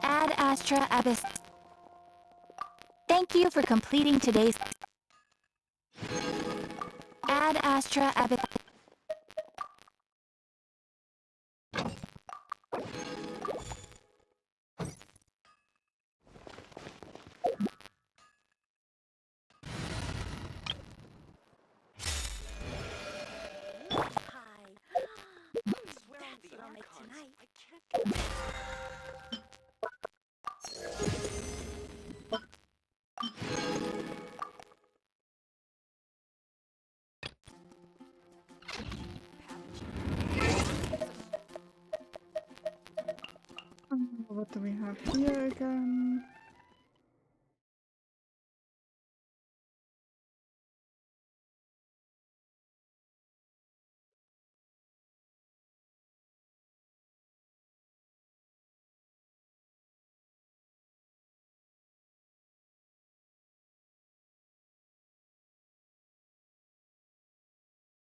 Ad Astra Abyss. Thank you for completing today's Ad Astra Abyss. What do we have here again?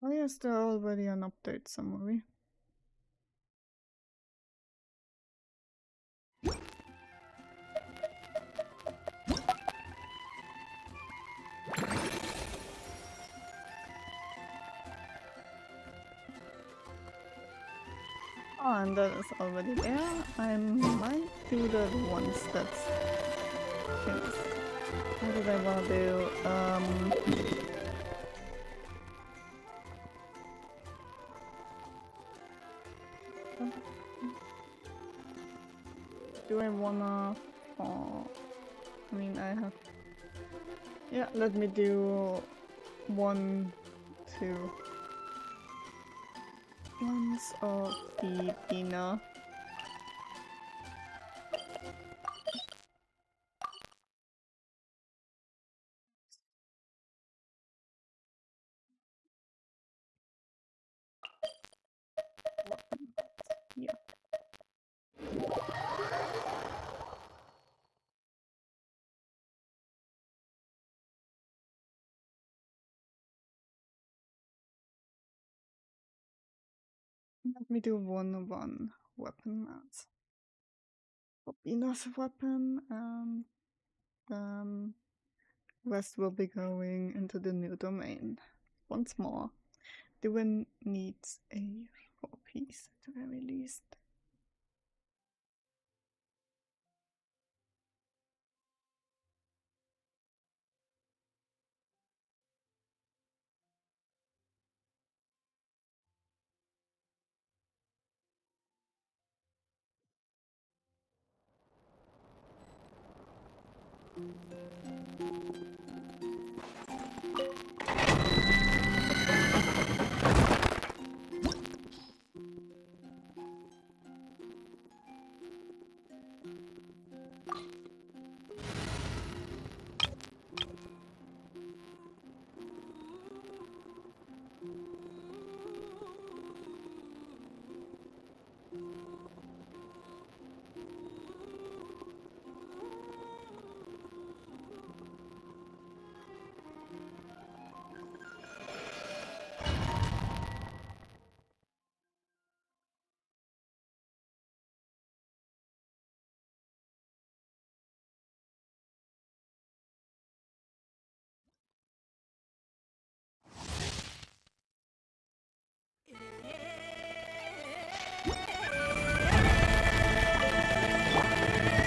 Why is there already an update summary? Oh, and that is already there. I might do that once that's finished. What did I want to do? Do I wanna... Oh, I mean, I have... Yeah, let me do 1, 2... ones of the Bina. Yeah. Let me do 1 weapon mats. Bina's weapon, and rest will be going into the new domain. Once more, Durin needs a 4-piece at the very least.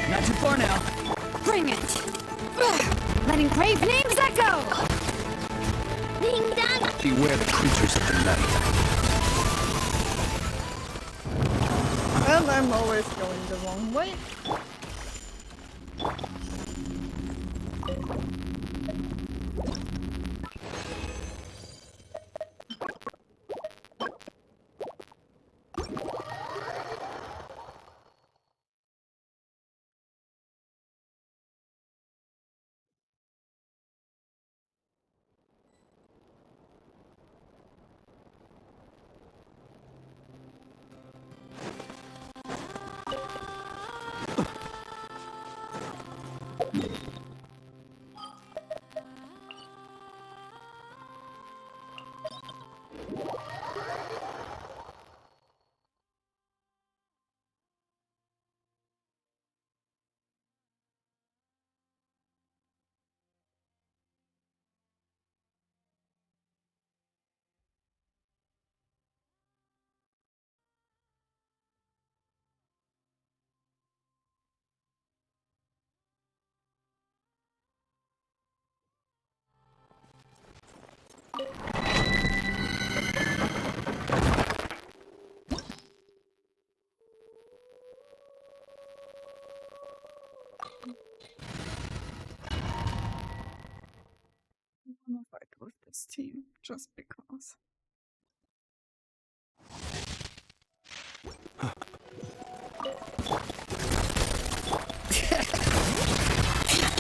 Not too far now. Bring it! Letting brave names echo! Ding dong! Beware the creatures of the night. And I'm always going the wrong way. I'm gonna fight with this team just because.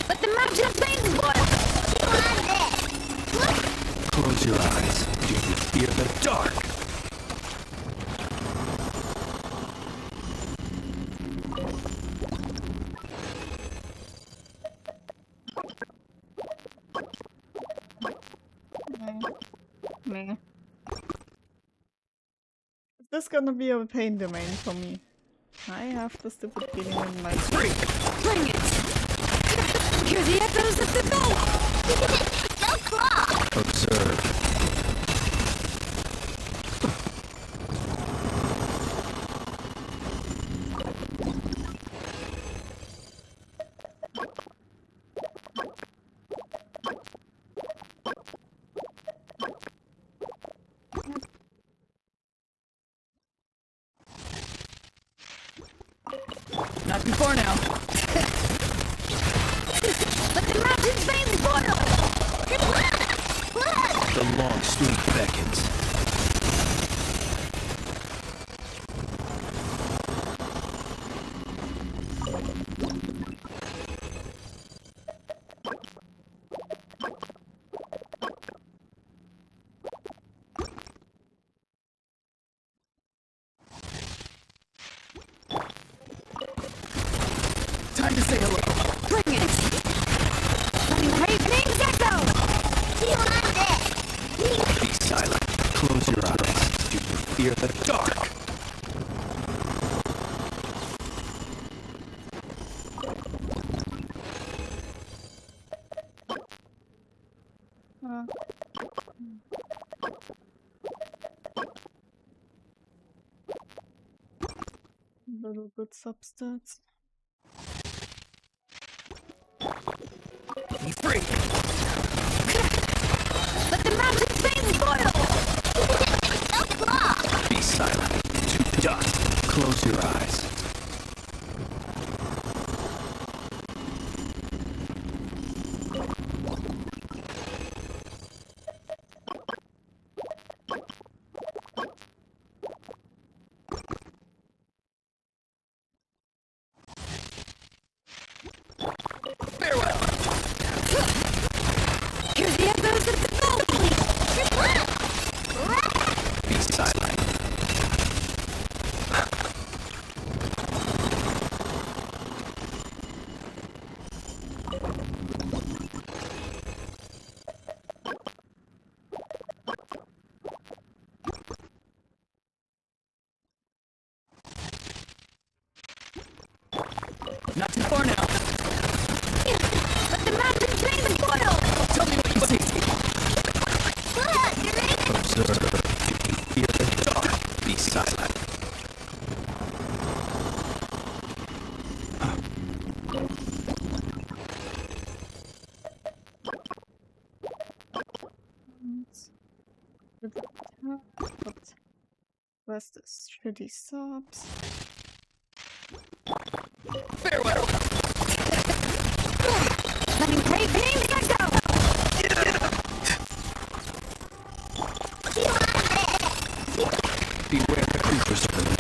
But the mountain flames boil! Close your eyes. Do you fear the dark? Meh. Is this gonna be a pain domain for me? I have the stupid feeling in my Bring it! Hear the echoes of the bell! No claw! Observe. Not before now. But the mountain's veins boil! The long street beckons. Time to say hello. Bring it! Letting brave names echo! Be silent. Close your eyes. Do you fear the dark? little good substats. Be free. Let the mountain flames boil! Be silent. To dust. Close your eyes. Farewell. Hear the echoes of the bell! Be silent. Not too far now. Let the mountain flames boil! Tell me what you see. Observe. Do you fear the dark? Be silent. But where's the shitty subs? Farewell. Letting brave names echo! Beware the creatures of the night.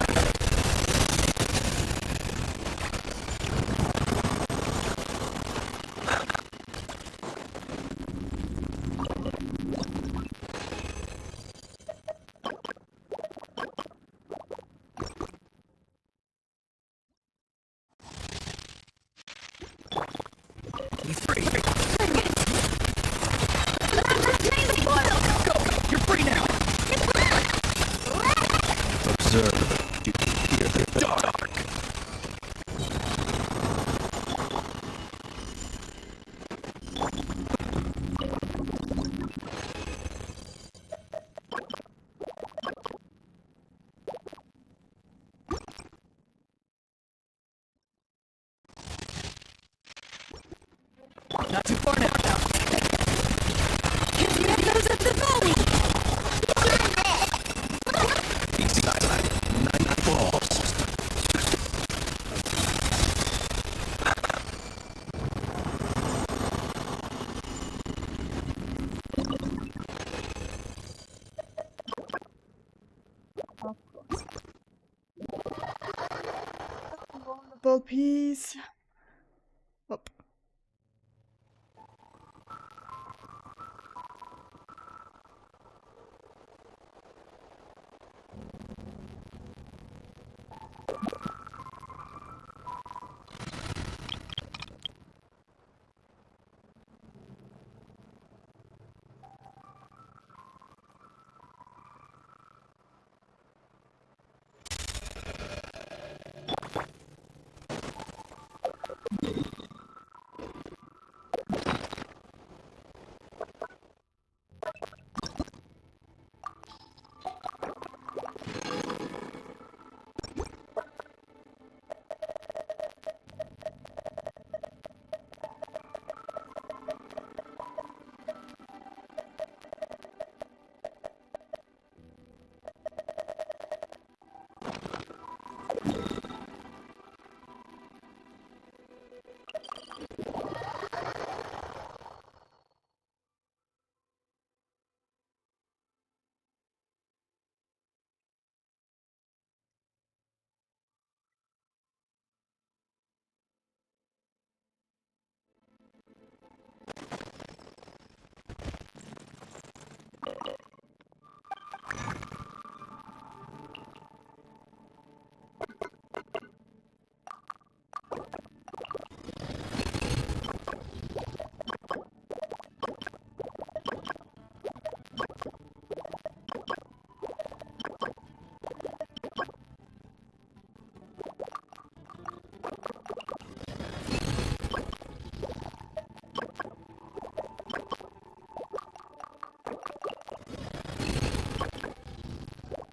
apple piece. Up.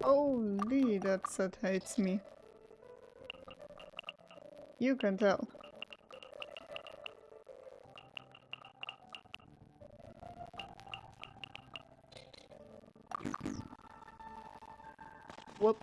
Holy, that set hates me. You can tell. Whoop.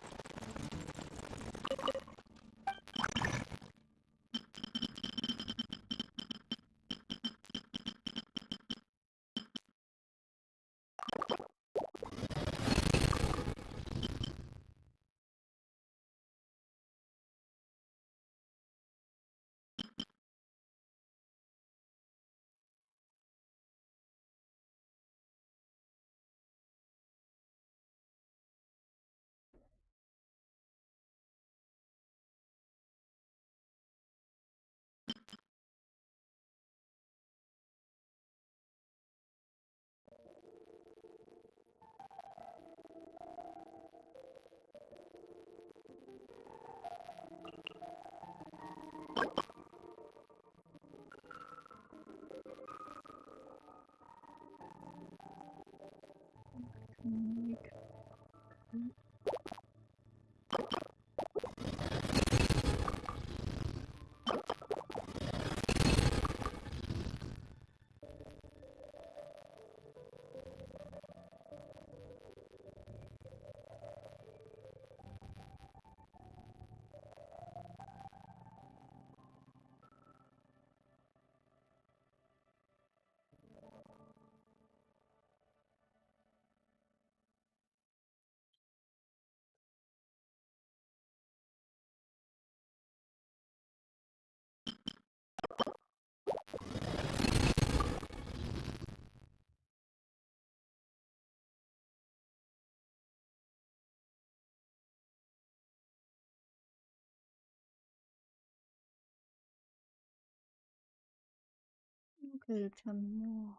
Okay, 10 more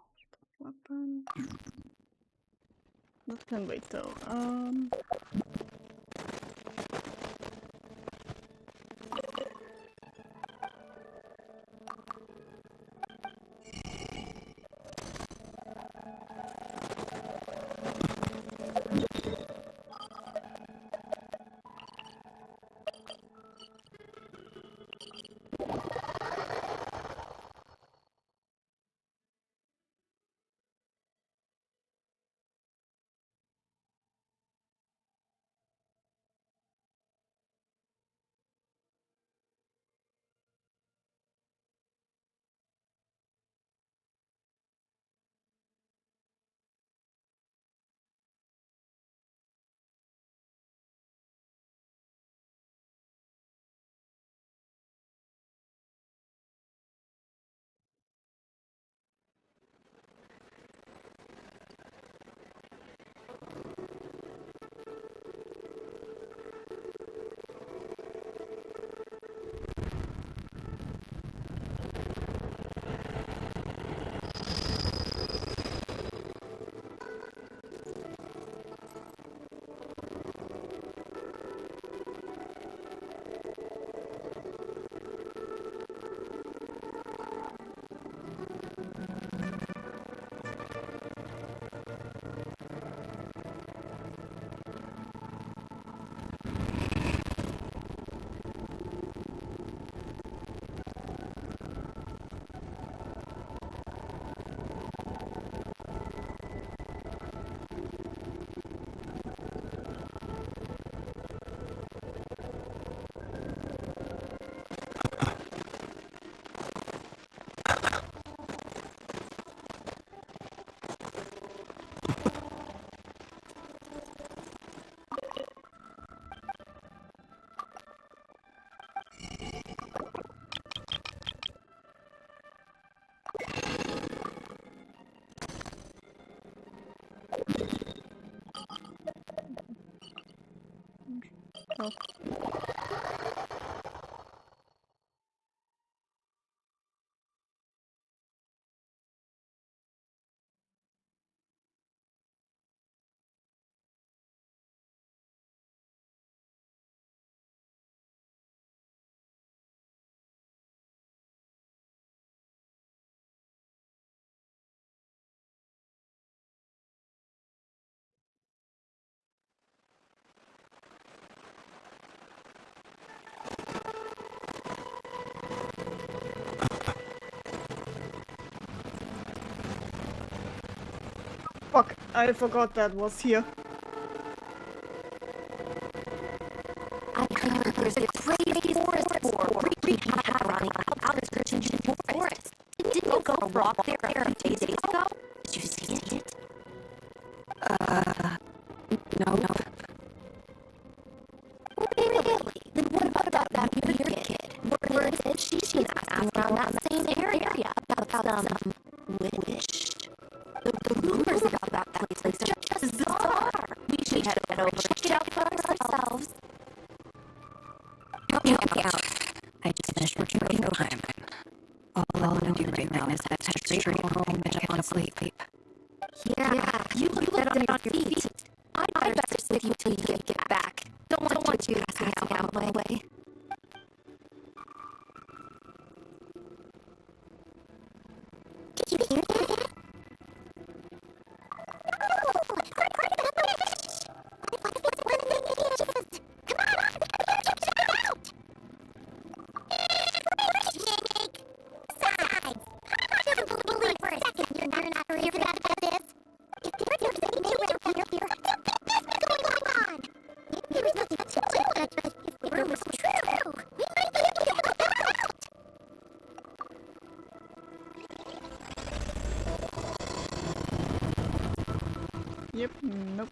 weapon. That can wait though. health. Fuck, I forgot that was here. I heard there's a great forest war wreaking havoc around the outskirts of forest. Didn't you go for a walk there a few days ago? Did you see it? No. Really? Then what about that weird kid? Word said she's been asking around that same area about some witch. The rumors about that place are just bizarre. We should head over and check it out for ourselves. Help me out. I just finished working overtime. All I want to do right now is head straight home and jump on sleep. Yeah, you look dead on your feet. I'd better sit you till you get back. Don't want you passing out on my way. Did you hear that? Yep, nope.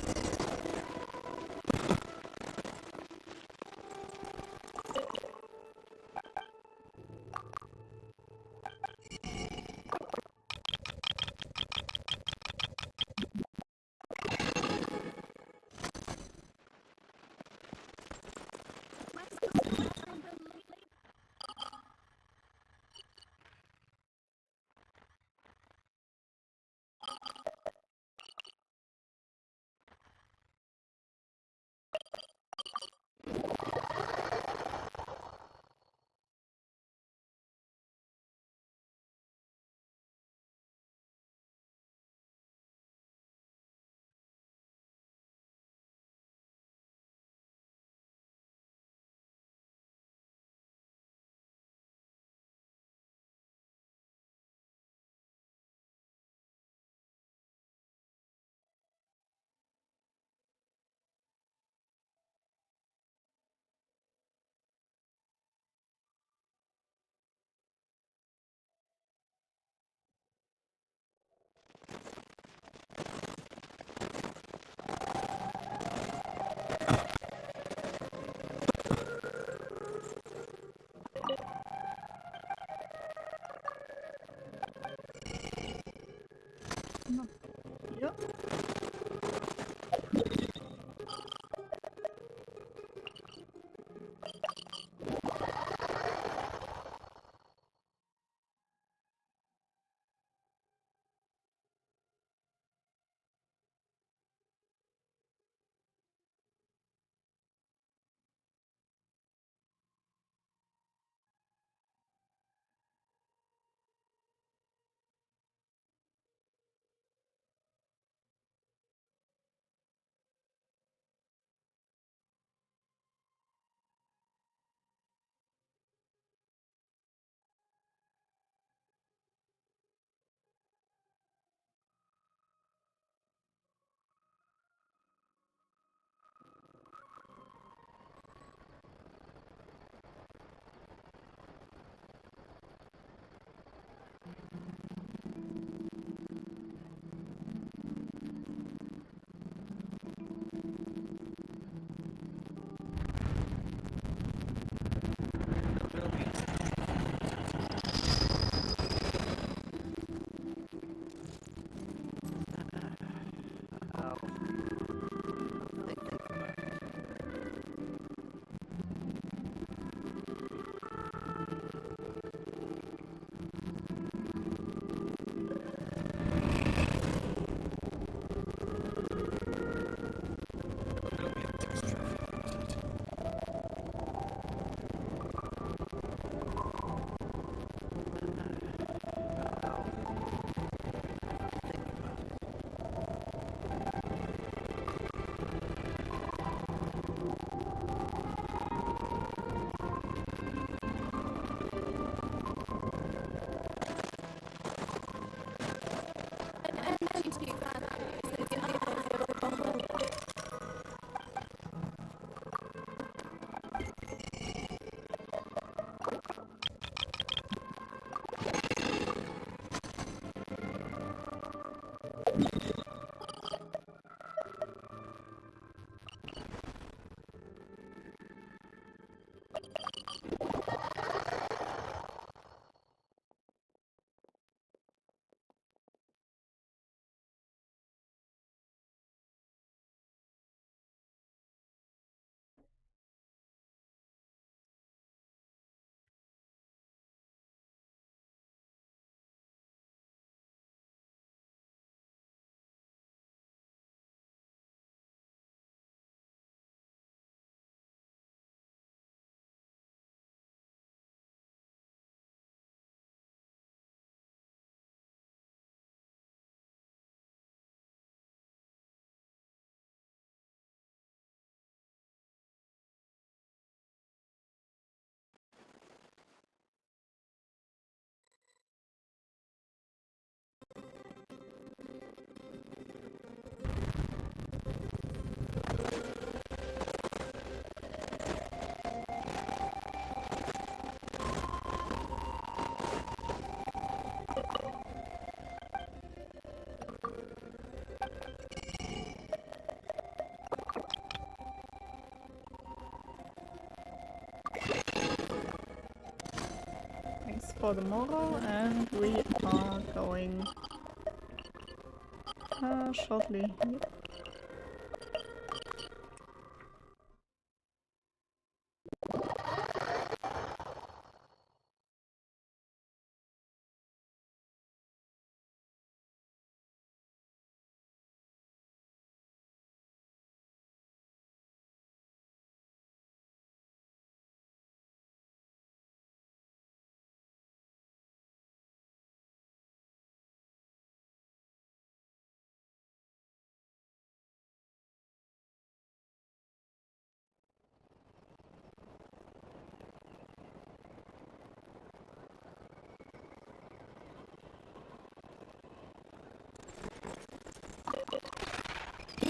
No. Yep. Thanks for the moral, and we are going shortly. Yep.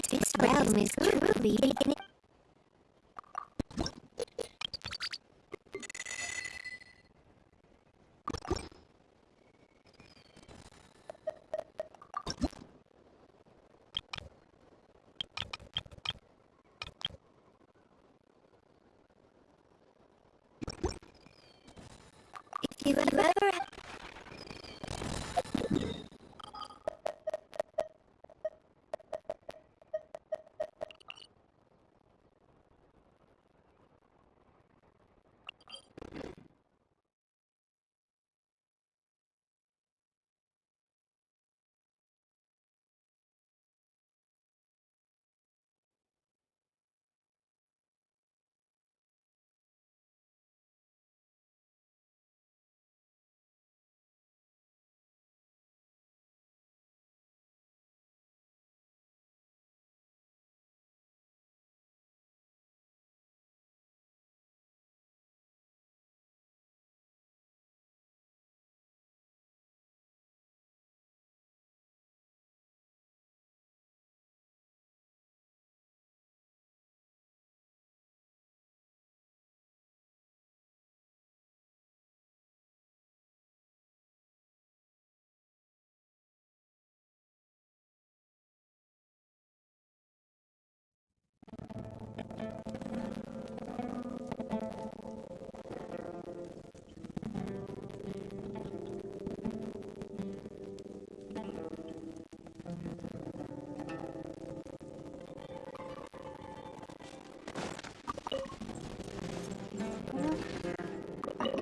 This realm is truly beginning. If you've ever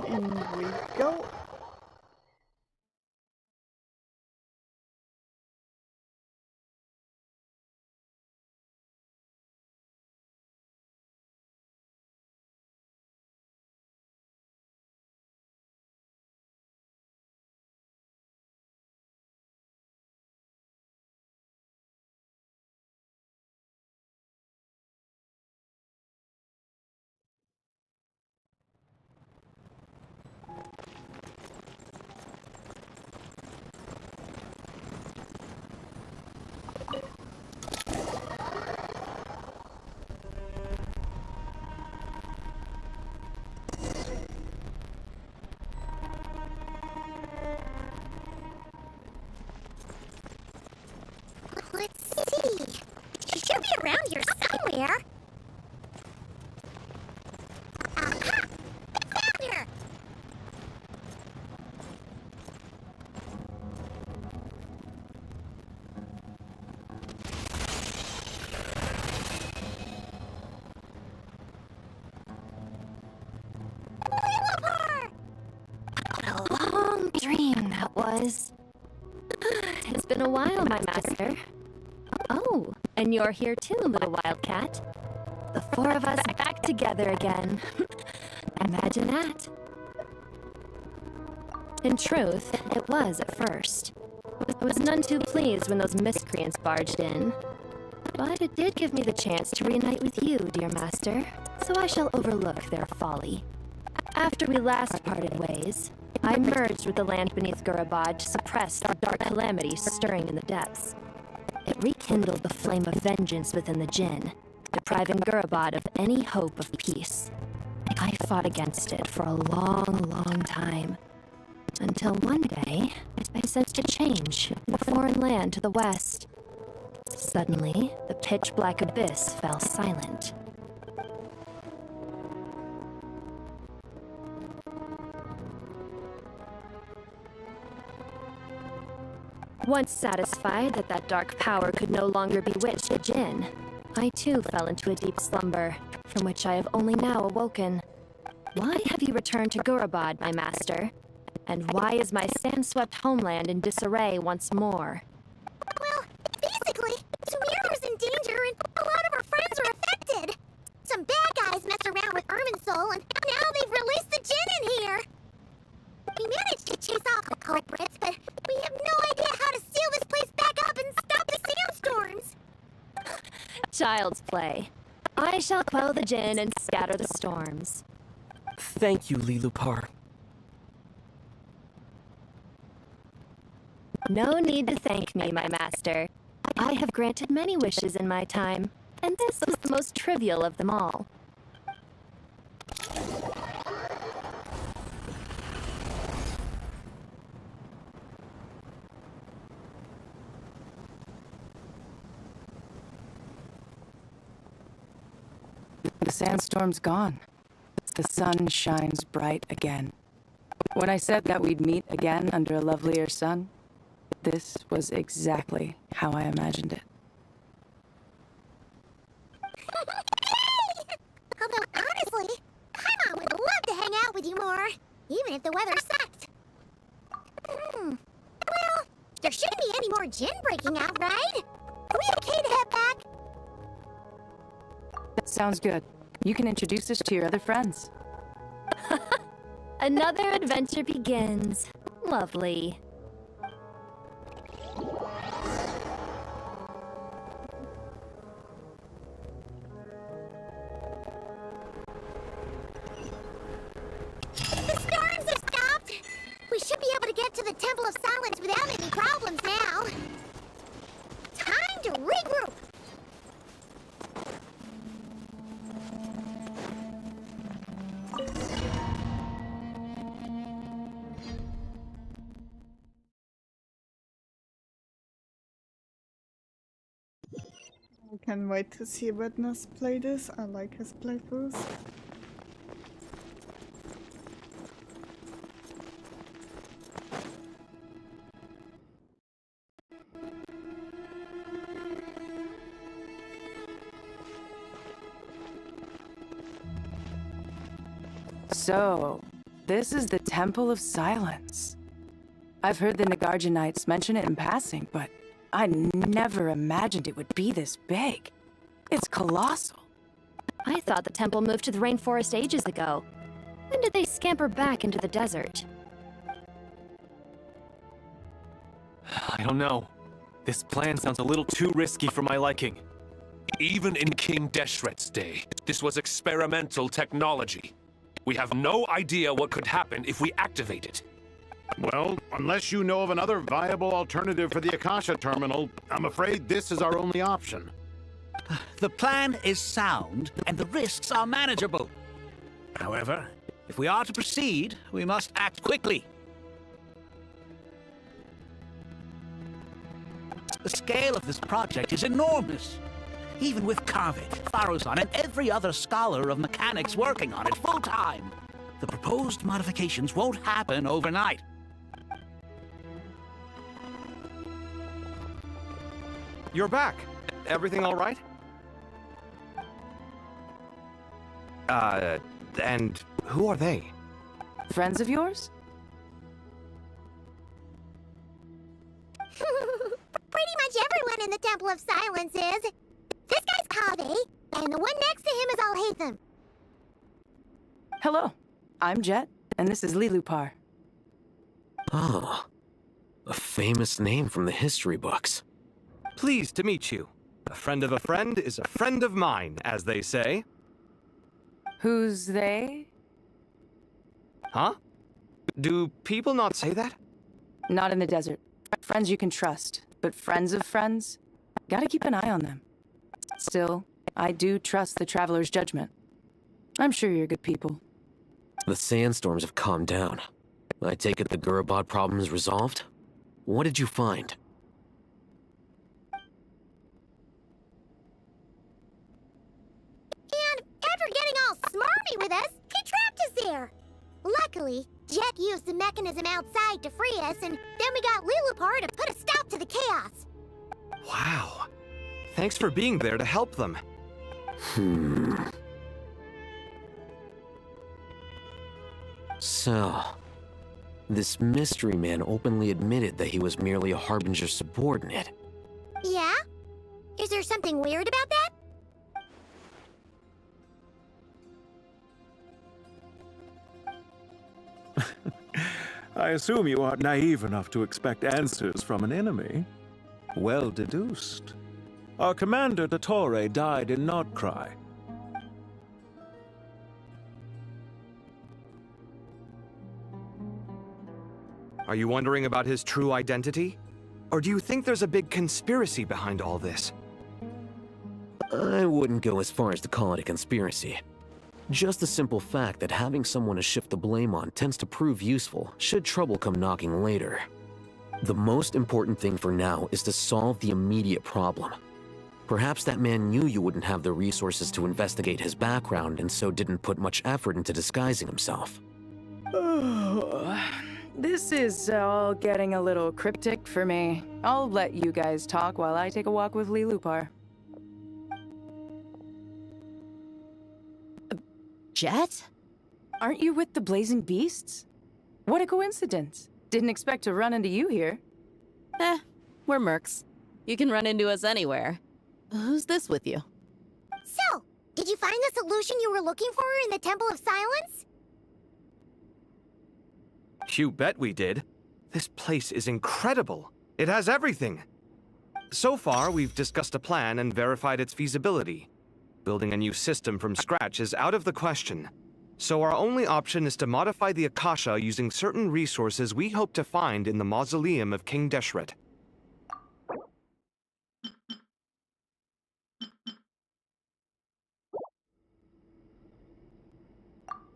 In we go. here. Aha! Found her! What a long dream that was. It's been a while, my master. Oh, and you're here too, little wildcat. The four of us back together again. Imagine that. In truth, it was at first. I was none too pleased when those miscreants barged in. But it did give me the chance to reunite with you, dear master, so I shall overlook their folly. After we last parted ways, I merged with the land beneath Gurabad to suppress the dark calamity stirring in the depths. It rekindled the flame of vengeance within the Jinn, depriving Gurabad of any hope of peace. I fought against it for a long, long time. Until one day, I sensed a change in the foreign land to the west. Suddenly, the pitch-black abyss fell silent. Once satisfied that that dark power could no longer bewitch the Jinn, I too fell into a deep slumber, from which I have only now awoken. Why have you returned to Gurabad, my master? And why is my sand-swept homeland in disarray once more? Well, basically, Sumir was in danger and a lot of our friends are affected. Some bad guys messed around with Irminsul and now they've released the Jinn in here. We managed to chase off the culprits, but we have no idea how to seal this place back up and stop the sandstorms. Child's play. I shall quell the Jinn and scatter the storms. Thank you, Lilupar. No need to thank me, my master. I have granted many wishes in my time, and this was the most trivial of them all. The sandstorm's gone. The sun shines bright again. When I said that we'd meet again under a lovelier sun, this was exactly how I imagined it. Although, honestly, Paimon would love to hang out with you more, even if the weather sucked. Well, there shouldn't be any more Jinn breaking out, right? Are we okay to head back? That sounds good. You can introduce us to your other friends. Another adventure begins. Lovely. The storms have stopped. We should be able to get to the Temple of Silence without any problems now. Time to regroup. I can't wait to see Witness play this. I like his playthroughs. So, this is the Temple of Silence. I've heard the Nagarjanites mention it in passing, but I never imagined it would be this big. It's colossal. I thought the temple moved to the rainforest ages ago. When did they scamper back into the desert? I don't know. This plan sounds a little too risky for my liking. Even in King Deshret's day, this was experimental technology. We have no idea what could happen if we activate it. Well, unless you know of another viable alternative for the Akasha terminal, I'm afraid this is our only option. The plan is sound, and the risks are manageable. However, if we are to proceed, we must act quickly. The scale of this project is enormous. even with Karvik, Faruzan, and every other scholar of mechanics working on it full-time. The proposed modifications won't happen overnight. You're back. Everything all right? And who are they? Friends of yours? Pretty much everyone in the Temple of Silence is. This guy's Kave, and the one next to him is Alhaitham. Hello, I'm Jet, and this is Lilupar. Ah, a famous name from the history books. Pleased to meet you. A friend of a friend is a friend of mine, as they say. Who's they? Huh? Do people not say that? Not in the desert. Friends you can trust, but friends of friends? Gotta keep an eye on them. Still, I do trust the Traveler's judgment. I'm sure you're good people. The sandstorms have calmed down. I take it the Gurabot problem is resolved? What did you find? And after getting all smarmy with us, he trapped us there. Luckily, Jet used the mechanism outside to free us, and then we got Lilupar to put a stop to the chaos. Wow. Thanks for being there to help them. So, this mystery man openly admitted that he was merely a Harbinger subordinate. Yeah? Is there something weird about that? I assume you aren't naive enough to expect answers from an enemy. Well deduced. Our commander, Dottore, died in Nordcry. Are you wondering about his true identity? Or do you think there's a big conspiracy behind all this? I wouldn't go as far as to call it a conspiracy. Just the simple fact that having someone to shift the blame on tends to prove useful should trouble come knocking later. The most important thing for now is to solve the immediate problem. Perhaps that man knew you wouldn't have the resources to investigate his background and so didn't put much effort into disguising himself. This is all getting a little cryptic for me. I'll let you guys talk while I take a walk with Lilupar. Jet? Aren't you with the Blazing Beasts? What a coincidence. Didn't expect to run into you here. We're mercs. You can run into us anywhere. Who's this with you? So, did you find the solution you were looking for in the Temple of Silence? You bet we did. This place is incredible. It has everything. So far, we've discussed a plan and verified its feasibility. Building a new system from scratch is out of the question. So our only option is to modify the Akasha using certain resources we hope to find in the mausoleum of King Deshret.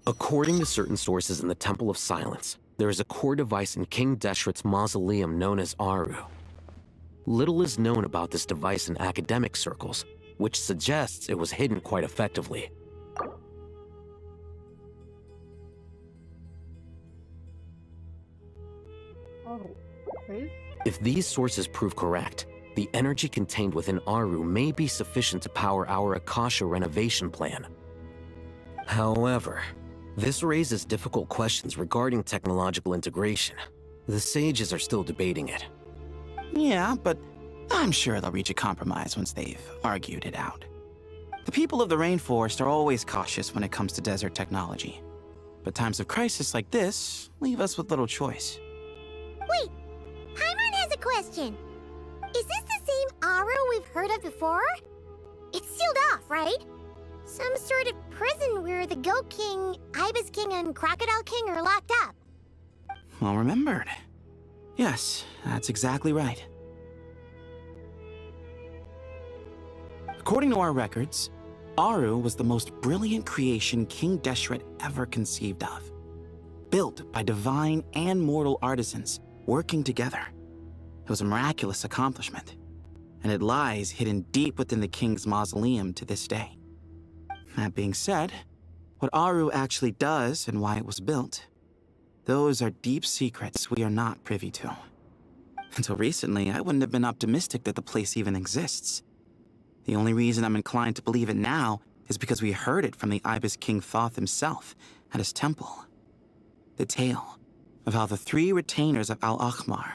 According to certain sources in the Temple of Silence, there is a core device in King Deshret's mausoleum known as Aru. Little is known about this device in academic circles, which suggests it was hidden quite effectively. If these sources prove correct, the energy contained within Aru may be sufficient to power our Akasha renovation plan. However, this raises difficult questions regarding technological integration. The sages are still debating it. Yeah, but I'm sure they'll reach a compromise once they've argued it out. The people of the rainforest are always cautious when it comes to desert technology. But times of crisis like this leave us with little choice. Wait, Paimon has a question. Is this the same Aru we've heard of before? It's sealed off, right? Some sort of prison where the Goat King, Ibis King, and Crocodile King are locked up. Well remembered. Yes, that's exactly right. According to our records, Aru was the most brilliant creation King Deshret ever conceived of. Built by divine and mortal artisans working together. It was a miraculous accomplishment. and it lies hidden deep within the king's mausoleum to this day. That being said, what Aru actually does and why it was built, those are deep secrets we are not privy to. Until recently, I wouldn't have been optimistic that the place even exists. The only reason I'm inclined to believe it now is because we heard it from the Ibis King Thoth himself at his temple. The tale of how the 3 retainers of Al-Akhmar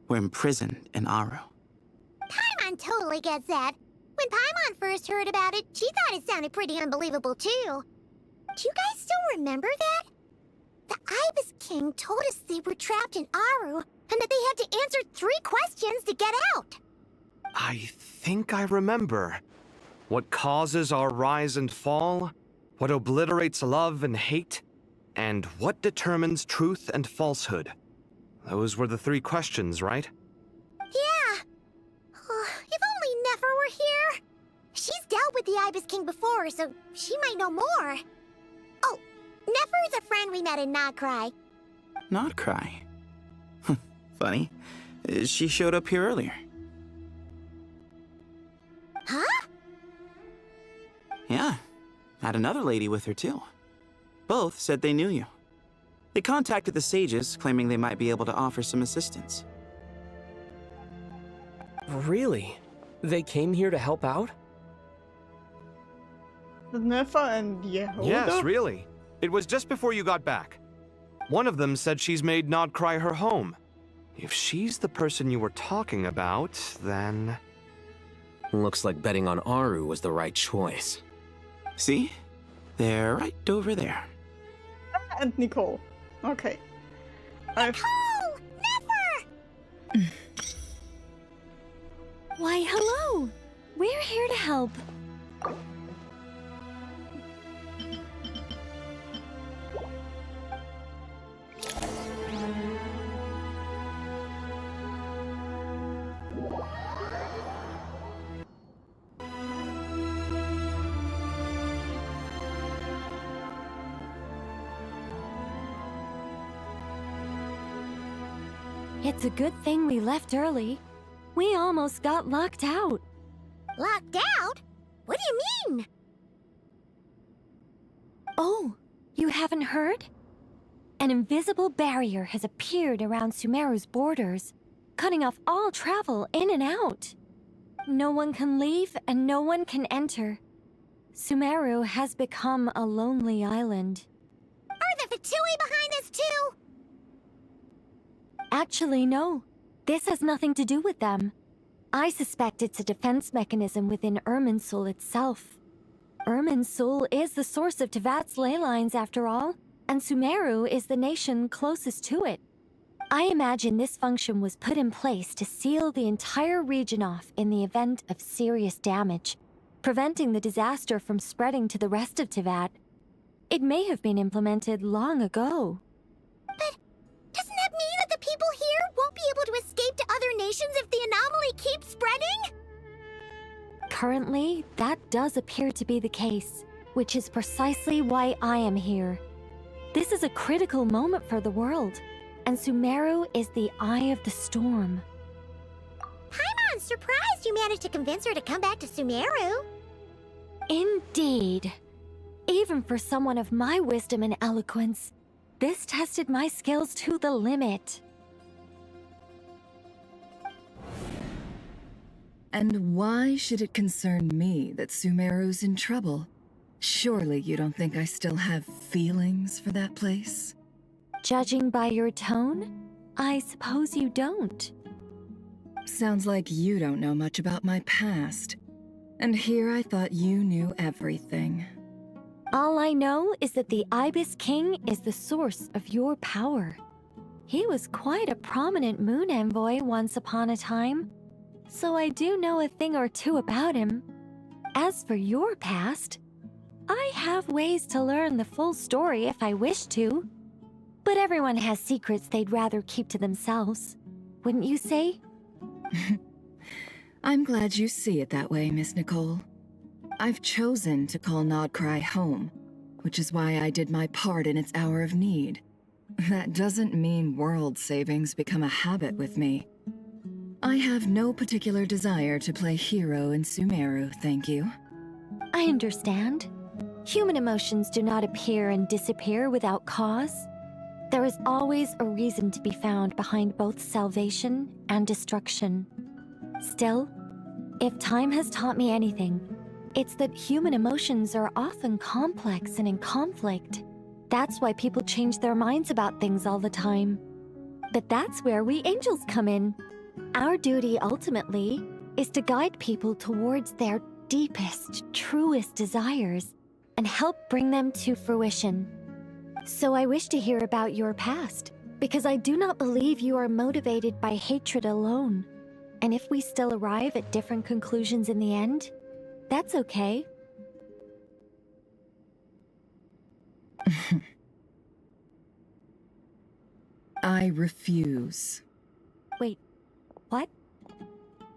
were imprisoned in Aru. Paimon totally gets that. When Paimon first heard about it, she thought it sounded pretty unbelievable too. Do you guys still remember that? The Ibis King told us they were trapped in Aru, and that they had to answer 3 questions to get out. I think I remember. What causes our rise and fall? What obliterates love and hate? And what determines truth and falsehood? Those were the 3 questions, right? Yeah. If only Nefer were here. She's dealt with the Ibis King before, so she might know more. Oh, Nefer is a friend we met in Nagcry. Not cry. Funny. She showed up here earlier. Huh? Yeah. Had another lady with her too. Both said they knew you. They contacted the sages, claiming they might be able to offer some assistance. Really? They came here to help out? The Nefer and Yehuda? Yes, really. It was just before you got back. One of them said she's made Nodcry her home. If she's the person you were talking about, then... Looks like betting on Aru was the right choice. See? They're right over there. And Nicole. Okay. Nicole! Nefer! Why, hello! We're here to help. It's a good thing we left early. We almost got locked out. Locked out? What do you mean? Oh, you haven't heard? An invisible barrier has appeared around Sumeru's borders, cutting off all travel in and out. No one can leave and no one can enter. Sumeru has become a lonely island. Are the Fatui behind this too? Actually, no. This has nothing to do with them. I suspect it's a defense mechanism within Irminsul itself. Irminsul is the source of Tevat's ley lines, after all, and Sumeru is the nation closest to it. I imagine this function was put in place to seal the entire region off in the event of serious damage, preventing the disaster from spreading to the rest of Tevat. It may have been implemented long ago. But doesn't that mean that the people here won't be able to escape to other nations if the anomaly keeps spreading? Currently, that does appear to be the case, which is precisely why I am here. This is a critical moment for the world, and Sumeru is the eye of the storm. Paimon's surprised you managed to convince her to come back to Sumeru. Indeed. Even for someone of my wisdom and eloquence, this tested my skills to the limit. And why should it concern me that Sumeru's in trouble? Surely you don't think I still have feelings for that place? Judging by your tone, I suppose you don't. Sounds like you don't know much about my past. And here I thought you knew everything. All I know is that the Ibis King is the source of your power. He was quite a prominent moon envoy once upon a time, so I do know a thing or two about him. As for your past, I have ways to learn the full story if I wish to. But everyone has secrets they'd rather keep to themselves, wouldn't you say? I'm glad you see it that way, Miss Nicole. I've chosen to call Nodcry home, which is why I did my part in its hour of need. That doesn't mean world savings become a habit with me. I have no particular desire to play hero in Sumeru, thank you. I understand. Human emotions do not appear and disappear without cause. There is always a reason to be found behind both salvation and destruction. Still, if time has taught me anything, it's that human emotions are often complex and in conflict. That's why people change their minds about things all the time. But that's where we angels come in. Our duty, ultimately, is to guide people towards their deepest, truest desires and help bring them to fruition. So I wish to hear about your past, because I do not believe you are motivated by hatred alone. And if we still arrive at different conclusions in the end, that's okay. I refuse. Wait, what?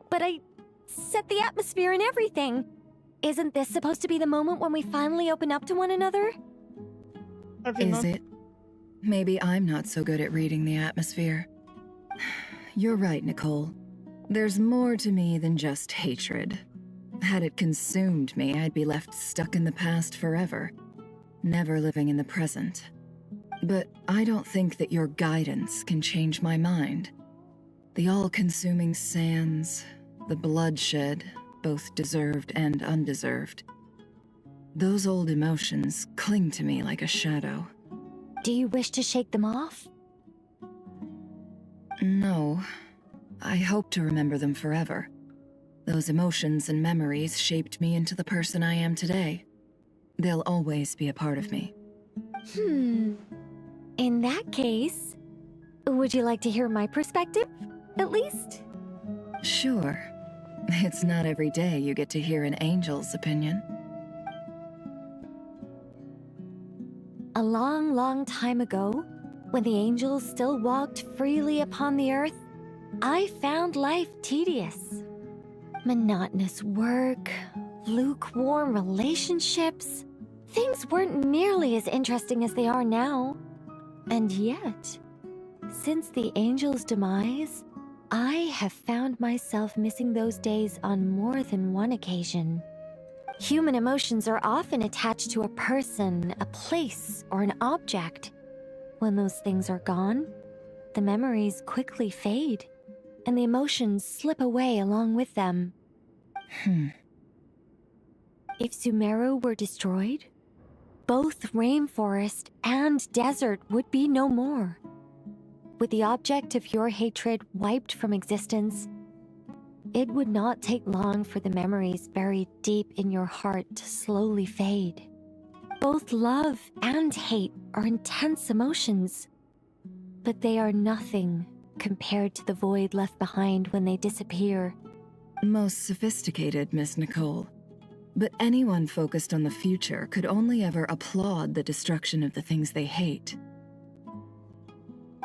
But I set the atmosphere and everything. Isn't this supposed to be the moment when we finally open up to one another? Is it? Maybe I'm not so good at reading the atmosphere. You're right, Nicole. There's more to me than just hatred. Had it consumed me, I'd be left stuck in the past forever, never living in the present. But I don't think that your guidance can change my mind. The all-consuming sands, the bloodshed, both deserved and undeserved. Those old emotions cling to me like a shadow. Do you wish to shake them off? No. I hope to remember them forever. Those emotions and memories shaped me into the person I am today. They'll always be a part of me. In that case, would you like to hear my perspective, at least? Sure. It's not every day you get to hear an angel's opinion. A long, long time ago, when the angels still walked freely upon the earth, I found life tedious. Monotonous work, lukewarm relationships. Things weren't nearly as interesting as they are now. And yet, since the angels' demise, I have found myself missing those days on more than one occasion. Human emotions are often attached to a person, a place, or an object. When those things are gone, the memories quickly fade, and the emotions slip away along with them. If Sumeru were destroyed, both rainforest and desert would be no more. With the object of your hatred wiped from existence, it would not take long for the memories buried deep in your heart to slowly fade. Both love and hate are intense emotions, but they are nothing compared to the void left behind when they disappear. Most sophisticated, Miss Nicole. But anyone focused on the future could only ever applaud the destruction of the things they hate.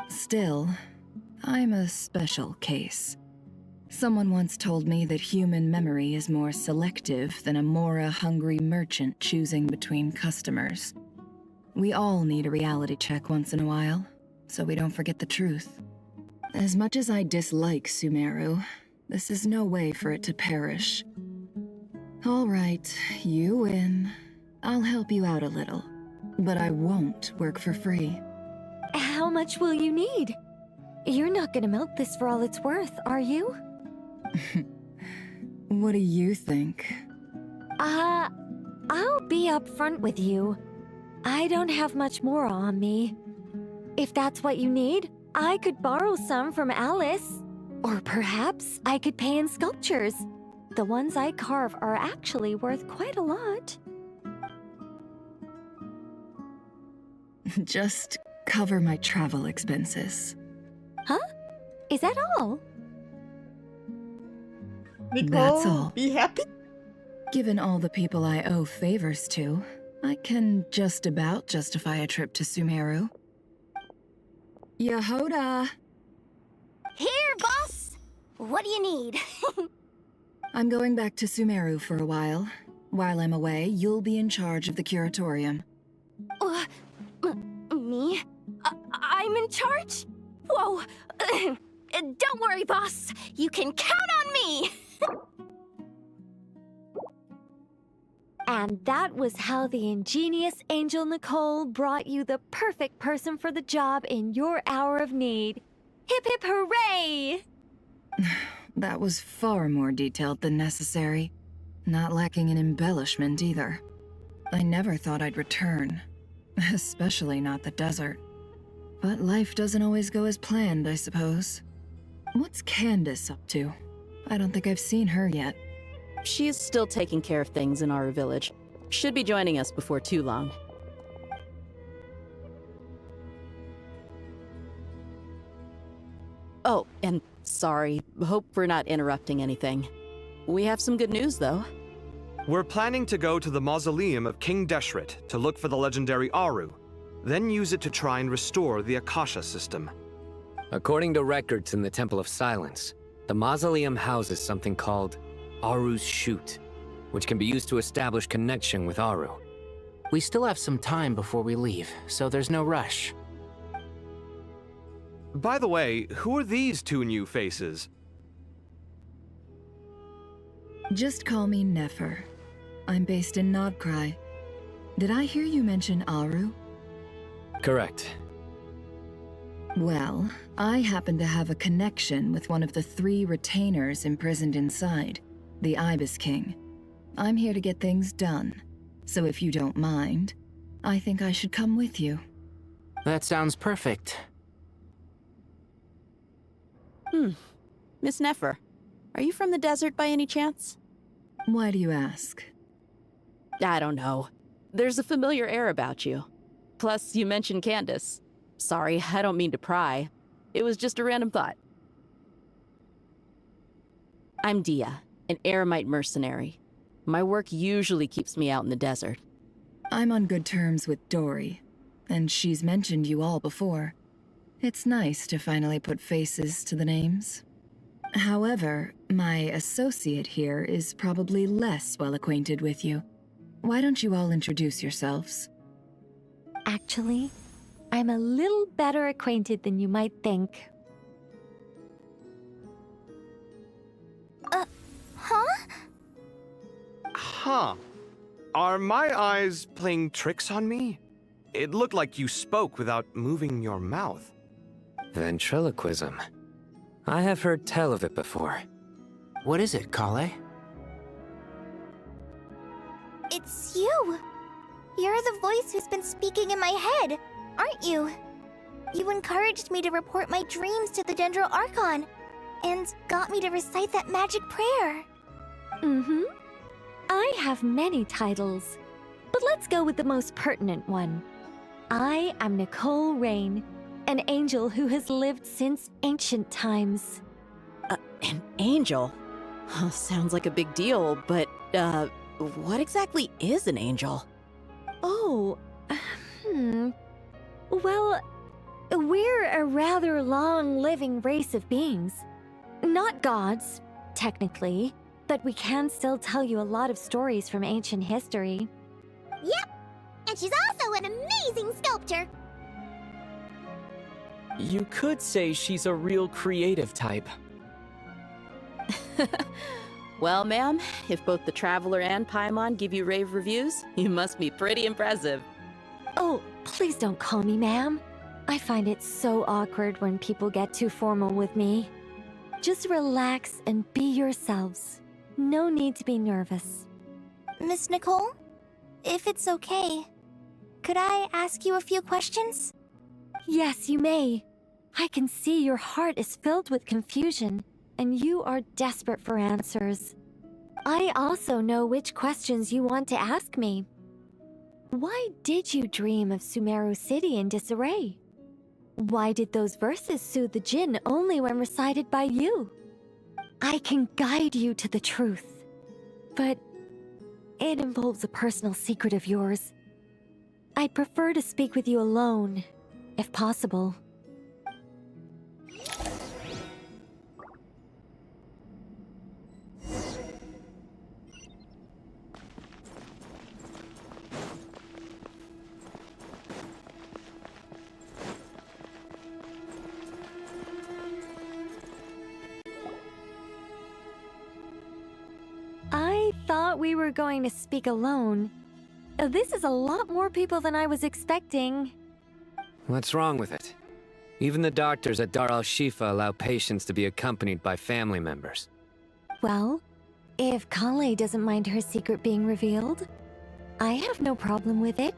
Still, I'm a special case. Someone once told me that human memory is more selective than a Mora-hungry merchant choosing between customers. We all need a reality check once in a while, so we don't forget the truth. As much as I dislike Sumeru, this is no way for it to perish. All right, you win. I'll help you out a little, but I won't work for free. How much will you need? You're not gonna milk this for all it's worth, are you? What do you think? I'll be upfront with you. I don't have much more on me. If that's what you need, I could borrow some from Alice. Or perhaps I could pay in sculptures. The ones I carve are actually worth quite a lot. Just cover my travel expenses. Huh? Is that all? Nicole, That's all. be happy. Given all the people I owe favors to, I can just about justify a trip to Sumeru. Yehoda! Here, boss! What do you need? I'm going back to Sumeru for a while. While I'm away, you'll be in charge of the curatorium. Me? I'm in charge? Whoa! Don't worry, boss. You can count on me. And that was how the ingenious Angel Nicole brought you the perfect person for the job in your hour of need. Hip hip hooray! That was far more detailed than necessary. Not lacking in embellishment either. I never thought I'd return. Especially not the desert. But life doesn't always go as planned, I suppose. What's Candace up to? I don't think I've seen her yet. She is still taking care of things in our village. Should be joining us before too long. Oh, and sorry. Hope we're not interrupting anything. We have some good news, though. We're planning to go to the mausoleum of King Deshret to look for the legendary Aru, then use it to try and restore the Akasha system. According to records in the Temple of Silence, the mausoleum houses something called Aru's Chute, which can be used to establish connection with Aru. We still have some time before we leave, so there's no rush. By the way, who are these two new faces? Just call me Nefer. I'm based in Nodcry. Did I hear you mention Aru? Correct. Well, I happen to have a connection with one of the 3 retainers imprisoned inside, the Ibis King. I'm here to get things done, so if you don't mind, I think I should come with you. That sounds perfect. Miss Nefer, are you from the desert by any chance? Why do you ask? I don't know. There's a familiar air about you. Plus, you mentioned Candace. Sorry, I don't mean to pry. It was just a random thought. I'm Dia, an Eremite mercenary. My work usually keeps me out in the desert. I'm on good terms with Dory, and she's mentioned you all before. It's nice to finally put faces to the names. However, my associate here is probably less well acquainted with you. Why don't you all introduce yourselves? Actually, I'm a little better acquainted than you might think. Huh? Huh. Are my eyes playing tricks on me? It looked like you spoke without moving your mouth. Ventriloquism. I have heard tell of it before. What is it, Kale? It's you! You're the voice who's been speaking in my head, aren't you? You encouraged me to report my dreams to the Dendro Archon, and got me to recite that magic prayer. Mm-hmm. I have many titles, but let's go with the most pertinent one. I am Nicole Rain, an angel who has lived since ancient times. An angel? Sounds like a big deal, but, what exactly is an angel? Oh, Well, we're a rather long-living race of beings. Not gods, technically, but we can still tell you a lot of stories from ancient history. Yep! And she's also an amazing sculptor! You could say she's a real creative type. Well, ma'am, if both the Traveler and Paimon give you rave reviews, you must be pretty impressive. Oh, please don't call me ma'am. I find it so awkward when people get too formal with me. Just relax and be yourselves. No need to be nervous. Miss Nicole? If it's okay, could I ask you a few questions? Yes, you may. I can see your heart is filled with confusion, and you are desperate for answers. I also know which questions you want to ask me. Why did you dream of Sumeru City in disarray? Why did those verses soothe the Jinn only when recited by you? I can guide you to the truth, but it involves a personal secret of yours. I'd prefer to speak with you alone, if possible. thought we were going to speak alone. This is a lot more people than I was expecting. What's wrong with it? Even the doctors at Dar al-Shifa allow patients to be accompanied by family members. Well, if Kale doesn't mind her secret being revealed, I have no problem with it.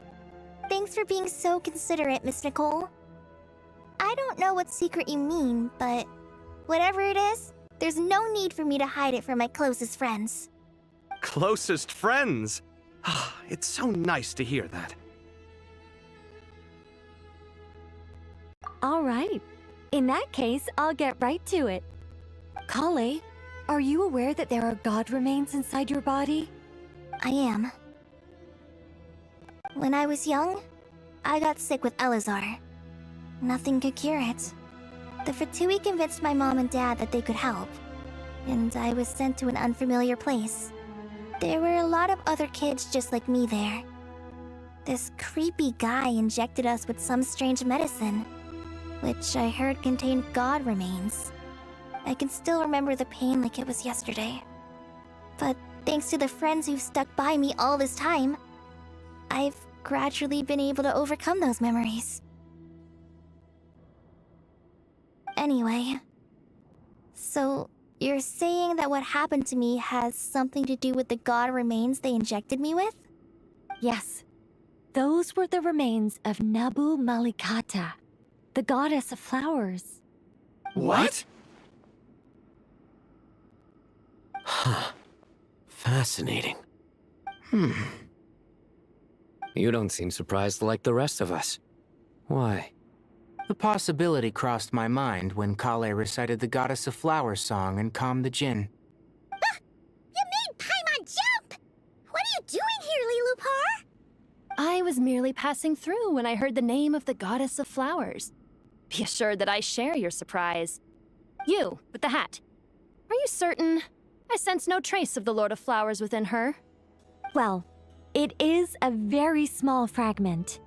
Thanks for being so considerate, Miss Nicole. I don't know what secret you mean, but whatever it is, there's no need for me to hide it from my closest friends. Closest friends? It's so nice to hear that. All right. In that case, I'll get right to it. Kale, are you aware that there are god remains inside your body? I am. When I was young, I got sick with Elazar. Nothing could cure it. The Fatui convinced my mom and dad that they could help, and I was sent to an unfamiliar place. There were a lot of other kids just like me there. This creepy guy injected us with some strange medicine, which I heard contained god remains. I can still remember the pain like it was yesterday. But thanks to the friends who've stuck by me all this time, I've gradually been able to overcome those memories. Anyway, so you're saying that what happened to me has something to do with the god remains they injected me with? Yes. Those were the remains of Nabu Malikata, the goddess of flowers. What? Huh. Fascinating. You don't seem surprised like the rest of us. Why? The possibility crossed my mind when Kale recited the Goddess of Flowers song and calmed the Jinn. You made Paimon jump! What are you doing here, Lilupar? I was merely passing through when I heard the name of the Goddess of Flowers. Be assured that I share your surprise. You, with the hat. Are you certain? I sense no trace of the Lord of Flowers within her. Well, it is a very small fragment.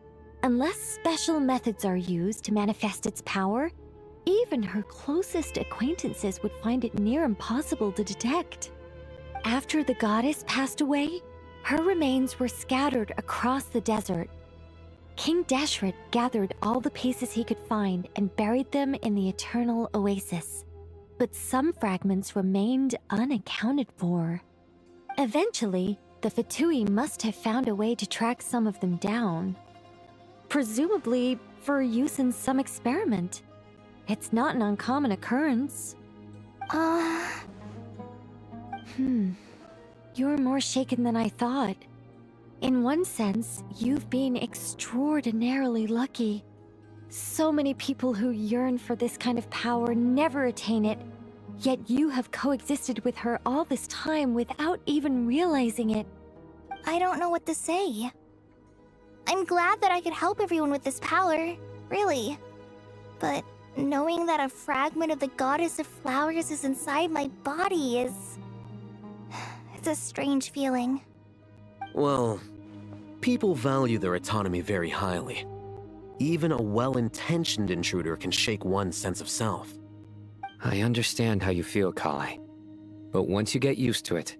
Unless special methods are used to manifest its power, even her closest acquaintances would find it near impossible to detect. After the goddess passed away, her remains were scattered across the desert. King Deshret gathered all the pieces he could find and buried them in the Eternal Oasis. But some fragments remained unaccounted for. Eventually, the Fatui must have found a way to track some of them down. Presumably for use in some experiment. It's not an uncommon occurrence. You're more shaken than I thought. In one sense, you've been extraordinarily lucky. So many people who yearn for this kind of power never attain it, yet you have coexisted with her all this time without even realizing it. I don't know what to say. I'm glad that I could help everyone with this power, really. But knowing that a fragment of the Goddess of Flowers is inside my body is... it's a strange feeling. Well, people value their autonomy very highly. Even a well-intentioned intruder can shake one's sense of self. I understand how you feel, Kale. But once you get used to it,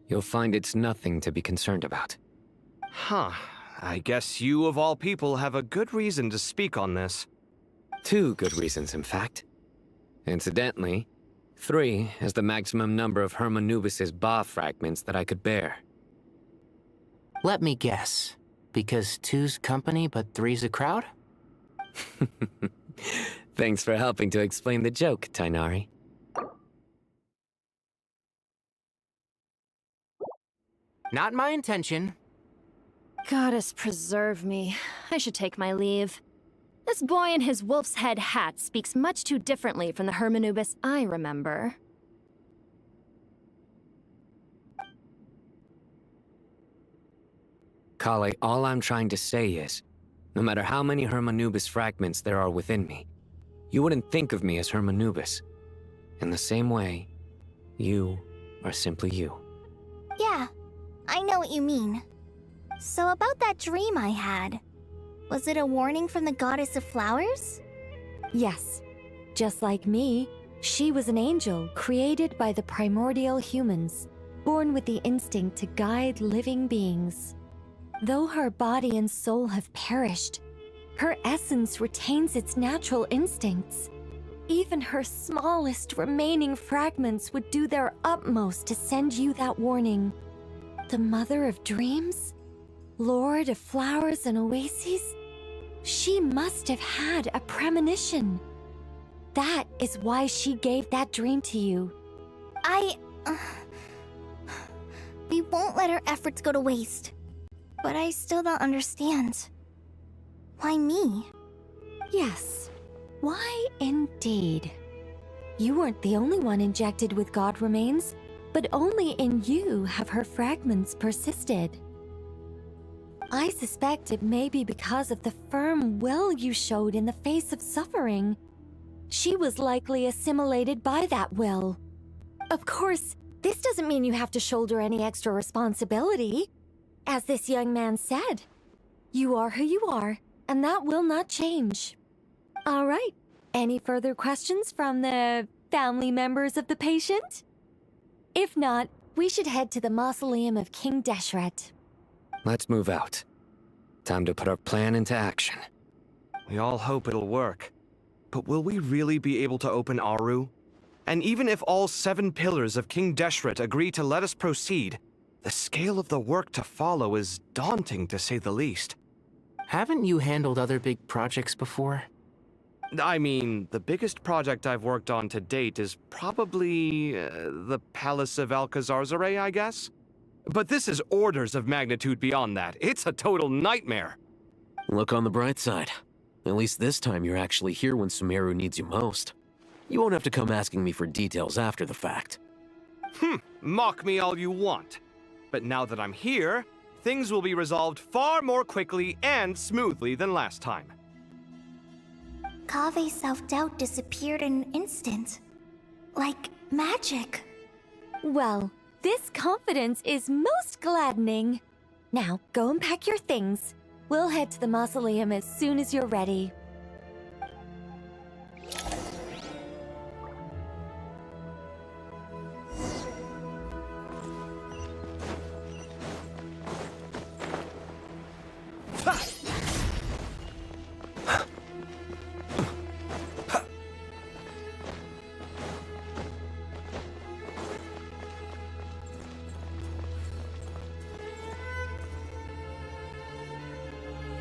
you'll find it's nothing to be concerned about. Huh. I guess you, of all people, have a good reason to speak on this. 2 good reasons, in fact. Incidentally, 3 is the maximum number of Hermanubis' Ba fragments that I could bear. Let me guess. Because 2's company, but 3's a crowd? Thanks for helping to explain the joke, Tainari. Not my intention. Goddess preserve me. I should take my leave. This boy in his wolf's head hat speaks much too differently from the Hermanubis I remember. Kale, all I'm trying to say is, no matter how many Hermanubis fragments there are within me, you wouldn't think of me as Hermanubis. In the same way, you are simply you. Yeah, I know what you mean. So about that dream I had, was it a warning from the Goddess of Flowers? Yes. Just like me, she was an angel created by the primordial humans. born with the instinct to guide living beings. Though her body and soul have perished, her essence retains its natural instincts. Even her smallest remaining fragments would do their utmost to send you that warning. The mother of dreams? Lord of flowers and oases? She must have had a premonition. That is why she gave that dream to you. We won't let our efforts go to waste. But I still don't understand. Why me? Yes. Why indeed? You weren't the only one injected with god remains, but only in you have her fragments persisted. I suspect it may be because of the firm will you showed in the face of suffering. She was likely assimilated by that will. Of course, this doesn't mean you have to shoulder any extra responsibility. As this young man said, you are who you are, and that will not change. All right. Any further questions from the family members of the patient? If not, we should head to the mausoleum of King Deshret. Let's move out. Time to put our plan into action. We all hope it'll work. But will we really be able to open Aru? And even if all 7 pillars of King Deshret agree to let us proceed, the scale of the work to follow is daunting, to say the least. Haven't you handled other big projects before? I mean, the biggest project I've worked on to date is probably the Palace of Alcazarzaray, I guess? But this is orders of magnitude beyond that. It's a total nightmare. Look on the bright side. At least this time you're actually here when Sumeru needs you most. You won't have to come asking me for details after the fact. Mock me all you want. But now that I'm here, things will be resolved far more quickly and smoothly than last time. Kave's self-doubt disappeared in an instant. Like magic. Well, this confidence is most gladdening. Now, go and pack your things. We'll head to the mausoleum as soon as you're ready.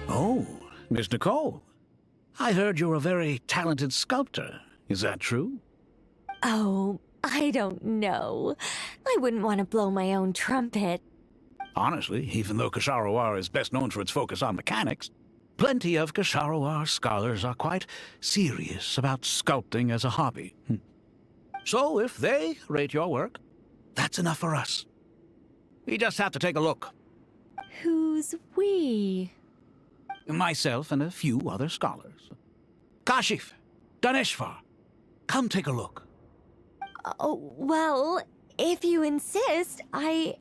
Oh, Miss Nicole. I heard you're a very talented sculptor. Is that true? Oh, I don't know. I wouldn't want to blow my own trumpet. Honestly, even though Kasharawar is best known for its focus on mechanics, plenty of Kasharawar scholars are quite serious about sculpting as a hobby. So if they rate your work, that's enough for us. We just have to take a look. Who's we? Myself and a few other scholars. Kashif, Daneshvar, come take a look. Oh, well, if you insist, I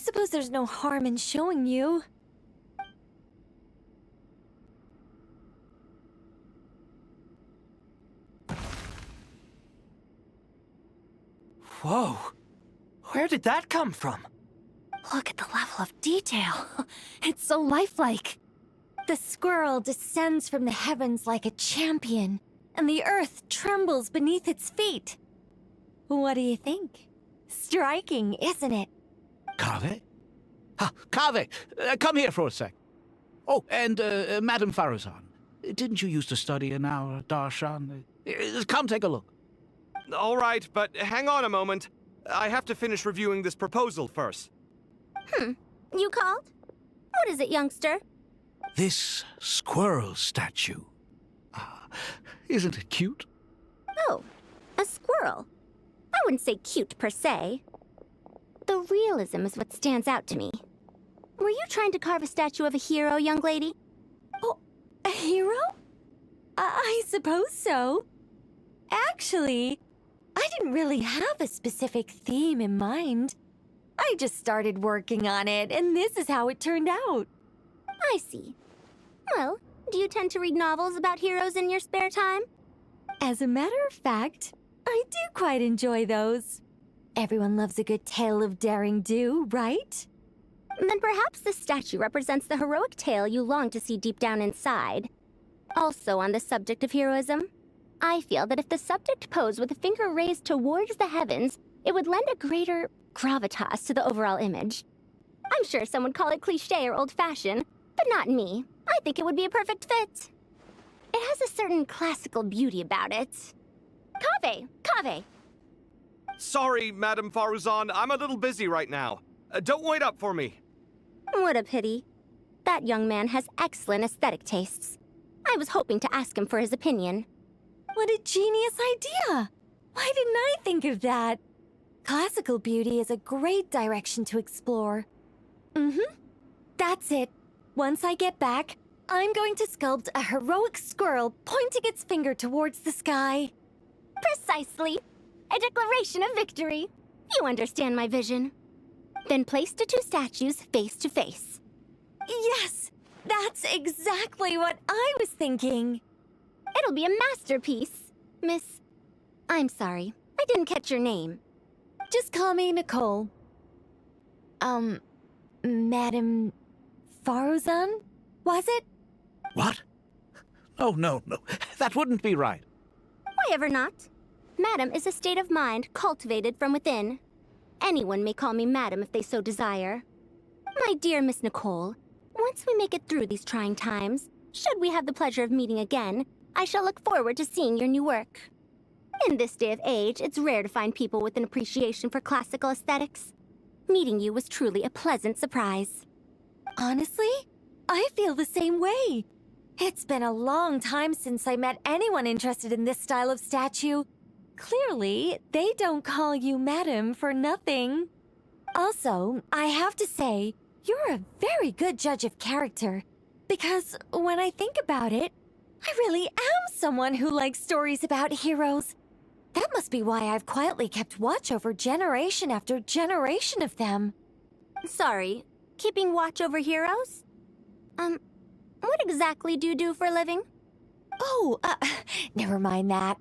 suppose there's no harm in showing you. Whoa! Where did that come from? Look at the level of detail. It's so lifelike. The squirrel descends from the heavens like a champion, and the earth trembles beneath its feet. What do you think? Striking, isn't it? Kave? Kave, come here for a sec. Oh, and Madame Farazan, didn't you used to study in our darshan? Come take a look. All right, but hang on a moment. I have to finish reviewing this proposal first. You called? What is it, youngster? This squirrel statue. Isn't it cute? Oh, a squirrel. I wouldn't say cute per se. The realism is what stands out to me. Were you trying to carve a statue of a hero, young lady? Oh, a hero? I suppose so. Actually, I didn't really have a specific theme in mind. I just started working on it, and this is how it turned out. I see. Well, do you tend to read novels about heroes in your spare time? As a matter of fact, I do quite enjoy those. Everyone loves a good tale of daring do, right? Then perhaps this statue represents the heroic tale you long to see deep down inside. Also on the subject of heroism, I feel that if the subject posed with a finger raised towards the heavens, it would lend a greater gravitas to the overall image. I'm sure some would call it cliché or old-fashioned, but not me. I think it would be a perfect fit. It has a certain classical beauty about it. Kaveh! Kaveh! Sorry, Madame Faruzan, I'm a little busy right now. Don't wait up for me. What a pity. That young man has excellent aesthetic tastes. I was hoping to ask him for his opinion. What a genius idea! Why didn't I think of that? Classical beauty is a great direction to explore. That's it. Once I get back, I'm going to sculpt a heroic squirrel pointing its finger towards the sky. Precisely. A declaration of victory. You understand my vision. Then place the two statues face to face. Yes! That's exactly what I was thinking. It'll be a masterpiece, Miss... I'm sorry, I didn't catch your name. Just call me Nicole. Madame Faruzan? Was it? What? Oh, no. That wouldn't be right. Why ever not? Madam is a state of mind cultivated from within. Anyone may call me Madam if they so desire. My dear Miss Nicole, once we make it through these trying times, should we have the pleasure of meeting again, I shall look forward to seeing your new work. In this day of age, it's rare to find people with an appreciation for classical aesthetics. Meeting you was truly a pleasant surprise. Honestly, I feel the same way. It's been a long time since I met anyone interested in this style of statue. Clearly, they don't call you Madam for nothing. Also, I have to say, you're a very good judge of character. Because when I think about it, I really am someone who likes stories about heroes. That must be why I've quietly kept watch over generation after generation of them. Sorry, keeping watch over heroes? What exactly do you do for a living? Oh, never mind that.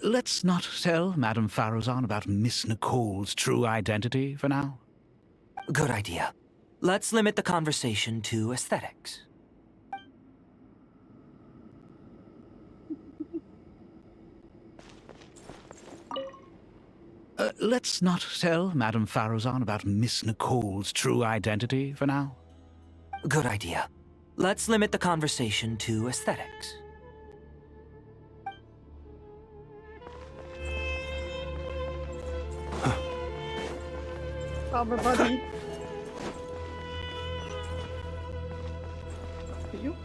Let's not tell Madame Faruzan about Miss Nicole's true identity for now. Good idea. Let's limit the conversation to aesthetics. Let's not tell Madame Faruzan about Miss Nicole's true identity for now. Good idea. Let's limit the conversation to aesthetics. Everybody. You?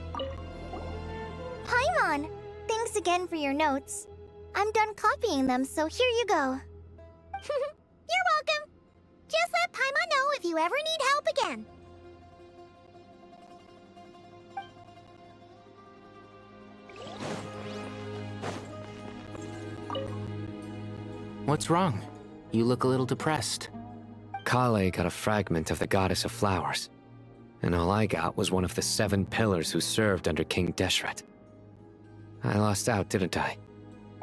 Paimon! Thanks again for your notes. I'm done copying them, so here you go. You're welcome. Just let Paimon know if you ever need help again. What's wrong? You look a little depressed. Kale got a fragment of the Goddess of Flowers, and all I got was one of the 7 pillars who served under King Deshret. I lost out, didn't I?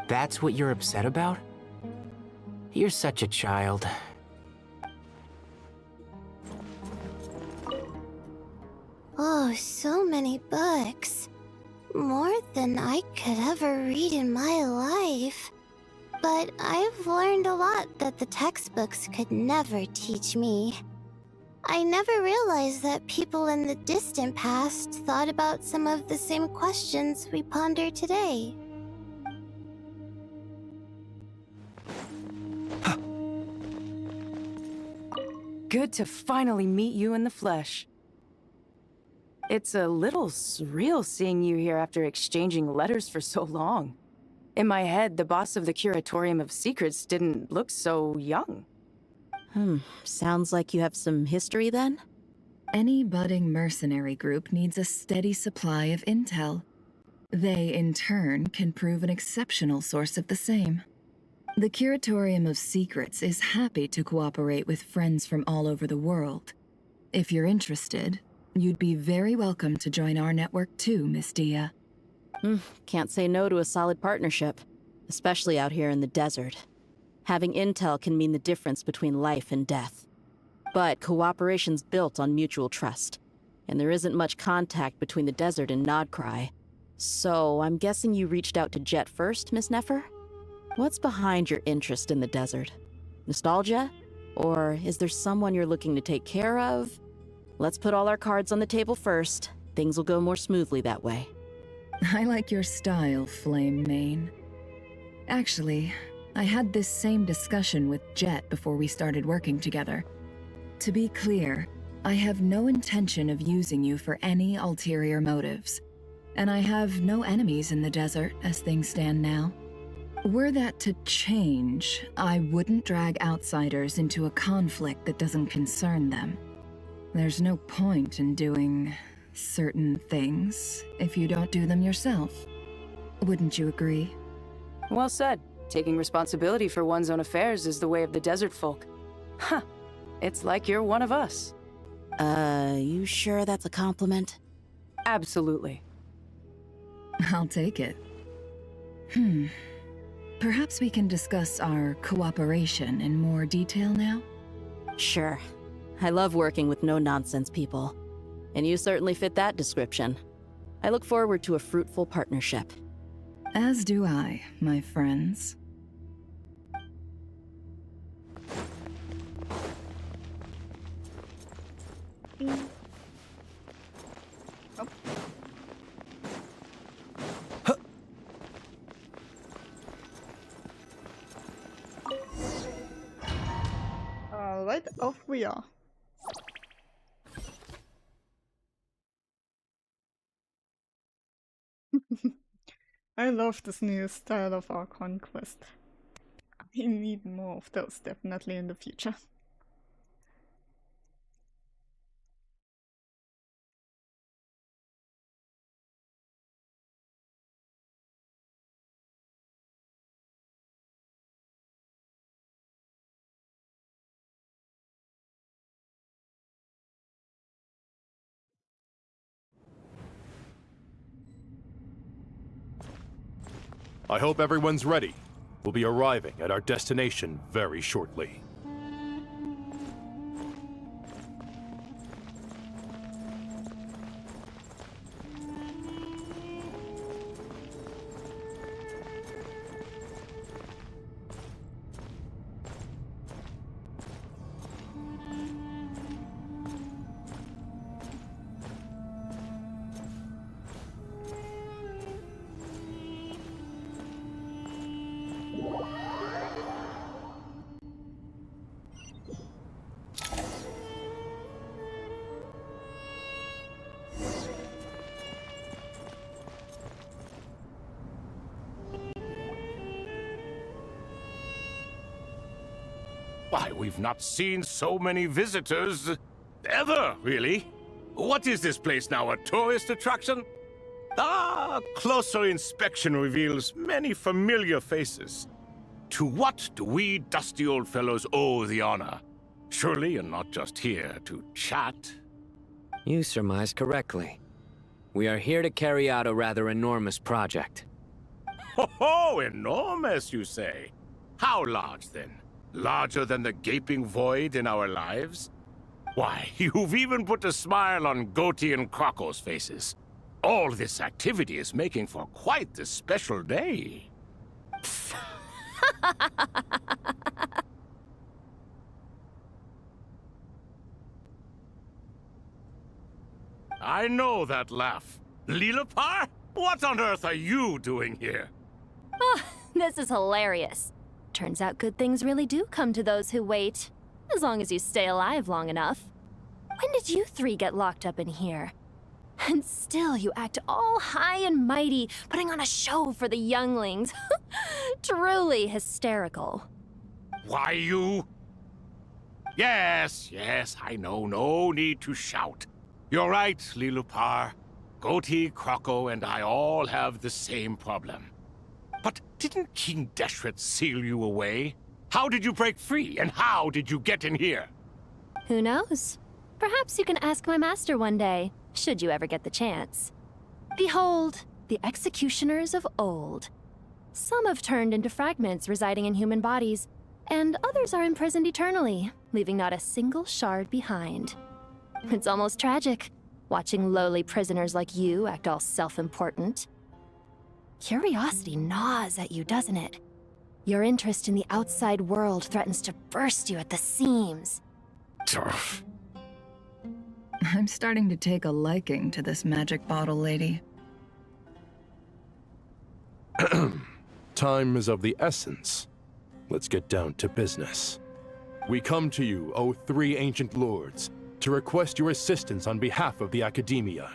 That's what you're upset about? You're such a child. Oh, so many books. More than I could ever read in my life. But I've learned a lot that the textbooks could never teach me. I never realized that people in the distant past thought about some of the same questions we ponder today. Good to finally meet you in the flesh. It's a little surreal seeing you here after exchanging letters for so long. In my head, the boss of the Curatorium of Secrets didn't look so young. Sounds like you have some history then? Any budding mercenary group needs a steady supply of intel. They, in turn, can prove an exceptional source of the same. The Curatorium of Secrets is happy to cooperate with friends from all over the world. If you're interested, you'd be very welcome to join our network too, Miss Dia. Can't say no to a solid partnership, especially out here in the desert. Having intel can mean the difference between life and death. But cooperation's built on mutual trust, and there isn't much contact between the desert and Nodcry. So I'm guessing you reached out to Jet first, Miss Nefer? What's behind your interest in the desert? Nostalgia? Or is there someone you're looking to take care of? Let's put all our cards on the table first. Things will go more smoothly that way. I like your style, Flame Mane. Actually, I had this same discussion with Jet before we started working together. To be clear, I have no intention of using you for any ulterior motives, and I have no enemies in the desert as things stand now. Were that to change, I wouldn't drag outsiders into a conflict that doesn't concern them. There's no point in doing certain things if you don't do them yourself. Wouldn't you agree? Well said. Taking responsibility for one's own affairs is the way of the desert folk. Huh. It's like you're one of us. You sure that's a compliment? Absolutely. I'll take it. Perhaps we can discuss our cooperation in more detail now? Sure. I love working with no-nonsense people. And you certainly fit that description. I look forward to a fruitful partnership. As do I, my friends. Alright, off we are. I love this new style of Archon Quest. We need more of those definitely in the future. I hope everyone's ready. We'll be arriving at our destination very shortly. Why, we've not seen so many visitors ever, really. What is this place now, a tourist attraction? Ah, closer inspection reveals many familiar faces. To what do we dusty old fellows owe the honor? Surely you're not just here to chat. You surmise correctly. We are here to carry out a rather enormous project. Ho, enormous, you say? How large, then? Larger than the gaping void in our lives? Why, you've even put a smile on Goatee and Crocco's faces. All this activity is making for quite the special day. I know that laugh. Lilipar? What on earth are you doing here? Oh, this is hilarious. Turns out good things really do come to those who wait. As long as you stay alive long enough. When did you three get locked up in here? And still you act all high and mighty, putting on a show for the younglings. Truly hysterical. Why, you... Yes, I know. No need to shout. You're right, Lilipar. Goatee, Crocco, and I all have the same problem. But didn't King Deshret seal you away? How did you break free, and how did you get in here? Who knows? Perhaps you can ask my master one day, should you ever get the chance. Behold, the executioners of old. Some have turned into fragments residing in human bodies, and others are imprisoned eternally, leaving not a single shard behind. It's almost tragic, watching lowly prisoners like you act all self-important. Curiosity gnaws at you, doesn't it? Your interest in the outside world threatens to burst you at the seams. I'm starting to take a liking to this magic bottle lady. Time is of the essence. Let's get down to business. We come to you, O three ancient lords, to request your assistance on behalf of the Academia.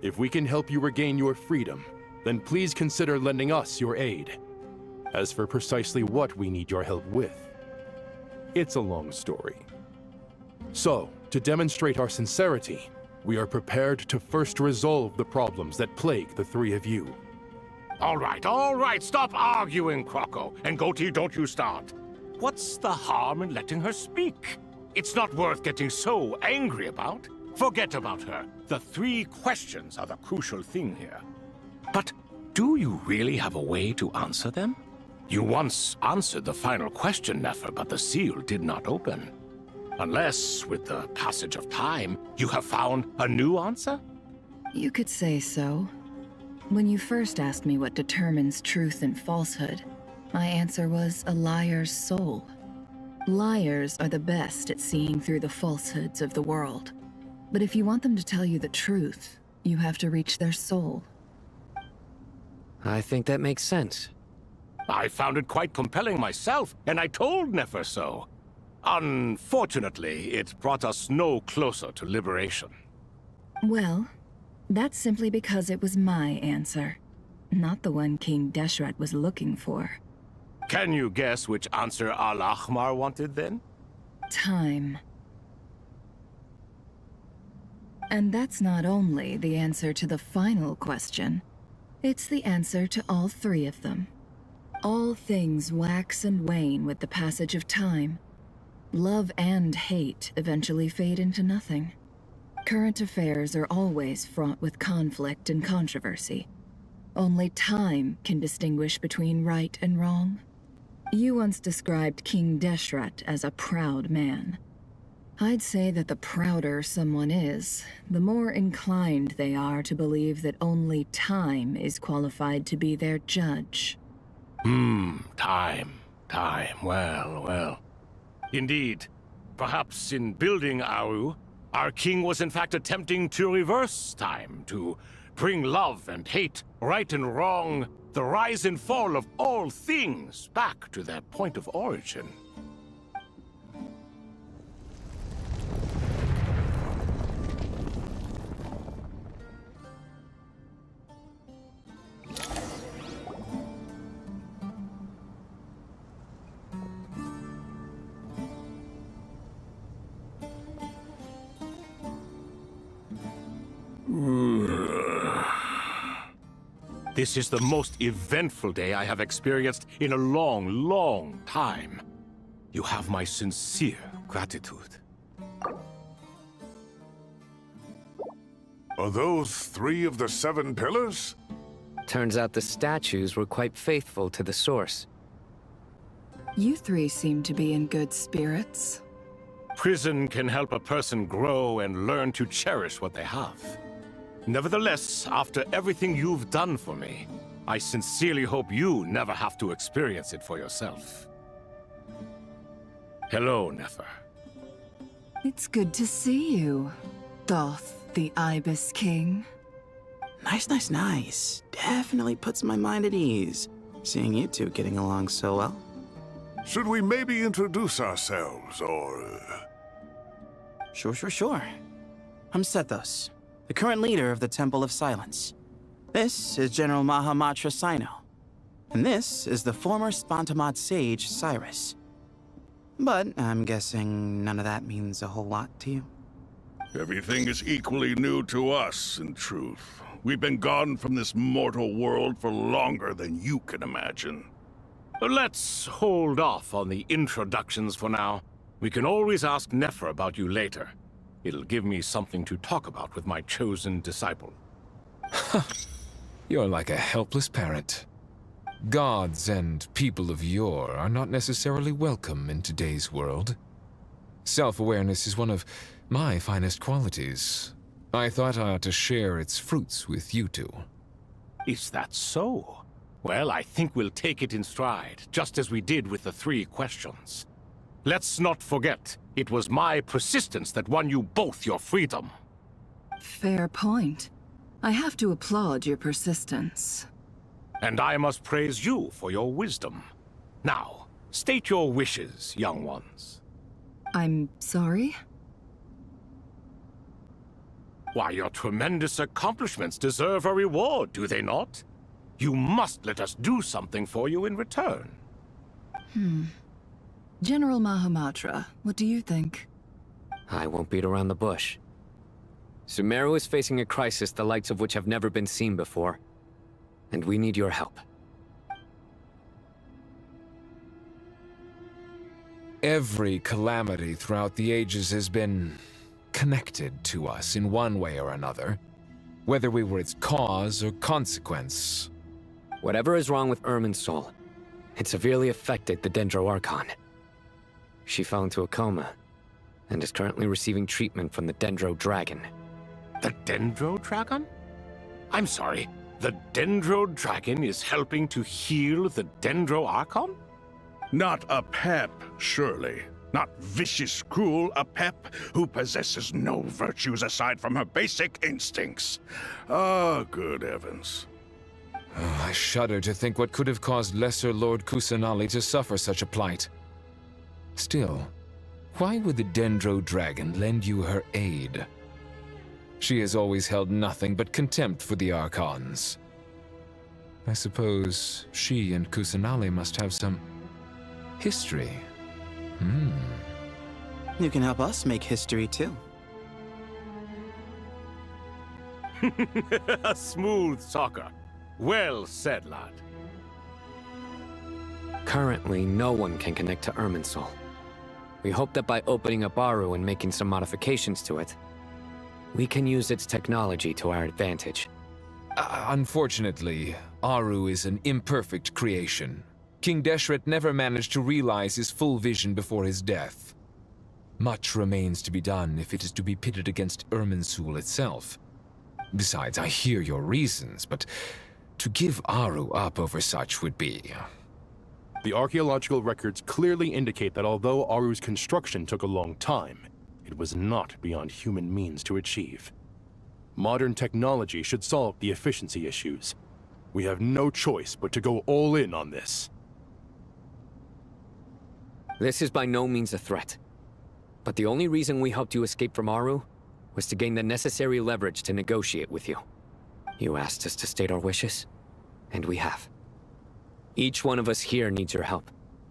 If we can help you regain your freedom, then please consider lending us your aid. As for precisely what we need your help with, it's a long story. So, to demonstrate our sincerity, we are prepared to first resolve the problems that plague the three of you. All right, stop arguing, Croco. And Goatee, don't you start. What's the harm in letting her speak? It's not worth getting so angry about. Forget about her. The three questions are the crucial thing here. But do you really have a way to answer them? You once answered the final question, Nefer, but the seal did not open. Unless, with the passage of time, you have found a new answer? You could say so. When you first asked me what determines truth and falsehood, my answer was a liar's soul. Liars are the best at seeing through the falsehoods of the world. But if you want them to tell you the truth, you have to reach their soul. I think that makes sense. I found it quite compelling myself, and I told Nefer so. Unfortunately, it brought us no closer to liberation. Well, that's simply because it was my answer, not the one King Deshret was looking for. Can you guess which answer Al-Ahmar wanted then? Time. And that's not only the answer to the final question, it's the answer to all three of them. All things wax and wane with the passage of time. Love and hate eventually fade into nothing. Current affairs are always fraught with conflict and controversy. Only time can distinguish between right and wrong. You once described King Deshret as a proud man. I'd say that the prouder someone is, the more inclined they are to believe that only time is qualified to be their judge. Time. Well. Indeed. Perhaps in building Aru, our king was in fact attempting to reverse time, to bring love and hate, right and wrong, the rise and fall of all things back to their point of origin. This is the most eventful day I have experienced in a long time. You have my sincere gratitude. Are those 3 of the 7 pillars? Turns out the statues were quite faithful to the source. You three seem to be in good spirits. Prison can help a person grow and learn to cherish what they have. Nevertheless, after everything you've done for me, I sincerely hope you never have to experience it for yourself. Hello, Nefer. It's good to see you, Thoth the Ibis King. Nice. Definitely puts my mind at ease, seeing you two getting along so well. Should we maybe introduce ourselves, or... Sure. I'm Sethos, the current leader of the Temple of Silence. This is General Mahamatra Sino, and this is the former Spantamad sage, Cyrus. But I'm guessing none of that means a whole lot to you. Everything is equally new to us, in truth. We've been gone from this mortal world for longer than you can imagine. Let's hold off on the introductions for now. We can always ask Nefer about you later. It'll give me something to talk about with my chosen disciple. You're like a helpless parent. Gods and people of yore are not necessarily welcome in today's world. Self-awareness is one of my finest qualities. I thought I ought to share its fruits with you two. Is that so? Well, I think we'll take it in stride, just as we did with the 3 questions. Let's not forget, it was my persistence that won you both your freedom. Fair point. I have to applaud your persistence. And I must praise you for your wisdom. Now, state your wishes, young ones. I'm sorry? Why, your tremendous accomplishments deserve a reward, do they not? You must let us do something for you in return. General Mahamatra, what do you think? I won't beat around the bush. Sumeru is facing a crisis the likes of which have never been seen before. And we need your help. Every calamity throughout the ages has been connected to us in one way or another, whether we were its cause or consequence. Whatever is wrong with Irminsul, it severely affected the Dendro Archon. She fell into a coma, and is currently receiving treatment from the Dendro Dragon. The Dendro Dragon? I'm sorry, the Dendro Dragon is helping to heal the Dendro Archon? Not a pep, surely. Not vicious, cruel, a pep who possesses no virtues aside from her basic instincts. Ah, good heavens. Oh, I shudder to think what could have caused Lesser Lord Kusanali to suffer such a plight. Still, why would the Dendro Dragon lend you her aid? She has always held nothing but contempt for the Archons. I suppose she and Kusanali must have some history. You can help us make history too. A smooth talker. Well said, lad. Currently, no one can connect to Irminsul. We hope that by opening up Aru and making some modifications to it, we can use its technology to our advantage. Unfortunately, Aru is an imperfect creation. King Deshret never managed to realize his full vision before his death. Much remains to be done if it is to be pitted against Irminsul itself. Besides, I hear your reasons, but to give Aru up over such would be... The archaeological records clearly indicate that although Aru's construction took a long time, it was not beyond human means to achieve. Modern technology should solve the efficiency issues. We have no choice but to go all in on this. This is by no means a threat. But the only reason we helped you escape from Aru was to gain the necessary leverage to negotiate with you. You asked us to state our wishes, and we have. Each one of us here needs your help,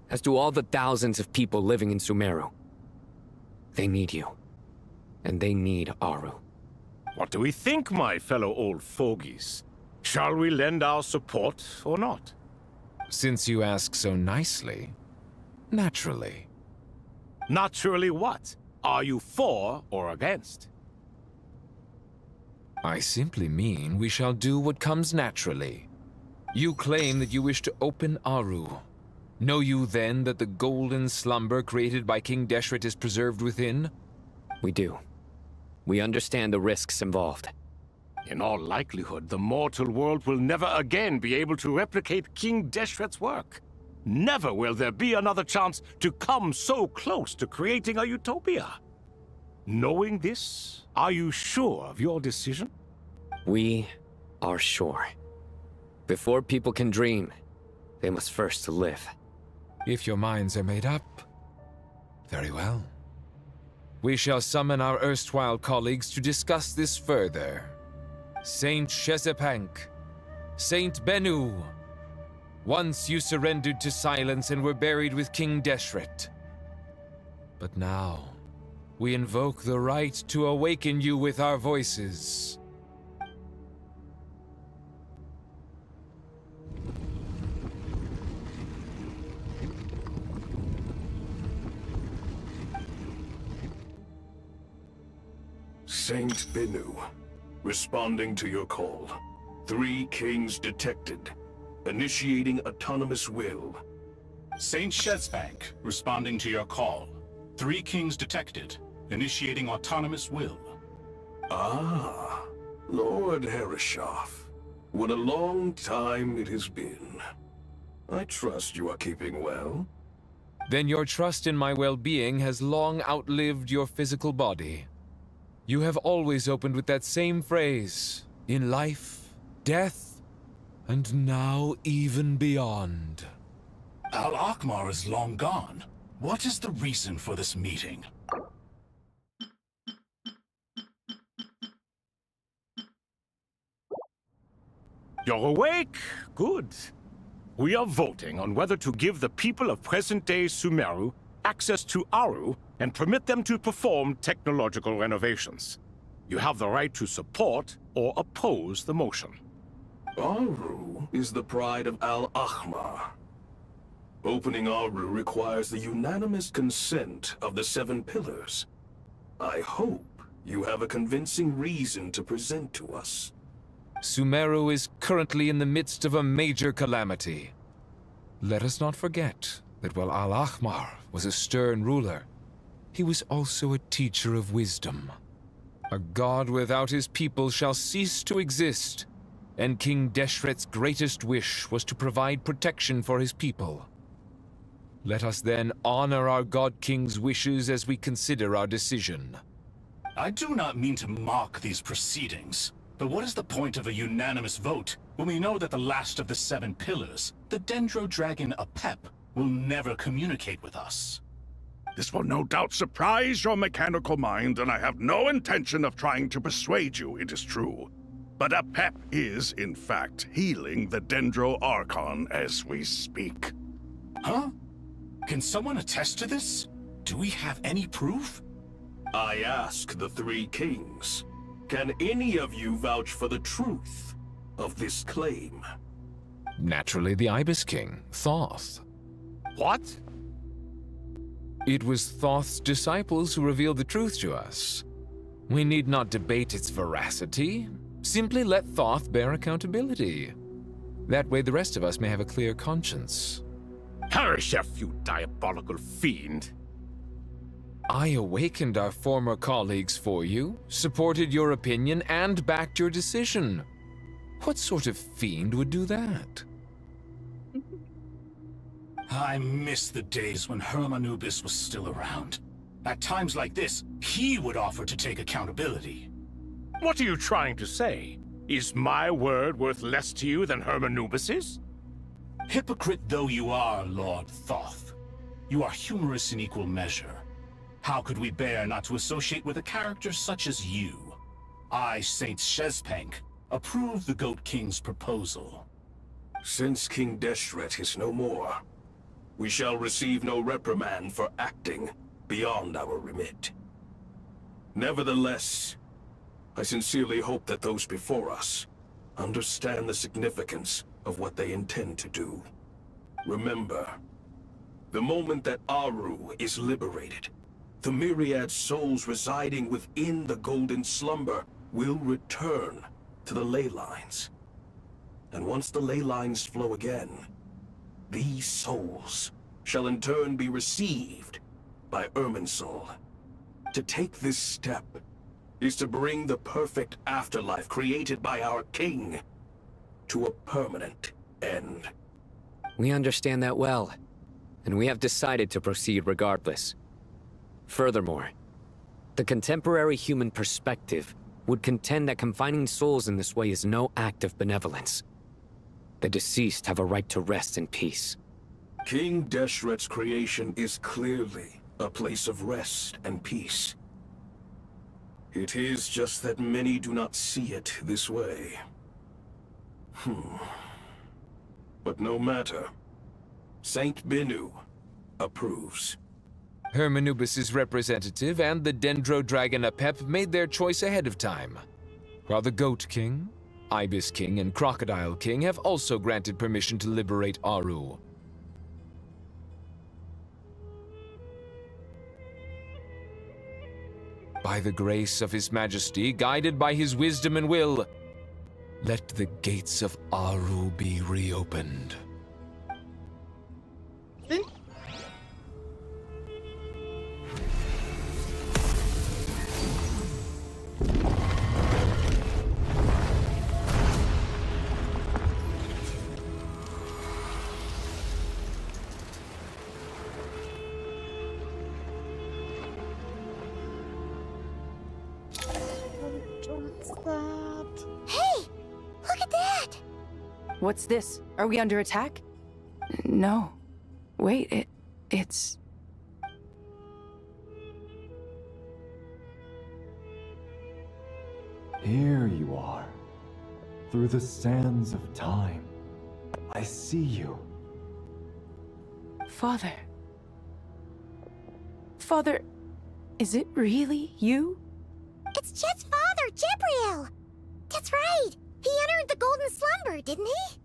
as do all the thousands of people living in Sumeru. They need you, and they need Aru. What do we think, my fellow old fogies? Shall we lend our support or not? Since you ask so nicely, naturally. Naturally what? Are you for or against? I simply mean we shall do what comes naturally. You claim that you wish to open Aru. Know you then that the golden slumber created by King Deshret is preserved within? We do. We understand the risks involved. In all likelihood, the mortal world will never again be able to replicate King Deshret's work. Never will there be another chance to come so close to creating a utopia. Knowing this, are you sure of your decision? We are sure. Before people can dream, they must first live. If your minds are made up, very well. We shall summon our erstwhile colleagues to discuss this further. Saint Shezepank, Saint Bennu, once you surrendered to silence and were buried with King Deshret. But now, we invoke the right to awaken you with our voices. Saint Bennu, responding to your call. 3 kings detected. Initiating autonomous will. Saint Shezbank, responding to your call. 3 kings detected. Initiating autonomous will. Ah, Lord Herreshoff. What a long time it has been. I trust you are keeping well. Then your trust in my well-being has long outlived your physical body. You have always opened with that same phrase, in life, death, and now even beyond. Al-Akhmar is long gone. What is the reason for this meeting? You're awake? Good. We are voting on whether to give the people of present-day Sumeru access to Aru and permit them to perform technological renovations. You have the right to support or oppose the motion. Aru is the pride of Al-Akhmar. Opening Aru requires the unanimous consent of the 7 pillars. I hope you have a convincing reason to present to us. Sumeru is currently in the midst of a major calamity. Let us not forget that while Al-Akhmar was a stern ruler, he was also a teacher of wisdom. A god without his people shall cease to exist, and King Deshret's greatest wish was to provide protection for his people. Let us then honor our God King's wishes as we consider our decision. I do not mean to mock these proceedings, but what is the point of a unanimous vote when we know that the last of the 7 pillars, the Dendro Dragon Apep, will never communicate with us? This will no doubt surprise your mechanical mind, and I have no intention of trying to persuade you it is true. But Apep is, in fact, healing the Dendro Archon as we speak. Huh? Can someone attest to this? Do we have any proof? I ask the 3 kings. Can any of you vouch for the truth of this claim? Naturally, the Ibis King, Thoth. What? It was Thoth's disciples who revealed the truth to us. We need not debate its veracity. Simply let Thoth bear accountability. That way the rest of us may have a clear conscience. Herreshoff, you diabolical fiend! I awakened our former colleagues for you, supported your opinion, and backed your decision. What sort of fiend would do that? I miss the days when Hermanubis was still around. At times like this, he would offer to take accountability. What are you trying to say? Is my word worth less to you than Hermanubis's? Hypocrite though you are, Lord Thoth, you are humorous in equal measure. How could we bear not to associate with a character such as you? I, Saint Shezbank, approve the Goat King's proposal. Since King Deshret is no more, we shall receive no reprimand for acting beyond our remit. Nevertheless, I sincerely hope that those before us understand the significance of what they intend to do. Remember, the moment that Aru is liberated, the myriad souls residing within the Golden Slumber will return to the ley lines. And once the ley lines flow again, these souls shall in turn be received by Irminsul. To take this step is to bring the perfect afterlife created by our king to a permanent end. We understand that well, and we have decided to proceed regardless. Furthermore, the contemporary human perspective would contend that confining souls in this way is no act of benevolence. The deceased have a right to rest in peace. King Deshret's creation is clearly a place of rest and peace. It is just that many do not see it this way. But no matter. Saint Binu approves. Hermanubis' representative and the Dendro Dragon Apep made their choice ahead of time, while the Goat King, Ibis King, and Crocodile King have also granted permission to liberate Aru. By the grace of His Majesty, guided by his wisdom and will, let the gates of Aru be reopened. Hey! Look at that! What's this? Are we under attack? No. Wait, it's... Here you are. Through the sands of time. I see you. Father. Father, is it really you? It's Jet's father, Jibriel! That's right! He entered the Golden Slumber, didn't he?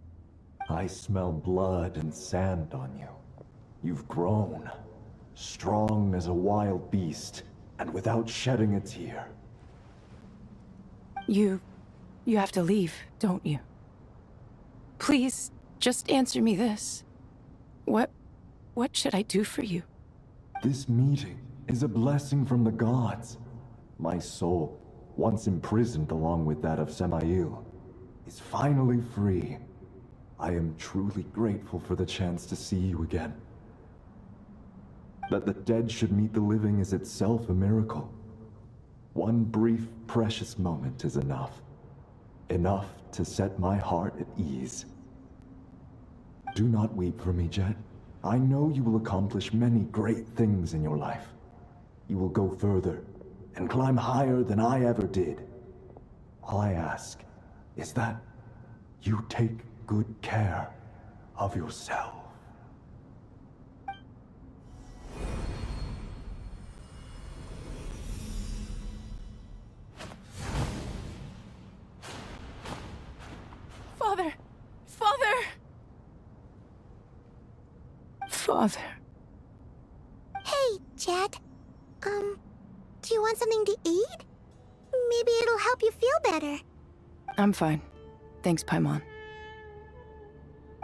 I smell blood and sand on you. You've grown. Strong as a wild beast, and without shedding a tear. You have to leave, don't you? Please, just answer me this. What should I do for you? This meeting is a blessing from the gods. My soul, once imprisoned along with that of Samael, is finally free. I am truly grateful for the chance to see you again. That the dead should meet the living is itself a miracle. One brief, precious moment is enough. Enough to set my heart at ease. Do not weep for me, Jet. I know you will accomplish many great things in your life. You will go further and climb higher than I ever did. All I ask is that you take good care of yourself. Father! Father! Father. Hey, Jet. Do you want something to eat? Maybe it'll help you feel better. I'm fine. Thanks, Paimon.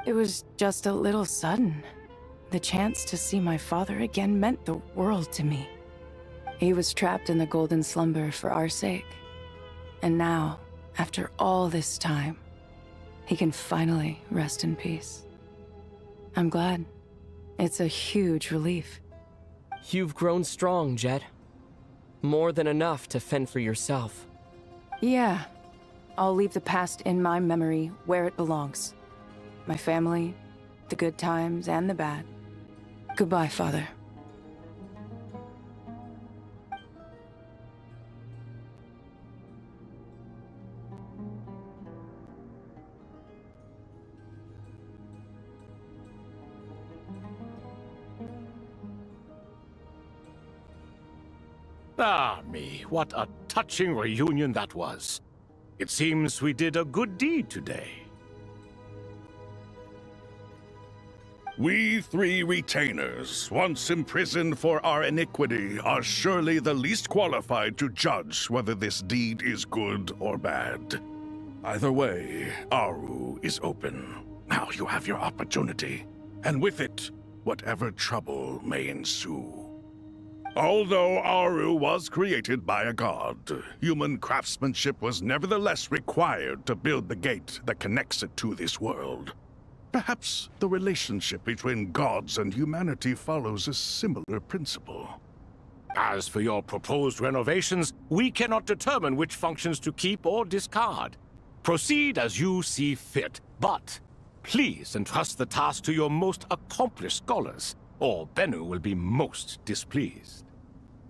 It was just a little sudden. The chance to see my father again meant the world to me. He was trapped in the Golden Slumber for our sake. And now, after all this time, he can finally rest in peace. I'm glad. It's a huge relief. You've grown strong, Jet. More than enough to fend for yourself. Yeah. I'll leave the past in my memory where it belongs. My family, the good times and the bad. Goodbye, Father. Ah, me, what a touching reunion that was. It seems we did a good deed today. We three retainers, once imprisoned for our iniquity, are surely the least qualified to judge whether this deed is good or bad. Either way, Aru is open. Now you have your opportunity, and with it, whatever trouble may ensue. Although Aru was created by a god, human craftsmanship was nevertheless required to build the gate that connects it to this world. Perhaps the relationship between gods and humanity follows a similar principle. As for your proposed renovations, we cannot determine which functions to keep or discard. Proceed as you see fit, but please entrust the task to your most accomplished scholars, or Bennu will be most displeased.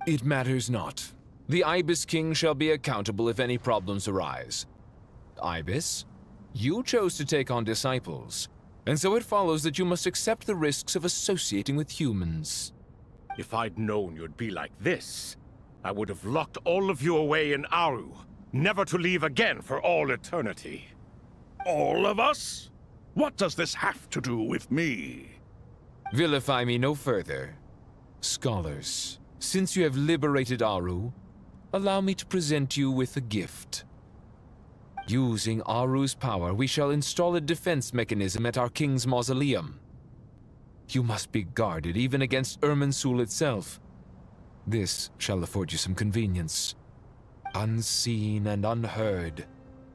It matters not. The Ibis King shall be accountable if any problems arise. Ibis, you chose to take on disciples, and so it follows that you must accept the risks of associating with humans. If I'd known you'd be like this, I would have locked all of you away in Aru, never to leave again for all eternity. All of us? What does this have to do with me? Vilify me no further. Scholars, since you have liberated Aru, allow me to present you with a gift. Using Aru's power, we shall install a defense mechanism at our king's mausoleum. You must be guarded even against Irminsul itself. This shall afford you some convenience. Unseen and unheard.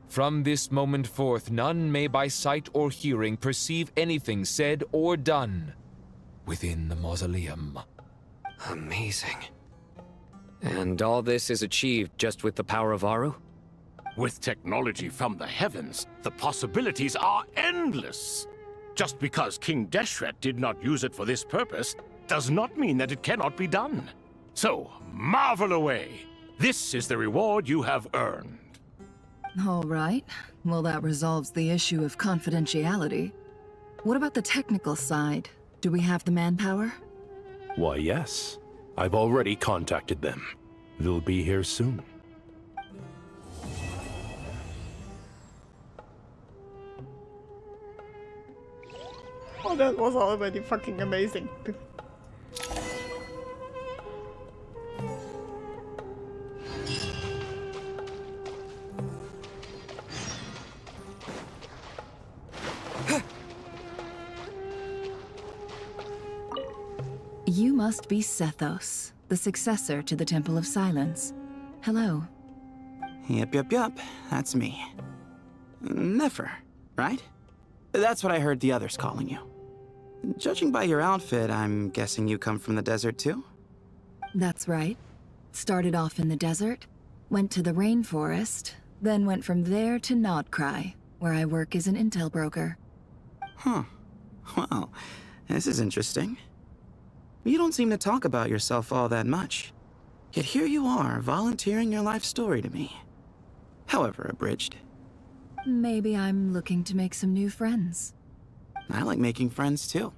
From this moment forth, none may by sight or hearing perceive anything said or done within the mausoleum. Amazing. And all this is achieved just with the power of Aru? With technology from the heavens, the possibilities are endless. Just because King Deshret did not use it for this purpose does not mean that it cannot be done. So, marvel away. This is the reward you have earned. All right. Well, that resolves the issue of confidentiality. What about the technical side? Do we have the manpower? Why, yes. I've already contacted them. They'll be here soon. Oh, that was already fucking amazing. You must be Sethos, the successor to the Temple of Silence. Hello. Yep. That's me. Nefer, right? That's what I heard the others calling you. Judging by your outfit, I'm guessing you come from the desert too? That's right. Started off in the desert, went to the rainforest, then went from there to Nodcry, where I work as an intel broker. Huh. Well, this is interesting. You don't seem to talk about yourself all that much. Yet here you are, volunteering your life story to me. However abridged. Maybe I'm looking to make some new friends. I like making friends too.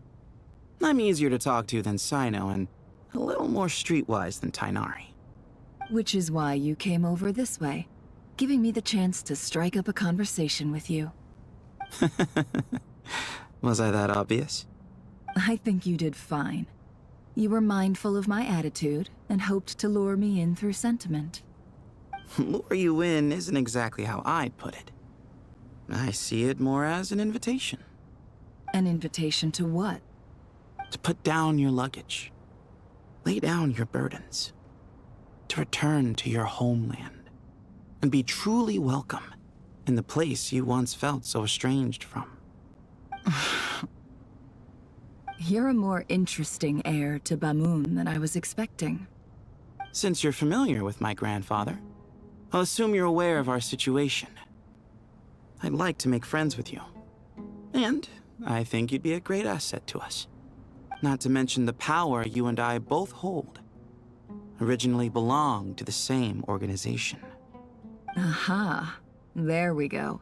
I'm easier to talk to than Sino and a little more streetwise than Tainari. Which is why you came over this way, giving me the chance to strike up a conversation with you. Was I that obvious? I think you did fine. You were mindful of my attitude and hoped to lure me in through sentiment. Lure you in isn't exactly how I'd put it. I see it more as an invitation. An invitation to what? To put down your luggage. Lay down your burdens. To return to your homeland. And be truly welcome in the place you once felt so estranged from. You're a more interesting heir to Bamun than I was expecting. Since you're familiar with my grandfather, I'll assume you're aware of our situation. I'd like to make friends with you. And I think you'd be a great asset to us. Not to mention the power you and I both hold. Originally belonged to the same organization. Aha. There we go.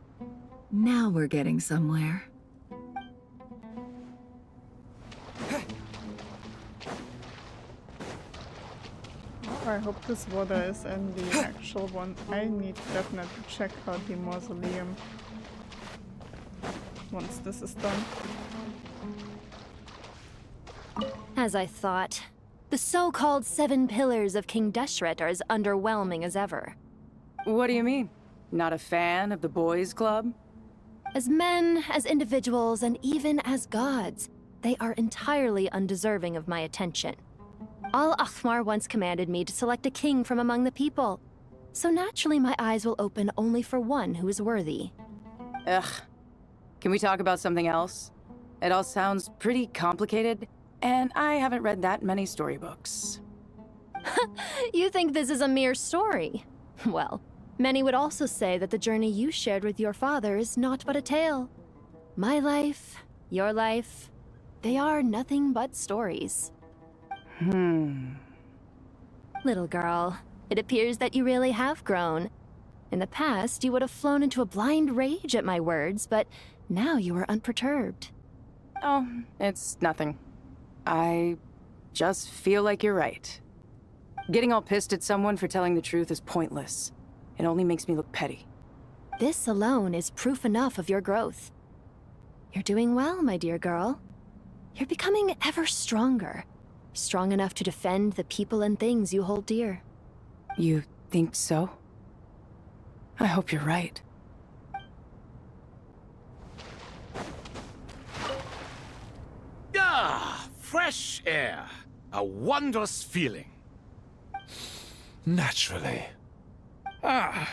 Now we're getting somewhere. I hope this water is in the actual one. I need definitely to check out the mausoleum once this is done. As I thought, the so-called 7 pillars of King Deshret are as underwhelming as ever. What do you mean? Not a fan of the boys' club? As men, as individuals, and even as gods, they are entirely undeserving of my attention. Al-Akhmar once commanded me to select a king from among the people, so naturally my eyes will open only for one who is worthy. Ugh. Can we talk about something else? It all sounds pretty complicated, and I haven't read that many storybooks. You think this is a mere story? Well, many would also say that the journey you shared with your father is not but a tale. My life, your life, they are nothing but stories. Little girl, it appears that you really have grown. In the past, you would have flown into a blind rage at my words, but now you are unperturbed. Oh, it's nothing. I just feel like you're right. Getting all pissed at someone for telling the truth is pointless. It only makes me look petty. This alone is proof enough of your growth. You're doing well, my dear girl. You're becoming ever stronger. Strong enough to defend the people and things you hold dear. You think so? I hope you're right. Ah, fresh air. A wondrous feeling. Naturally. Ah,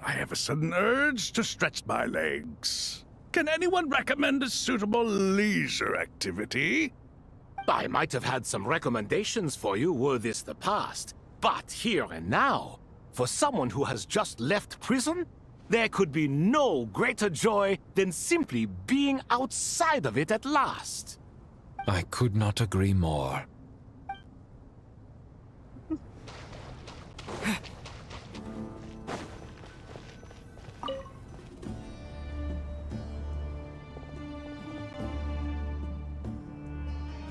I have a sudden urge to stretch my legs. Can anyone recommend a suitable leisure activity? I might have had some recommendations for you were this the past. But here and now, for someone who has just left prison, there could be no greater joy than simply being outside of it at last. I could not agree more.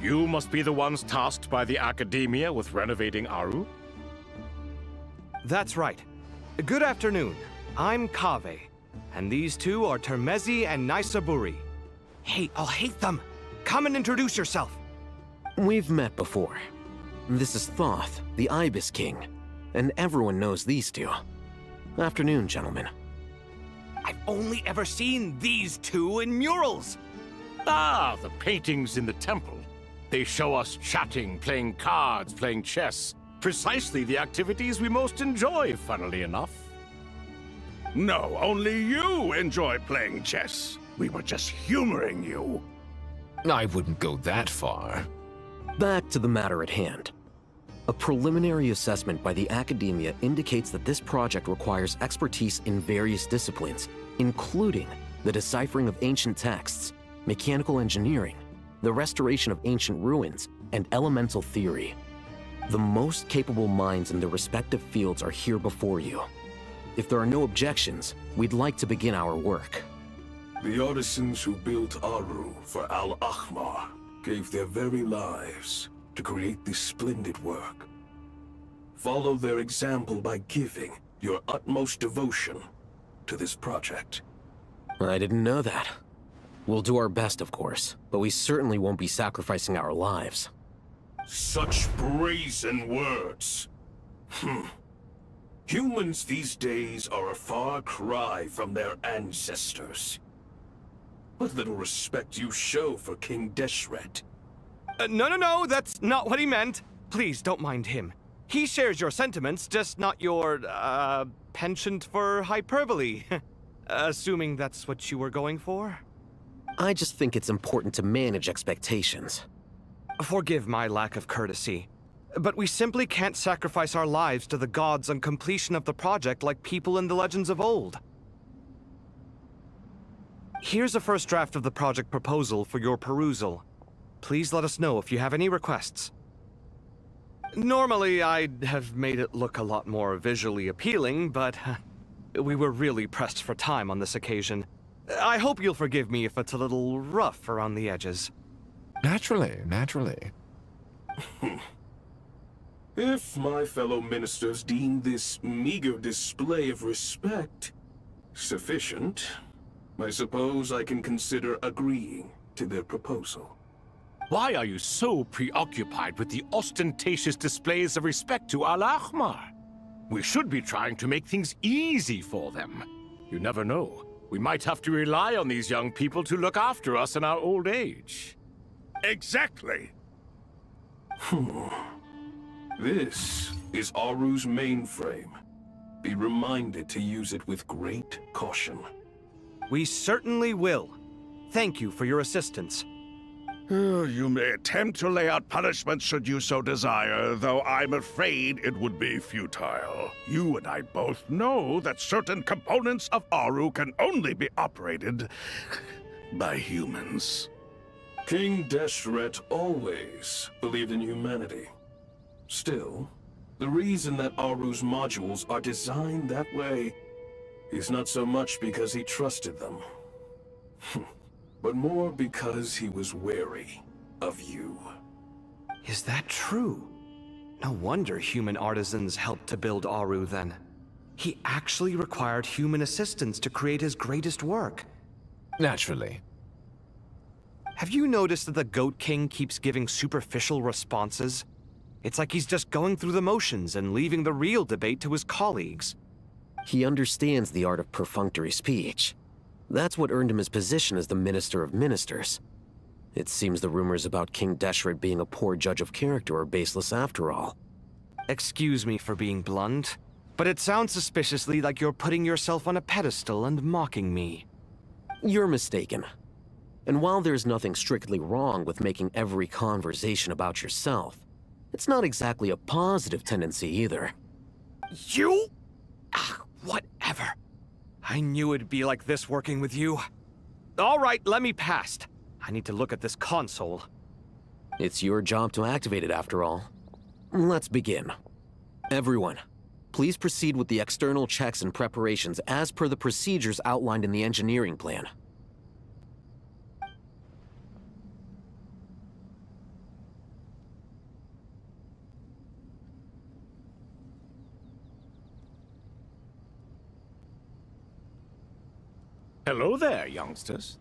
You must be the ones tasked by the Academia with renovating Aru? That's right. Good afternoon. I'm Kaveh, and these two are Termezi and Naisaburi. Hey, I'll hate them. Come and introduce yourself. We've met before. This is Thoth, the Ibis King, and everyone knows these two. Afternoon, gentlemen. I've only ever seen these two in murals. Ah, the paintings in the temple. They show us chatting, playing cards, playing chess. Precisely the activities we most enjoy, funnily enough. No, only you enjoy playing chess. We were just humoring you. I wouldn't go that far. Back to the matter at hand. A preliminary assessment by the Academia indicates that this project requires expertise in various disciplines, including the deciphering of ancient texts, mechanical engineering, the restoration of ancient ruins, and elemental theory. The most capable minds in their respective fields are here before you. If there are no objections, we'd like to begin our work. The artisans who built Aru for Al-Ahmar gave their very lives to create this splendid work. Follow their example by giving your utmost devotion to this project. I didn't know that. We'll do our best, of course, but we certainly won't be sacrificing our lives. Such brazen words. Humans these days are a far cry from their ancestors. What little respect you show for King Deshret. No, that's not what he meant. Please, don't mind him. He shares your sentiments, just not your, penchant for hyperbole. Assuming that's what you were going for? I just think it's important to manage expectations. Forgive my lack of courtesy, but we simply can't sacrifice our lives to the gods on completion of the project like people in the legends of old. Here's a first draft of the project proposal for your perusal. Please let us know if you have any requests. Normally, I'd have made it look a lot more visually appealing, but we were really pressed for time on this occasion. I hope you'll forgive me if it's a little rough around the edges. Naturally. If my fellow ministers deem this meager display of respect sufficient, I suppose I can consider agreeing to their proposal. Why are you so preoccupied with the ostentatious displays of respect to Al-Ahmar? We should be trying to make things easy for them. You never know. We might have to rely on these young people to look after us in our old age. Exactly. This is Aru's mainframe. Be reminded to use it with great caution. We certainly will. Thank you for your assistance. You may attempt to lay out punishment should you so desire, though I'm afraid it would be futile. You and I both know that certain components of Aru can only be operated by humans. King Deshret always believed in humanity. Still, the reason that Aru's modules are designed that way is not so much because he trusted them, but more because he was wary of you. Is that true? No wonder human artisans helped to build Aru then. He actually required human assistance to create his greatest work. Naturally. Have you noticed that the Goat King keeps giving superficial responses? It's like he's just going through the motions and leaving the real debate to his colleagues. He understands the art of perfunctory speech. That's what earned him his position as the Minister of Ministers. It seems the rumors about King Deshret being a poor judge of character are baseless after all. Excuse me for being blunt, but it sounds suspiciously like you're putting yourself on a pedestal and mocking me. You're mistaken. And while there's nothing strictly wrong with making every conversation about yourself, it's not exactly a positive tendency either. You? Whatever. I knew it'd be like this working with you. All right, let me past. I need to look at this console. It's your job to activate it after all. Let's begin. Everyone, please proceed with the external checks and preparations as per the procedures outlined in the engineering plan. Hello there, youngsters.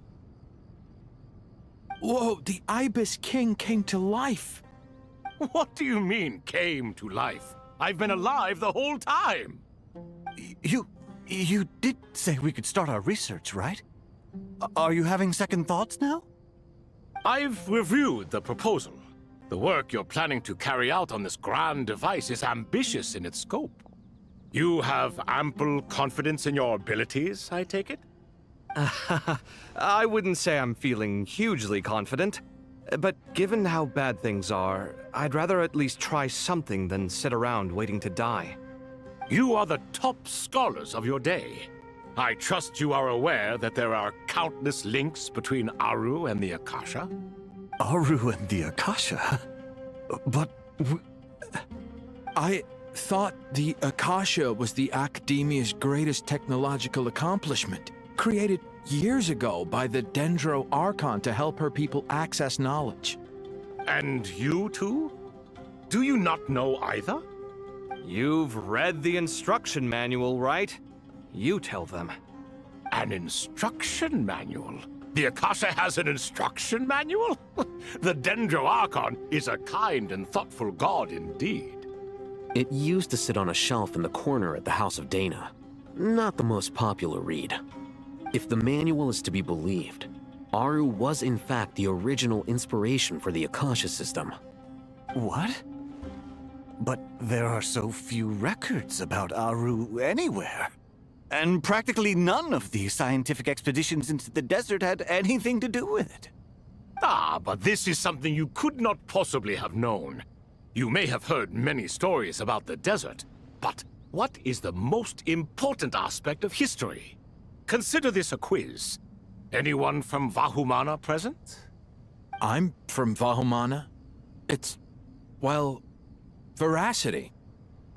Whoa, the Ibis King came to life. What do you mean, came to life? I've been alive the whole time. You did say we could start our research, right? Are you having second thoughts now? I've reviewed the proposal. The work you're planning to carry out on this grand device is ambitious in its scope. You have ample confidence in your abilities, I take it? I wouldn't say I'm feeling hugely confident, but given how bad things are, I'd rather at least try something than sit around waiting to die. You are the top scholars of your day. I trust you are aware that there are countless links between Aru and the Akasha? Aru and the Akasha? But I thought the Akasha was the Academia's greatest technological accomplishment, created years ago by the Dendro Archon to help her people access knowledge. And you too? Do you not know either? You've read the instruction manual, right? You tell them. An instruction manual? The Akasha has an instruction manual? The Dendro Archon is a kind and thoughtful god indeed. It used to sit on a shelf in the corner at the House of Dana. Not the most popular read. If the manual is to be believed, Aru was in fact the original inspiration for the Akasha system. What? But there are so few records about Aru anywhere. And practically none of the scientific expeditions into the desert had anything to do with it. Ah, but this is something you could not possibly have known. You may have heard many stories about the desert, but what is the most important aspect of history? Consider this a quiz. Anyone from Vahumana present? I'm from Vahumana. It's, well, veracity.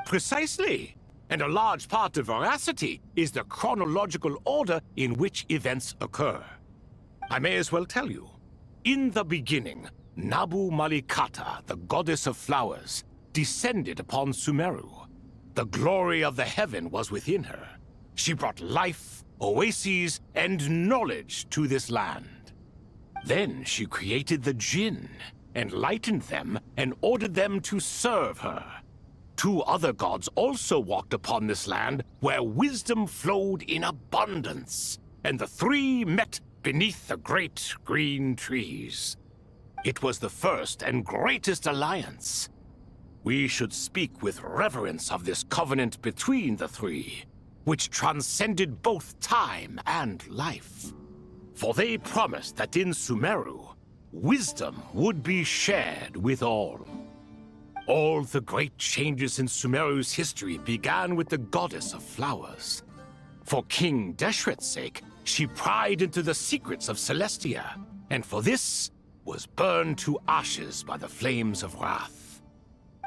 Precisely. And a large part of veracity is the chronological order in which events occur. I may as well tell you. In the beginning, Nabu Malikata, the goddess of flowers, descended upon Sumeru. The glory of the heaven was within her. She brought life, oases, and knowledge to this land. Then she created the Jinn, enlightened them, and ordered them to serve her. Two other gods also walked upon this land where wisdom flowed in abundance, and the three met beneath the great green trees. It was the first and greatest alliance. We should speak with reverence of this covenant between the three, which transcended both time and life. For they promised that in Sumeru, wisdom would be shared with all. All the great changes in Sumeru's history began with the goddess of flowers. For King Deshret's sake, she pried into the secrets of Celestia, and for this was burned to ashes by the flames of wrath.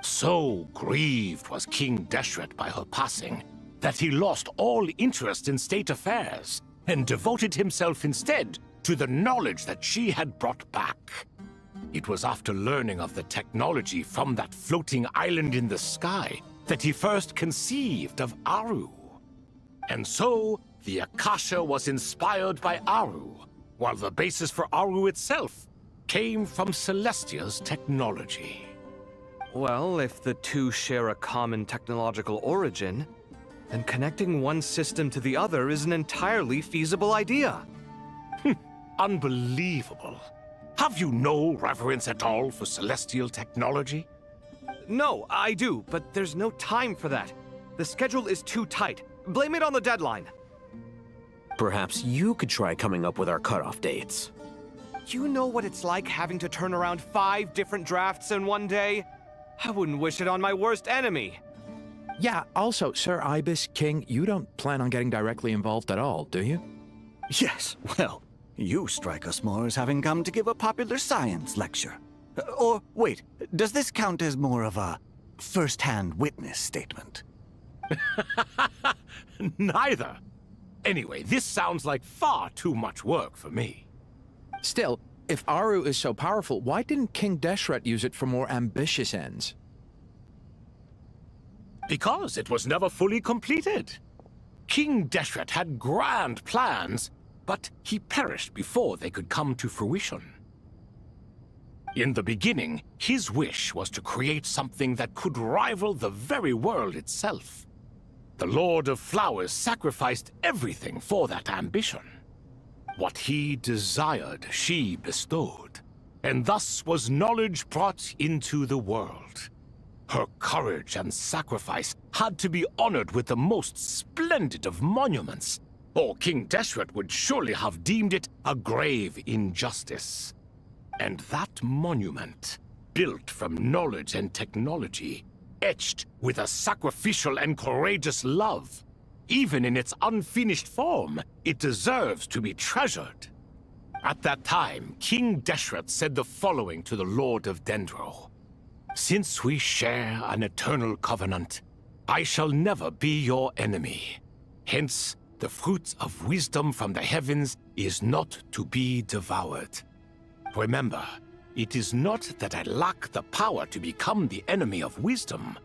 So grieved was King Deshret by her passing that he lost all interest in state affairs and devoted himself instead to the knowledge that she had brought back. It was after learning of the technology from that floating island in the sky that he first conceived of Aru. And so, the Akasha was inspired by Aru, while the basis for Aru itself came from Celestia's technology. Well, if the two share a common technological origin, then connecting one system to the other is an entirely feasible idea. Unbelievable. Have you no reverence at all for celestial technology? No, I do, but there's no time for that. The schedule is too tight. Blame it on the deadline. Perhaps you could try coming up with our cutoff dates. You know what it's like having to turn around 5 different drafts in one day? I wouldn't wish it on my worst enemy. Yeah, also, Sir Ibis, King, you don't plan on getting directly involved at all, do you? Yes, well, you strike us more as having come to give a popular science lecture. Or, wait, does this count as more of a first-hand witness statement? Neither. Anyway, this sounds like far too much work for me. Still, if Aru is so powerful, why didn't King Deshret use it for more ambitious ends? Because it was never fully completed. King Deshret had grand plans, but he perished before they could come to fruition. In the beginning, his wish was to create something that could rival the very world itself. The Lord of Flowers sacrificed everything for that ambition. What he desired, she bestowed, and thus was knowledge brought into the world. Her courage and sacrifice had to be honored with the most splendid of monuments, or King Deshret would surely have deemed it a grave injustice. And that monument, built from knowledge and technology, etched with a sacrificial and courageous love, even in its unfinished form, it deserves to be treasured. At that time, King Deshret said the following to the Lord of Dendro. Since we share an eternal covenant, I shall never be your enemy. Hence, the fruit of wisdom from the heavens is not to be devoured. Remember, it is not that I lack the power to become the enemy of wisdom.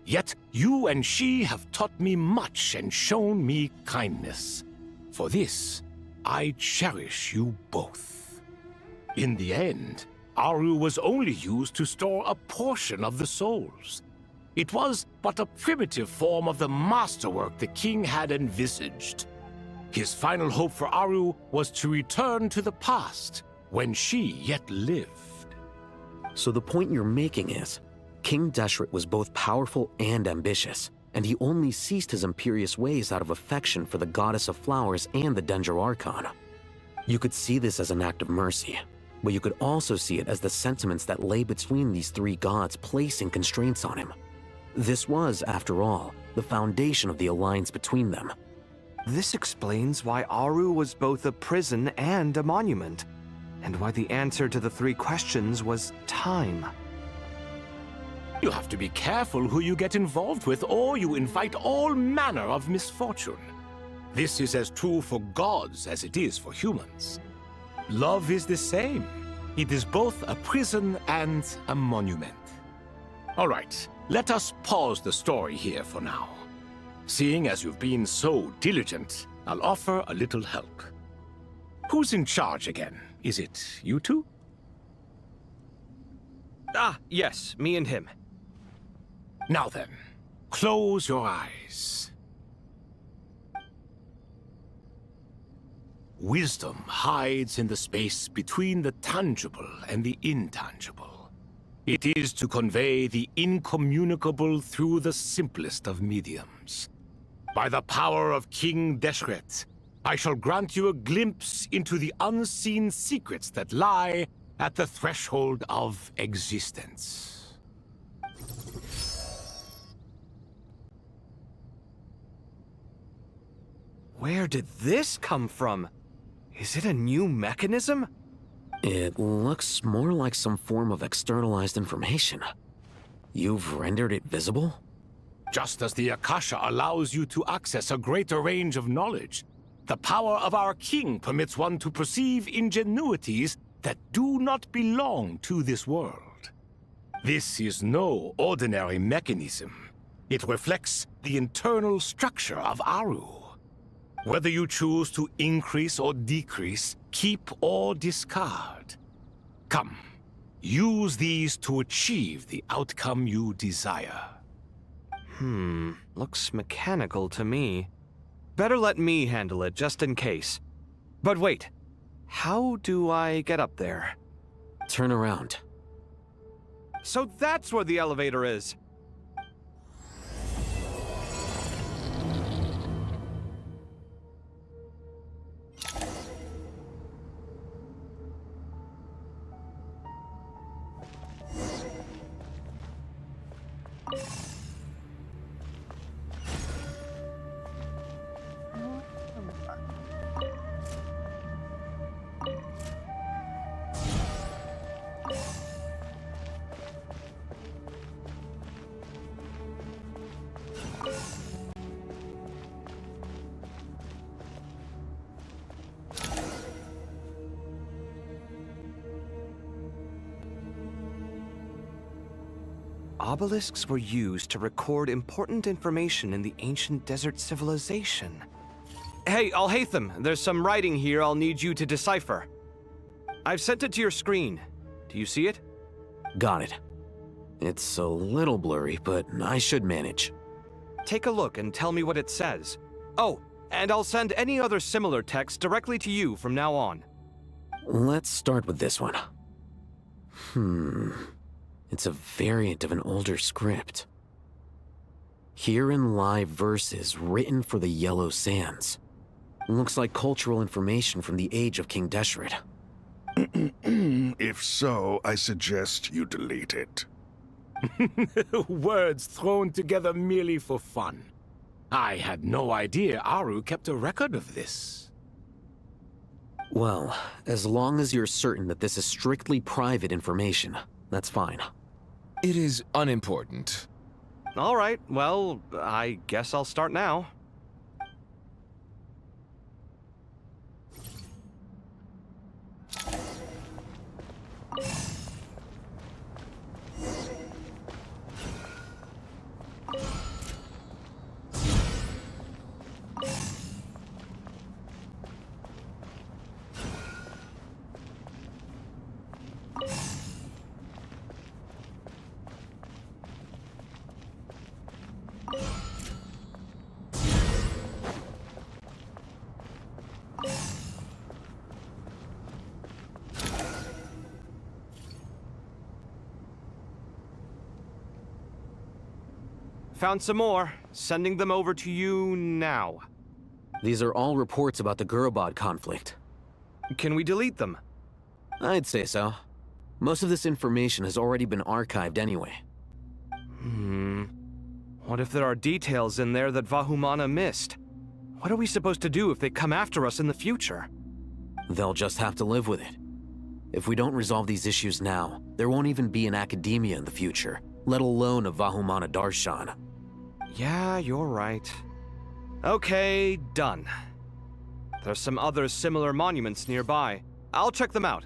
Yet you and she have taught me much and shown me kindness. For this, I cherish you both. In the end, Aru was only used to store a portion of the souls. It was but a primitive form of the masterwork the king had envisaged. His final hope for Aru was to return to the past, when she yet lived. So the point you're making is, King Deshret was both powerful and ambitious, and he only ceased his imperious ways out of affection for the Goddess of Flowers and the Dendro Archon. You could see this as an act of mercy, but you could also see it as the sentiments that lay between these 3 gods placing constraints on him. This was, after all, the foundation of the alliance between them. This explains why Aru was both a prison and a monument, and why the answer to the 3 questions was time. You have to be careful who you get involved with, or you invite all manner of misfortune. This is as true for gods as it is for humans. Love is the same. It is both a prison and a monument. All right, let us pause the story here for now. Seeing as you've been so diligent, I'll offer a little help. Who's in charge again? Is it you two? Ah, yes, me and him. Now then, close your eyes. Wisdom hides in the space between the tangible and the intangible. It is to convey the incommunicable through the simplest of mediums. By the power of King Deshret, I shall grant you a glimpse into the unseen secrets that lie at the threshold of existence. Where did this come from? Is it a new mechanism? It looks more like some form of externalized information. You've rendered it visible? Just as the Akasha allows you to access a greater range of knowledge, the power of our king permits one to perceive ingenuities that do not belong to this world. This is no ordinary mechanism. It reflects the internal structure of Aru. Whether you choose to increase or decrease, keep or discard. Come, use these to achieve the outcome you desire. Looks mechanical to me. Better let me handle it, just in case. But wait, how do I get up there? Turn around. So that's where the elevator is. Obelisks were used to record important information in the ancient desert civilization. Hey, Alhaitham, there's some writing here I'll need you to decipher. I've sent it to your screen. Do you see it? Got it. It's a little blurry, but I should manage. Take a look and tell me what it says. Oh, and I'll send any other similar text directly to you from now on. Let's start with this one. It's a variant of an older script. Herein lie verses written for the Yellow Sands. Looks like cultural information from the age of King Deshret. If so, I suggest you delete it. Words thrown together merely for fun. I had no idea Aru kept a record of this. Well, as long as you're certain that this is strictly private information, that's fine. It is unimportant. All right, well, I guess I'll start now. Found some more. Sending them over to you now. These are all reports about the Gurubad conflict. Can we delete them? I'd say so. Most of this information has already been archived anyway. What if there are details in there that Vahumana missed? What are we supposed to do if they come after us in the future? They'll just have to live with it. If we don't resolve these issues now, there won't even be an academia in the future, let alone a Vahumana Darshan. Yeah, you're right. Okay, done. There's some other similar monuments nearby. I'll check them out.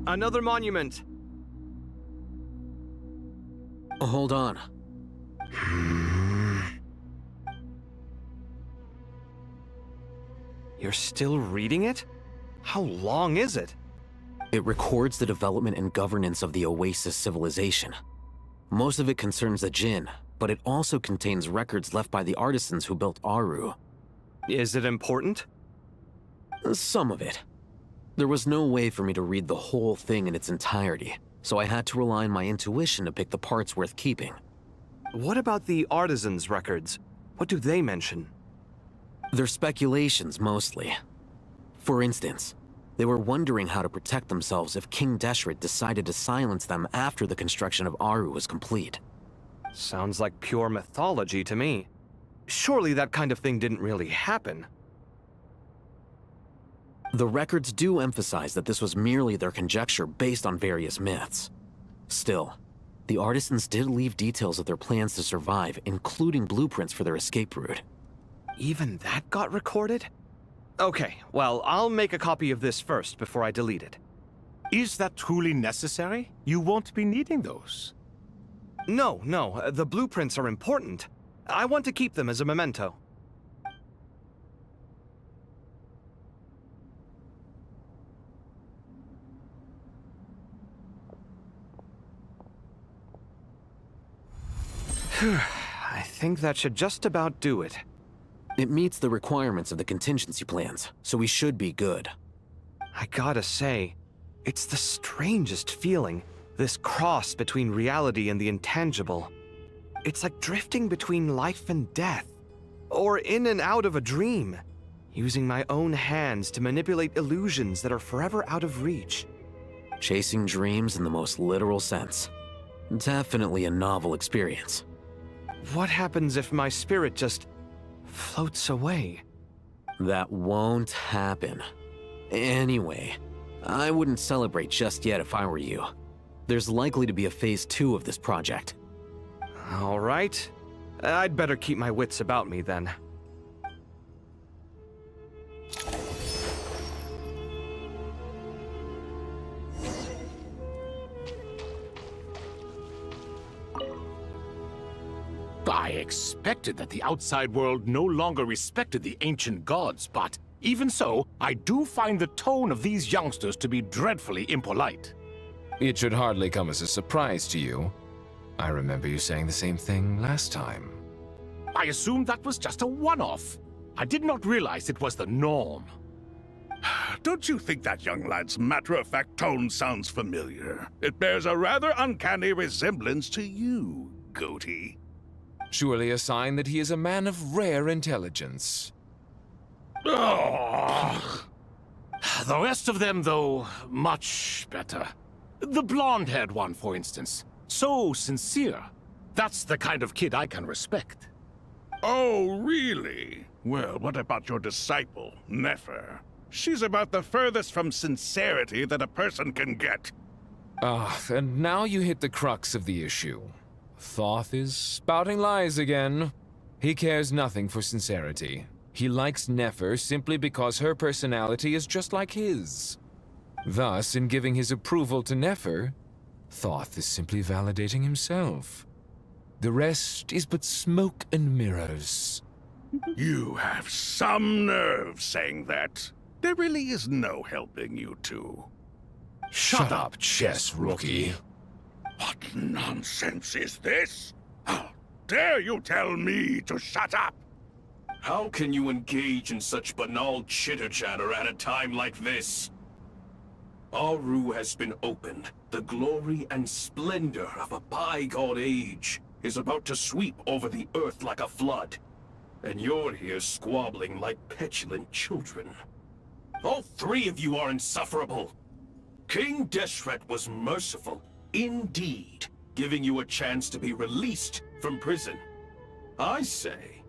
Another monument. Hold on. You're still reading it? How long is it? It records the development and governance of the Oasis civilization. Most of it concerns the Jinn, but it also contains records left by the artisans who built Aru. Is it important? Some of it. There was no way for me to read the whole thing in its entirety, so I had to rely on my intuition to pick the parts worth keeping. What about the artisans' records? What do they mention? They're speculations, mostly. For instance, they were wondering how to protect themselves if King Deshret decided to silence them after the construction of Aru was complete. Sounds like pure mythology to me. Surely that kind of thing didn't really happen. The records do emphasize that this was merely their conjecture based on various myths. Still, the artisans did leave details of their plans to survive, including blueprints for their escape route. Even that got recorded? Okay, well, I'll make a copy of this first before I delete it. Is that truly necessary? You won't be needing those. No, the blueprints are important. I want to keep them as a memento. I think that should just about do it. It meets the requirements of the contingency plans, so we should be good. I gotta say, it's the strangest feeling, this cross between reality and the intangible. It's like drifting between life and death, or in and out of a dream, using my own hands to manipulate illusions that are forever out of reach. Chasing dreams in the most literal sense. Definitely a novel experience. What happens if my spirit just floats away? That won't happen. Anyway, I wouldn't celebrate just yet if I were you. There's likely to be a phase 2 of this project. All right. I'd better keep my wits about me then. I expected that the outside world no longer respected the ancient gods, but even so, I do find the tone of these youngsters to be dreadfully impolite. It should hardly come as a surprise to you. I remember you saying the same thing last time. I assumed that was just a one-off. I did not realize it was the norm. Don't you think that young lad's matter-of-fact tone sounds familiar? It bears a rather uncanny resemblance to you, Goatee. Surely a sign that he is a man of rare intelligence. Oh. The rest of them, though, much better. The blonde-haired one, for instance. So sincere. That's the kind of kid I can respect. Oh, really? Well, what about your disciple, Nefer? She's about the furthest from sincerity that a person can get. And now you hit the crux of the issue. Thoth is spouting lies again. He cares nothing for sincerity. He likes Nefer simply because her personality is just like his. Thus, in giving his approval to Nefer, Thoth is simply validating himself. The rest is but smoke and mirrors. You have some nerve saying that. There really is no helping you two. Shut up, chess rookie. What nonsense is this? How dare you tell me to shut up? How can you engage in such banal chitter-chatter at a time like this? Aru has been opened. The glory and splendor of a bygone age is about to sweep over the earth like a flood. And you're here squabbling like petulant children. All three of you are insufferable. King Deshret was merciful, indeed, giving you a chance to be released from prison. I say,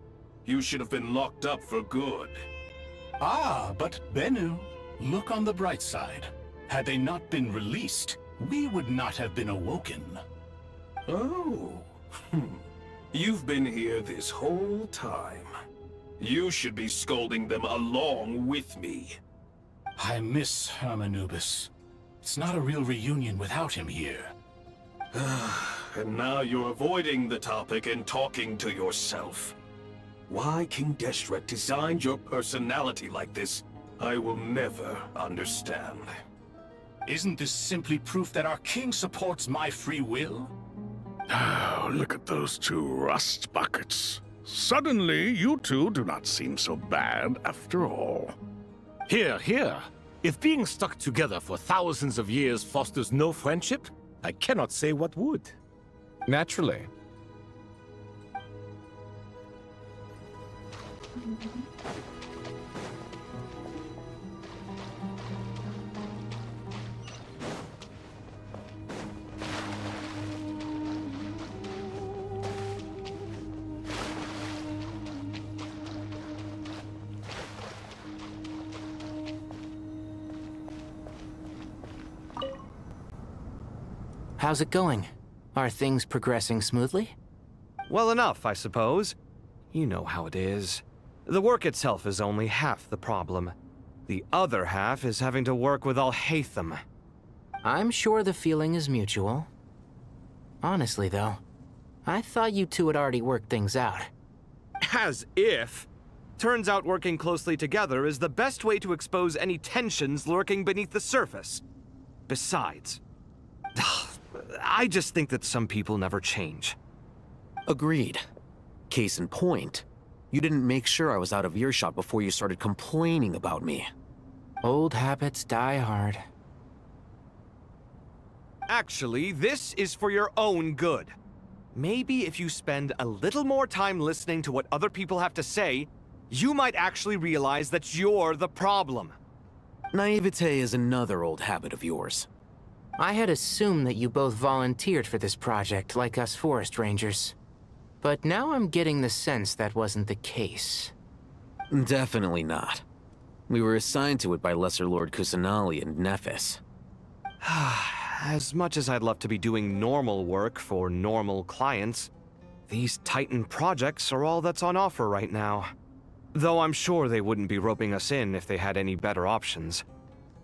you should have been locked up for good. Ah, but Bennu, look on the bright side. Had they not been released, we would not have been awoken. Oh, you've been here this whole time. You should be scolding them along with me. I miss Hermanubis. It's not a real reunion without him here. And now you're avoiding the topic and talking to yourself. Why King Deshret designed your personality like this, I will never understand. Isn't this simply proof that our king supports my free will? Oh, look at those two rust buckets. Suddenly, you two do not seem so bad after all. Here, here. If being stuck together for thousands of years fosters no friendship, I cannot say what would. Naturally. How's it going? Are things progressing smoothly? Well enough, I suppose. You know how it is. The work itself is only half the problem. The other half is having to work with Al-Haytham. I'm sure the feeling is mutual. Honestly, though, I thought you two had already worked things out. As if. Turns out working closely together is the best way to expose any tensions lurking beneath the surface. Besides, I just think that some people never change. Agreed. Case in point, you didn't make sure I was out of earshot before you started complaining about me. Old habits die hard. Actually, this is for your own good. Maybe if you spend a little more time listening to what other people have to say, you might actually realize that you're the problem. Naivete is another old habit of yours. I had assumed that you both volunteered for this project, like us forest rangers. But now I'm getting the sense that wasn't the case. Definitely not. We were assigned to it by Lesser Lord Kusanali and Nephis. As much as I'd love to be doing normal work for normal clients, these Titan projects are all that's on offer right now. Though I'm sure they wouldn't be roping us in if they had any better options.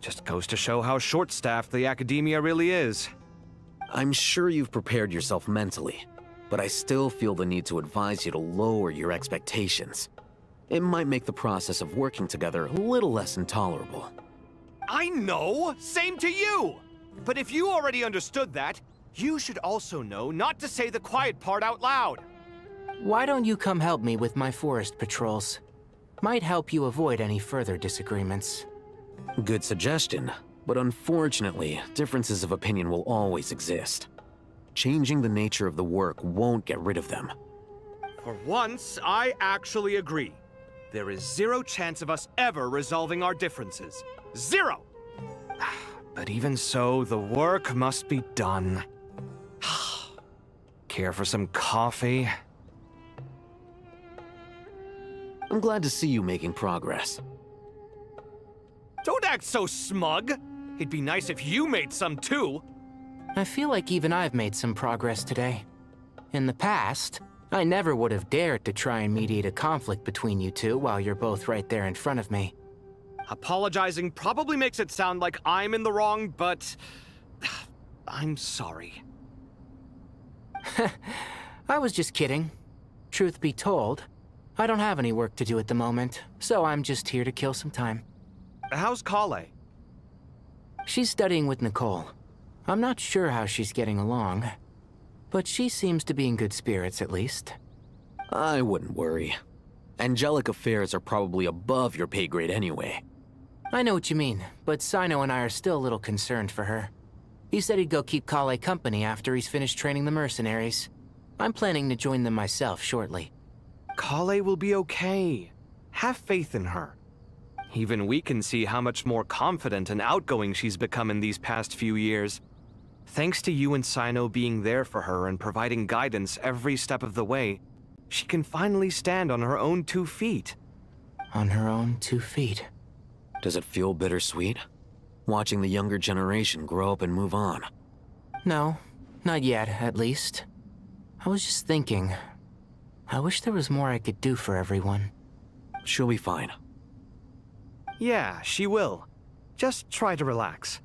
Just goes to show how short-staffed the academia really is. I'm sure you've prepared yourself mentally, but I still feel the need to advise you to lower your expectations. It might make the process of working together a little less intolerable. I know! Same to you! But if you already understood that, you should also know not to say the quiet part out loud. Why don't you come help me with my forest patrols? Might help you avoid any further disagreements. Good suggestion, but unfortunately, differences of opinion will always exist. Changing the nature of the work won't get rid of them. For once, I actually agree. There is zero chance of us ever resolving our differences. Zero! But even so, the work must be done. Care for some coffee? I'm glad to see you making progress. Don't act so smug! It'd be nice if you made some too! I feel like even I've made some progress today. In the past, I never would have dared to try and mediate a conflict between you two while you're both right there in front of me. Apologizing probably makes it sound like I'm in the wrong, but I'm sorry. I was just kidding. Truth be told, I don't have any work to do at the moment, so I'm just here to kill some time. How's Kale? She's studying with Nicole. I'm not sure how she's getting along, but she seems to be in good spirits at least. I wouldn't worry. Angelic affairs are probably above your pay grade anyway. I know what you mean, but Sino and I are still a little concerned for her. He said he'd go keep Kale company after he's finished training the mercenaries. I'm planning to join them myself shortly. Kale will be okay. Have faith in her. Even we can see how much more confident and outgoing she's become in these past few years. Thanks to you and Sino being there for her and providing guidance every step of the way, she can finally stand on her own 2 feet. On her own 2 feet. Does it feel bittersweet? Watching the younger generation grow up and move on? No, not yet, at least. I was just thinking, I wish there was more I could do for everyone. She'll be fine. Yeah, she will. Just try to relax.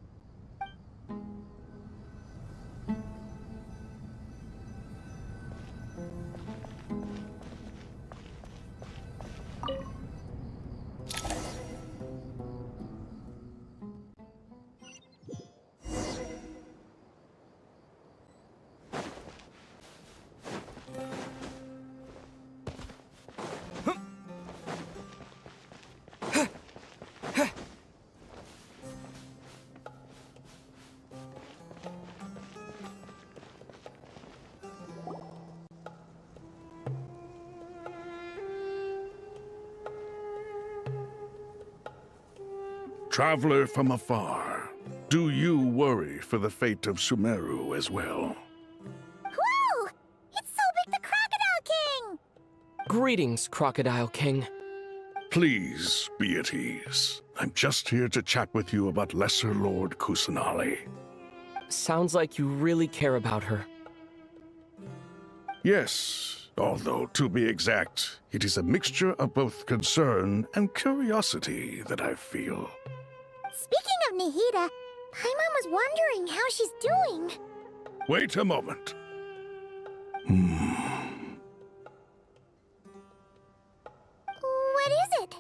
Traveler from afar, do you worry for the fate of Sumeru as well? Whoa! It's Sobek the Crocodile King! Greetings, Crocodile King. Please be at ease. I'm just here to chat with you about Lesser Lord Kusanali. Sounds like you really care about her. Yes, Although, to be exact, it is a mixture of both concern and curiosity that I feel. Speaking of Nahida, Paimon was wondering how she's doing. Wait a moment. What is it?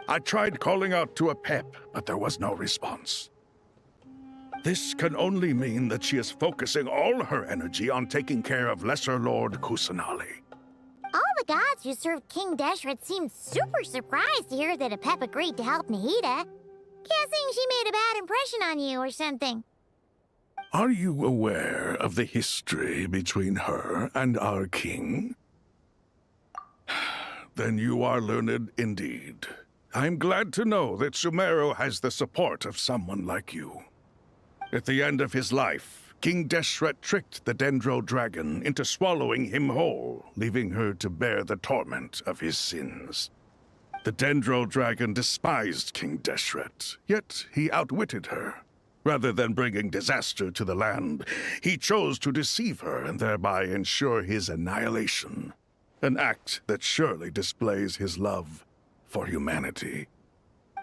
I tried calling out to a pep, but there was no response. This can only mean that she is focusing all her energy on taking care of Lesser Lord Kusanali. All the gods who served King Deshret seemed super surprised to hear that a pep agreed to help Nahida. Guessing she made a bad impression on you or something. Are you aware of the history between her and our king? Then you are learned indeed. I'm glad to know that Sumeru has the support of someone like you. At the end of his life, King Deshret tricked the Dendro Dragon into swallowing him whole, leaving her to bear the torment of his sins. The Dendro Dragon despised King Deshret, yet he outwitted her. Rather than bringing disaster to the land, he chose to deceive her and thereby ensure his annihilation. An act that surely displays his love for humanity.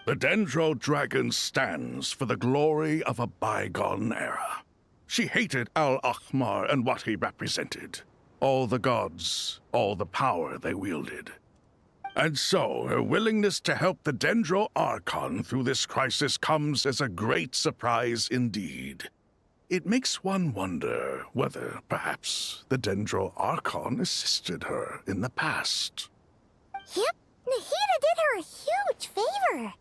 The Dendro Dragon stands for the glory of a bygone era. She hated Al-Ahmar and what he represented. All the gods, all the power they wielded. And so, her willingness to help the Dendro Archon through this crisis comes as a great surprise indeed. It makes one wonder whether, perhaps, the Dendro Archon assisted her in the past. Yep, Nahida did her a huge favor.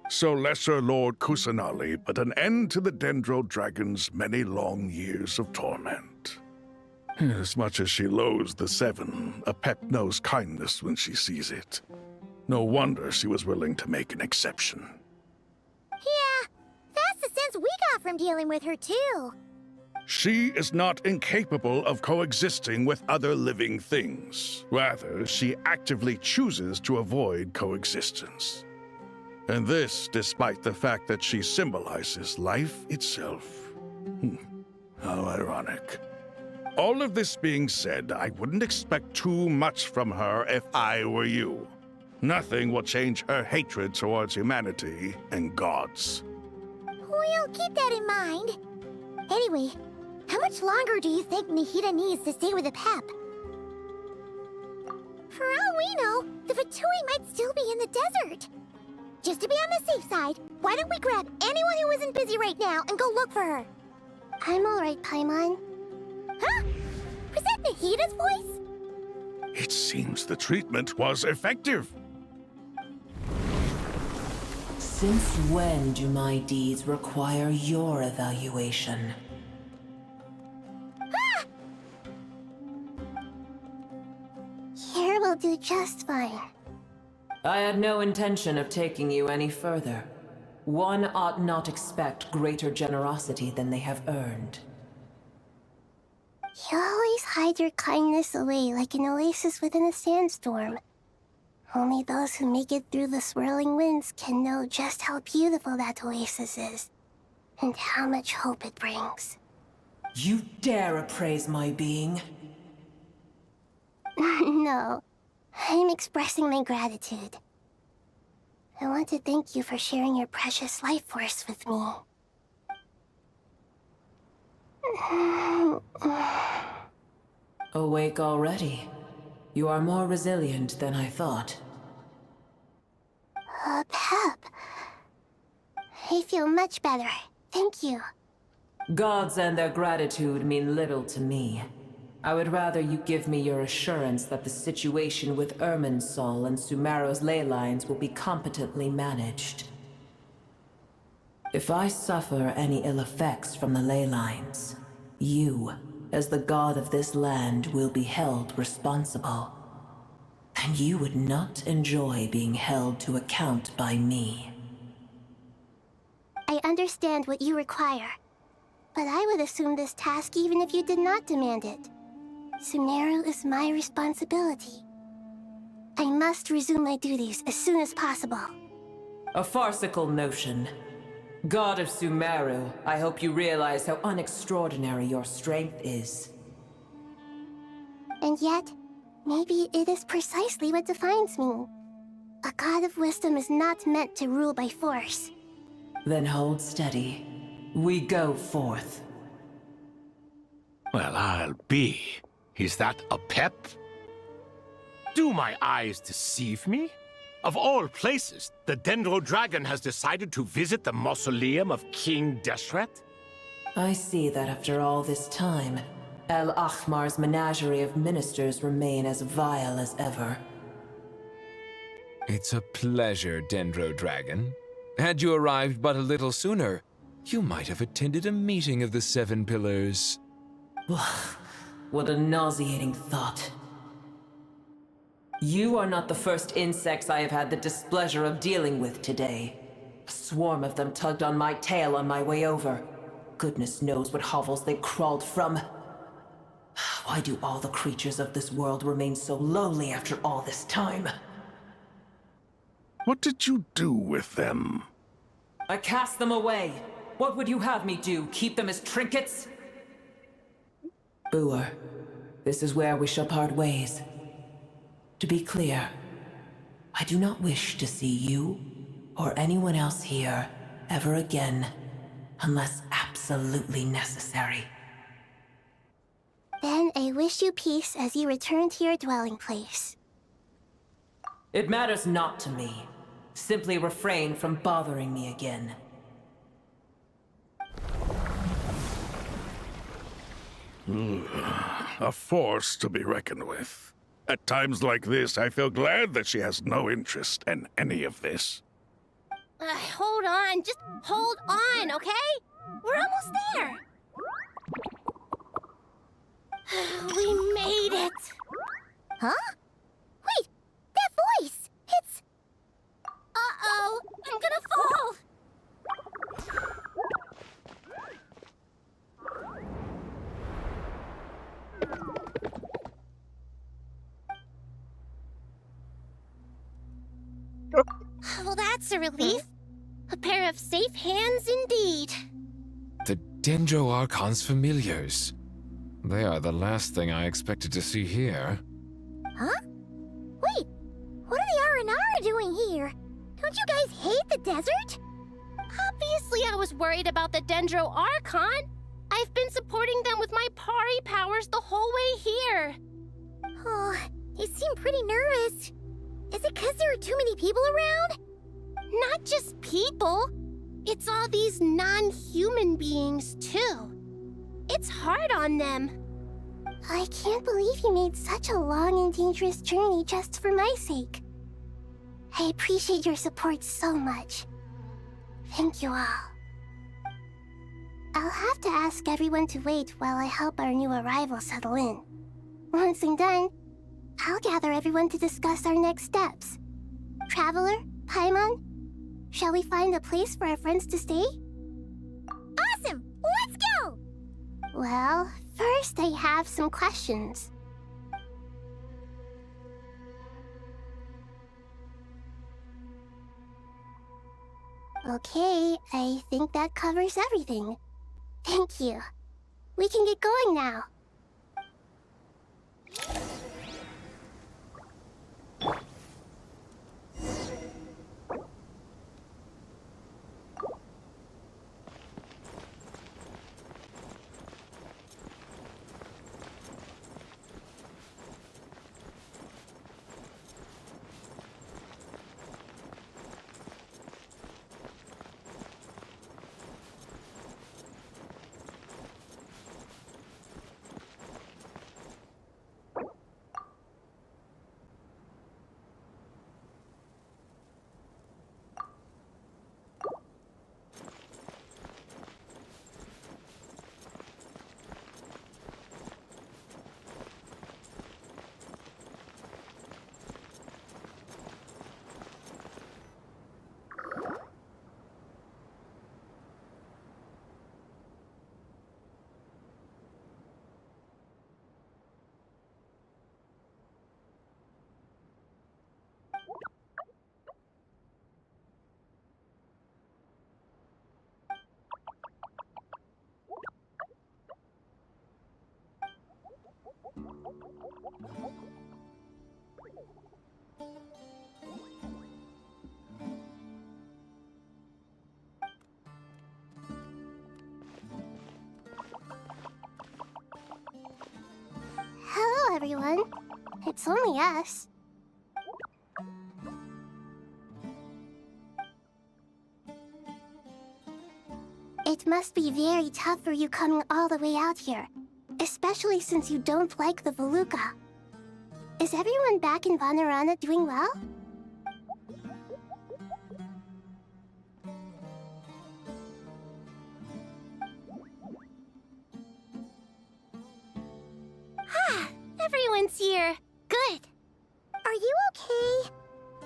So Lesser Lord Kusanali put an end to the Dendro Dragon's many long years of torment. As much as she loathes the Seven, a pep knows kindness when she sees it. No wonder she was willing to make an exception. Yeah, that's the sense we got from dealing with her too. She is not incapable of coexisting with other living things. Rather, she actively chooses to avoid coexistence. And this despite the fact that she symbolizes life itself. How ironic. All of this being said, I wouldn't expect too much from her if I were you. Nothing will change her hatred towards humanity and gods. We'll keep that in mind. Anyway, how much longer do you think Nahida needs to stay with the pep? For all we know, the Fatui might still be in the desert. Just to be on the safe side, why don't we grab anyone who isn't busy right now and go look for her? I'm alright, Paimon. Huh? Was that Nahida's voice? It seems the treatment was effective. Since when do my deeds require your evaluation? Ah! Here will do just fine. I had no intention of taking you any further. One ought not expect greater generosity than they have earned. You always hide your kindness away like an oasis within a sandstorm. Only those who make it through the swirling winds can know just how beautiful that oasis is, and how much hope it brings. You dare appraise my being? No, I'm expressing my gratitude. I want to thank you for sharing your precious life force with me. Awake already? You are more resilient than I thought. Pep. I feel much better. Thank you. Gods and their gratitude mean little to me. I would rather you give me your assurance that the situation with Irminsul and Sumeru's ley lines will be competently managed. If I suffer any ill effects from the ley lines, you, as the god of this land, will be held responsible. And you would not enjoy being held to account by me. I understand what you require, but I would assume this task even if you did not demand it. Sumeru is my responsibility. I must resume my duties as soon as possible. A farcical notion. God of Sumeru, I hope you realize how unextraordinary your strength is. And yet, maybe it is precisely what defines me. A god of wisdom is not meant to rule by force. Then hold steady. We go forth. Well, I'll be. Is that a pep? Do my eyes deceive me? Of all places, the Dendro Dragon has decided to visit the mausoleum of King Deshret? I see that after all this time, El Ahmar's menagerie of ministers remain as vile as ever. It's a pleasure, Dendro Dragon. Had you arrived but a little sooner, you might have attended a meeting of the Seven Pillars. What a nauseating thought. You are not the first insects I have had the displeasure of dealing with today. A swarm of them tugged on my tail on my way over. Goodness knows what hovels they crawled from. Why do all the creatures of this world remain so lowly after all this time? What did you do with them? I cast them away. What would you have me do? Keep them as trinkets? Boer, this is where we shall part ways. To be clear, I do not wish to see you or anyone else here ever again, unless absolutely necessary. Then I wish you peace as you return to your dwelling place. It matters not to me. Simply refrain from bothering me again. A force to be reckoned with. At times like this, I feel glad that she has no interest in any of this. Hold on, just hold on, okay? We're almost there. We made it. Huh? Wait, that voice! It's... Uh-oh, I'm gonna fall! Well, that's a relief. A pair of safe hands indeed. The Dendro Archon's familiars. They are the last thing I expected to see here. Huh? Wait, what are the Aranara doing here? Don't you guys hate the desert? Obviously I was worried about the Dendro Archon. I've been supporting them with my Pari powers the whole way here. Oh, you seem pretty nervous. Is it because there are too many people around? Not just people. It's all these non-human beings, too. It's hard on them. I can't believe you made such a long and dangerous journey just for my sake. I appreciate your support so much. Thank you all. I'll have to ask everyone to wait while I help our new arrival settle in. Once I'm done, I'll gather everyone to discuss our next steps. Traveler, Paimon, shall we find a place for our friends to stay? Awesome! Let's go! Well, first I have some questions. Okay, I think that covers everything. Thank you. We can get going now. everyone. It's only us. It must be very tough for you coming all the way out here, especially since you don't like the Voluka. Is everyone back in Vanarana doing well? Everyone's here. Good. Are you okay?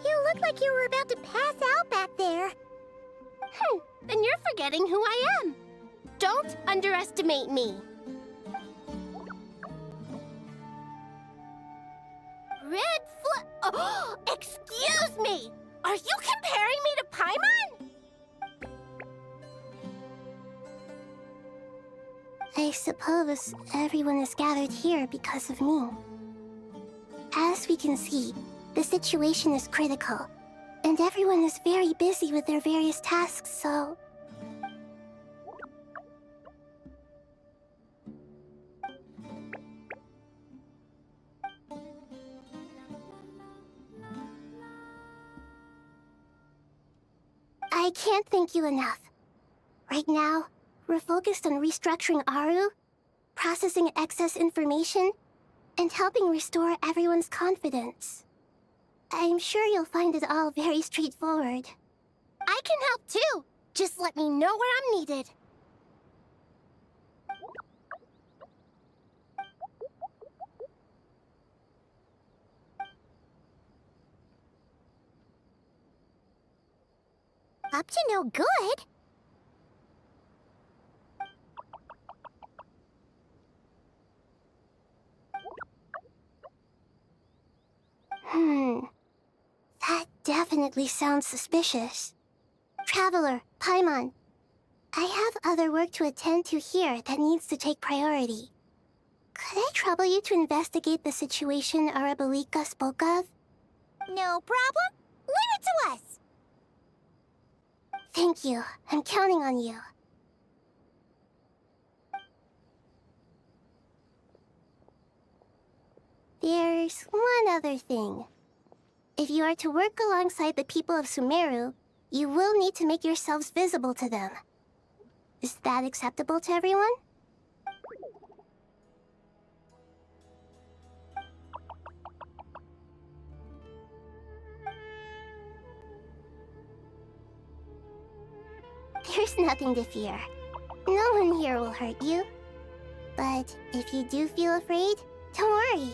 You look like you were about to pass out back there. Then you're forgetting who I am. Don't underestimate me. Oh, excuse me! Are you comparing me to Paimon? I suppose everyone is gathered here because of me. As we can see, the situation is critical, and everyone is very busy with their various tasks, so... I can't thank you enough. Right now, we're focused on restructuring Aru, processing excess information, and helping restore everyone's confidence. I'm sure you'll find it all very straightforward. I can help too! Just let me know where I'm needed. Up to no good? That definitely sounds suspicious. Traveler, Paimon, I have other work to attend to here that needs to take priority. Could I trouble you to investigate the situation Arabalika spoke of? No problem. Leave it to us. Thank you. I'm counting on you. There's one other thing. If you are to work alongside the people of Sumeru, you will need to make yourselves visible to them. Is that acceptable to everyone? There's nothing to fear. No one here will hurt you. But if you do feel afraid, don't worry.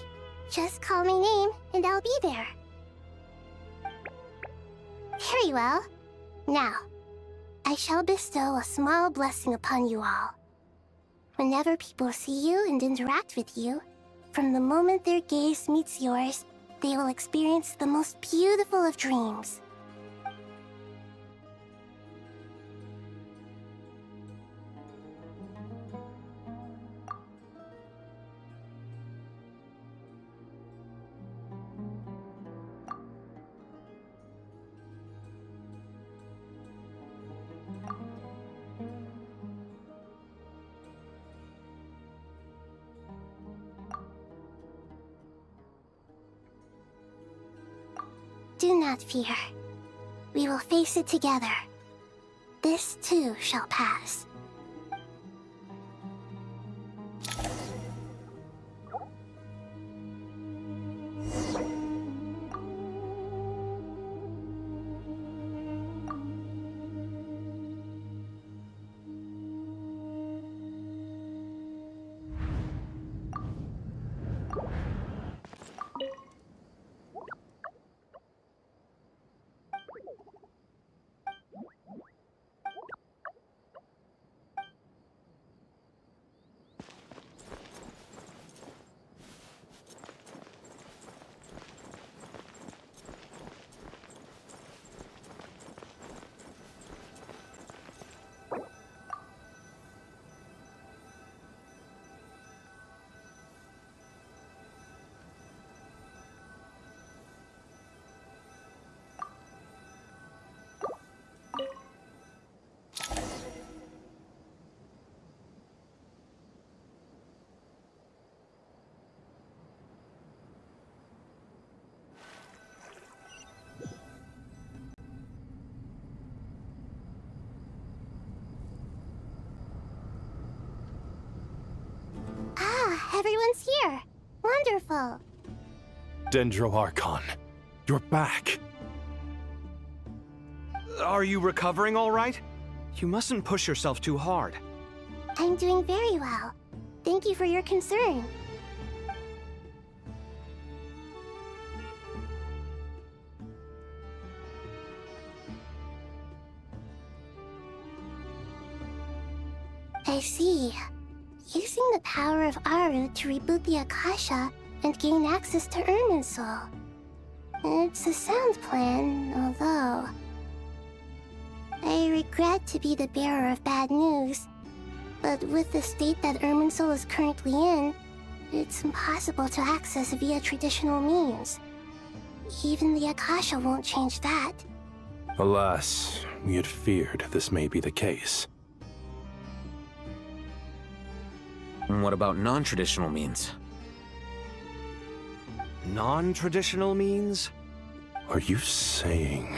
Just call my name and I'll be there. Very well. Now, I shall bestow a small blessing upon you all. Whenever people see you and interact with you, from the moment their gaze meets yours, they will experience the most beautiful of dreams. Do not fear. We will face it together. This too shall pass. careful. Dendro Archon, you're back. Are you recovering all right? You mustn't push yourself too hard. I'm doing very well. Thank you for your concern. I see. Using the power of Aru to reboot the Akasha and gain access to Ermin's soul. It's a sound plan, although... I regret to be the bearer of bad news, but with the state that Ermin's soul is currently in, it's impossible to access via traditional means. Even the Akasha won't change that. Alas, we had feared this may be the case. What about non-traditional means? Non-traditional means? Are you saying...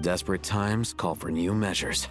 Desperate times call for new measures.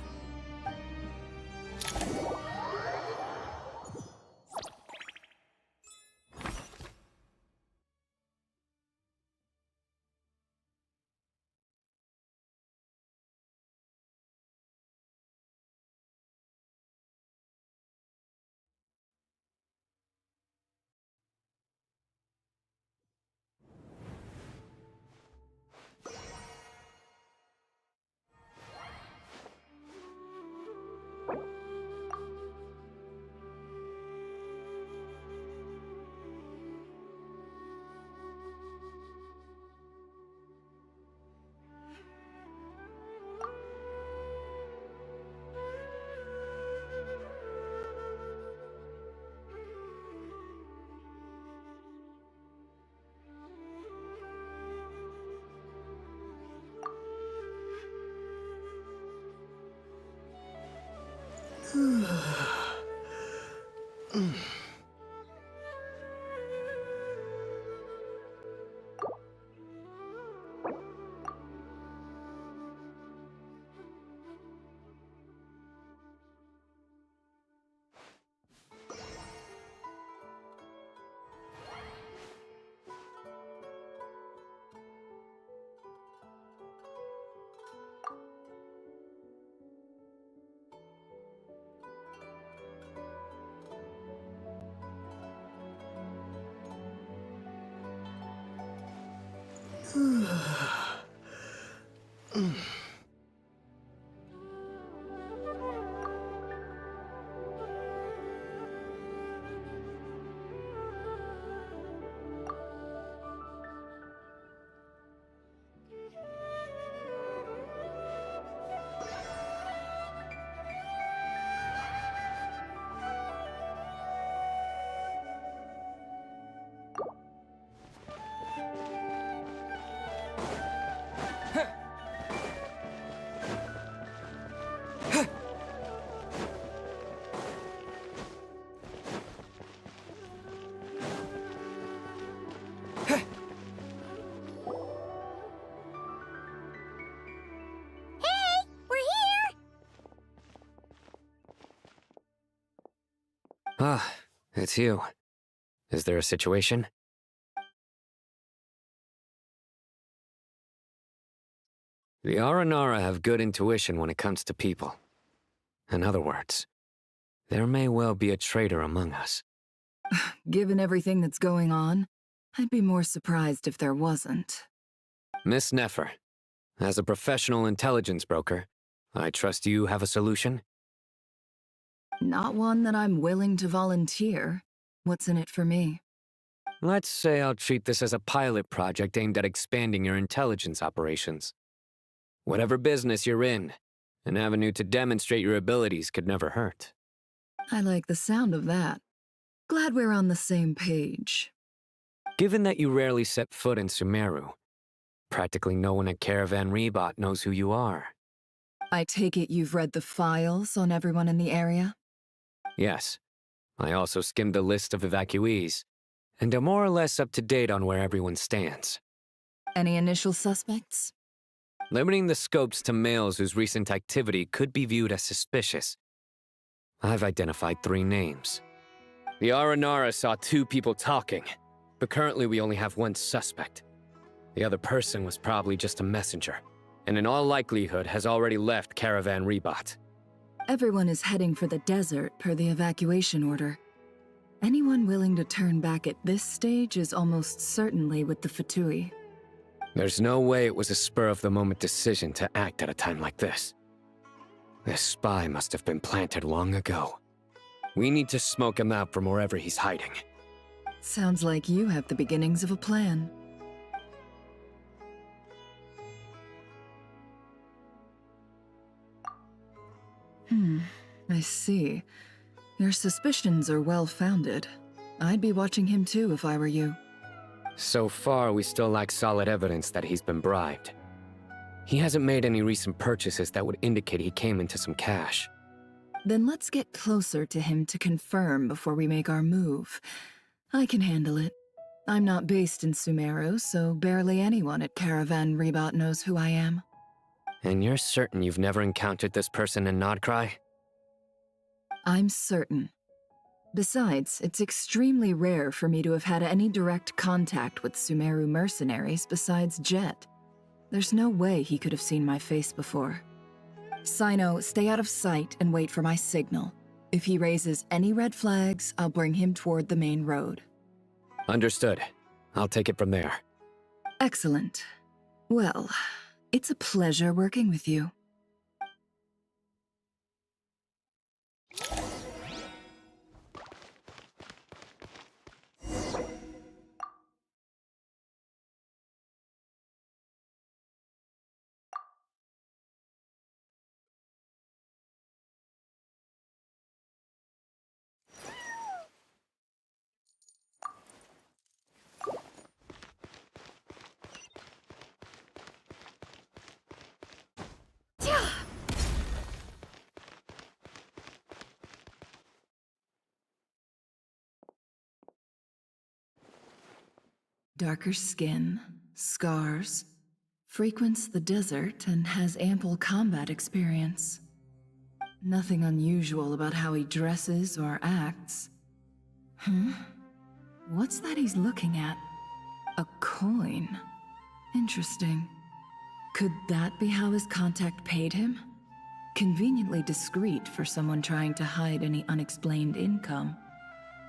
Ah, it's you. Is there a situation? The Aranara have good intuition when it comes to people. In other words, there may well be a traitor among us. Given everything that's going on, I'd be more surprised if there wasn't. Miss Nefer, as a professional intelligence broker, I trust you have a solution? Not one that I'm willing to volunteer. What's in it for me? Let's say I'll treat this as a pilot project aimed at expanding your intelligence operations. Whatever business you're in, an avenue to demonstrate your abilities could never hurt. I like the sound of that. Glad we're on the same page. Given that you rarely set foot in Sumeru, practically no one at Caravan Rebot knows who you are. I take it you've read the files on everyone in the area? Yes. I also skimmed the list of evacuees, and am more or less up to date on where everyone stands. Any initial suspects? Limiting the scopes to males whose recent activity could be viewed as suspicious, I've identified 3 names. The Aranara saw 2 people talking, but currently we only have one suspect. The other person was probably just a messenger, and in all likelihood has already left Caravan Rebat. Everyone is heading for the desert per the evacuation order. Anyone willing to turn back at this stage is almost certainly with the Fatui. There's no way it was a spur-of-the-moment decision to act at a time like this. This spy must have been planted long ago. We need to smoke him out from wherever he's hiding. Sounds like you have the beginnings of a plan. I see. Your suspicions are well-founded. I'd be watching him too if I were you. So far, we still lack solid evidence that he's been bribed. He hasn't made any recent purchases that would indicate he came into some cash. Then let's get closer to him to confirm before we make our move. I can handle it. I'm not based in Sumeru, so barely anyone at Caravan Rebat knows who I am. And you're certain you've never encountered this person in Nodcry? I'm certain. Besides, it's extremely rare for me to have had any direct contact with Sumeru mercenaries besides Jet. There's no way he could have seen my face before. Sino, stay out of sight and wait for my signal. If he raises any red flags, I'll bring him toward the main road. Understood. I'll take it from there. Excellent. Well, it's a pleasure working with you. Darker skin, scars, frequents the desert and has ample combat experience. Nothing unusual about how he dresses or acts. What's that he's looking at? A coin. Interesting. Could that be how his contact paid him? Conveniently discreet for someone trying to hide any unexplained income.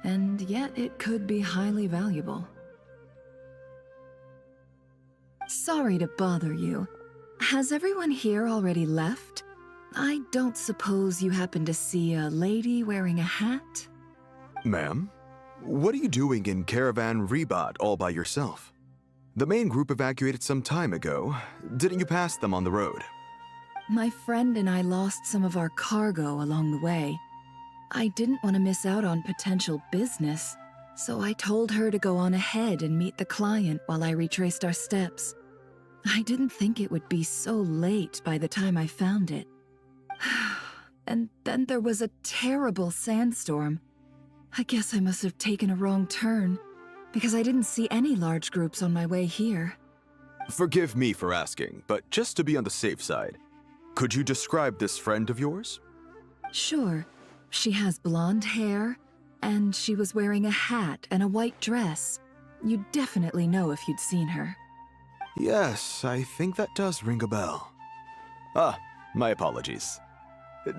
And yet it could be highly valuable. Sorry to bother you. Has everyone here already left? I don't suppose you happen to see a lady wearing a hat? Ma'am, what are you doing in Caravan Rebat all by yourself? The main group evacuated some time ago. Didn't you pass them on the road? My friend and I lost some of our cargo along the way. I didn't want to miss out on potential business, so I told her to go on ahead and meet the client while I retraced our steps. I didn't think it would be so late by the time I found it. And then there was a terrible sandstorm. I guess I must have taken a wrong turn, because I didn't see any large groups on my way here. Forgive me for asking, but just to be on the safe side, could you describe this friend of yours? Sure. She has blonde hair, and she was wearing a hat and a white dress. You'd definitely know if you'd seen her. Yes, I think that does ring a bell. My apologies.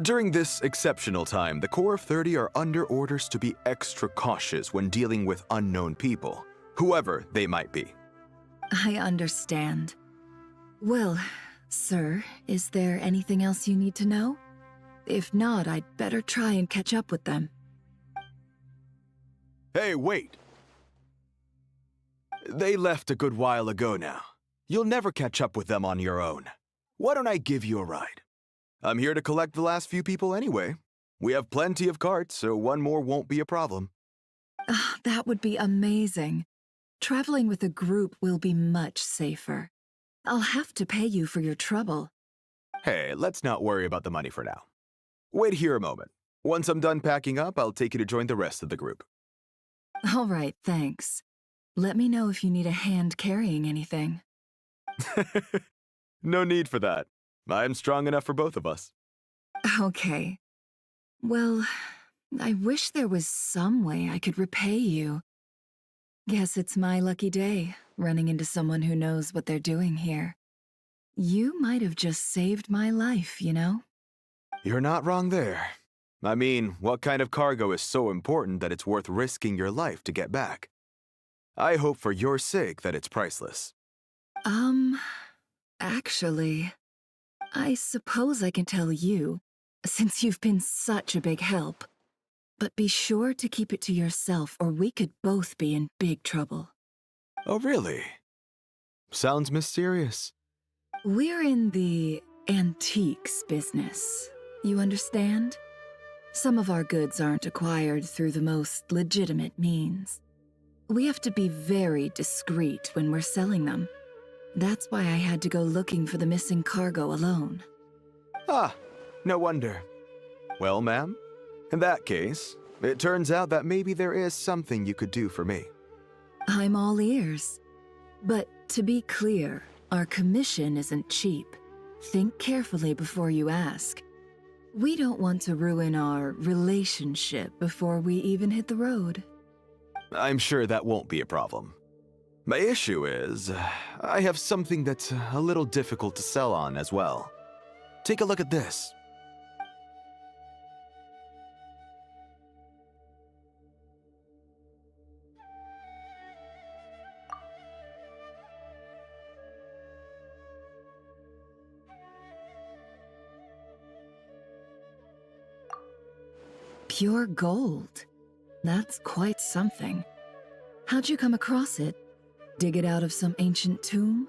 During this exceptional time, the Corps of 30 are under orders to be extra cautious when dealing with unknown people, whoever they might be. I understand. Well, sir, is there anything else you need to know? If not, I'd better try and catch up with them. Hey, wait! They left a good while ago now. You'll never catch up with them on your own. Why don't I give you a ride? I'm here to collect the last few people anyway. We have plenty of carts, so one more won't be a problem. That would be amazing. Traveling with a group will be much safer. I'll have to pay you for your trouble. Hey, let's not worry about the money for now. Wait here a moment. Once I'm done packing up, I'll take you to join the rest of the group. All right, thanks. Let me know if you need a hand carrying anything. No need for that. I'm strong enough for both of us. Okay. Well, I wish there was some way I could repay you. Guess it's my lucky day, running into someone who knows what they're doing here. You might have just saved my life, you know? You're not wrong there. I mean, what kind of cargo is so important that it's worth risking your life to get back? I hope for your sake that it's priceless. Actually, I suppose I can tell you, since you've been such a big help. But be sure to keep it to yourself, or we could both be in big trouble. Oh, really? Sounds mysterious. We're in the antiques business. You understand? Some of our goods aren't acquired through the most legitimate means. We have to be very discreet when we're selling them. That's why I had to go looking for the missing cargo alone. Ah, no wonder. Well, ma'am, in that case, it turns out that maybe there is something you could do for me. I'm all ears. But to be clear, our commission isn't cheap. Think carefully before you ask. We don't want to ruin our relationship before we even hit the road. I'm sure that won't be a problem. My issue is, I have something that's a little difficult to sell on as well. Take a look at this. Pure gold. That's quite something. How'd you come across it? Dig it out of some ancient tomb?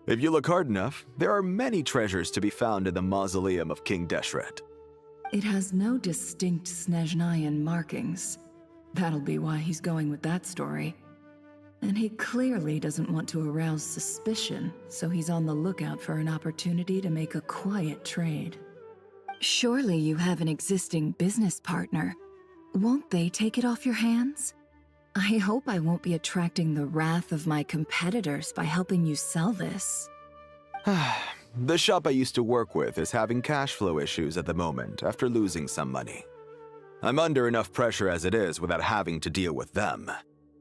If you look hard enough, there are many treasures to be found in the mausoleum of King Deshret. It has no distinct Snezhnayan markings. That'll be why he's going with that story. And he clearly doesn't want to arouse suspicion, so he's on the lookout for an opportunity to make a quiet trade. Surely you have an existing business partner. Won't they take it off your hands? I hope I won't be attracting the wrath of my competitors by helping you sell this. The shop I used to work with is having cash flow issues at the moment after losing some money. I'm under enough pressure as it is without having to deal with them.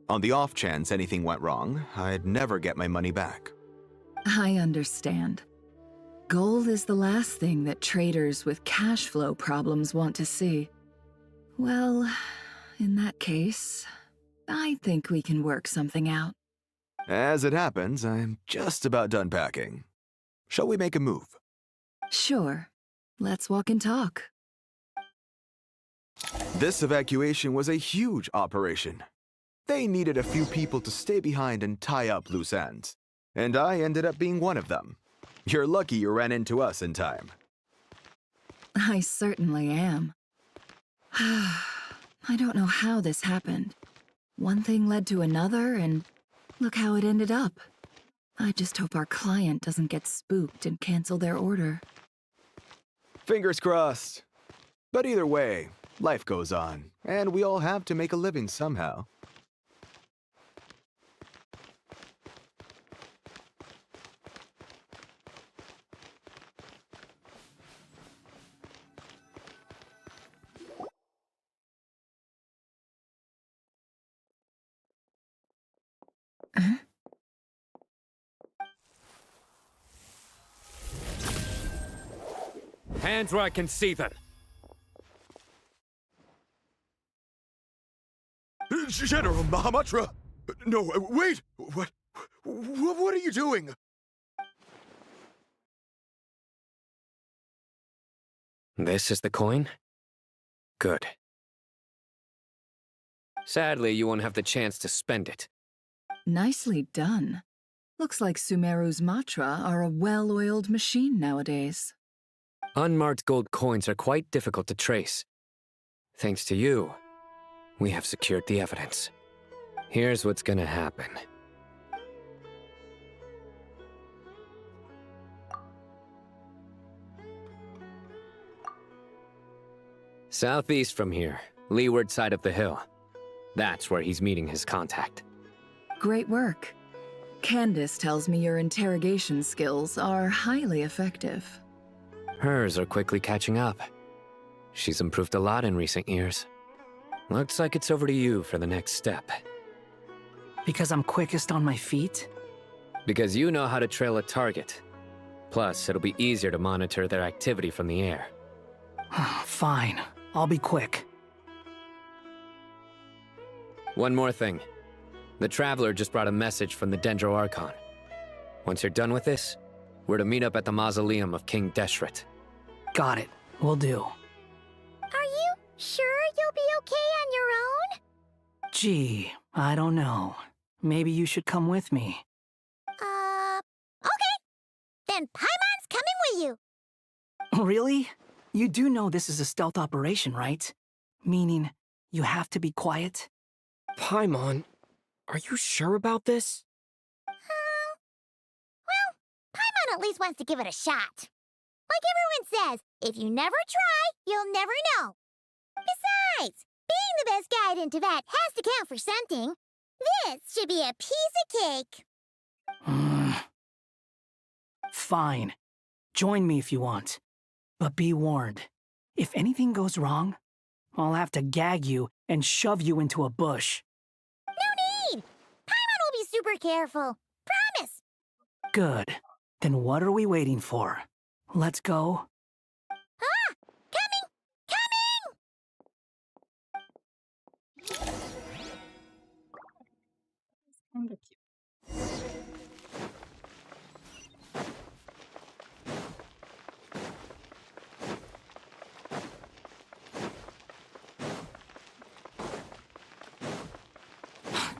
On the off chance anything went wrong, I'd never get my money back. I understand. Gold is the last thing that traders with cash flow problems want to see. Well, in that case, I think we can work something out. As it happens, I'm just about done packing. Shall we make a move? Sure. Let's walk and talk. This evacuation was a huge operation. They needed a few people to stay behind and tie up loose ends, and I ended up being one of them. You're lucky you ran into us in time. I certainly am. I don't know how this happened. One thing led to another, and look how it ended up. I just hope our client doesn't get spooked and cancel their order. Fingers crossed. But either way, life goes on, and we all have to make a living somehow. Hands where I can see them. General Mahamatra! No, wait! What are you doing? This is the coin? Good. Sadly, you won't have the chance to spend it. Nicely done. Looks like Sumeru's Matra are a well-oiled machine nowadays. Unmarked gold coins are quite difficult to trace. Thanks to you, we have secured the evidence. Here's what's gonna happen. Southeast from here, leeward side of the hill. That's where he's meeting his contact. Great work. Candace tells me your interrogation skills are highly effective. Hers are quickly catching up. She's improved a lot in recent years. Looks like it's over to you for the next step. Because I'm quickest on my feet? Because you know how to trail a target. Plus, it'll be easier to monitor their activity from the air. Fine. I'll be quick. One more thing. The Traveler just brought a message from the Dendro Archon. Once you're done with this, we're to meet up at the mausoleum of King Deshret. Got it. Will do. Are you sure you'll be okay on your own? Gee, I don't know. Maybe you should come with me. Okay. Then Paimon's coming with you. Really? You do know this is a stealth operation, right? Meaning, you have to be quiet? Paimon, are you sure about this? Well, Paimon at least wants to give it a shot. Like everyone says, if you never try, you'll never know. Besides, being the best guide into that has to count for something. This should be a piece of cake. Fine. Join me if you want. But be warned. If anything goes wrong, I'll have to gag you and shove you into a bush. No need! Paimon will be super careful. Promise! Good. Then what are we waiting for? Let's go. Ah! Coming! Coming! Kinda cute.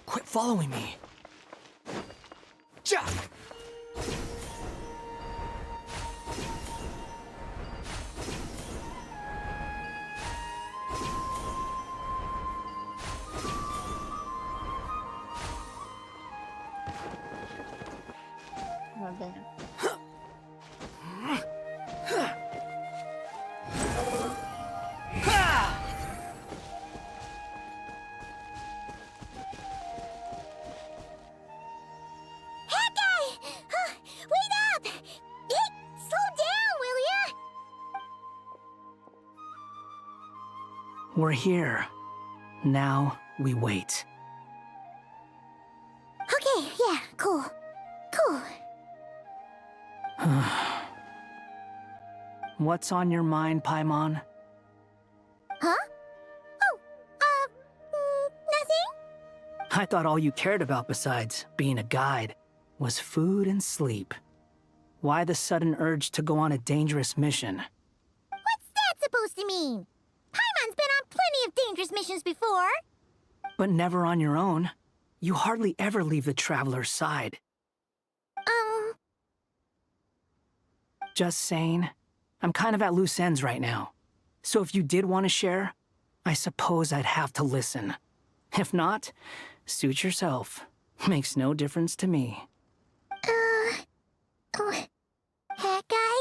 Quit following me. Ja! Oh, damn. We're here. Now we wait. Okay, yeah, cool. Cool. What's on your mind, Paimon? Huh? Oh, nothing? I thought all you cared about besides being a guide was food and sleep. Why the sudden urge to go on a dangerous mission? What's that supposed to mean? Paimon's been on plenty of dangerous missions before. But never on your own. You hardly ever leave the Traveler's side. Just saying. I'm kind of at loose ends right now. So if you did want to share, I suppose I'd have to listen. If not, suit yourself. Makes no difference to me. Hat guy?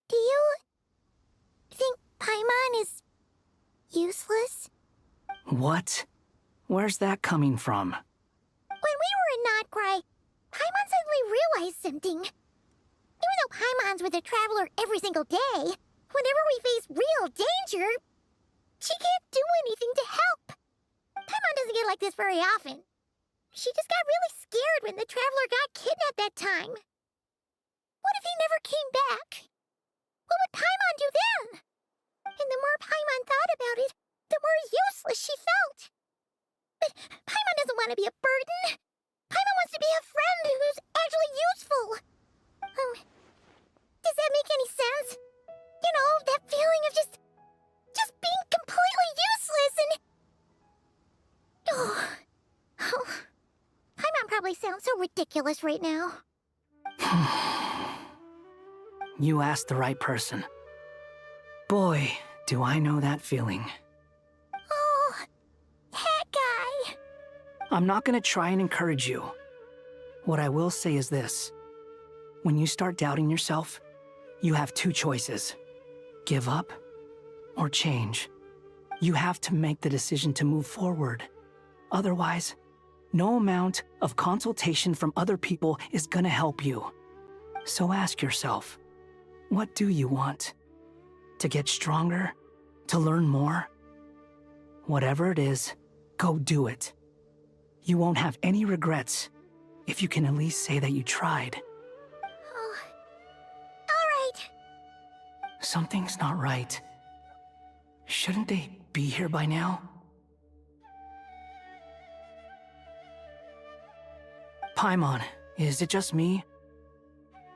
Do you think Paimon is useless? What? Where's that coming from? When we were in Notcry, Paimon suddenly realized something. Even though Paimon's with a Traveler every single day, whenever we face real danger, she can't do anything to help. Paimon doesn't get like this very often. She just got really scared when the Traveler got kidnapped that time. What if he never came back? What would Paimon do then? And the more Paimon thought about it, the more useless she felt. But Paimon doesn't want to be a burden. Paimon wants to be a friend who's actually useful. Does that make any sense? You know, that feeling of just being completely useless and... Oh. Paimon probably sounds so ridiculous right now. You asked the right person. Boy, do I know that feeling. Oh, that guy. I'm not gonna try and encourage you. What I will say is this. When you start doubting yourself, you have two choices. Give up or change. You have to make the decision to move forward. Otherwise, no amount of consultation from other people is gonna help you. So ask yourself, what do you want? To get stronger? To learn more? Whatever it is, go do it. You won't have any regrets if you can at least say that you tried. Oh. Alright. Something's not right. Shouldn't they be here by now? Paimon, is it just me?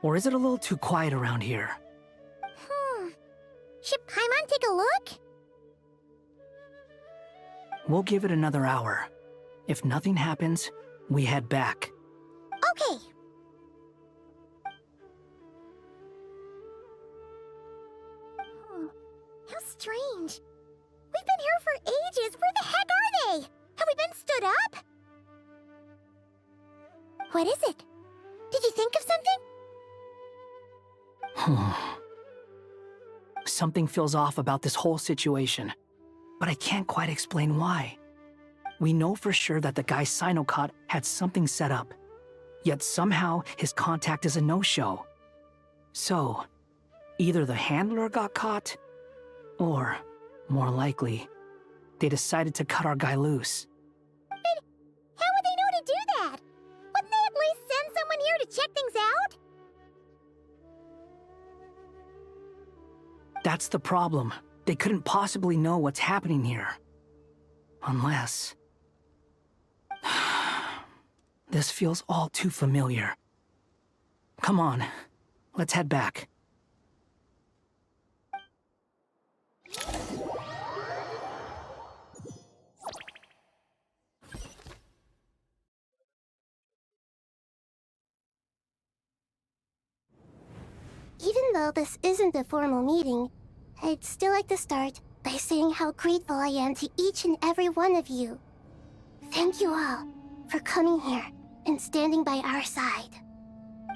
Or is it a little too quiet around here? Should Paimon take a look? We'll give it another hour. If nothing happens, we head back. Okay. How strange. We've been here for ages. Where the heck are they? Have we been stood up? What is it? Did you think of something? Something feels off about this whole situation, but I can't quite explain why. We know for sure that the guy Sino caught had something set up, yet somehow his contact is a no-show. So, either the handler got caught, or, more likely, they decided to cut our guy loose. But how would they know to do that? Wouldn't they at least send someone here to check things out? That's the problem. They couldn't possibly know what's happening here. Unless... This feels all too familiar. Come on, let's head back. Even though this isn't a formal meeting, I'd still like to start by saying how grateful I am to each and every one of you. Thank you all for coming here and standing by our side.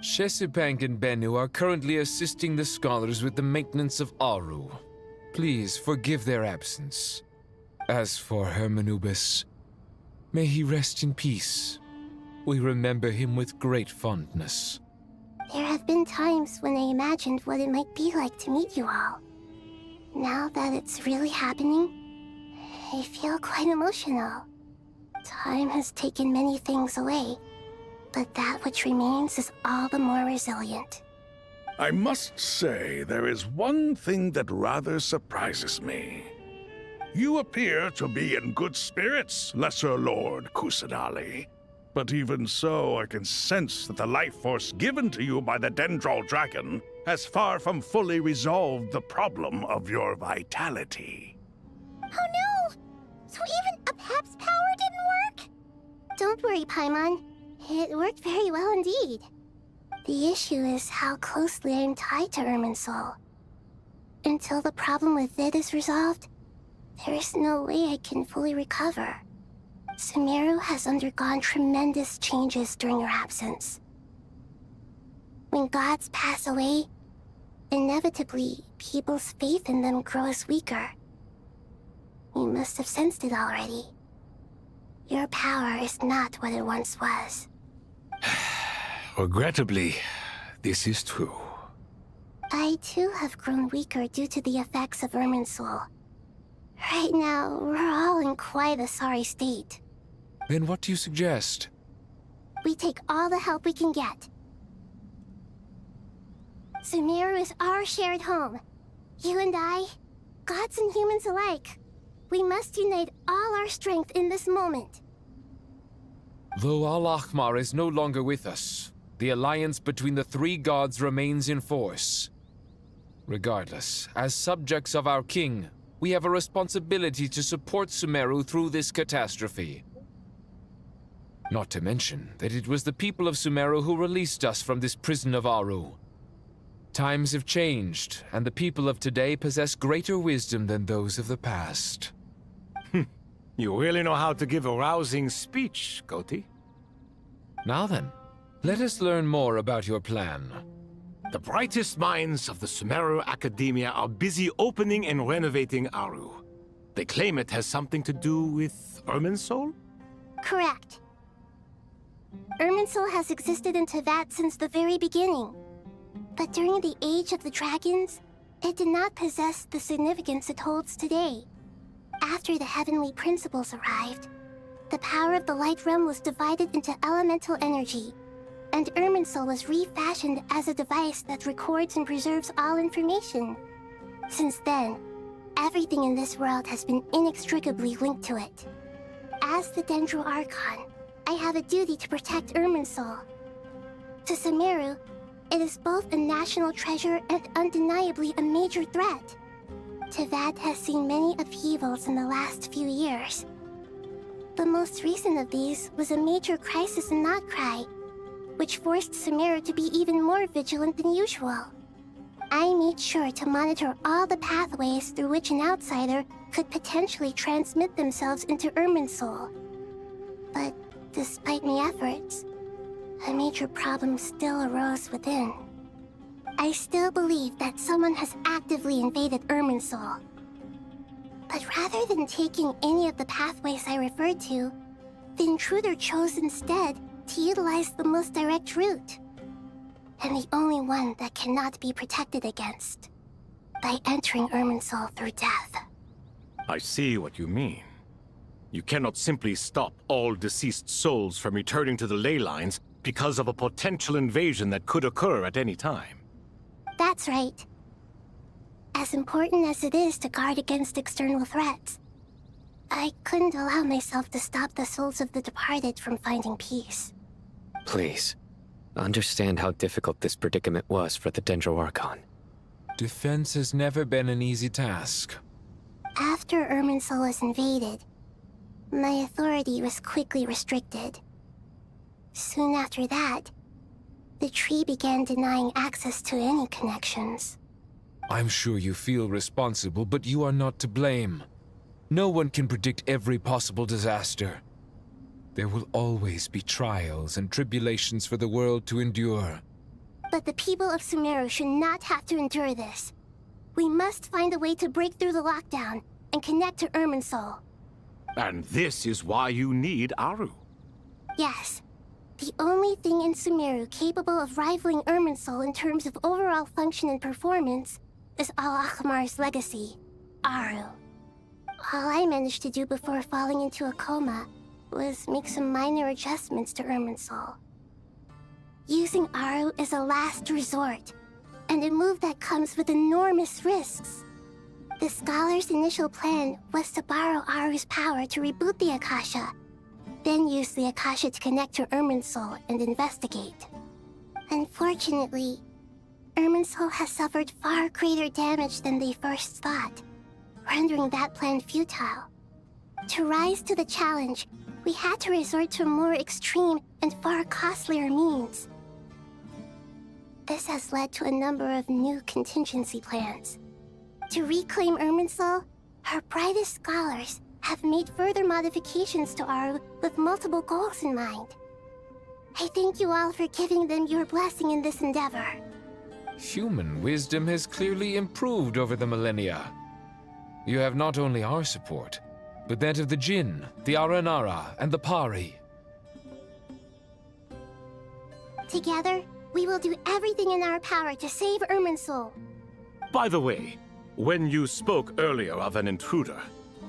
Chesapeake and Bennu are currently assisting the scholars with the maintenance of Aru. Please forgive their absence. As for Hermanubis, may he rest in peace. We remember him with great fondness. There have been times when I imagined what it might be like to meet you all. Now that it's really happening, I feel quite emotional. Time has taken many things away, but that which remains is all the more resilient. I must say, there is one thing that rather surprises me. You appear to be in good spirits, Lesser Lord Kusanali. But even so, I can sense that the life force given to you by the Dendral Dragon has far from fully resolved the problem of your vitality. Oh no! So even Apep's power didn't work? Don't worry, Paimon. It worked very well indeed. The issue is how closely I am tied to Irminsul. Until the problem with it is resolved, there is no way I can fully recover. Sumeru has undergone tremendous changes during your absence. When gods pass away, inevitably, people's faith in them grows weaker. You must have sensed it already. Your power is not what it once was. Regrettably, this is true. I too have grown weaker due to the effects of Irminsul. Right now, we're all in quite a sorry state. Then what do you suggest? We take all the help we can get. Sumeru is our shared home. You and I, gods and humans alike. We must unite all our strength in this moment. Though Al-Ahmar is no longer with us, the alliance between the three gods remains in force. Regardless, as subjects of our king, we have a responsibility to support Sumeru through this catastrophe. Not to mention that it was the people of Sumeru who released us from this prison of Aru. Times have changed, and the people of today possess greater wisdom than those of the past. You really know how to give a rousing speech, Goti. Now then, let us learn more about your plan. The brightest minds of the Sumeru Academia are busy opening and renovating Aru. They claim it has something to do with Irminsul? Correct. Irminsul has existed in Teyvat since the very beginning. But during the Age of the Dragons, it did not possess the significance it holds today. after the heavenly principles arrived, the power of the Light Realm was divided into elemental energy, and Irminsul was refashioned as a device that records and preserves all information. Since then, everything in this world has been inextricably linked to it. As the Dendro Archon, I have a duty to protect Irminsul. To Sumeru, it is both a national treasure and undeniably a major threat. Teyvat has seen many upheavals in the last few years. The most recent of these was a major crisis in Notcry, which forced Sumeru to be even more vigilant than usual. I made sure to monitor all the pathways through which an outsider could potentially transmit themselves into Irminsul. But despite my efforts, a major problem still arose within. I still believe that someone has actively invaded Irminsul. But rather than taking any of the pathways I referred to, the intruder chose instead to utilize the most direct route, and the only one that cannot be protected against, by entering Irminsul through death. I see what you mean. You cannot simply stop all deceased souls from returning to the ley lines because of a potential invasion that could occur at any time. That's right. As important as it is to guard against external threats, I couldn't allow myself to stop the souls of the departed from finding peace. Please, understand how difficult this predicament was for the Dendro Archon. Defense has never been an easy task. After Irminsul was invaded, my authority was quickly restricted. Soon after that, the tree began denying access to any connections. I'm sure you feel responsible, but you are not to blame. No one can predict every possible disaster. There will always be trials and tribulations for the world to endure. But the people of Sumeru should not have to endure this. We must find a way to break through the lockdown and connect to Irminsul. And this is why you need Aru. Yes. The only thing in Sumeru capable of rivaling Irminsul in terms of overall function and performance is Al-Akhmar's legacy, Aru. All I managed to do before falling into a coma was make some minor adjustments to Irminsul. Using Aru is a last resort, and a move that comes with enormous risks. The Scholar's initial plan was to borrow Aru's power to reboot the Akasha, then use the Akasha to connect to Irminsul and investigate. Unfortunately, Irminsul has suffered far greater damage than they first thought, rendering that plan futile. To rise to the challenge, we had to resort to a more extreme and far costlier means. This has led to a number of new contingency plans. To reclaim Irminsul, our brightest scholars have made further modifications to Aru with multiple goals in mind. I thank you all for giving them your blessing in this endeavor. Human wisdom has clearly improved over the millennia. You have not only our support, but that of the Jinn, the Aranara, and the Pari. Together, we will do everything in our power to save Irminsul. By the way, when you spoke earlier of an intruder,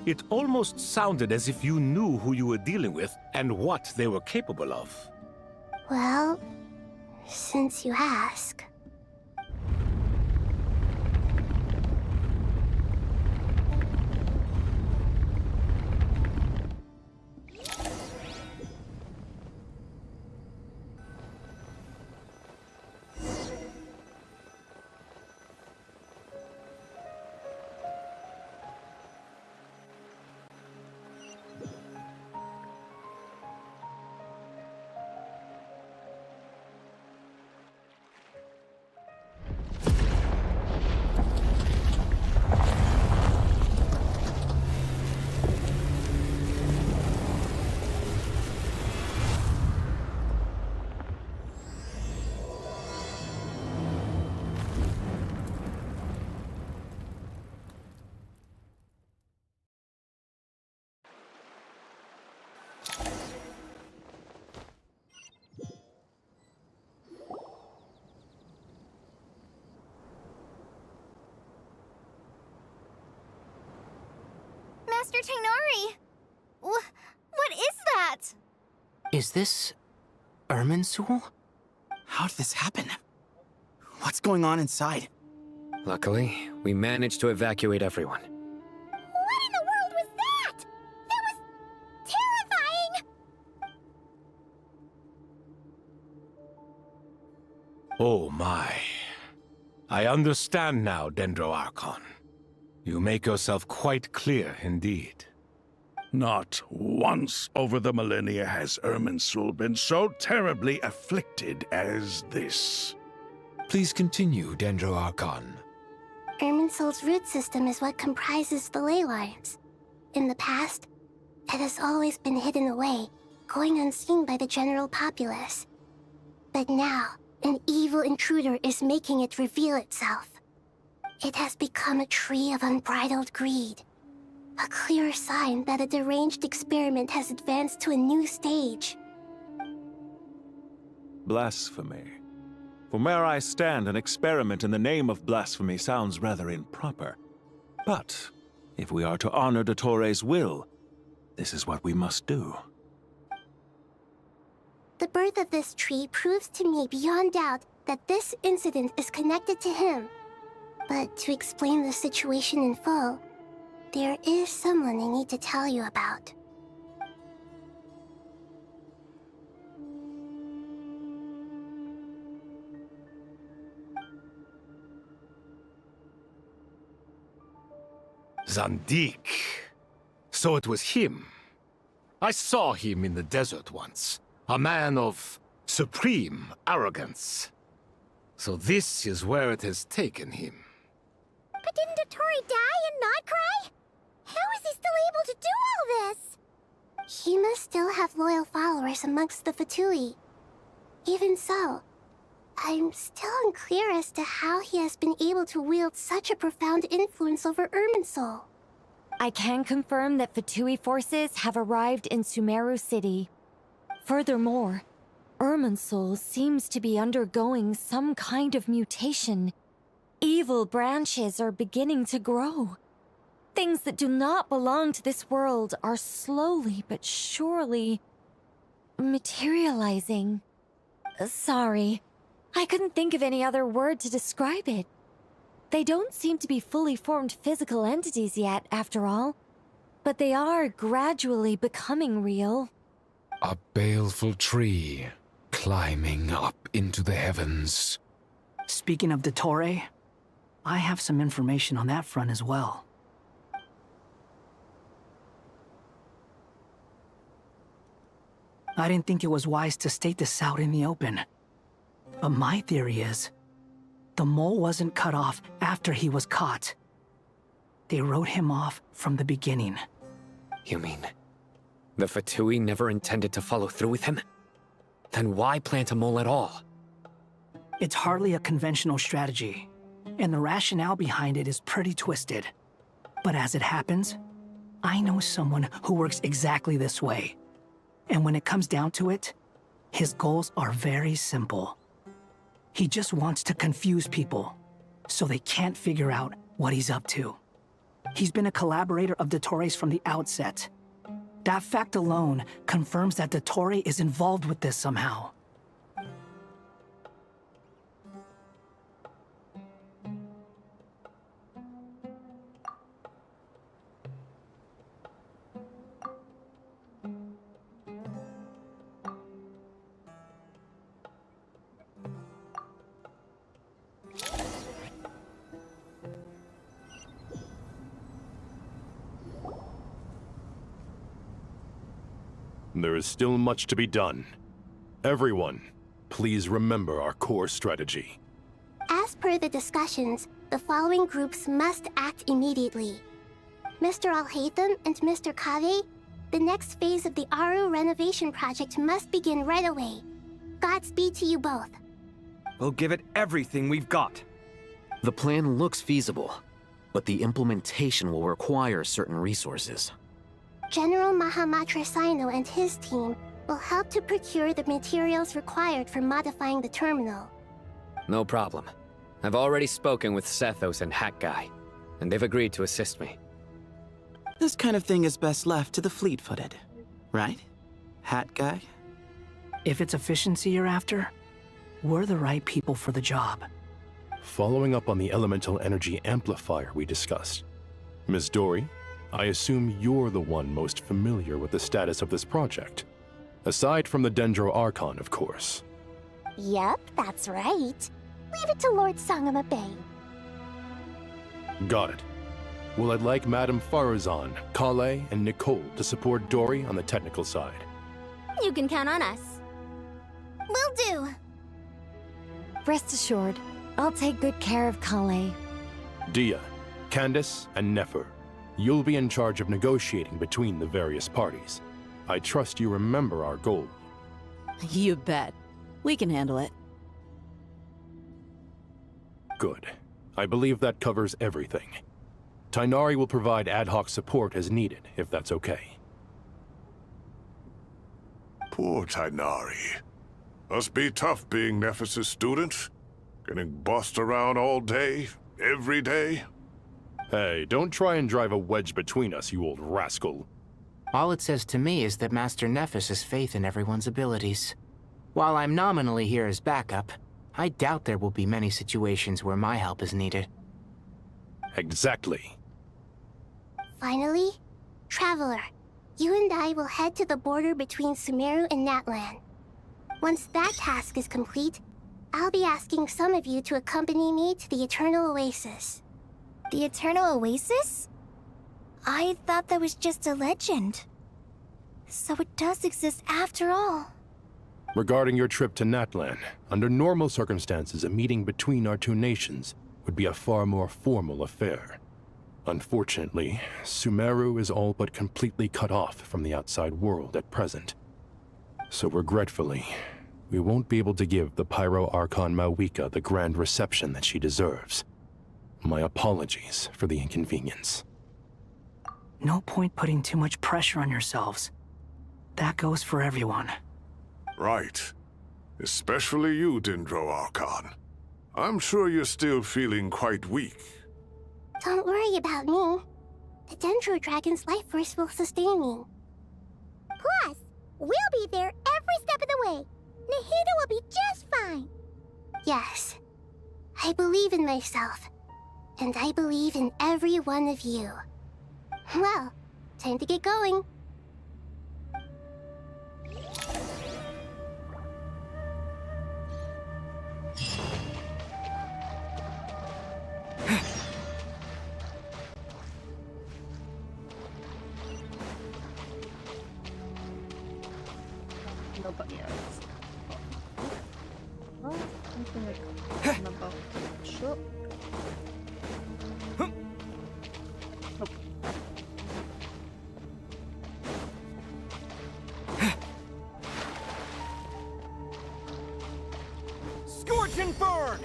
it almost sounded as if you knew who you were dealing with and what they were capable of. Well, since you ask. Master Tainari! What is that? Is this Irminsul? How did this happen? What's going on inside? Luckily, we managed to evacuate everyone. What in the world was that? That was terrifying! Oh my. I understand now, Dendro Archon. You make yourself quite clear indeed. Not once over the millennia has Irminsul been so terribly afflicted as this. Please continue, Dendro Archon. Irminsul's root system is what comprises the ley lines. In the past, it has always been hidden away, going unseen by the general populace. But now, an evil intruder is making it reveal itself. It has become a tree of unbridled greed. A clear sign that a deranged experiment has advanced to a new stage. Blasphemy. From where I stand, an experiment in the name of blasphemy sounds rather improper. But if we are to honor Dottores' will, this is what we must do. The birth of this tree proves to me beyond doubt that this incident is connected to him. But to explain the situation in full, there is someone I need to tell you about. Zandik. So it was him. I saw him in the desert once. A man of supreme arrogance. So this is where it has taken him. But didn't Dottore die and not cry? How is he still able to do all this? He must still have loyal followers amongst the Fatui. Even so, I'm still unclear as to how he has been able to wield such a profound influence over Irminsul. I can confirm that Fatui forces have arrived in Sumeru City. Furthermore, Irminsul seems to be undergoing some kind of mutation. Evil branches are beginning to grow. Things that do not belong to this world are slowly but surely materializing. Sorry, I couldn't think of any other word to describe it. They don't seem to be fully formed physical entities yet, after all, but they are gradually becoming real. A baleful tree climbing up into the heavens. Speaking of Dottore, I have some information on that front as well. I didn't think it was wise to state this out in the open. But my theory is, the mole wasn't cut off after he was caught. They wrote him off from the beginning. You mean, the Fatui never intended to follow through with him? Then why plant a mole at all? It's hardly a conventional strategy, and the rationale behind it is pretty twisted. But as it happens, I know someone who works exactly this way. And when it comes down to it, his goals are very simple. He just wants to confuse people, so they can't figure out what he's up to. He's been a collaborator of Dottore's from the outset. That fact alone confirms that Dottore is involved with this somehow. There is still much to be done. Everyone, please remember our core strategy. As per the discussions, the following groups must act immediately. Mr. Alhaitham and Mr. Kave, the next phase of the Aru renovation project must begin right away. Godspeed to you both. We'll give it everything we've got. The plan looks feasible, but the implementation will require certain resources. General Mahamatra Sino and his team will help to procure the materials required for modifying the terminal. No problem. I've already spoken with Sethos and Hat Guy, and they've agreed to assist me. This kind of thing is best left to the fleet-footed, right? Hat guy? If it's efficiency you're after, we're the right people for the job. Following up on the elemental energy amplifier we discussed, Ms. Dory, I assume you're the one most familiar with the status of this project. Aside from the Dendro Archon, of course. Yep, that's right. Leave it to Lord Sangama Bay. Got it. Well, I'd like Madame Farazan, Kale, and Nicole to support Dory on the technical side. You can count on us. Will do. Rest assured, I'll take good care of Kale. Dia, Candace, and Nefer, you'll be in charge of negotiating between the various parties. I trust you remember our goal. You bet. We can handle it. Good. I believe that covers everything. Tainari will provide ad hoc support as needed, if that's okay. Poor Tainari. Must be tough being Nephis' student. Getting bossed around all day, every day. Hey, don't try and drive a wedge between us, you old rascal. All it says to me is that Master Nephis has faith in everyone's abilities. While I'm nominally here as backup, I doubt there will be many situations where my help is needed. Exactly. Finally, Traveler, you and I will head to the border between Sumeru and Natlan. Once that task is complete, I'll be asking some of you to accompany me to the Eternal Oasis. The Eternal Oasis? I thought that was just a legend. So it does exist after all. Regarding your trip to Natlan, under normal circumstances, a meeting between our two nations would be a far more formal affair. Unfortunately, Sumeru is all but completely cut off from the outside world at present. So regretfully, we won't be able to give the Pyro Archon Mawika the grand reception that she deserves. My apologies for the inconvenience. No point putting too much pressure on yourselves. That goes for everyone. Right. Especially you, Dendro Archon. I'm sure you're still feeling quite weak. Don't worry about me. The Dendro Dragon's life force will sustain me. Plus, we'll be there every step of the way. Nahida will be just fine. Yes. I believe in myself. And I believe in every one of you. Well, time to get going. Nobody else. Oh, something like about shop. Scorch and burn!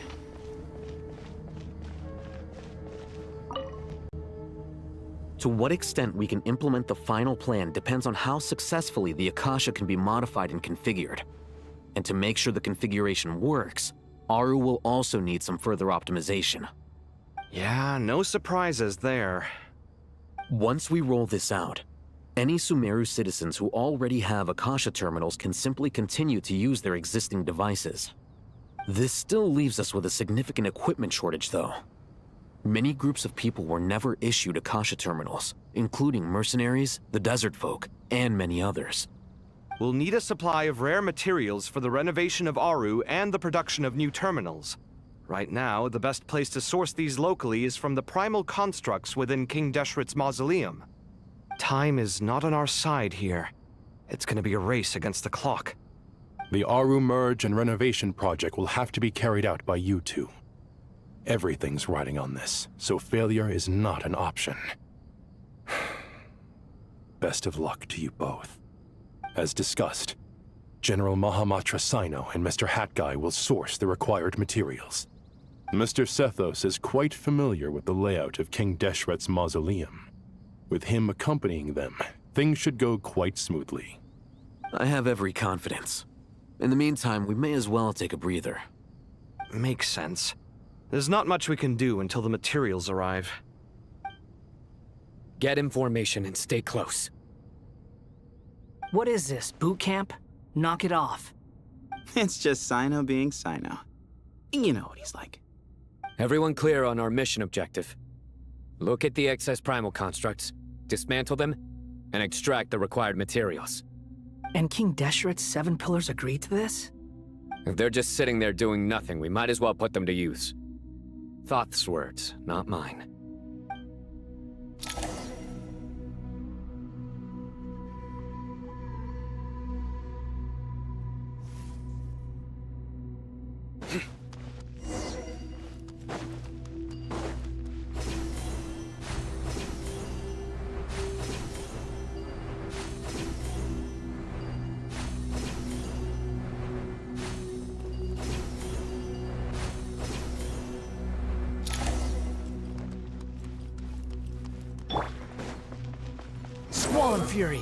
To what extent we can implement the final plan depends on how successfully the Akasha can be modified and configured. And to make sure the configuration works, Aru will also need some further optimization. Yeah, no surprises there. Once we roll this out, any Sumeru citizens who already have Akasha terminals can simply continue to use their existing devices. This still leaves us with a significant equipment shortage, though. Many groups of people were never issued Akasha terminals, including mercenaries, the desert folk, and many others. We'll need a supply of rare materials for the renovation of Aru and the production of new terminals. Right now, the best place to source these locally is from the primal constructs within King Deshret's mausoleum. Time is not on our side here. It's gonna be a race against the clock. The Aru merge and renovation project will have to be carried out by you two. Everything's riding on this, so failure is not an option. Best of luck to you both. As discussed, General Mahamatra Sino and Mr. Hatguy will source the required materials. Mr. Sethos is quite familiar with the layout of King Deshret's mausoleum. With him accompanying them, things should go quite smoothly. I have every confidence. In the meantime, we may as well take a breather. Makes sense. There's not much we can do until the materials arrive. Get information and stay close. What is this, boot camp? Knock it off. It's just Sino being Sino. You know what he's like. Everyone clear on our mission objective. Look at the excess primal constructs, dismantle them, and extract the required materials. And King Desheret's 7 pillars agreed to this? If they're just sitting there doing nothing, we might as well put them to use. Thoth's words, not mine. Squall and Fury.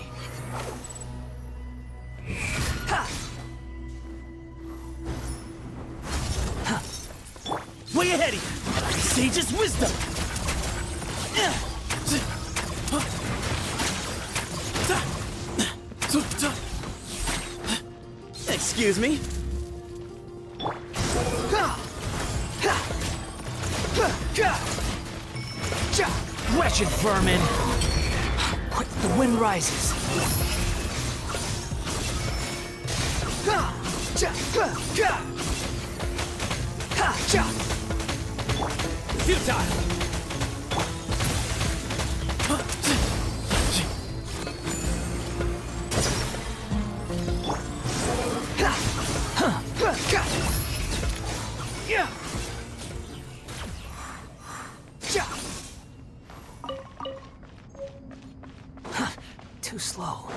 Ha! Ha! Way ahead of you! Sage's wisdom! Excuse me? Wretched vermin! Quick, the wind rises. Futile! Too slow.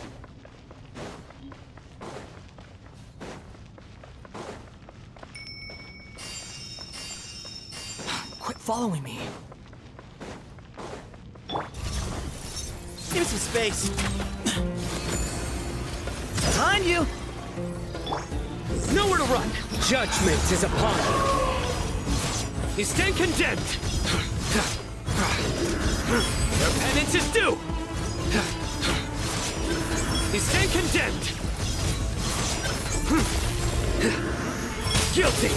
Quit following me. Give me some space. Behind you! Nowhere to run! Judgment is upon you! You stand condemned! Your penance is due! You stand condemned! Guilty!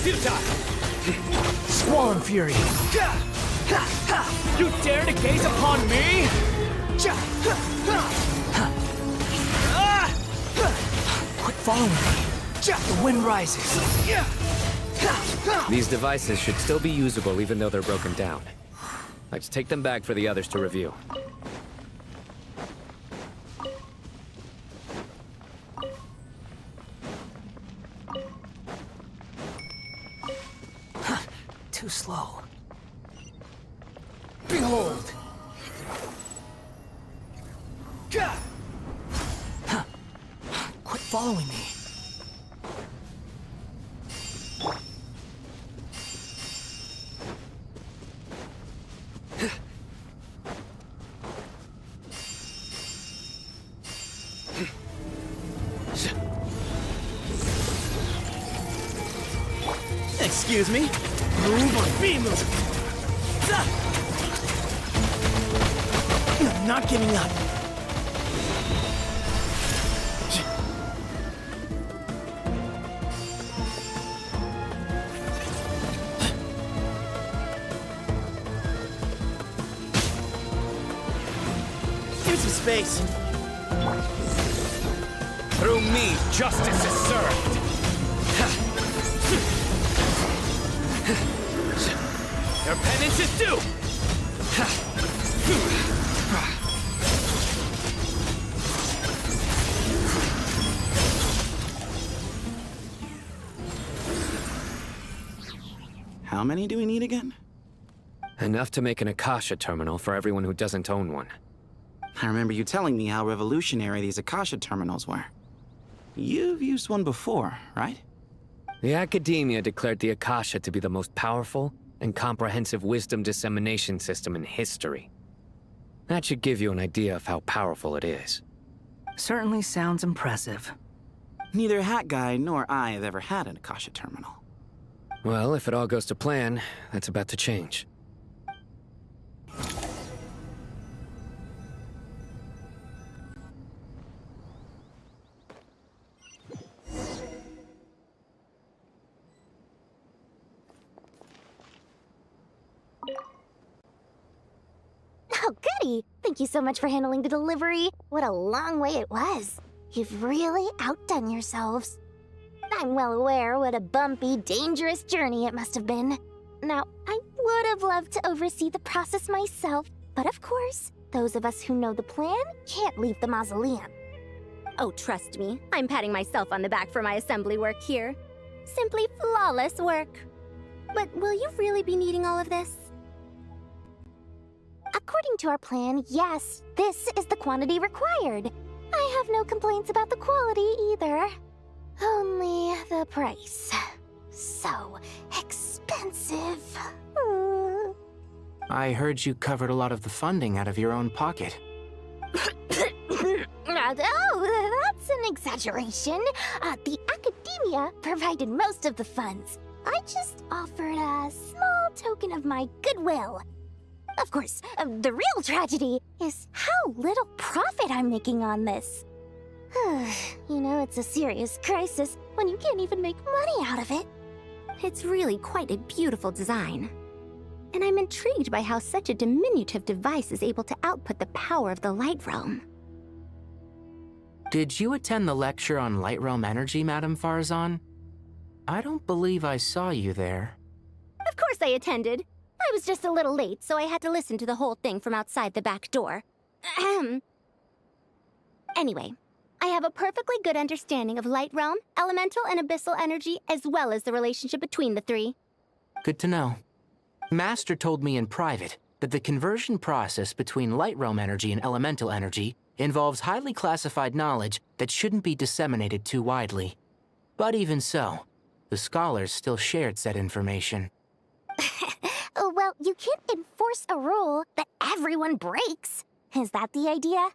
Futile! Squall and Fury! You dare to gaze upon me? Quit following me! The wind rises! These devices should still be usable even though they're broken down. Let's take them back for the others to review. Too slow. Behold! Quit following me. Excuse me? Move or be moved! I'm not giving up! Give me some space! Through me, justice is served! Your penance is due! How many do we need again? Enough to make an Akasha terminal for everyone who doesn't own one. I remember you telling me how revolutionary these Akasha terminals were. You've used one before, right? The Academia declared the Akasha to be the most powerful and comprehensive wisdom dissemination system in history. That should give you an idea of how powerful it is. Certainly sounds impressive. Neither Hat Guy nor I have ever had an Akasha terminal. Well, if it all goes to plan, that's about to change. Oh, goody! Thank you so much for handling the delivery. What a long way it was. You've really outdone yourselves. I'm well aware what a bumpy, dangerous journey it must have been. Now, I would have loved to oversee the process myself, but of course, those of us who know the plan can't leave the mausoleum. Oh, trust me, I'm patting myself on the back for my assembly work here. Simply flawless work. But will you really be needing all of this? According to our plan, yes, this is the quantity required. I have no complaints about the quality either. Only the price. So expensive. I heard you covered a lot of the funding out of your own pocket. Oh, that's an exaggeration. The academia provided most of the funds. I just offered a small token of my goodwill. Of course, the real tragedy is how little profit I'm making on this. You know, it's a serious crisis when you can't even make money out of it. It's really quite a beautiful design. And I'm intrigued by how such a diminutive device is able to output the power of the Light Realm. Did you attend the lecture on Light Realm energy, Madame Farzan? I don't believe I saw you there. Of course I attended. I was just a little late, so I had to listen to the whole thing from outside the back door. Anyway, I have a perfectly good understanding of Light Realm, elemental and abyssal energy, as well as the relationship between the three. Good to know. Master told me in private that the conversion process between Light Realm energy and elemental energy involves highly classified knowledge that shouldn't be disseminated too widely. But even so, the scholars still shared said information. Well, you can't enforce a rule that everyone breaks. Is that the idea?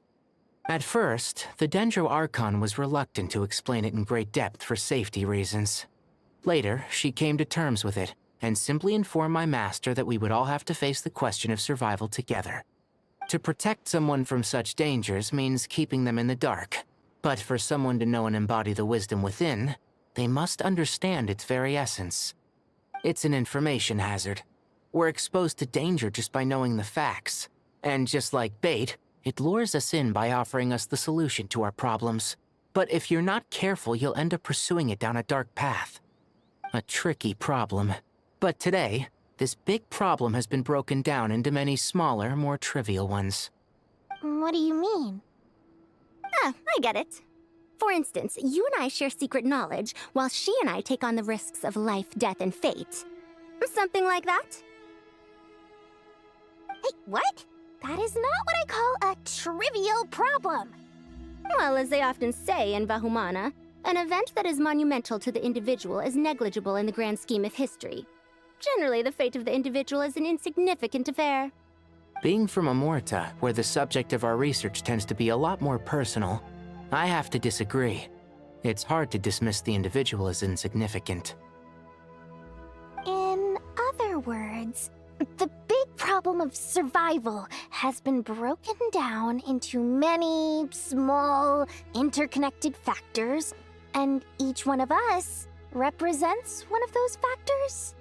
At first, the Dendro Archon was reluctant to explain it in great depth for safety reasons. Later, she came to terms with it, and simply informed my master that we would all have to face the question of survival together. To protect someone from such dangers means keeping them in the dark. But for someone to know and embody the wisdom within, they must understand its very essence. It's an information hazard. We're exposed to danger just by knowing the facts. And just like bait, it lures us in by offering us the solution to our problems. But if you're not careful, you'll end up pursuing it down a dark path. A tricky problem. But today, this big problem has been broken down into many smaller, more trivial ones. What do you mean? I get it. For instance, you and I share secret knowledge, while she and I take on the risks of life, death, and fate. Something like that? Hey, what? That is not what I call a trivial problem. Well, as they often say in Vahumana, an event that is monumental to the individual is negligible in the grand scheme of history. Generally, the fate of the individual is an insignificant affair. Being from Amorta, where the subject of our research tends to be a lot more personal, I have to disagree. It's hard to dismiss the individual as insignificant. In other words, the big problem of survival has been broken down into many small, interconnected factors, and each one of us represents one of those factors.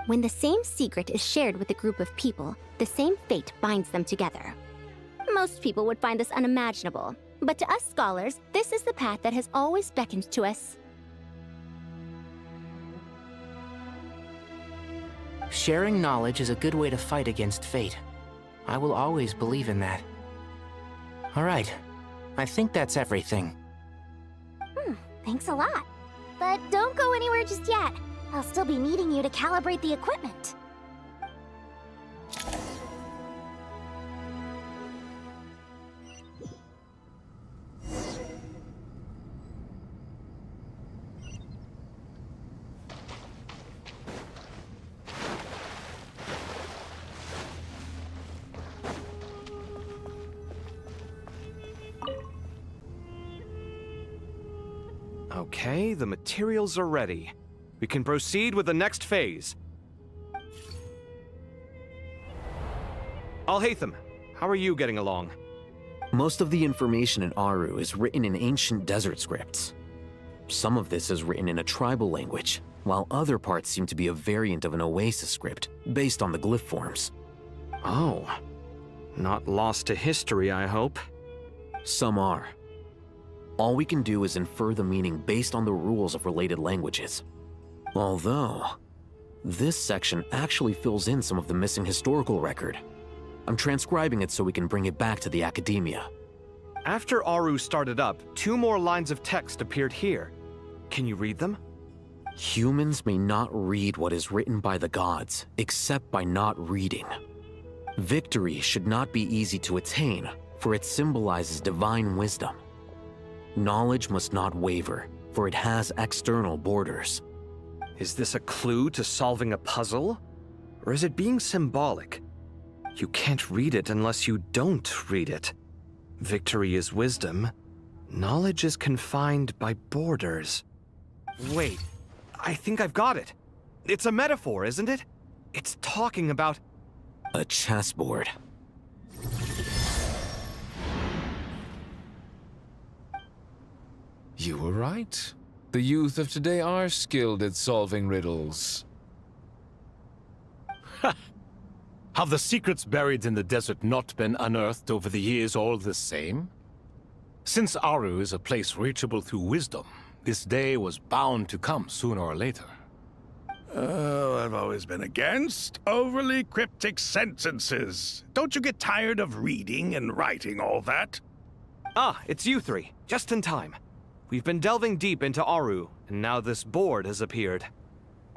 When the same secret is shared with a group of people, the same fate binds them together. Most people would find this unimaginable, but to us scholars, this is the path that has always beckoned to us. Sharing knowledge is a good way to fight against fate. I will always believe in that. All right, I think that's everything. Thanks a lot. But don't go anywhere just yet. I'll still be needing you to calibrate the equipment. Okay, the materials are ready. We can proceed with the next phase. Alhaitham, how are you getting along? Most of the information in Aru is written in ancient desert scripts. Some of this is written in a tribal language, while other parts seem to be a variant of an Oasis script, based on the glyph forms. Oh. Not lost to history, I hope. Some are. All we can do is infer the meaning based on the rules of related languages. Although, this section actually fills in some of the missing historical record. I'm transcribing it so we can bring it back to the Academia. After Aru started up, 2 more lines of text appeared here. Can you read them? Humans may not read what is written by the gods, except by not reading. Victory should not be easy to attain, for it symbolizes divine wisdom. Knowledge must not waver, for it has external borders. Is this a clue to solving a puzzle? Or is it being symbolic? You can't read it unless you don't read it. Victory is wisdom. Knowledge is confined by borders. Wait, I think I've got it. It's a metaphor, isn't it? It's talking about... a chessboard. You were right. The youth of today are skilled at solving riddles. Have the secrets buried in the desert not been unearthed over the years all the same? Since Aru is a place reachable through wisdom, this day was bound to come sooner or later. Oh, I've always been against overly cryptic sentences. Don't you get tired of reading and writing all that? Ah, it's you 3. Just in time. We've been delving deep into Aru, and now this board has appeared.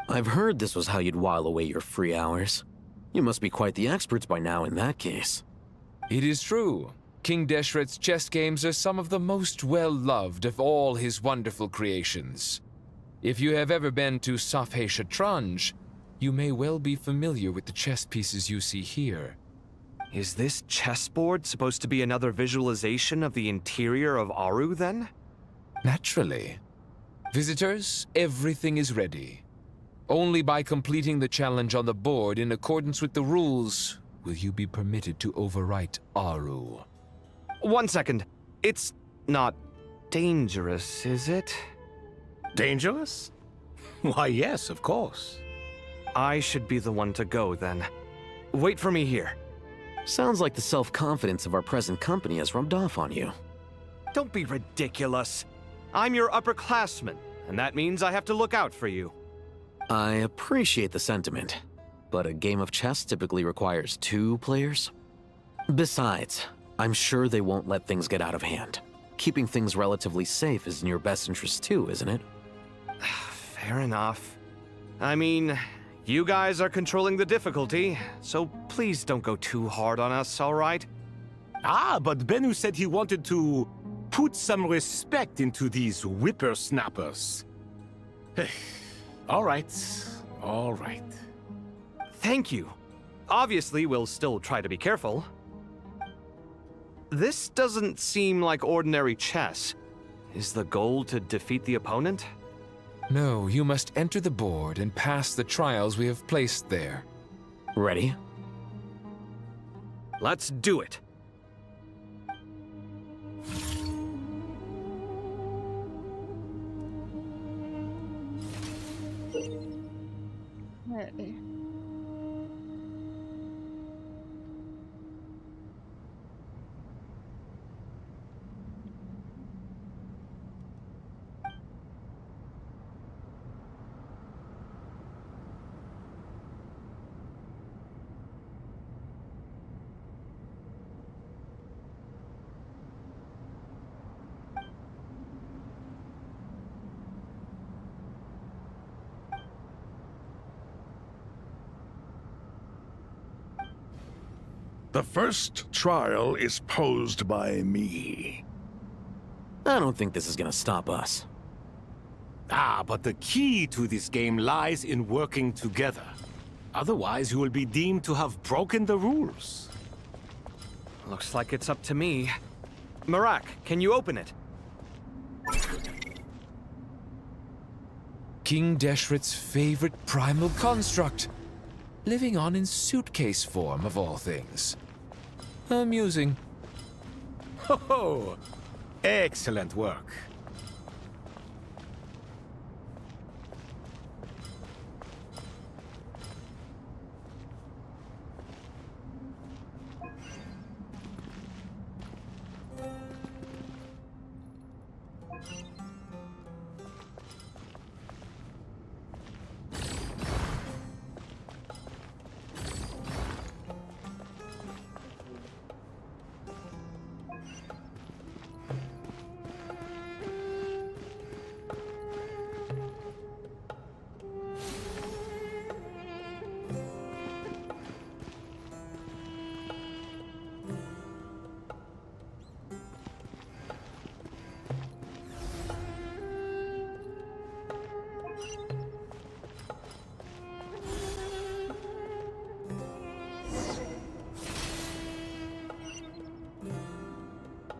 I've heard this was how you'd while away your free hours. You must be quite the experts by now in that case. It is true. King Deshret's chess games are some of the most well-loved of all his wonderful creations. If you have ever been to Safhe Shatranj, you may well be familiar with the chess pieces you see here. Is this chessboard supposed to be another visualization of the interior of Aru, then? Naturally. Visitors, everything is ready. Only by completing the challenge on the board in accordance with the rules will you be permitted to overwrite Aru. 1 second. It's not dangerous, is it? Dangerous? Why, yes, of course. I should be the one to go, then. Wait for me here. Sounds like the self-confidence of our present company has rubbed off on you. Don't be ridiculous. I'm your upperclassman, and that means I have to look out for you. I appreciate the sentiment, but a game of chess typically requires 2 players. Besides, I'm sure they won't let things get out of hand. Keeping things relatively safe is in your best interest too, isn't it? Fair enough. I mean, you guys are controlling the difficulty, so please don't go too hard on us, all right? Ah, but Bennu said he wanted to put some respect into these whippersnappers. All right, all right. Thank you. Obviously, we'll still try to be careful. This doesn't seem like ordinary chess. Is the goal to defeat the opponent? No, you must enter the board and pass the trials we have placed there. Ready? Let's do it. Ready. The first trial is posed by me. I don't think this is gonna stop us. Ah, but the key to this game lies in working together. Otherwise, you will be deemed to have broken the rules. Looks like it's up to me. Marak, can you open it? King Deshret's favorite primal construct, living on in suitcase form of all things. Amusing. Ho ho! Excellent work.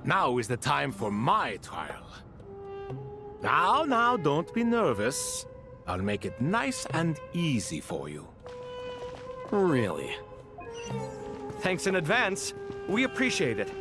Now is the time for my trial. Now, don't be nervous. I'll make it nice and easy for you. Really? Thanks in advance. We appreciate it.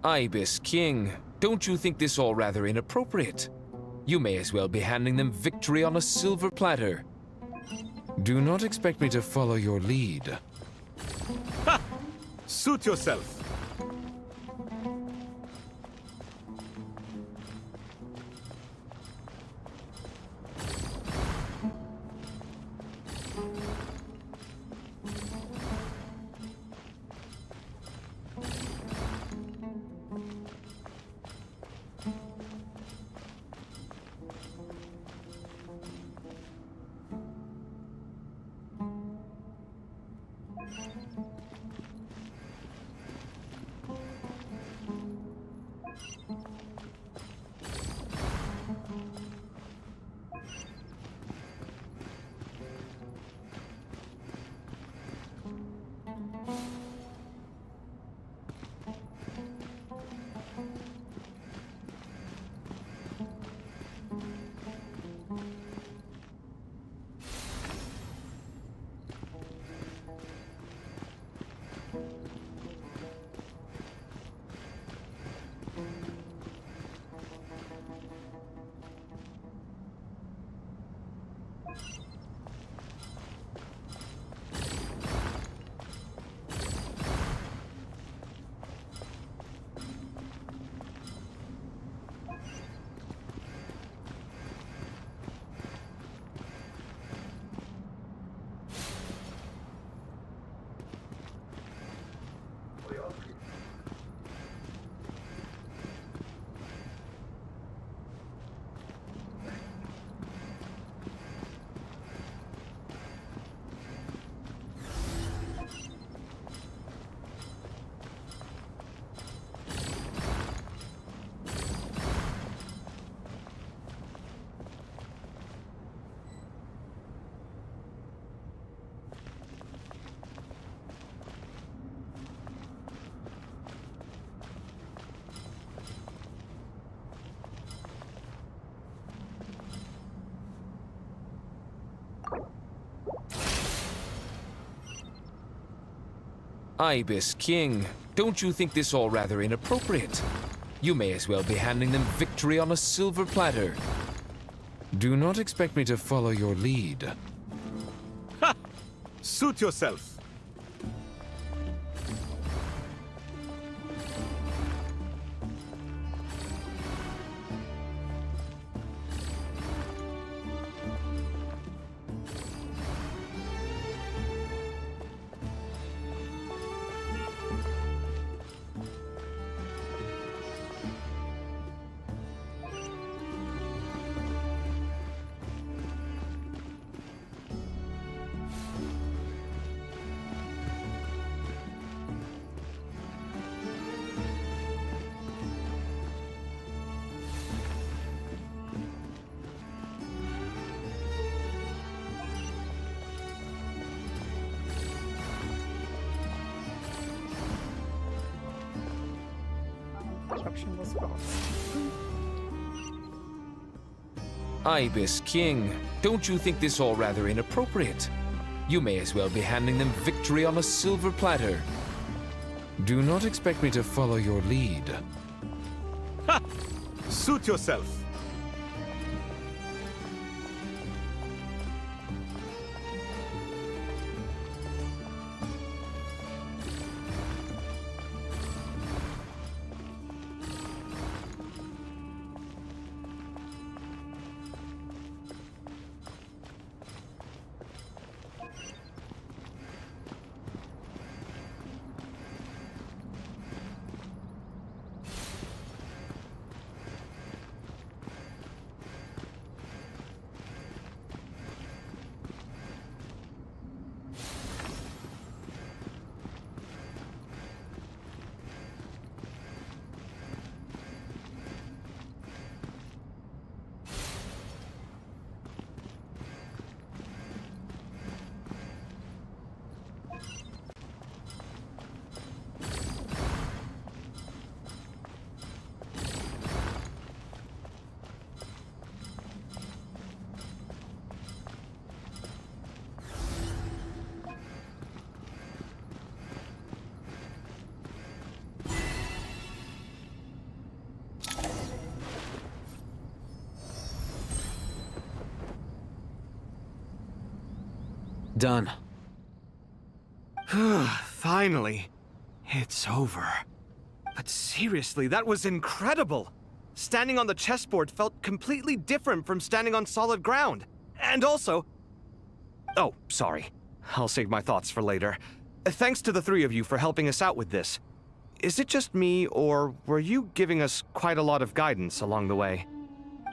Ibis King, don't you think this all rather inappropriate? You may as well be handing them victory on a silver platter. Do not expect me to follow your lead. Ha! Suit yourself. Ibis King, don't you think this all rather inappropriate? You may as well be handing them victory on a silver platter. Do not expect me to follow your lead. Ha! Suit yourself. Ibis King, don't you think this all rather inappropriate? You may as well be handing them victory on a silver platter. Do not expect me to follow your lead. Ha! Suit yourself. Done. Finally. It's over. But seriously, that was incredible. Standing on the chessboard felt completely different from standing on solid ground. And also... Oh, sorry. I'll save my thoughts for later. Thanks to the three of you for helping us out with this. Is it just me, or were you giving us quite a lot of guidance along the way?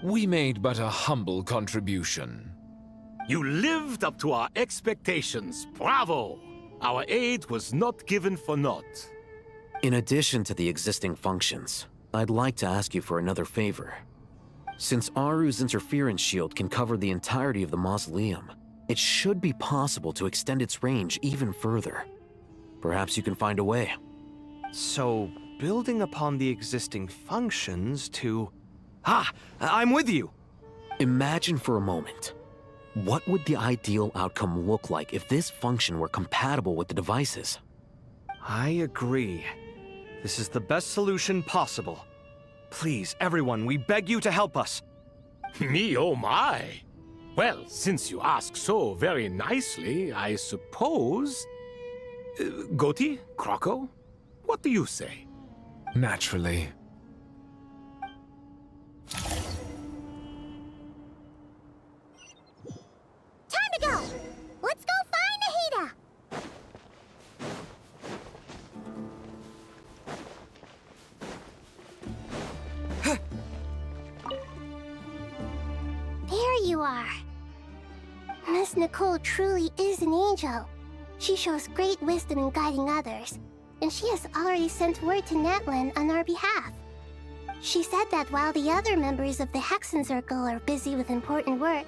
We made but a humble contribution. You lived up to our expectations. Bravo! Our aid was not given for naught. In addition to the existing functions, I'd like to ask you for another favor. Since Aru's interference shield can cover the entirety of the mausoleum, it should be possible to extend its range even further. Perhaps you can find a way. So, building upon the existing functions to... Ah! I'm with you! Imagine for a moment. What would the ideal outcome look like if this function were compatible with the devices? I agree. This is the best solution possible. Please, everyone, we beg you to help us. Me, oh my! Well, since you ask so very nicely, I suppose... Goti? Kroko? What do you say? Naturally. Time to go! Let's go find Nahida! There you are. Miss Nicole truly is an angel. She shows great wisdom in guiding others, and she has already sent word to Natlan on our behalf. She said that while the other members of the Hexen Circle are busy with important work,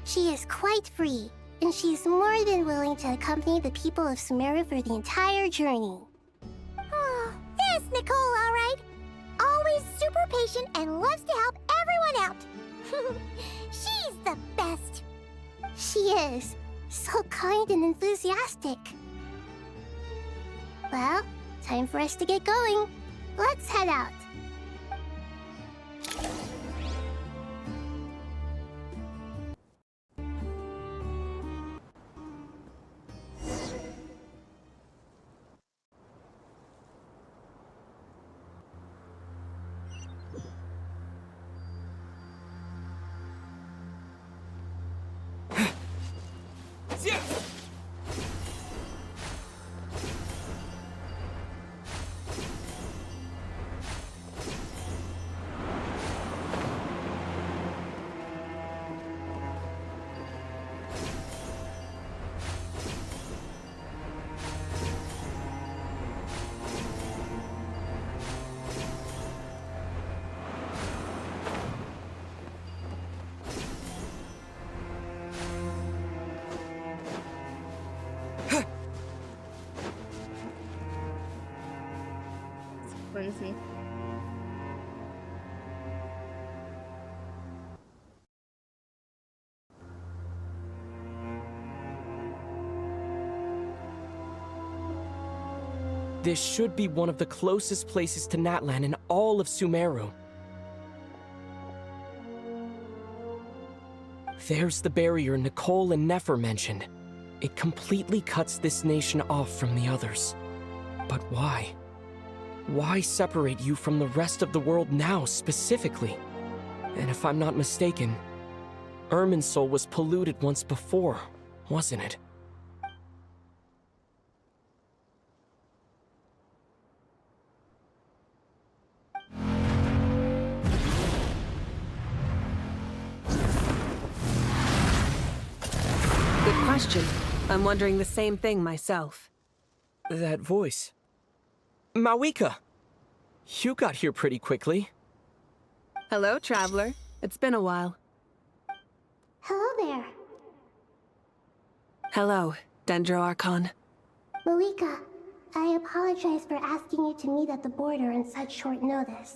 she is quite free, and she is more than willing to accompany the people of Sumeru for the entire journey. Oh, there's Nicole, all right. Always super patient and loves to help everyone out. She's the best. She is. So kind and enthusiastic. Well, time for us to get going. Let's head out. Crazy. This should be one of the closest places to Natlan in all of Sumeru. There's the barrier Nicole and Nefer mentioned. It completely cuts this nation off from the others. But why? Why separate you from the rest of the world now, specifically? And if I'm not mistaken, Irminsul was polluted once before, wasn't it? Good question. I'm wondering the same thing myself. That voice. Mawika! You got here pretty quickly. Hello, traveler. It's been a while. Hello there. Hello, Dendro Archon. Malika, I apologize for asking you to meet at the border on such short notice.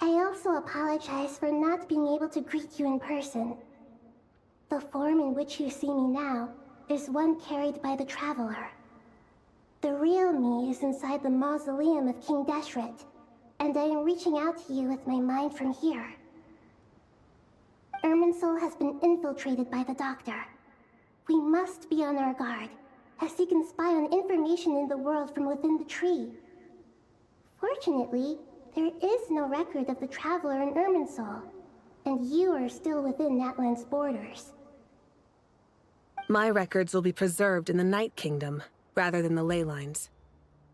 I also apologize for not being able to greet you in person. The form in which you see me now is one carried by the Traveler. The real me is inside the mausoleum of King Deshret, and I am reaching out to you with my mind from here. Irminsul has been infiltrated by the Doctor. We must be on our guard, as he can spy on information in the world from within the tree. Fortunately, there is no record of the Traveler in Irminsul, and you are still within Natlan's borders. My records will be preserved in the Night Kingdom, rather than the ley lines.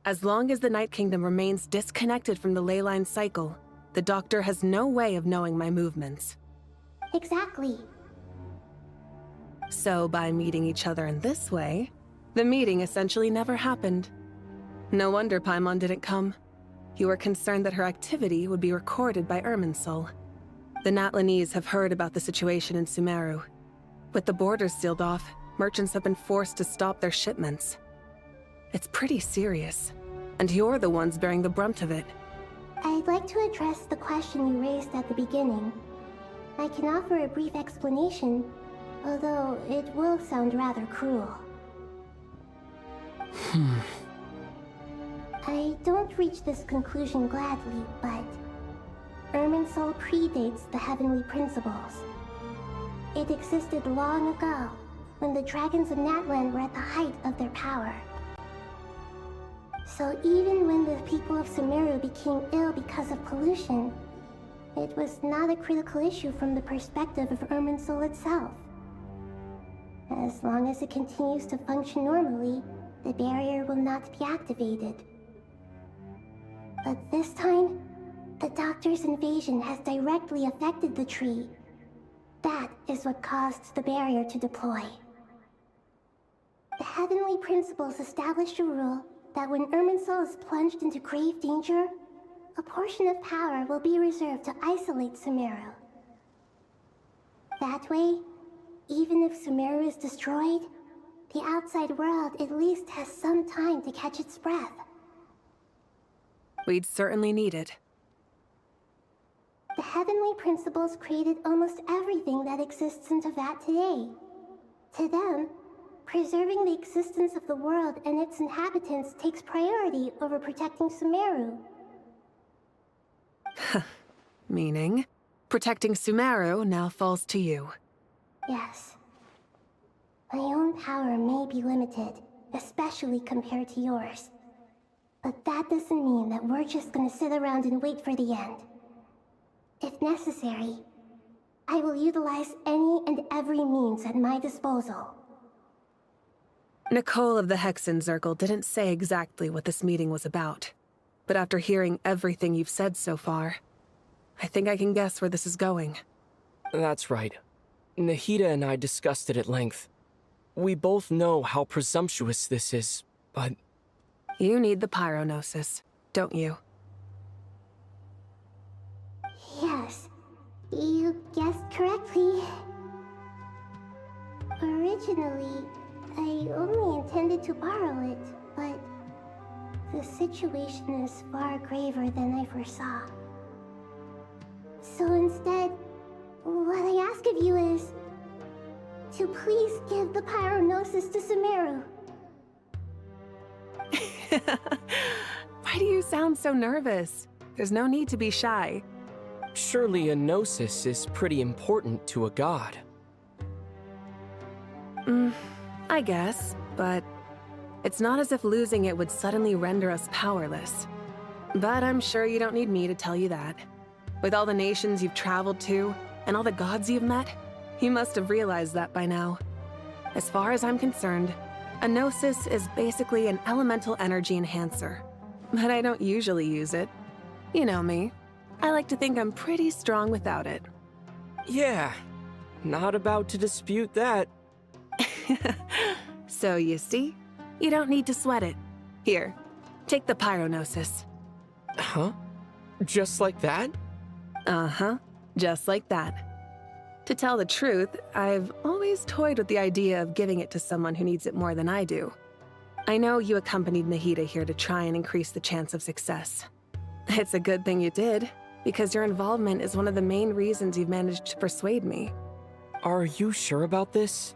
As long as the Night Kingdom remains disconnected from the ley line cycle, the Doctor has no way of knowing my movements. Exactly. So by meeting each other in this way, the meeting essentially never happened. No wonder Paimon didn't come. You were concerned that her activity would be recorded by Irminsul. The Natlanese have heard about the situation in Sumeru. With the borders sealed off, merchants have been forced to stop their shipments. It's pretty serious, and you're the ones bearing the brunt of it. I'd like to address the question you raised at the beginning. I can offer a brief explanation, although it will sound rather cruel. I don't reach this conclusion gladly, but Irminsul predates the Heavenly Principles. It existed long ago, when the dragons of Natlan were at the height of their power. So even when the people of Sumeru became ill because of pollution, it was not a critical issue from the perspective of Irminsul itself. As long as it continues to function normally, the barrier will not be activated. But this time, the Doctor's invasion has directly affected the tree. That is what caused the barrier to deploy. The Heavenly Principles established a rule that when Irminsul is plunged into grave danger, a portion of power will be reserved to isolate Sumeru. That way, even if Sumeru is destroyed, the outside world at least has some time to catch its breath. We'd certainly need it. The Heavenly Principles created almost everything that exists in Teyvat today. To them, Preserving the existence of the world and its inhabitants takes priority over protecting Sumeru. Meaning, protecting Sumeru now falls to you. Yes. My own power may be limited, especially compared to yours. But that doesn't mean that we're just gonna sit around and wait for the end. If necessary, I will utilize any and every means at my disposal. Nicole of the Hexen Circle didn't say exactly what this meeting was about. But after hearing everything you've said so far, I think I can guess where this is going. That's right. Nahida and I discussed it at length. We both know how presumptuous this is, but... You need the Pyronosis, don't you? Yes, you guessed correctly. Originally, I only intended to borrow it, but the situation is far graver than I foresaw. So instead, what I ask of you is to please give the Pyronosis to Sumeru. Why do you sound so nervous? There's no need to be shy. Surely a gnosis is pretty important to a god. I guess, but it's not as if losing it would suddenly render us powerless. But I'm sure you don't need me to tell you that. With all the nations you've traveled to, and all the gods you've met, you must have realized that by now. As far as I'm concerned, a gnosis is basically an elemental energy enhancer. But I don't usually use it. You know me. I like to think I'm pretty strong without it. Yeah, not about to dispute that. So you see, you don't need to sweat it. Here, take the Pyronosis. Huh? Just like that? Uh-huh, just like that. To tell the truth, I've always toyed with the idea of giving it to someone who needs it more than I do. I know you accompanied Nahida here to try and increase the chance of success. It's a good thing you did, because your involvement is one of the main reasons you've managed to persuade me. Are you sure about this?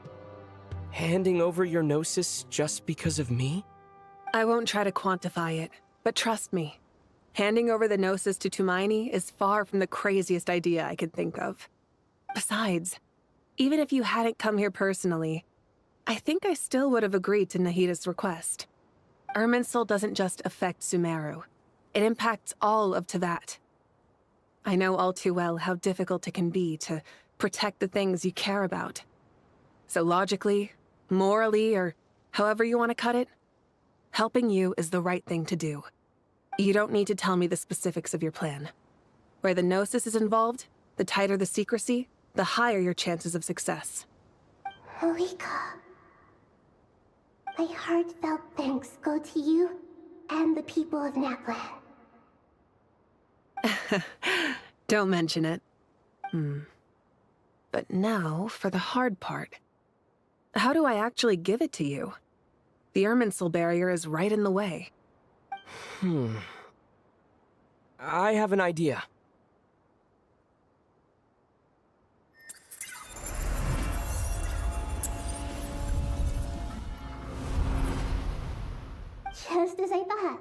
Handing over your gnosis just because of me? I won't try to quantify it, but trust me. Handing over the gnosis to Tumaini is far from the craziest idea I could think of. Besides, even if you hadn't come here personally, I think I still would have agreed to Nahida's request. Irminsul doesn't just affect Sumeru. It impacts all of Teyvat. I know all too well how difficult it can be to protect the things you care about. So logically, morally, or however you want to cut it, helping you is the right thing to do. You don't need to tell me the specifics of your plan. Where the gnosis is involved, the tighter the secrecy, the higher your chances of success. Malika, my heartfelt thanks go to you and the people of Naplan. Don't mention it. But now for the hard part. How do I actually give it to you? The Irminsul barrier is right in the way. I have an idea. Just as I thought.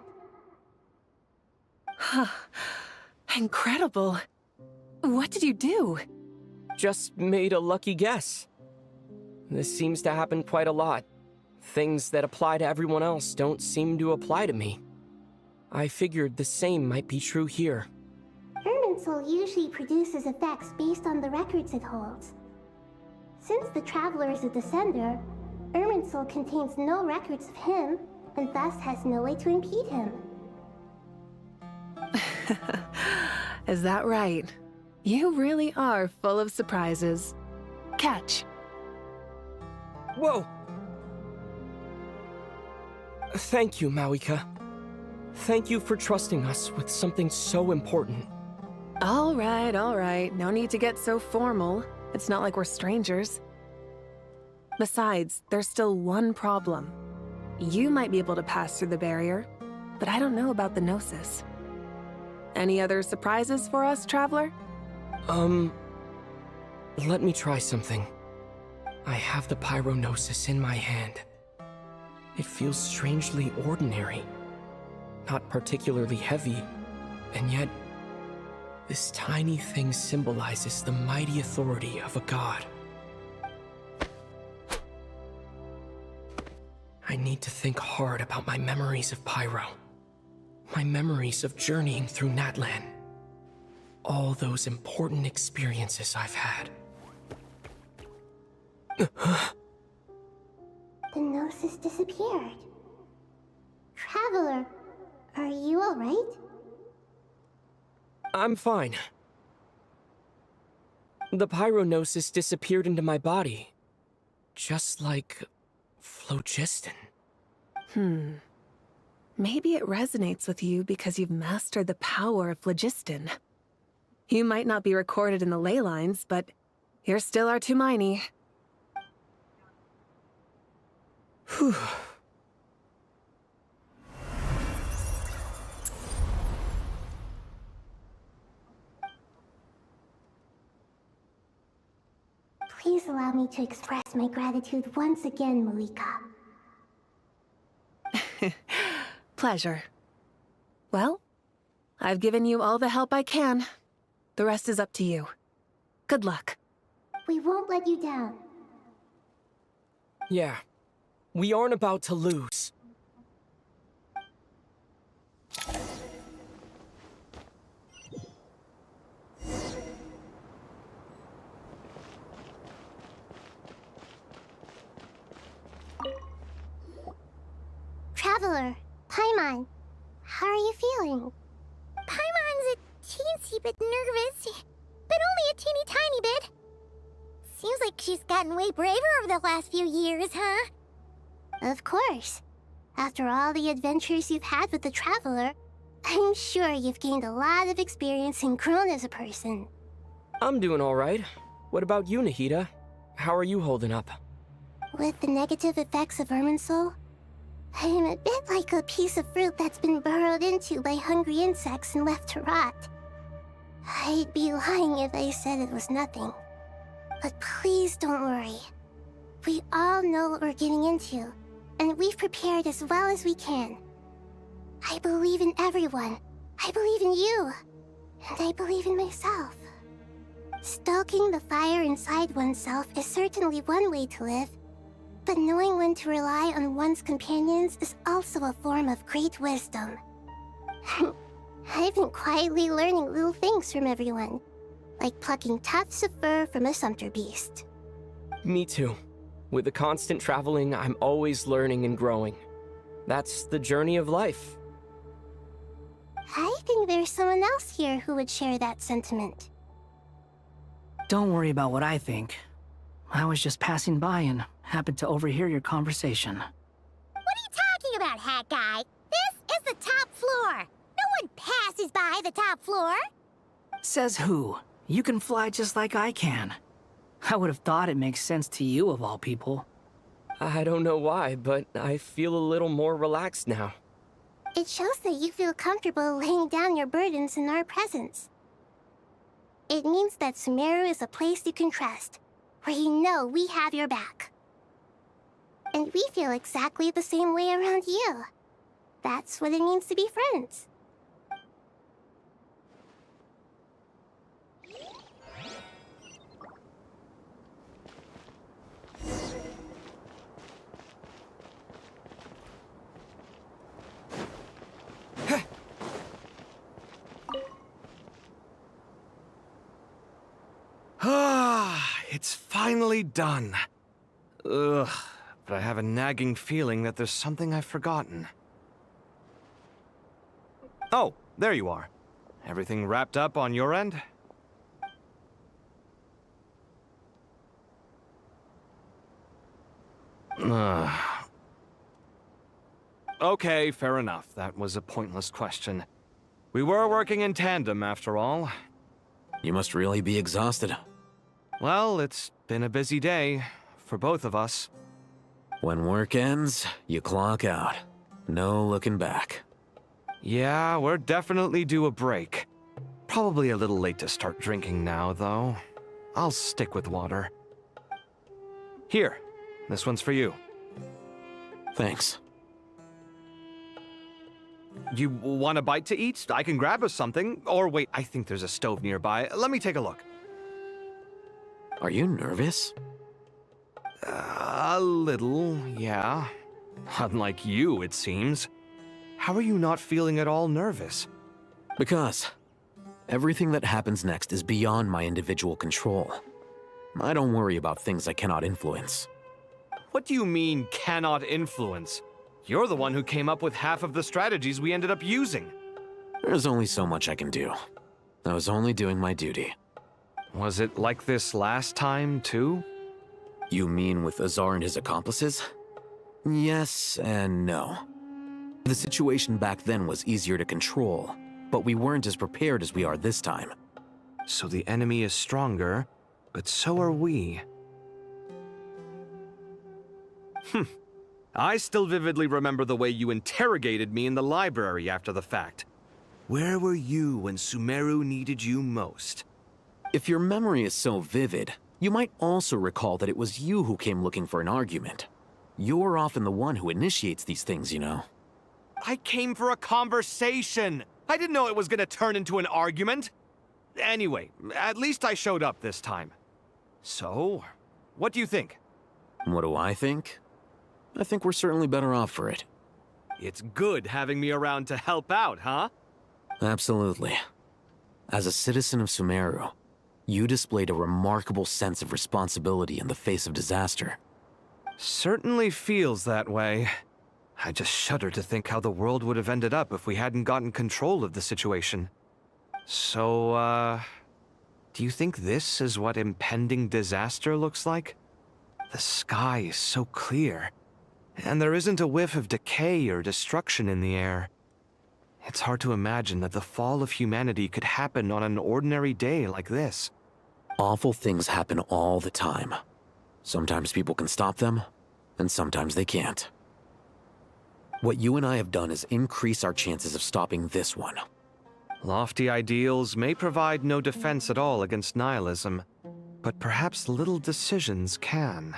Incredible. What did you do? Just made a lucky guess. This seems to happen quite a lot. Things that apply to everyone else don't seem to apply to me. I figured the same might be true here. Irminsul usually produces effects based on the records it holds. Since the Traveler is a Descender, Irminsul contains no records of him, and thus has no way to impede him. Is that right? You really are full of surprises. Catch. Whoa! Thank you, Mawika. Thank you for trusting us with something so important. All right. No need to get so formal. It's not like we're strangers. Besides, there's still one problem. You might be able to pass through the barrier, but I don't know about the Gnosis. Any other surprises for us, Traveler? Let me try something. I have the pyronosis in my hand. It feels strangely ordinary, not particularly heavy, and yet this tiny thing symbolizes the mighty authority of a god. I need to think hard about my memories of Pyro. My memories of journeying through Natlan. All those important experiences I've had. The gnosis disappeared. Traveler, are you alright? I'm fine. The pyronosis disappeared into my body. Just like phlogiston. Maybe it resonates with you because you've mastered the power of phlogiston. You might not be recorded in the ley lines, but you're still Artumini. Whew. Please allow me to express my gratitude once again, Malika. Pleasure. Well, I've given you all the help I can. The rest is up to you. Good luck. We won't let you down. Yeah, we aren't about to lose. Traveler, Paimon, how are you feeling? Paimon's a teensy bit nervous, but only a teeny tiny bit. Seems like she's gotten way braver over the last few years, huh? Of course. After all the adventures you've had with the Traveler, I'm sure you've gained a lot of experience and grown as a person. I'm doing all right. What about you, Nahida? How are you holding up? With the negative effects of Irminsul, I'm a bit like a piece of fruit that's been burrowed into by hungry insects and left to rot. I'd be lying if I said it was nothing. But please don't worry. We all know what we're getting into, and we've prepared as well as we can. I believe in everyone. I believe in you. And I believe in myself. Stoking the fire inside oneself is certainly one way to live, but knowing when to rely on one's companions is also a form of great wisdom. I've been quietly learning little things from everyone, like plucking tufts of fur from a sumpter beast. Me too. With the constant traveling, I'm always learning and growing. That's the journey of life. I think there's someone else here who would share that sentiment. Don't worry about what I think. I was just passing by and happened to overhear your conversation. What are you talking about, Hat Guy? This is the top floor. No one passes by the top floor. Says who? You can fly just like I can. I would have thought it makes sense to you of all people. I don't know why, but I feel a little more relaxed now. It shows that you feel comfortable laying down your burdens in our presence. It means that Sumeru is a place you can trust, where you know we have your back. And we feel exactly the same way around you. That's what it means to be friends. Ah, it's finally done. Ugh, but I have a nagging feeling that there's something I've forgotten. Oh, there you are. Everything wrapped up on your end? Okay, fair enough. That was a pointless question. We were working in tandem, after all. You must really be exhausted. Well, it's been a busy day for both of us. When work ends, you clock out. No looking back. Yeah, we're definitely due a break. Probably a little late to start drinking now, though. I'll stick with water. Here, this one's for you. Thanks. You want a bite to eat? I can grab us something. Or wait, I think there's a stove nearby. Let me take a look. Are you nervous? A little, yeah. Unlike you, it seems. How are you not feeling at all nervous? Because everything that happens next is beyond my individual control. I don't worry about things I cannot influence. What do you mean, cannot influence? You're the one who came up with half of the strategies we ended up using. There's only so much I can do. I was only doing my duty. Was it like this last time, too? You mean with Azar and his accomplices? Yes and no. The situation back then was easier to control, but we weren't as prepared as we are this time. So the enemy is stronger, but so are we. I still vividly remember the way you interrogated me in the library after the fact. Where were you when Sumeru needed you most? If your memory is so vivid, you might also recall that it was you who came looking for an argument. You're often the one who initiates these things, you know. I came for a conversation! I didn't know it was gonna turn into an argument! Anyway, at least I showed up this time. So, what do you think? What do I think? I think we're certainly better off for it. It's good having me around to help out, huh? Absolutely. As a citizen of Sumeru, you displayed a remarkable sense of responsibility in the face of disaster. Certainly feels that way. I just shudder to think how the world would have ended up if we hadn't gotten control of the situation. So, do you think this is what impending disaster looks like? The sky is so clear, and there isn't a whiff of decay or destruction in the air. It's hard to imagine that the fall of humanity could happen on an ordinary day like this. Awful things happen all the time. Sometimes people can stop them, and sometimes they can't. What you and I have done is increase our chances of stopping this one. Lofty ideals may provide no defense at all against nihilism, but perhaps little decisions can.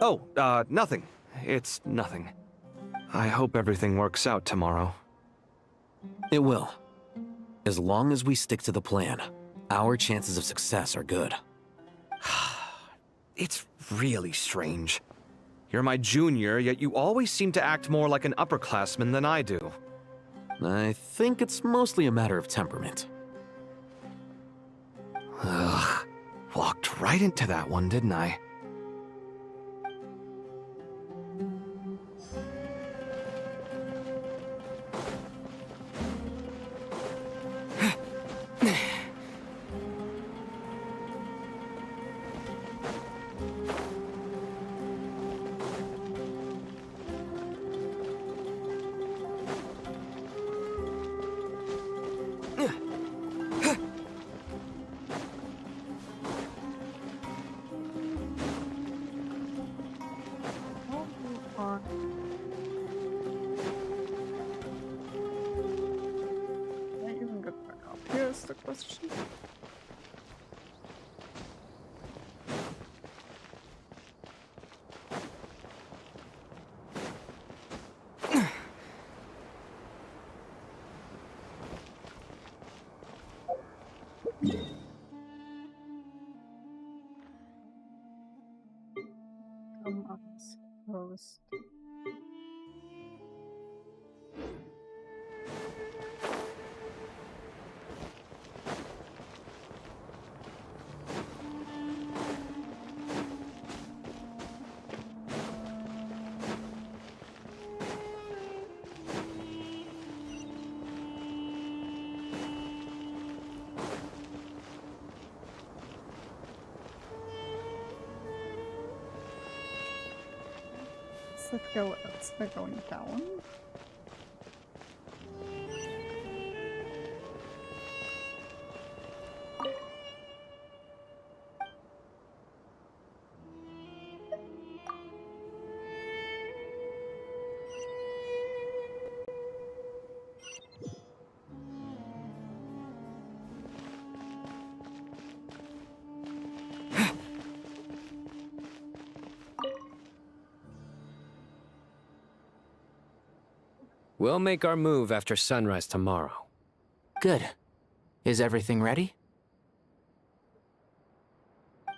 Oh, nothing. It's nothing. I hope everything works out tomorrow. It will. As long as we stick to the plan, our chances of success are good. It's really strange. You're my junior, yet you always seem to act more like an upperclassman than I do. I think it's mostly a matter of temperament. Ugh. Walked right into that one, didn't I? Here's the question. Unexposed. Let's go going down. We'll make our move after sunrise tomorrow. Good. Is everything ready?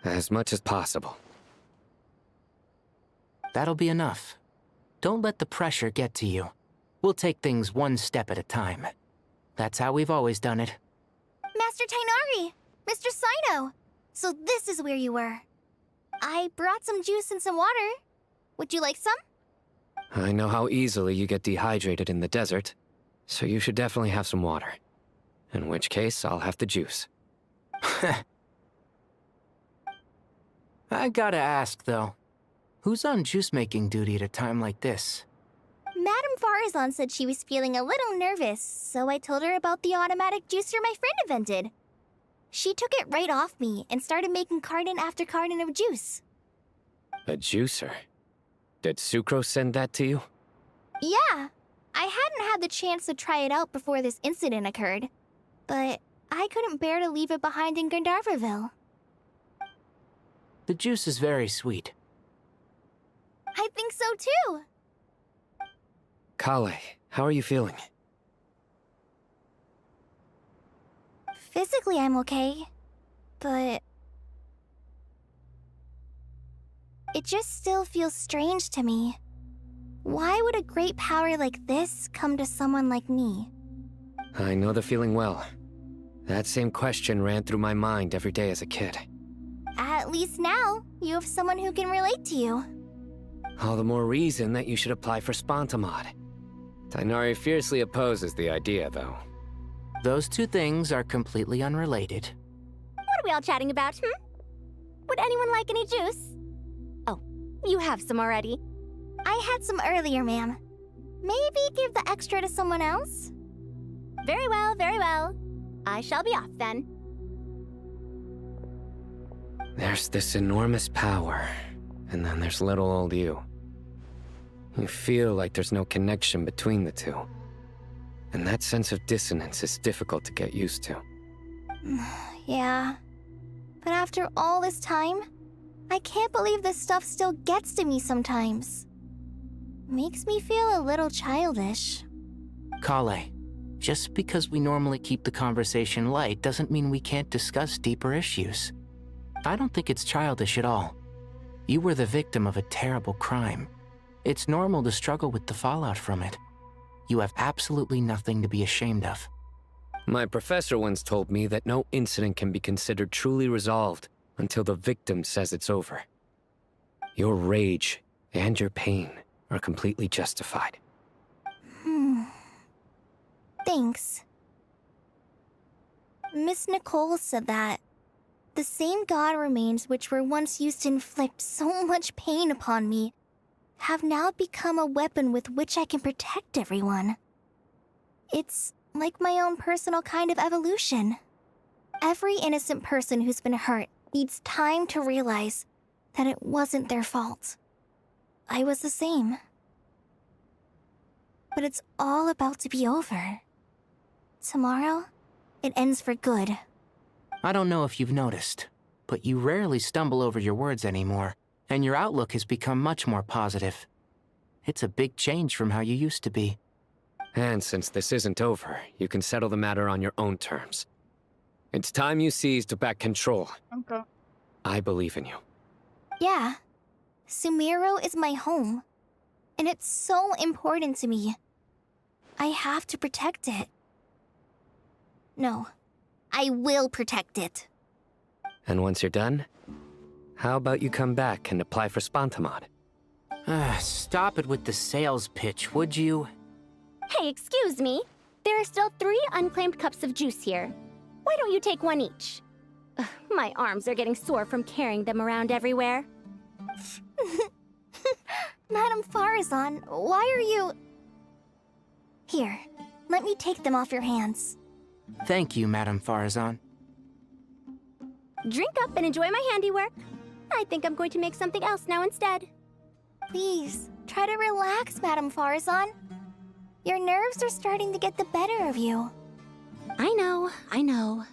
As much as possible. That'll be enough. Don't let the pressure get to you. We'll take things one step at a time. That's how we've always done it. Master Tainari! Mr. Sino! So this is where you were. I brought some juice and some water. Would you like some? I know how easily you get dehydrated in the desert, so you should definitely have some water. In which case, I'll have the juice. I gotta ask, though. Who's on juice-making duty at a time like this? Madame Farazan said she was feeling a little nervous, so I told her about the automatic juicer my friend invented. She took it right off me and started making carton after carton of juice. A juicer? Did Sucrose send that to you? Yeah, I hadn't had the chance to try it out before this incident occurred, but I couldn't bear to leave it behind in Gandharvaville. The juice is very sweet. I think so too. Kale, how are you feeling? Physically, I'm okay, but it just still feels strange to me. Why would a great power like this come to someone like me? I know the feeling well. That same question ran through my mind every day as a kid. At least now, you have someone who can relate to you. All the more reason that you should apply for Spontamod. Tainari fiercely opposes the idea, though. Those two things are completely unrelated. What are we all chatting about, Would anyone like any juice? Oh, you have some already. I had some earlier, ma'am. Maybe give the extra to someone else? Very well, very well. I shall be off then. There's this enormous power, and then there's little old you. You feel like there's no connection between the two. And that sense of dissonance is difficult to get used to. Yeah. But after all this time, I can't believe this stuff still gets to me sometimes. Makes me feel a little childish. Kale, just because we normally keep the conversation light doesn't mean we can't discuss deeper issues. I don't think it's childish at all. You were the victim of a terrible crime. It's normal to struggle with the fallout from it. You have absolutely nothing to be ashamed of. My professor once told me that no incident can be considered truly resolved until the victim says it's over. Your rage and your pain are completely justified. Thanks. Miss Nicole said that the same god remains which were once used to inflict so much pain upon me have now become a weapon with which I can protect everyone. It's like my own personal kind of evolution. Every innocent person who's been hurt needs time to realize that it wasn't their fault. I was the same. But it's all about to be over. Tomorrow, it ends for good. I don't know if you've noticed, but you rarely stumble over your words anymore, and your outlook has become much more positive. It's a big change from how you used to be. And since this isn't over, you can settle the matter on your own terms. It's time you seized back control. Okay. I believe in you. Yeah. Sumero is my home. And it's so important to me. I have to protect it. No. I will protect it. And once you're done, how about you come back and apply for Spontamod? Stop it with the sales pitch, would you? Hey, excuse me. There are still 3 unclaimed cups of juice here. Why don't you take one each? Ugh, my arms are getting sore from carrying them around everywhere. Madame Farazan, why are you... Here, let me take them off your hands. Thank you, Madame Farazan. Drink up and enjoy my handiwork. I think I'm going to make something else now instead. Please, try to relax, Madame Farazan. Your nerves are starting to get the better of you. I know, I know.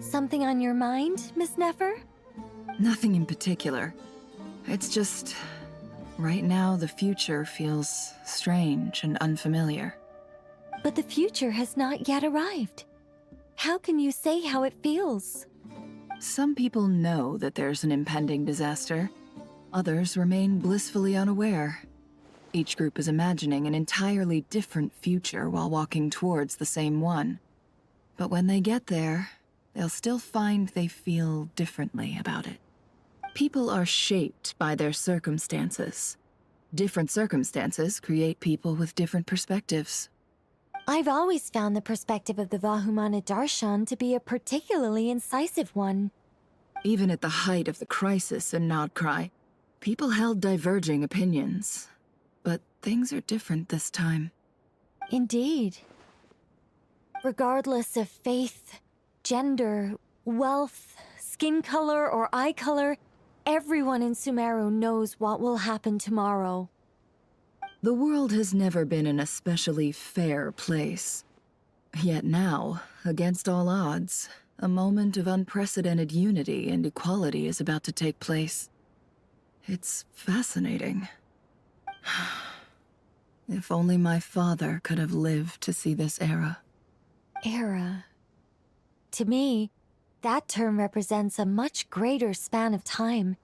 Something on your mind, Miss Nefer? Nothing in particular. It's just... right now, the future feels strange and unfamiliar. But the future has not yet arrived. How can you say how it feels? Some people know that there's an impending disaster. Others remain blissfully unaware. Each group is imagining an entirely different future while walking towards the same one. But when they get there, they'll still find they feel differently about it. People are shaped by their circumstances. Different circumstances create people with different perspectives. I've always found the perspective of the Vahumana Darshan to be a particularly incisive one. Even at the height of the crisis in Nodcry, people held diverging opinions. But things are different this time. Indeed. Regardless of faith, gender, wealth, skin color, or eye color, everyone in Sumeru knows what will happen tomorrow. The world has never been an especially fair place. Yet now, against all odds, a moment of unprecedented unity and equality is about to take place. It's fascinating. If only my father could have lived to see this era. Era. To me, that term represents a much greater span of time.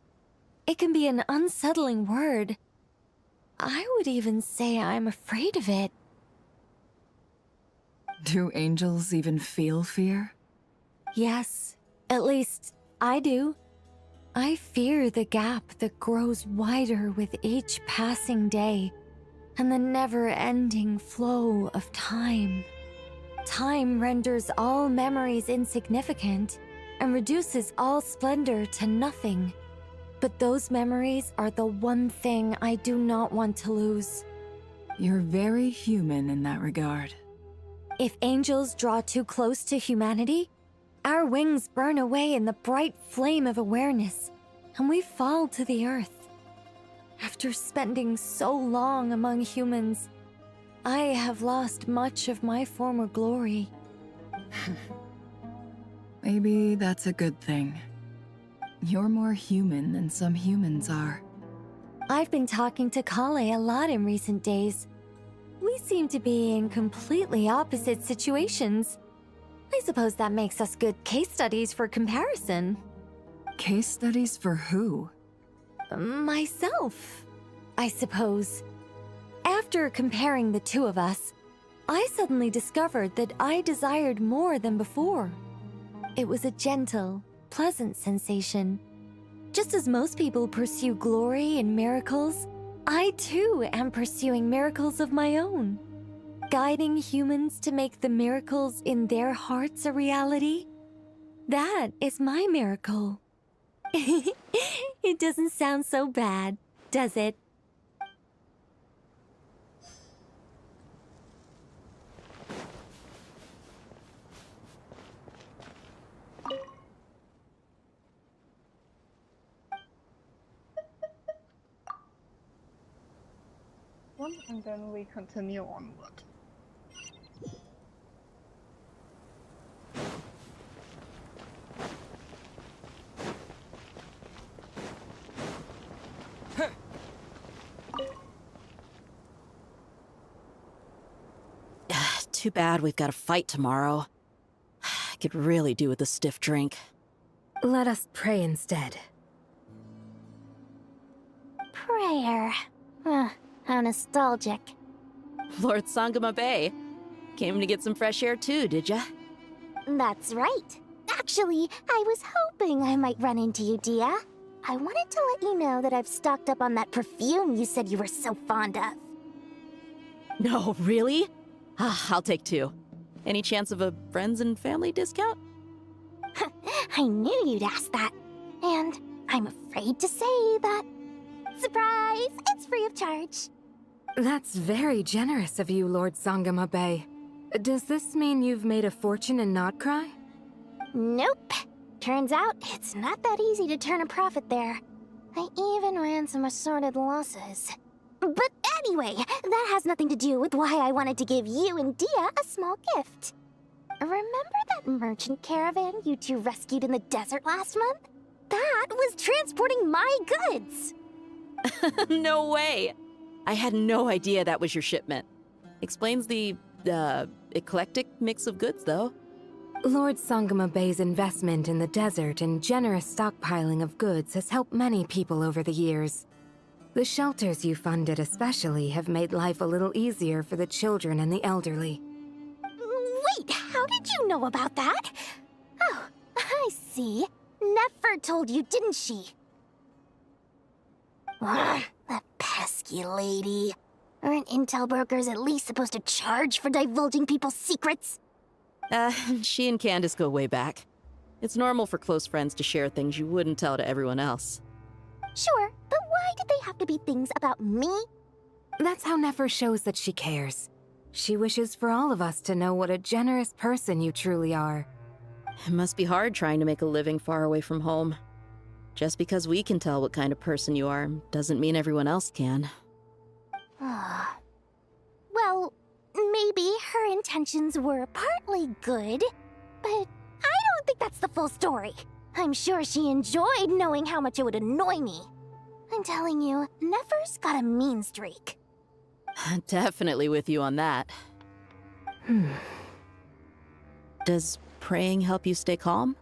It can be an unsettling word. I would even say I'm afraid of it. Do angels even feel fear? Yes, at least I do. I fear the gap that grows wider with each passing day, and the never-ending flow of time. Time renders all memories insignificant, and reduces all splendor to nothing. But those memories are the one thing I do not want to lose. You're very human in that regard. If angels draw too close to humanity, our wings burn away in the bright flame of awareness, and we fall to the earth. After spending so long among humans, I have lost much of my former glory. Maybe that's a good thing. You're more human than some humans are. I've been talking to Kale a lot in recent days. We seem to be in completely opposite situations. I suppose that makes us good case studies for comparison. Case studies for who? Myself, I suppose. After comparing the two of us, I suddenly discovered that I desired more than before. It was a gentle, pleasant sensation. Just as most people pursue glory and miracles, I too am pursuing miracles of my own. Guiding humans to make the miracles in their hearts a reality. That is my miracle. It doesn't sound so bad, does it? And then we continue onward. Too bad we've got a fight tomorrow. I could really do with a stiff drink. Let us pray instead. Prayer. How nostalgic. Lord Sangama Bay. Came to get some fresh air too, did ya? That's right. Actually, I was hoping I might run into you, Dia. I wanted to let you know that I've stocked up on that perfume you said you were so fond of. No, really? I'll take two. Any chance of a friends and family discount? I knew you'd ask that. And I'm afraid to say that... Surprise! It's free of charge. That's very generous of you, Lord Sangama Bay. Does this mean you've made a fortune in Nodcry? Nope. Turns out, it's not that easy to turn a profit there. I even ran some assorted losses. But anyway, that has nothing to do with why I wanted to give you and Dia a small gift. Remember that merchant caravan you two rescued in the desert last month? That was transporting my goods! No way! I had no idea that was your shipment. Explains the, eclectic mix of goods, though. Lord Sangama Bay's investment in the desert and generous stockpiling of goods has helped many people over the years. The shelters you funded especially have made life a little easier for the children and the elderly. Wait, how did you know about that? Oh, I see. Nefer told you, didn't she? Ugh, that pesky lady. Aren't intel brokers at least supposed to charge for divulging people's secrets? She and Candace go way back. It's normal for close friends to share things you wouldn't tell to everyone else. Sure, but why did they have to be things about me? That's how Nefer shows that she cares. She wishes for all of us to know what a generous person you truly are. It must be hard trying to make a living far away from home. Just because we can tell what kind of person you are doesn't mean everyone else can. Well, maybe her intentions were partly good, but I don't think that's the full story. I'm sure she enjoyed knowing how much it would annoy me. I'm telling you, Nefer's got a mean streak. Definitely with you on that. Does praying help you stay calm?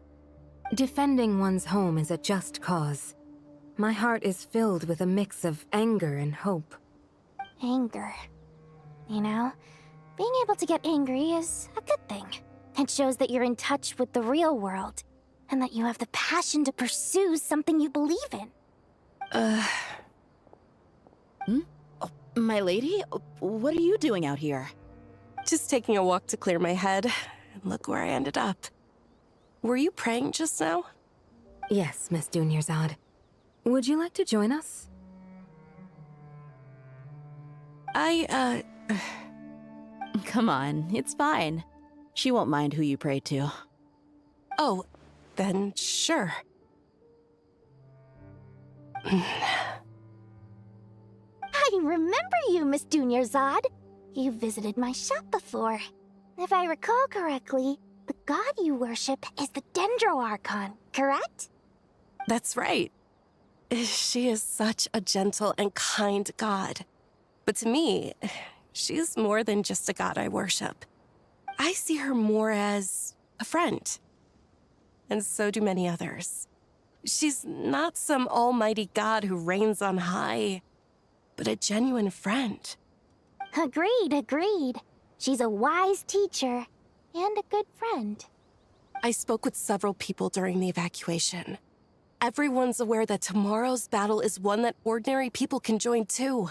Defending one's home is a just cause. My heart is filled with a mix of anger and hope. Anger. You know, being able to get angry is a good thing. It shows that you're in touch with the real world, and that you have the passion to pursue something you believe in. Oh, my lady? What are you doing out here? Just taking a walk to clear my head. And look where I ended up. Were you praying just now? Yes, Miss Dunyarzad. Would you like to join us? Come on, it's fine. She won't mind who you pray to. Oh, then sure. I remember you, Miss Dunyarzad. You visited my shop before. If I recall correctly, the god you worship is the Dendro Archon, correct? That's right. She is such a gentle and kind god. But to me, she's more than just a god I worship. I see her more as a friend. And so do many others. She's not some almighty god who reigns on high, but a genuine friend. Agreed. She's a wise teacher and a good friend. I spoke with several people during the evacuation. Everyone's aware that tomorrow's battle is one that ordinary people can join too.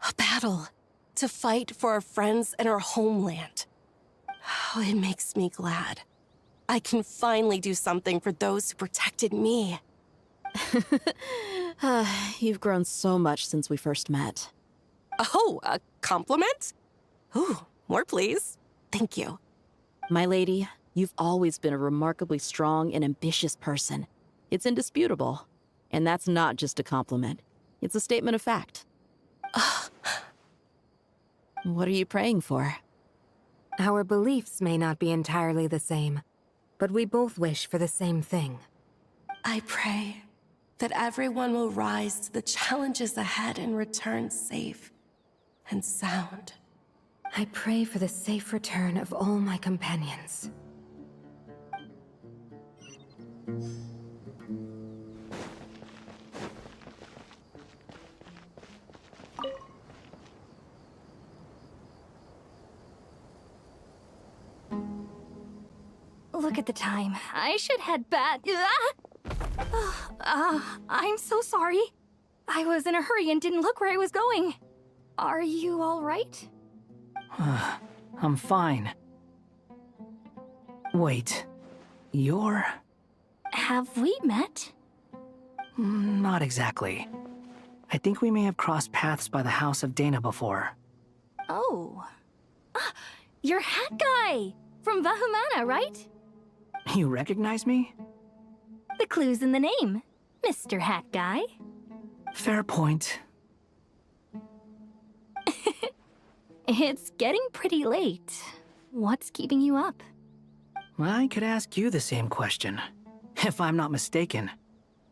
A battle to fight for our friends and our homeland. Oh, it makes me glad. I can finally do something for those who protected me. You've grown so much since we first met. Oh, a compliment? Ooh, more please. Thank you. My lady, you've always been a remarkably strong and ambitious person. It's indisputable. And that's not just a compliment. It's a statement of fact. What are you praying for? Our beliefs may not be entirely the same, but we both wish for the same thing. I pray that everyone will rise to the challenges ahead and return safe and sound. I pray for the safe return of all my companions. Look at the time. I should head back. I'm so sorry. I was in a hurry and didn't look where I was going. Are you all right? I'm fine. Wait, you're... Have we met? Not exactly. I think we may have crossed paths by the house of Dana before. Oh. You're Hat Guy! From Vahumana, right? You recognize me? The clue's in the name, Mr. Hat Guy. Fair point. It's getting pretty late. What's keeping you up? I could ask you the same question. If I'm not mistaken,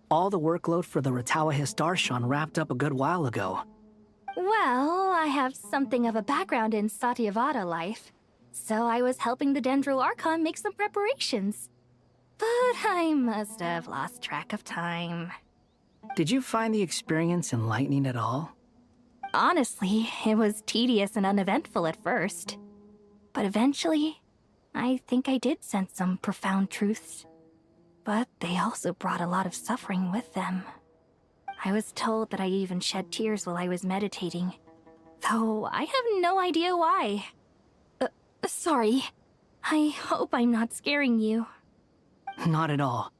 all the workload for the Ratawa Histarchon wrapped up a good while ago. Well, I have something of a background in Satyavada life, so I was helping the Dendro Archon make some preparations. But I must have lost track of time. Did you find the experience enlightening at all? Honestly, it was tedious and uneventful at first. But eventually, I think I did sense some profound truths. But they also brought a lot of suffering with them. I was told that I even shed tears while I was meditating, though I have no idea why. Sorry. I hope I'm not scaring you. Not at all.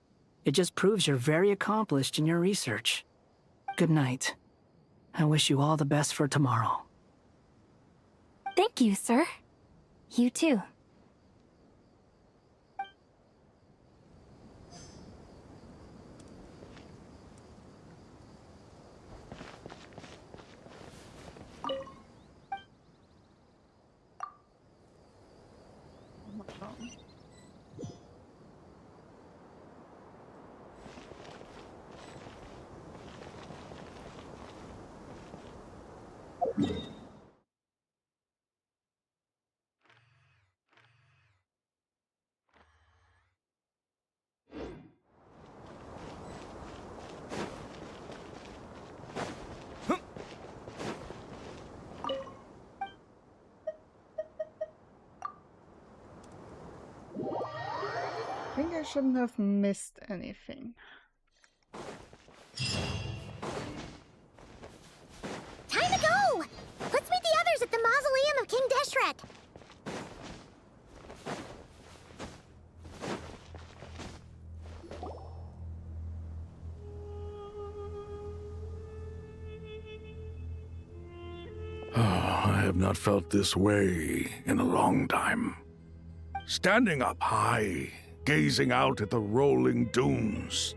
It just proves you're very accomplished in your research. Good night. I wish you all the best for tomorrow. Thank you, sir. You too. I think I shouldn't have missed anything. Time to go! Let's meet the others at the Mausoleum of King Deshret. I have not felt this way in a long time. Standing up high, gazing out at the rolling dunes.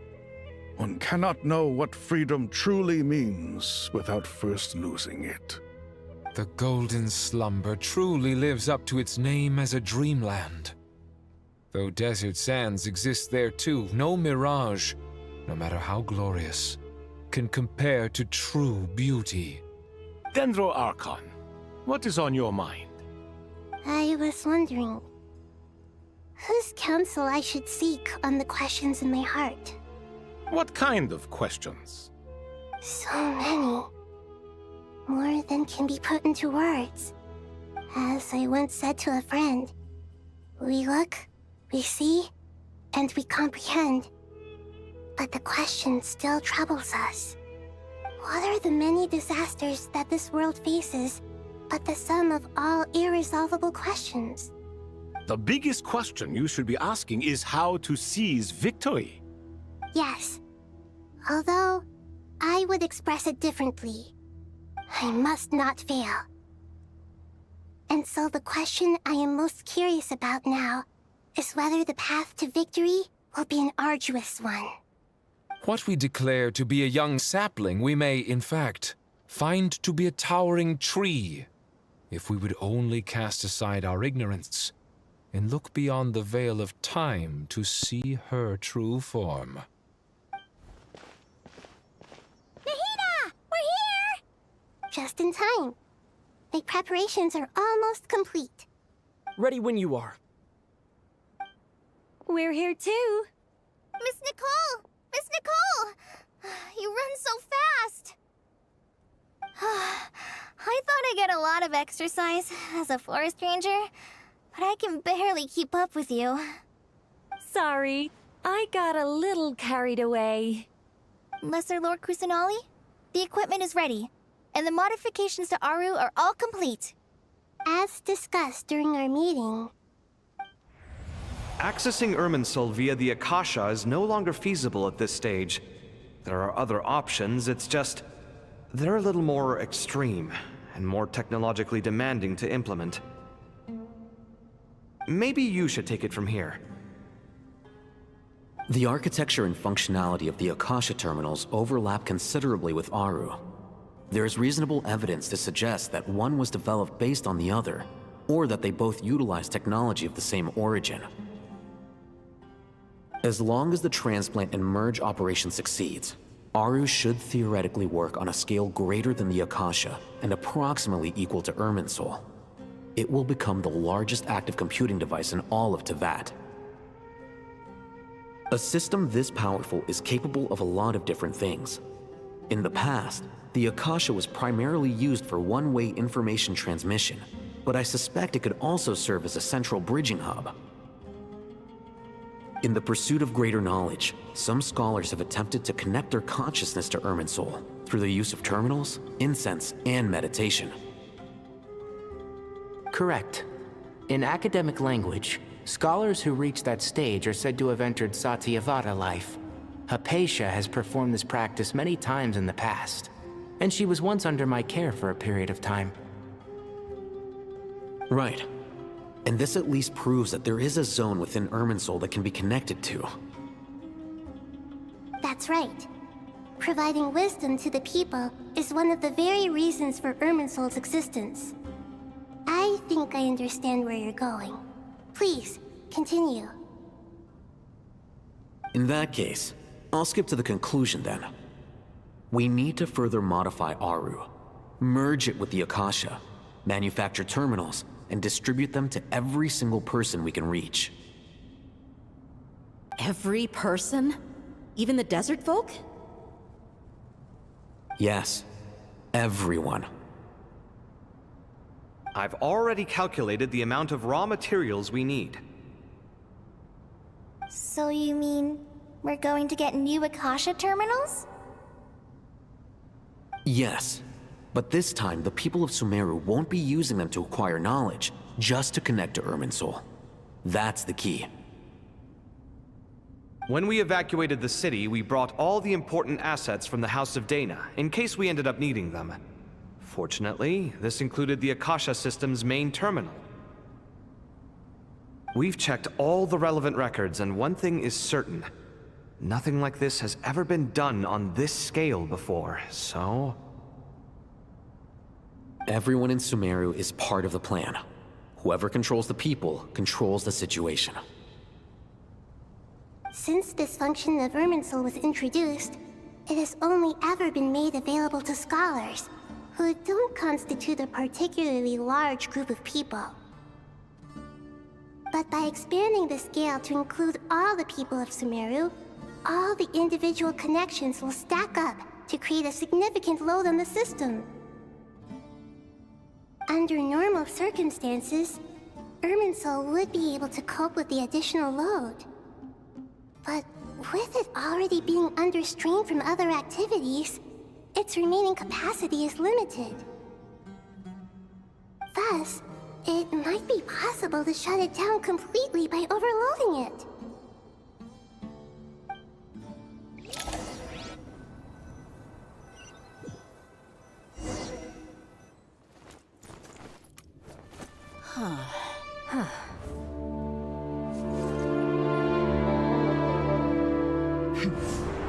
One cannot know what freedom truly means without first losing it. The Golden Slumber truly lives up to its name as a dreamland. Though desert sands exist there too, no mirage, no matter how glorious, can compare to true beauty. Dendro Archon, what is on your mind? I was wondering whose counsel I should seek on the questions in my heart. What kind of questions? So many. More than can be put into words. As I once said to a friend, we look, we see, and we comprehend. But the question still troubles us. What are the many disasters that this world faces but the sum of all irresolvable questions? The biggest question you should be asking is how to seize victory. Yes. Although, I would express it differently. I must not fail. And so the question I am most curious about now is whether the path to victory will be an arduous one. What we declare to be a young sapling, we may, in fact, find to be a towering tree, if we would only cast aside our ignorance and look beyond the veil of time to see her true form. Nahida! We're here! Just in time. The preparations are almost complete. Ready when you are. We're here too. Miss Nicole! Miss Nicole! You run so fast! I thought I'd get a lot of exercise as a forest ranger, but I can barely keep up with you. Sorry, I got a little carried away. Lesser Lord Kusanali, the equipment is ready, and the modifications to Aru are all complete. As discussed during our meeting, Accessing Irminsul via the Akasha is no longer feasible at this stage. There are other options, it's just... they're a little more extreme, and more technologically demanding to implement. Maybe you should take it from here. The architecture and functionality of the Akasha terminals overlap considerably with Aru. There is reasonable evidence to suggest that one was developed based on the other, or that they both utilize technology of the same origin. As long as the transplant and merge operation succeeds, Aru should theoretically work on a scale greater than the Akasha and approximately equal to Irminsul. It will become the largest active computing device in all of Teyvat. A system this powerful is capable of a lot of different things. In the past, the Akasha was primarily used for one-way information transmission, but I suspect it could also serve as a central bridging hub. In the pursuit of greater knowledge, some scholars have attempted to connect their consciousness to Irminsul through the use of terminals, incense, and meditation. Correct. In academic language, scholars who reach that stage are said to have entered Satyavata life. Hypatia has performed this practice many times in the past, and she was once under my care for a period of time. Right. And this at least proves that there is a zone within Irminsul that can be connected to. That's right. Providing wisdom to the people is one of the very reasons for Irminsul's existence. I think I understand where you're going. Please, continue. In that case, I'll skip to the conclusion then. We need to further modify Aru, merge it with the Akasha, manufacture terminals, and distribute them to every single person we can reach. Every person? Even the desert folk? Yes, everyone. I've already calculated the amount of raw materials we need. So you mean we're going to get new Akasha terminals? Yes, but this time the people of Sumeru won't be using them to acquire knowledge, just to connect to Irminsul. That's the key. When we evacuated the city, we brought all the important assets from the House of Dana, in case we ended up needing them. Fortunately, this included the Akasha system's main terminal. We've checked all the relevant records, and one thing is certain. Nothing like this has ever been done on this scale before, so... Everyone in Sumeru is part of the plan. Whoever controls the people controls the situation. Since this function of Irminsul was introduced, it has only ever been made available to scholars, who don't constitute a particularly large group of people. But by expanding the scale to include all the people of Sumeru, all the individual connections will stack up to create a significant load on the system. Under normal circumstances, Irminsul would be able to cope with the additional load. But with it already being under strain from other activities, its remaining capacity is limited. Thus, it might be possible to shut it down completely by overloading it.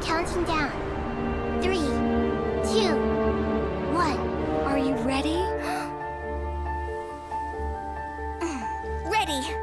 Counting down. 3, 2, 1. Are you ready? Ready!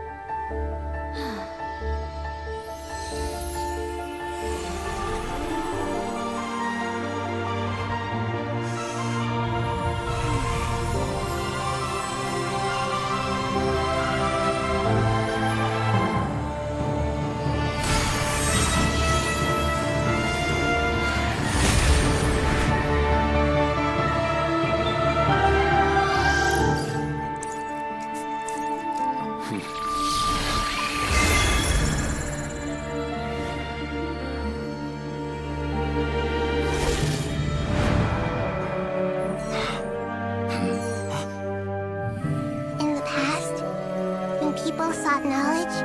People sought knowledge,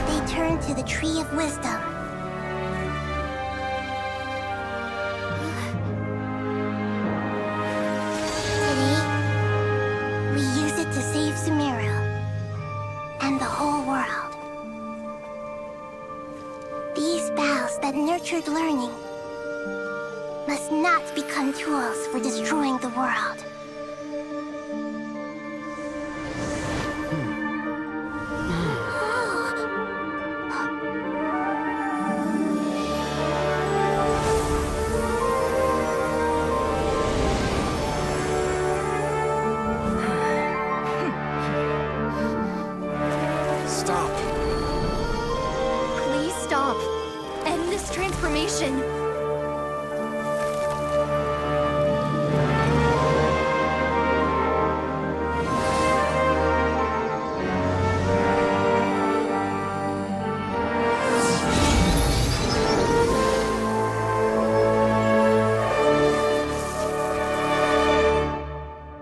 they turned to the Tree of Wisdom. Today, we use it to save Sumeru and the whole world. These boughs that nurtured learning must not become tools for destroying the world. information.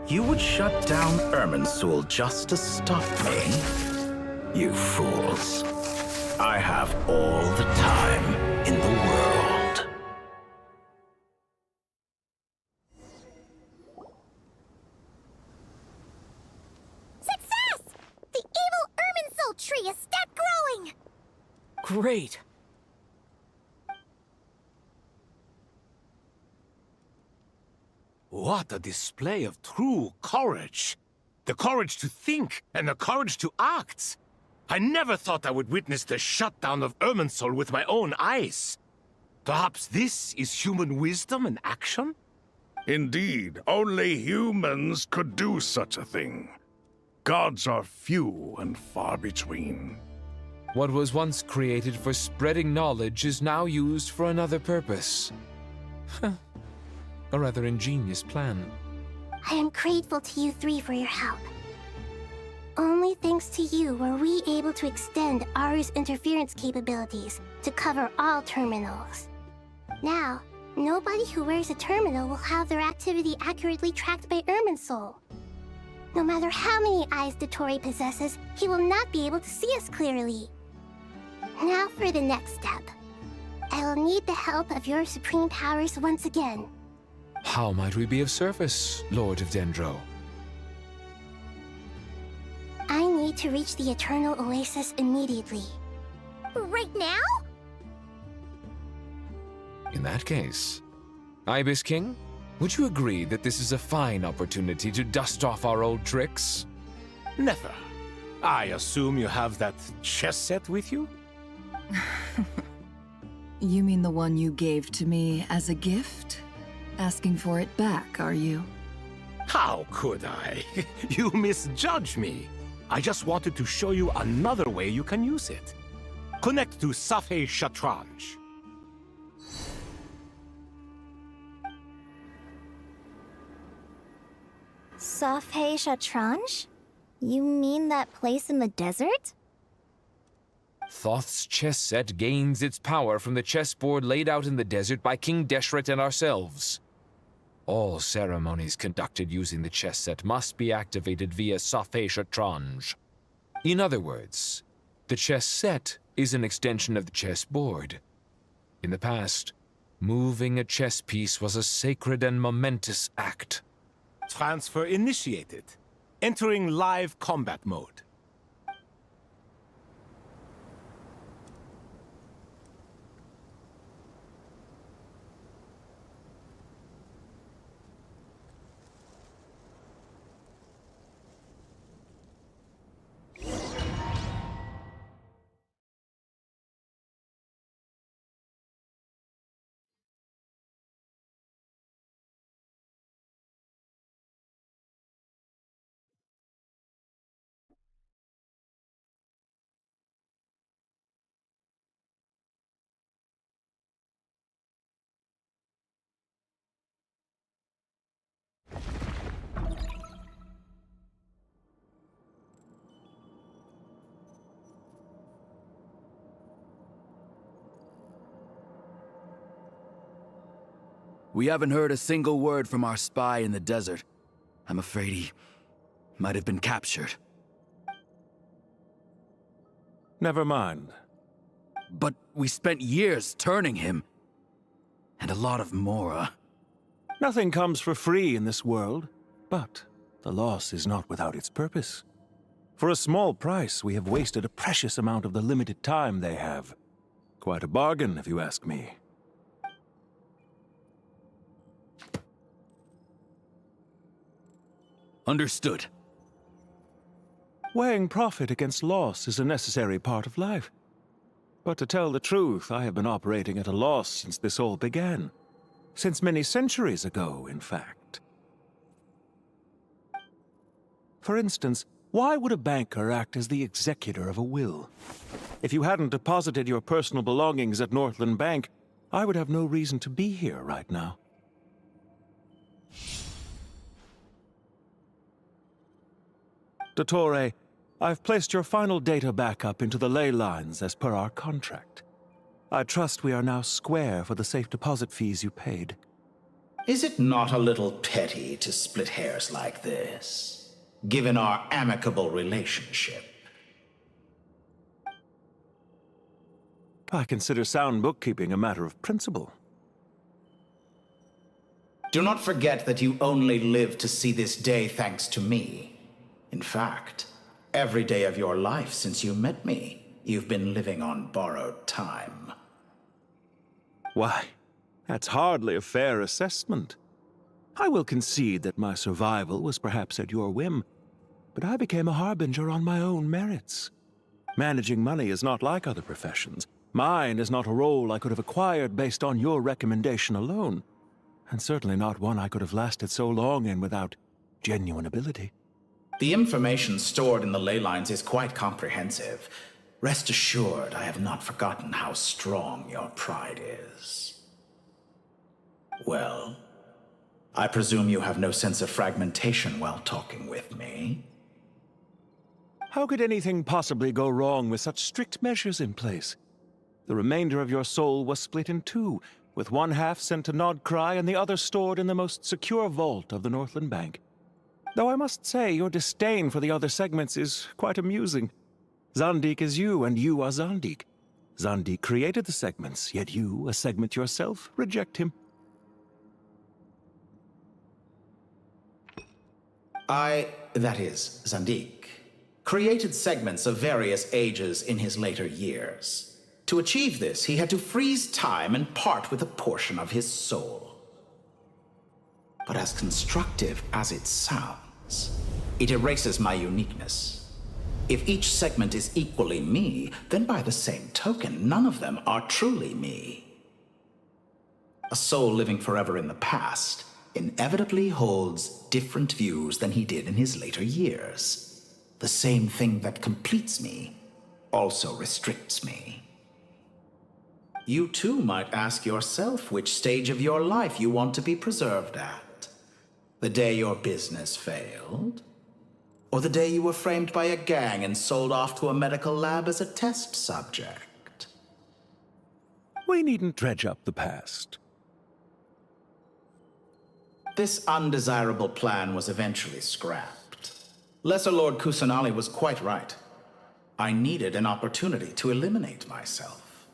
You would shut down Irminsul just to stop me? You fools. I have all the time in the world. Success! The evil Irminsul tree has stopped growing! Great! What a display of true courage! The courage to think and the courage to act! I never thought I would witness the shutdown of Irminsul with my own eyes. Perhaps this is human wisdom in action? Indeed, only humans could do such a thing. Gods are few and far between. What was once created for spreading knowledge is now used for another purpose. A rather ingenious plan. I am grateful to you three for your help. Only thanks to you were we able to extend Aru's interference capabilities to cover all terminals. Now, nobody who wears a terminal will have their activity accurately tracked by Irminsul. No matter how many eyes Dottore possesses, he will not be able to see us clearly. Now for the next step. I will need the help of your supreme powers once again. How might we be of service, Lord of Dendro? I need to reach the Eternal Oasis immediately. Right now? In that case, Ibis King, would you agree that this is a fine opportunity to dust off our old tricks? Never. I assume you have that chess set with you? You mean the one you gave to me as a gift? Asking for it back, are you? How could I? You misjudge me. I just wanted to show you another way you can use it. Connect to Safei Shatranj. Safei Shatranj? You mean that place in the desert? Thoth's chess set gains its power from the chessboard laid out in the desert by King Deshret and ourselves. All ceremonies conducted using the chess set must be activated via Safei Shatranj. In other words, the chess set is an extension of the chessboard. In the past, moving a chess piece was a sacred and momentous act. Transfer initiated. Entering live combat mode. We haven't heard a single word from our spy in the desert. I'm afraid he might have been captured. Never mind. But we spent years turning him. And a lot of Mora. Nothing comes for free in this world, but the loss is not without its purpose. For a small price, we have wasted a precious amount of the limited time they have. Quite a bargain, if you ask me. Understood. Weighing profit against loss is a necessary part of life. But to tell the truth, I have been operating at a loss since this all began. Since many centuries ago, in fact. For instance, why would a banker act as the executor of a will? If you hadn't deposited your personal belongings at Northland Bank, I would have no reason to be here right now. Dottore, I've placed your final data backup into the ley lines as per our contract. I trust we are now square for the safe deposit fees you paid. Is it not a little petty to split hairs like this, given our amicable relationship? I consider sound bookkeeping a matter of principle. Do not forget that you only live to see this day thanks to me. In fact, every day of your life since you met me, you've been living on borrowed time. Why, that's hardly a fair assessment. I will concede that my survival was perhaps at your whim, but I became a harbinger on my own merits. Managing money is not like other professions. Mine is not a role I could have acquired based on your recommendation alone, and certainly not one I could have lasted so long in without genuine ability. The information stored in the ley lines is quite comprehensive. Rest assured, I have not forgotten how strong your pride is. Well, I presume you have no sense of fragmentation while talking with me. How could anything possibly go wrong with such strict measures in place? The remainder of your soul was split in two, with one half sent to Nodcry and the other stored in the most secure vault of the Northland Bank. Though I must say, your disdain for the other segments is quite amusing. Zandik is you, and you are Zandik. Zandik created the segments, yet you, a segment yourself, reject him. That is, Zandik, created segments of various ages in his later years. To achieve this, he had to freeze time and part with a portion of his soul. But as constructive as it sounds, it erases my uniqueness. If each segment is equally me, then by the same token, none of them are truly me. A soul living forever in the past inevitably holds different views than he did in his later years. The same thing that completes me also restricts me. You too might ask yourself which stage of your life you want to be preserved at. The day your business failed? Or the day you were framed by a gang and sold off to a medical lab as a test subject? We needn't dredge up the past. This undesirable plan was eventually scrapped. Lesser Lord Kusanali was quite right. I needed an opportunity to eliminate myself.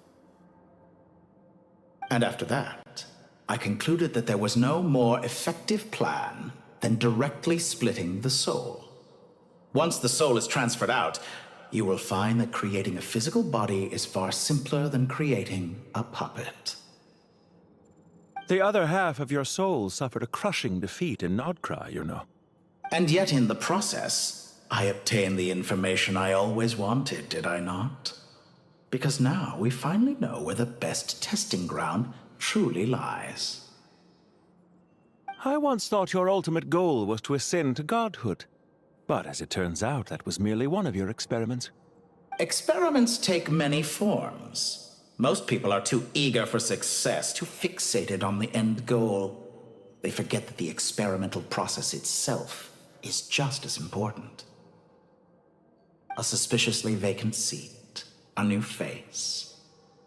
And after that, I concluded that there was no more effective plan than directly splitting the soul. Once the soul is transferred out, you will find that creating a physical body is far simpler than creating a puppet. The other half of your soul suffered a crushing defeat in Nodcry, you know. And yet in the process, I obtained the information I always wanted, did I not? Because now we finally know where the best testing ground truly lies. I once thought your ultimate goal was to ascend to godhood. But as it turns out, that was merely one of your experiments. Experiments take many forms. Most people are too eager for success, too fixated on the end goal. They forget that the experimental process itself is just as important. A suspiciously vacant seat, a new face.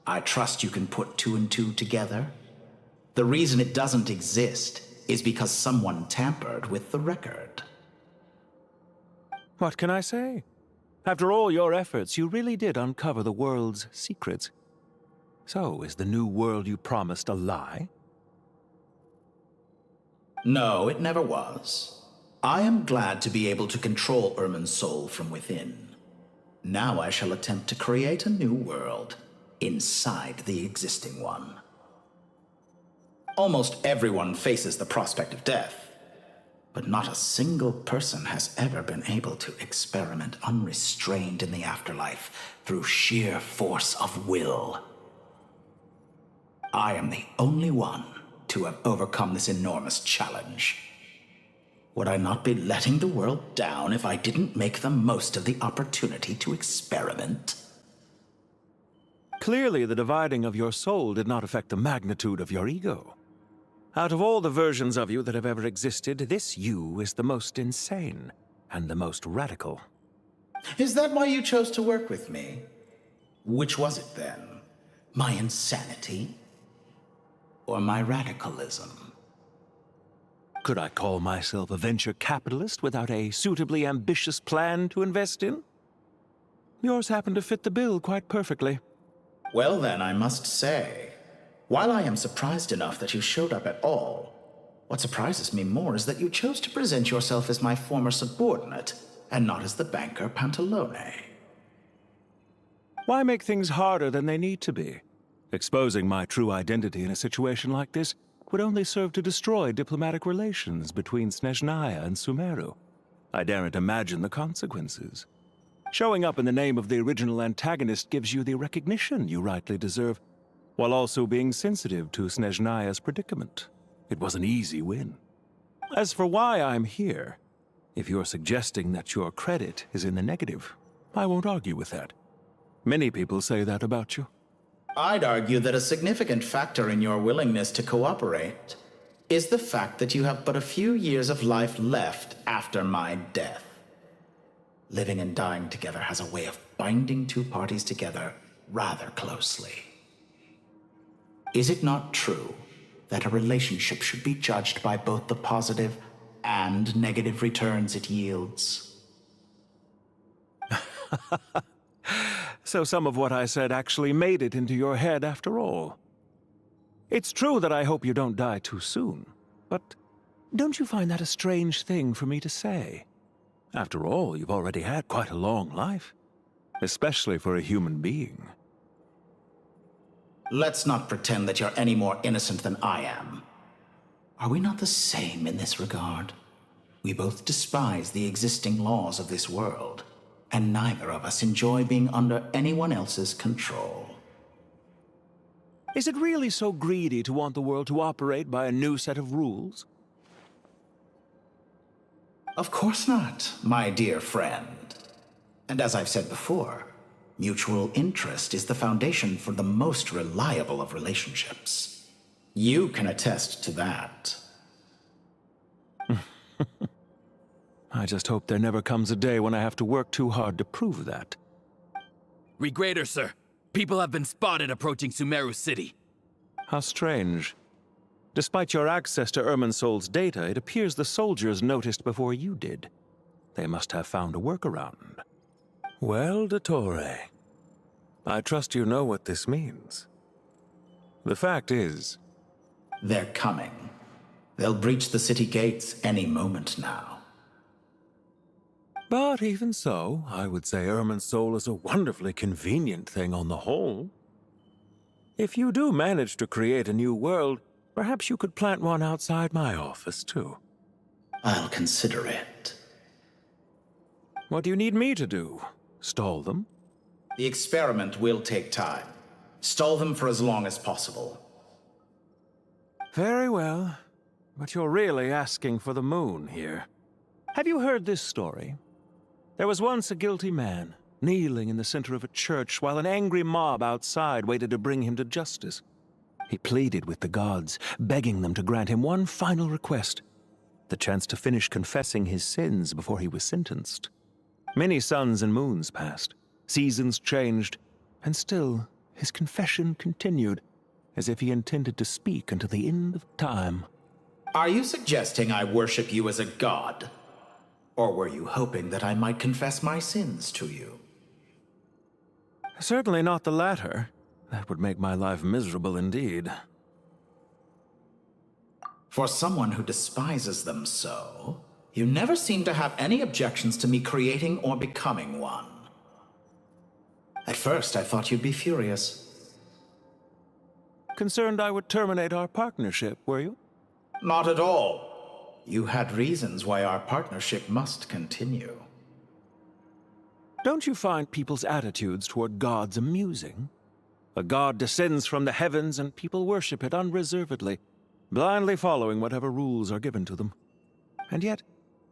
I trust you can put two and two together. The reason it doesn't exist is because someone tampered with the record. What can I say? After all your efforts, you really did uncover the world's secrets. So, is the new world you promised a lie? No, it never was. I am glad to be able to control Irmin's soul from within. Now I shall attempt to create a new world inside the existing one. Almost everyone faces the prospect of death, but not a single person has ever been able to experiment unrestrained in the afterlife through sheer force of will. I am the only one to have overcome this enormous challenge. Would I not be letting the world down if I didn't make the most of the opportunity to experiment? Clearly, the dividing of your soul did not affect the magnitude of your ego. Out of all the versions of you that have ever existed, this you is the most insane and the most radical. Is that why you chose to work with me? Which was it then? My insanity? Or my radicalism? Could I call myself a venture capitalist without a suitably ambitious plan to invest in? Yours happened to fit the bill quite perfectly. Well then, I must say, while I am surprised enough that you showed up at all, what surprises me more is that you chose to present yourself as my former subordinate, and not as the banker Pantalone. Why make things harder than they need to be? Exposing my true identity in a situation like this would only serve to destroy diplomatic relations between Snezhnaya and Sumeru. I daren't imagine the consequences. Showing up in the name of the original antagonist gives you the recognition you rightly deserve, while also being sensitive to Snezhnaya's predicament. It was an easy win. As for why I'm here, if you're suggesting that your credit is in the negative, I won't argue with that. Many people say that about you. I'd argue that a significant factor in your willingness to cooperate is the fact that you have but a few years of life left after my death. Living and dying together has a way of binding two parties together rather closely. Is it not true that a relationship should be judged by both the positive and negative returns it yields? So some of what I said actually made it into your head after all. It's true that I hope you don't die too soon, but don't you find that a strange thing for me to say? After all, you've already had quite a long life, especially for a human being. Let's not pretend that you're any more innocent than I am. Are we not the same in this regard? We both despise the existing laws of this world, and neither of us enjoy being under anyone else's control. Is it really so greedy to want the world to operate by a new set of rules? Of course not, my dear friend. And as I've said before, mutual interest is the foundation for the most reliable of relationships. You can attest to that. I just hope there never comes a day when I have to work too hard to prove that. Regreater, sir. People have been spotted approaching Sumeru City. How strange. Despite your access to Irminsol's data, it appears the soldiers noticed before you did. They must have found a workaround. Well, Dottore, I trust you know what this means. The fact is... They're coming. They'll breach the city gates any moment now. But even so, I would say Irminsol is a wonderfully convenient thing on the whole. If you do manage to create a new world, perhaps you could plant one outside my office, too. I'll consider it. What do you need me to do? Stall them? The experiment will take time. Stall them for as long as possible. Very well. But you're really asking for the moon here. Have you heard this story? There was once a guilty man, kneeling in the center of a church while an angry mob outside waited to bring him to justice. He pleaded with the gods, begging them to grant him one final request, the chance to finish confessing his sins before he was sentenced. Many suns and moons passed, seasons changed, and still his confession continued, as if he intended to speak until the end of time. Are you suggesting I worship you as a god? Or were you hoping that I might confess my sins to you? Certainly not the latter. That would make my life miserable indeed. For someone who despises them so, you never seem to have any objections to me creating or becoming one. At first, I thought you'd be furious. Concerned I would terminate our partnership, were you? Not at all. You had reasons why our partnership must continue. Don't you find people's attitudes toward gods amusing? A god descends from the heavens and people worship it unreservedly, blindly following whatever rules are given to them. And yet,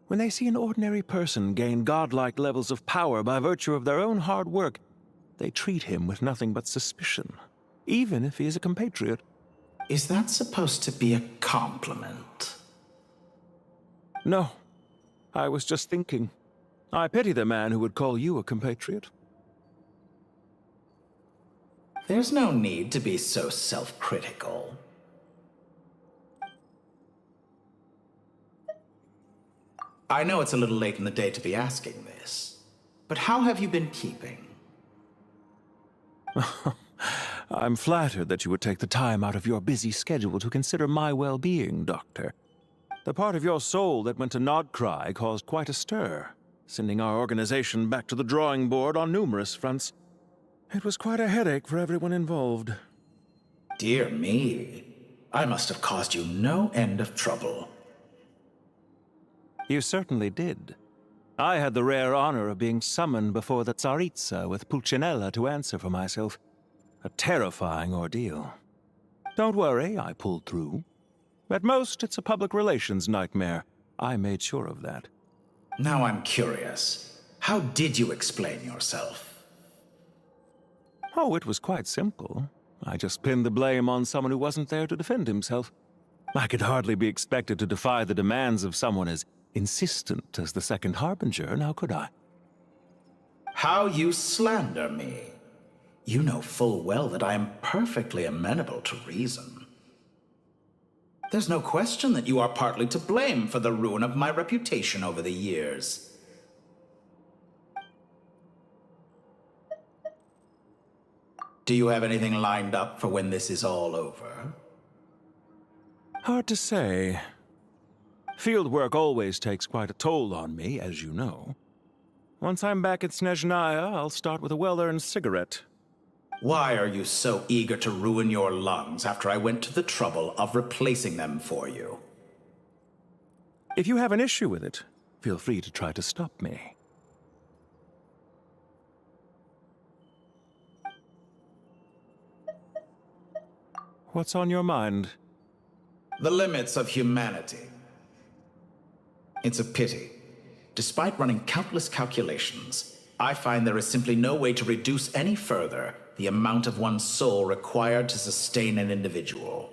when they see an ordinary person gain godlike levels of power by virtue of their own hard work, they treat him with nothing but suspicion, even if he is a compatriot. Is that supposed to be a compliment? No. I was just thinking. I pity the man who would call you a compatriot. There's no need to be so self-critical. I know it's a little late in the day to be asking this, but how have you been keeping? I'm flattered that you would take the time out of your busy schedule to consider my well-being, Doctor. The part of your soul that went to Nodcry caused quite a stir, sending our organization back to the drawing board on numerous fronts. It was quite a headache for everyone involved. Dear me, I must have caused you no end of trouble. You certainly did. I had the rare honor of being summoned before the Tsaritsa with Pulcinella to answer for myself. A terrifying ordeal. Don't worry, I pulled through. At most, it's a public relations nightmare. I made sure of that. Now I'm curious. How did you explain yourself? Oh, it was quite simple. I just pinned the blame on someone who wasn't there to defend himself. I could hardly be expected to defy the demands of someone as insistent as the Second Harbinger, now could I? How you slander me. You know full well that I am perfectly amenable to reason. There's no question that you are partly to blame for the ruin of my reputation over the years. Do you have anything lined up for when this is all over? Hard to say. Field work always takes quite a toll on me, as you know. Once I'm back at Snezhnaya, I'll start with a well-earned cigarette. Why are you so eager to ruin your lungs after I went to the trouble of replacing them for you? If you have an issue with it, feel free to try to stop me. What's on your mind? The limits of humanity. It's a pity. Despite running countless calculations, I find there is simply no way to reduce any further the amount of one's soul required to sustain an individual.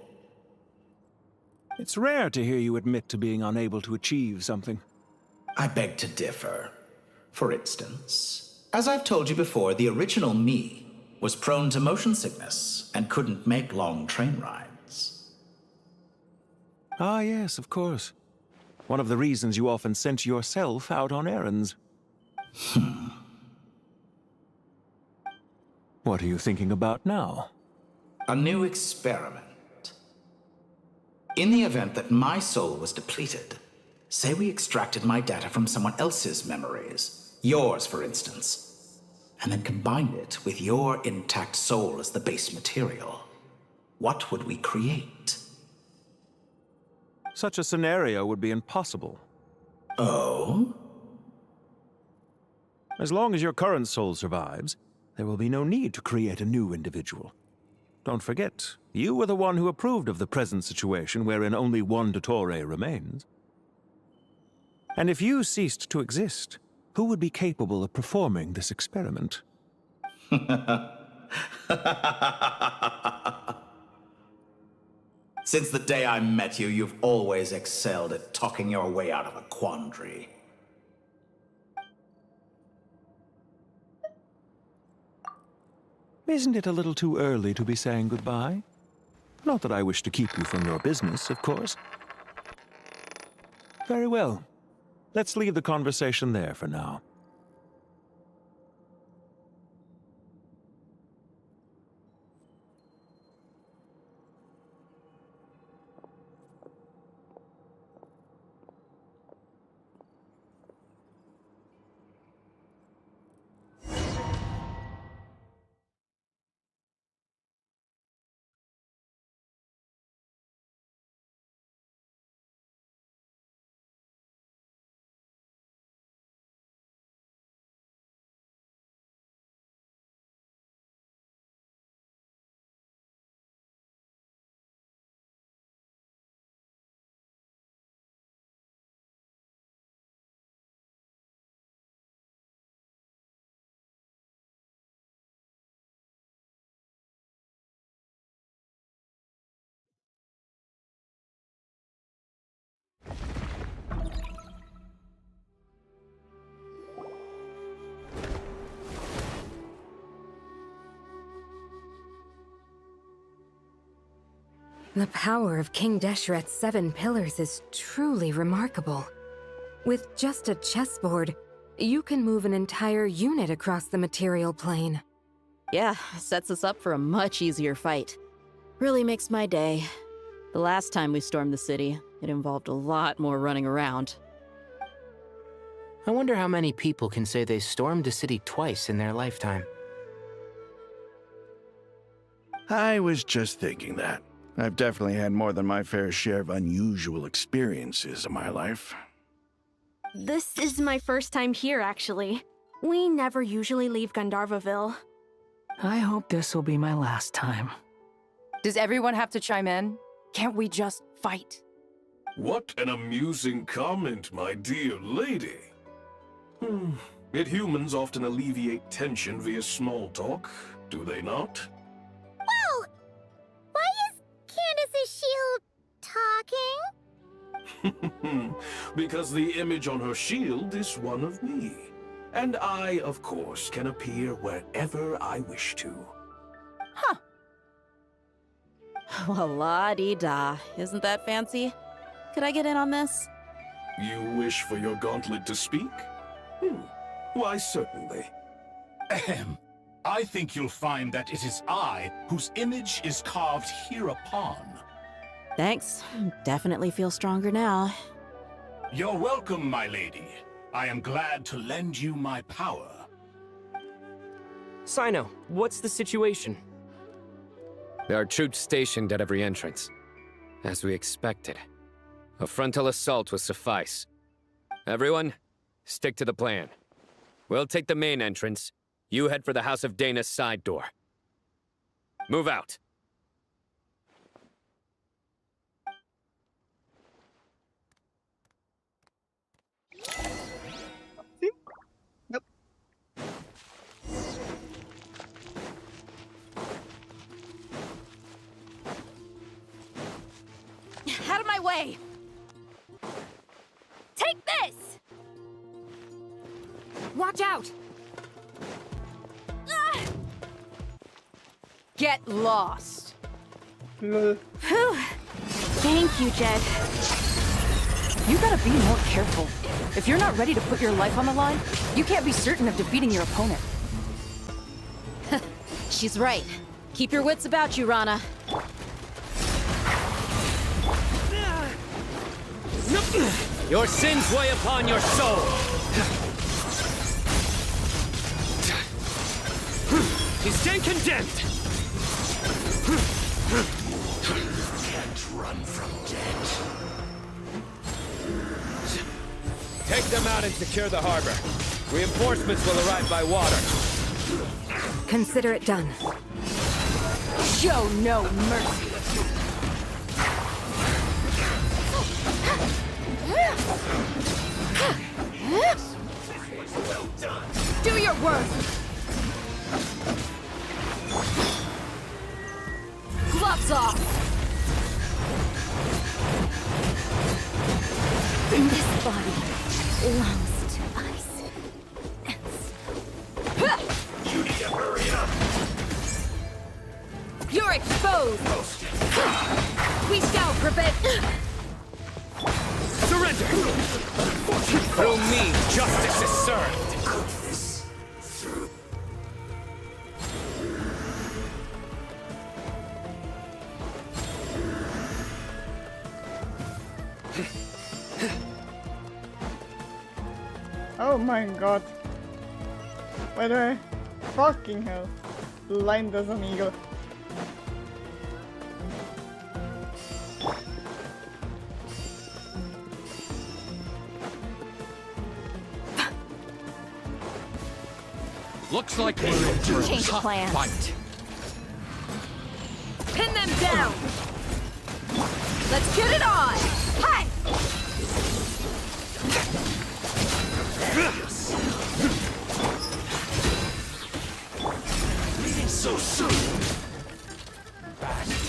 It's rare to hear you admit to being unable to achieve something. I beg to differ. For instance, as I've told you before, the original me was prone to motion sickness and couldn't make long train rides. Ah, yes, of course. One of the reasons you often sent yourself out on errands. What are you thinking about now? A new experiment. In the event that my soul was depleted, say we extracted my data from someone else's memories, yours for instance, and then combined it with your intact soul as the base material, what would we create? Such a scenario would be impossible. Oh? As long as your current soul survives, there will be no need to create a new individual. Don't forget, you were the one who approved of the present situation wherein only one Dottore remains. And if you ceased to exist, who would be capable of performing this experiment? Since the day I met you, you've always excelled at talking your way out of a quandary. Isn't it a little too early to be saying goodbye? Not that I wish to keep you from your business, of course. Very well. Let's leave the conversation there for now. The power of King Deshret's 7 pillars is truly remarkable. With just a chessboard, you can move an entire unit across the material plane. Yeah, sets us up for a much easier fight. Really makes my day. The last time we stormed the city, it involved a lot more running around. I wonder how many people can say they stormed a city twice in their lifetime. I was just thinking that. I've definitely had more than my fair share of unusual experiences in my life. This is my first time here, actually. We never usually leave Gandharvaville. I hope this will be my last time. Does everyone have to chime in? Can't we just fight? What an amusing comment, my dear lady. Yet humans often alleviate tension via small talk, do they not? Whoa! Why is Candace's shield talking? Because the image on her shield is one of me. And I, of course, can appear wherever I wish to. Huh. Well, la-dee-da. Isn't that fancy? Could I get in on this? You wish for your gauntlet to speak? Why, certainly. Ahem. I think you'll find that it is I whose image is carved hereupon. Thanks. Definitely feel stronger now. You're welcome, my lady. I am glad to lend you my power. Sino, what's the situation? There are troops stationed at every entrance. As we expected. A frontal assault will suffice. Everyone, stick to the plan. We'll take the main entrance. You head for the House of Dana's side door. Move out. Nope. Out of my way! Take this! Watch out! Get lost. Whew. Thank you, Jed. You gotta be more careful. If you're not ready to put your life on the line, you can't be certain of defeating your opponent. She's right. Keep your wits about you, Rana. Your sins weigh upon your soul! He's then condemned! Can't run from death. Take them out and secure the harbor. Reinforcements will arrive by water. Consider it done. Show no mercy. Well done. Do your work. Gloves off. This body belongs to us. You need to hurry up. You're exposed. We shall prevent. Surrender! Through me, justice is served! Oh my god. Whether fucking hell. Blind as an eagle. Looks like we're in for a Change tough plans. fight. Pin them down. Let's get it on. Hi. Leaving so soon. Back to it.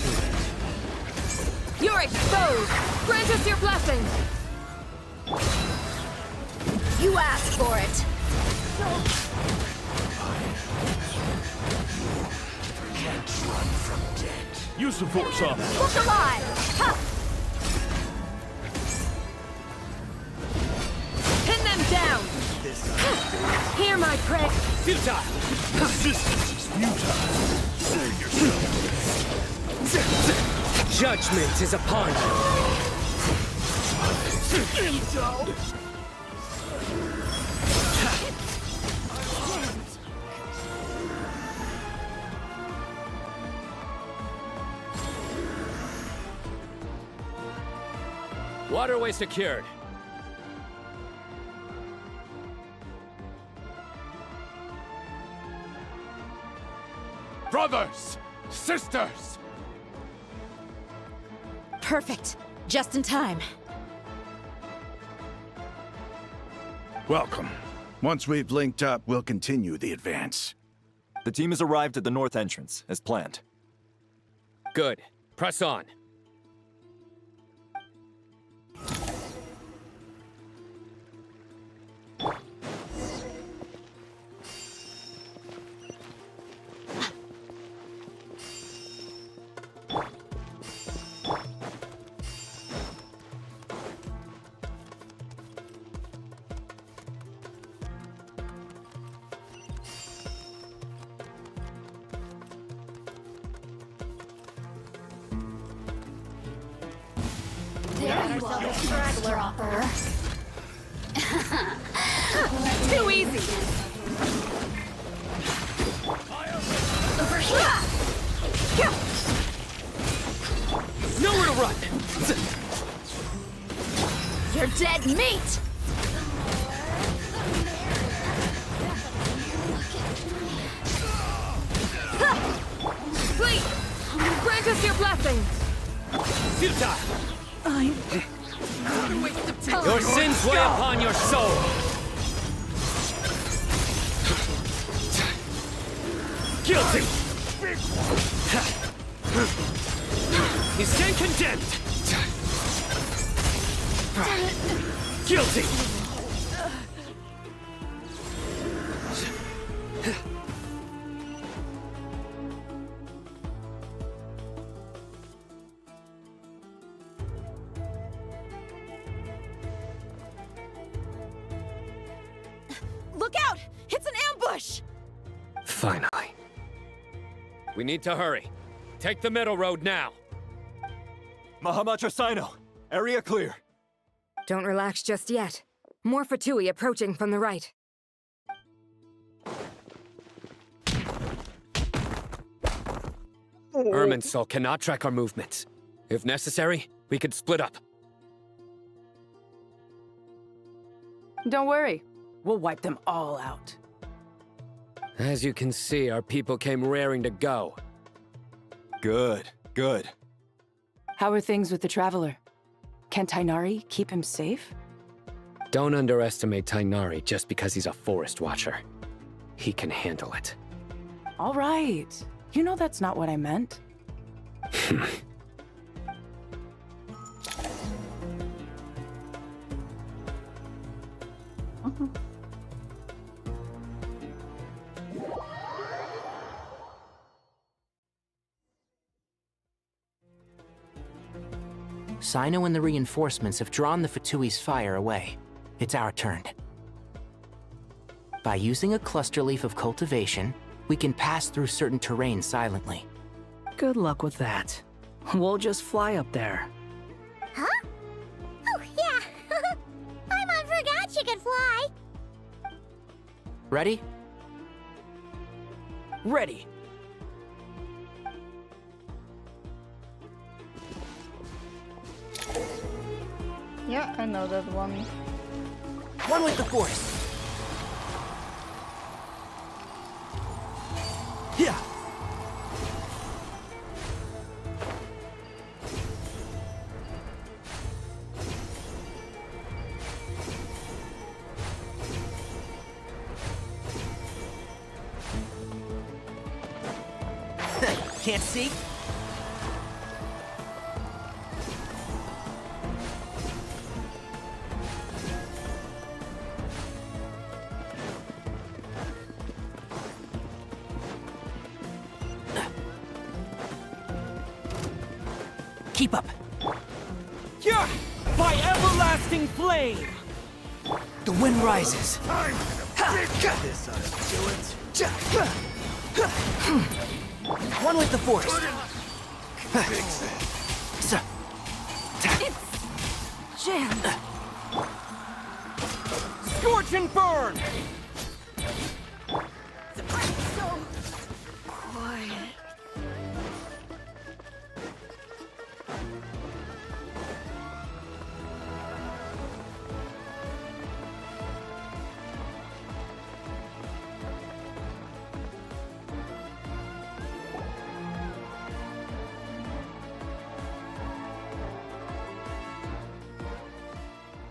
You're exposed. Grant us your blessing. You asked for it. Can't run from death. Use the force on that. Look alive! Ha! Pin them down! Hear my prayer! Futile! Resistance is futile. Save yourself. Judgment is upon you. Waterway secured. Brothers! Sisters! Perfect. Just in time. Welcome. Once we've linked up, we'll continue the advance. The team has arrived at the north entrance, as planned. Good. Press on. Too easy! Over here! Nowhere to run! You're dead meat! Please! Grant us your blessing! Futile! What a waste of time! Your sins weigh upon your soul! Guilty! You stand condemned! Guilty! Look out! It's an ambush! Finally. We need to hurry. Take the middle road now. Mahamacha Sino, area clear. Don't relax just yet. More Fatui approaching from the right. Irminsul cannot track our movements. If necessary, we could split up. Don't worry. We'll wipe them all out. As you can see, our people came raring to go. Good, good. How are things with the Traveler? Can Tainari keep him safe? Don't underestimate Tainari just because he's a forest watcher. He can handle it. All right. You know that's not what I meant. Sino and the reinforcements have drawn the Fatui's fire away. It's our turn. By using a cluster leaf of cultivation, we can pass through certain terrain silently. Good luck with that. We'll just fly up there. Huh? Oh, yeah. Paimon forgot she could fly. Ready? Ready. Yeah, I know that one. One with the force. Yeah. Can't see? Keep up. Yeah! By everlasting flame! The wind rises. I'm gonna dig this out of One with the force. It's jammed. Scorch and burn! So quiet.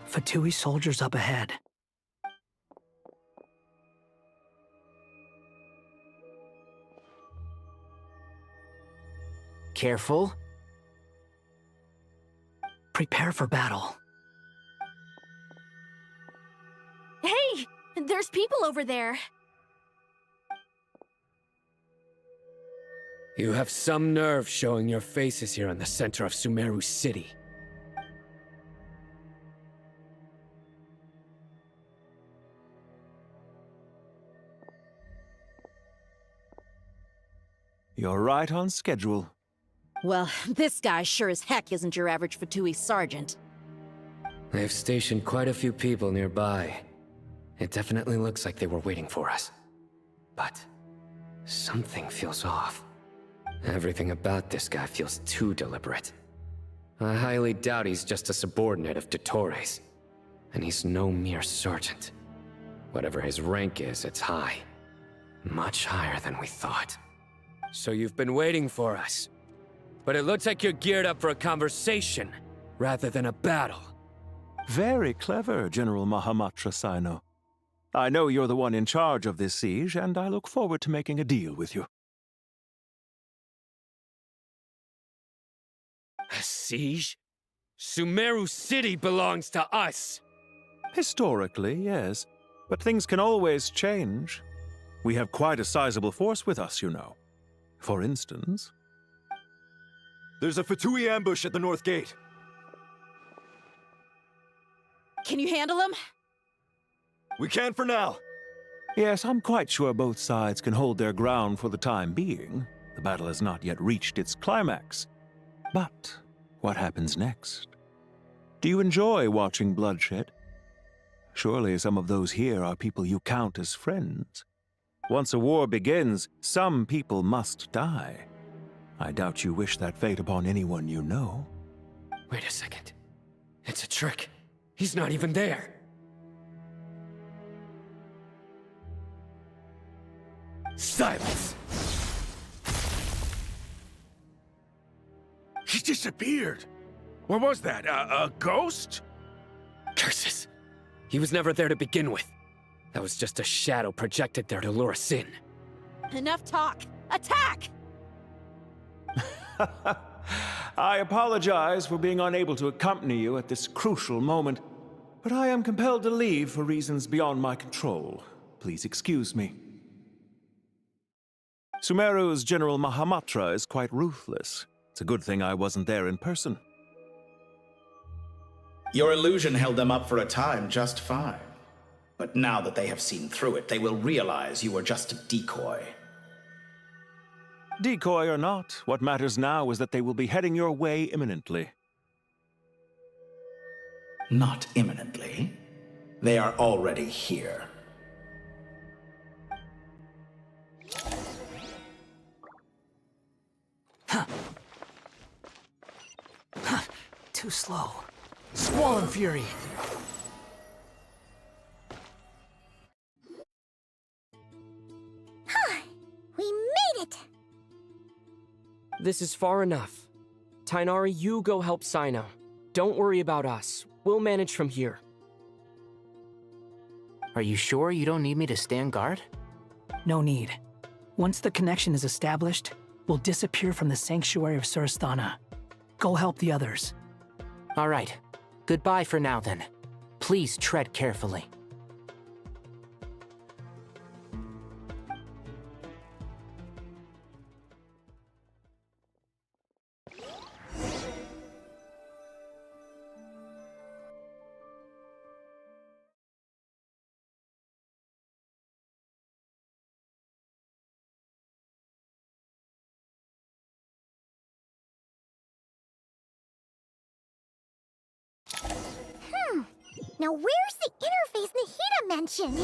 Fatui soldiers up ahead. Careful. Prepare for battle. Hey! There's people over there. You have some nerve showing your faces here in the center of Sumeru City. You're right on schedule. Well, this guy sure as heck isn't your average Fatui sergeant. They've stationed quite a few people nearby. It definitely looks like they were waiting for us. But something feels off. Everything about this guy feels too deliberate. I highly doubt he's just a subordinate of Dottores. And he's no mere sergeant. Whatever his rank is, it's high. Much higher than we thought. So you've been waiting for us. But it looks like you're geared up for a conversation, rather than a battle. Very clever, General Mahamatra Sino. I know you're the one in charge of this siege, and I look forward to making a deal with you. A siege? Sumeru City belongs to us! Historically, yes. But things can always change. We have quite a sizable force with us, you know. For instance... There's a Fatui ambush at the north gate. Can you handle him? We can for now. Yes, I'm quite sure both sides can hold their ground for the time being. The battle has not yet reached its climax. But what happens next? Do you enjoy watching bloodshed? Surely some of those here are people you count as friends. Once a war begins, some people must die. I doubt you wish that fate upon anyone you know. Wait a second. It's a trick. He's not even there. Silence! He disappeared. What was that? A ghost? Curses. He was never there to begin with. That was just a shadow projected there to lure us in. Enough talk. Attack! I apologize for being unable to accompany you at this crucial moment, but I am compelled to leave for reasons beyond my control. Please excuse me. Sumeru's General Mahamatra is quite ruthless. It's a good thing I wasn't there in person. Your illusion held them up for a time just fine. But now that they have seen through it, they will realize you were just a decoy. Decoy or not, what matters now is that they will be heading your way imminently. Not imminently. They are already here. Too slow. Squall and fury. We made it! This is far enough. Tainari, you go help Sino. Don't worry about us. We'll manage from here. Are you sure you don't need me to stand guard? No need. Once the connection is established, we'll disappear from the sanctuary of Surasthana. Go help the others. All right. Goodbye for now, then. Please tread carefully. Now where's the interface Nahida mentioned?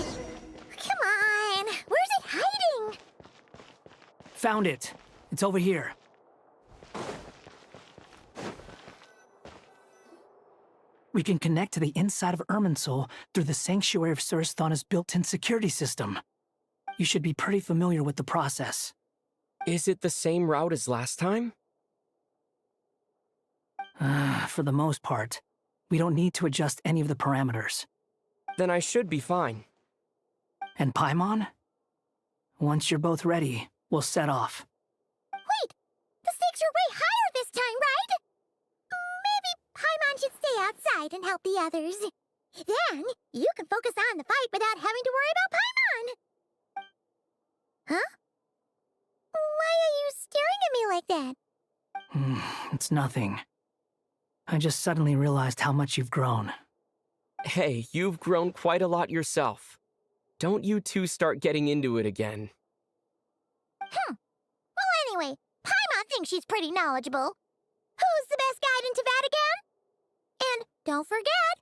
Come on, where's it hiding? Found it. It's over here. We can connect to the inside of Irminsul through the Sanctuary of Surasthana's built-in security system. You should be pretty familiar with the process. Is it the same route as last time? For the most part. We don't need to adjust any of the parameters. Then I should be fine. And Paimon? Once you're both ready, we'll set off. Wait! The stakes are way higher this time, right? Maybe Paimon should stay outside and help the others. Then, you can focus on the fight without having to worry about Paimon. Huh? Why are you staring at me like that? It's nothing. I just suddenly realized how much you've grown. Hey, you've grown quite a lot yourself. Don't you two start getting into it again. Well, anyway, Paimon thinks she's pretty knowledgeable. Who's the best guide in Tavatigan? And don't forget,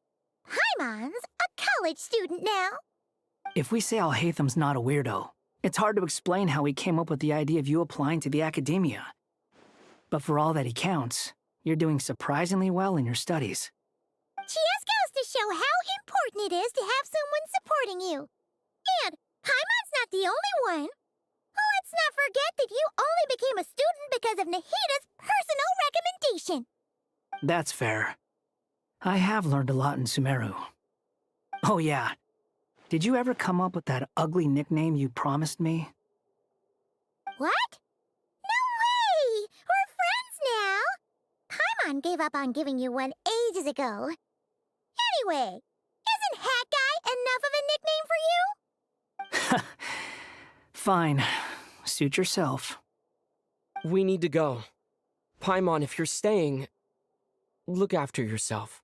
Paimon's a college student now. If we say Alhatham's not a weirdo, it's hard to explain how he came up with the idea of you applying to the academia. But for all that he counts, you're doing surprisingly well in your studies. Just goes to show how important it is to have someone supporting you. And Paimon's not the only one. Let's not forget that you only became a student because of Nahida's personal recommendation. That's fair. I have learned a lot in Sumeru. Oh yeah. Did you ever come up with that ugly nickname you promised me? What? No way! We're friends now! Paimon gave up on giving you one ages ago. Anyway, isn't Hat Guy enough of a nickname for you? Fine. Suit yourself. We need to go. Paimon, if you're staying, look after yourself.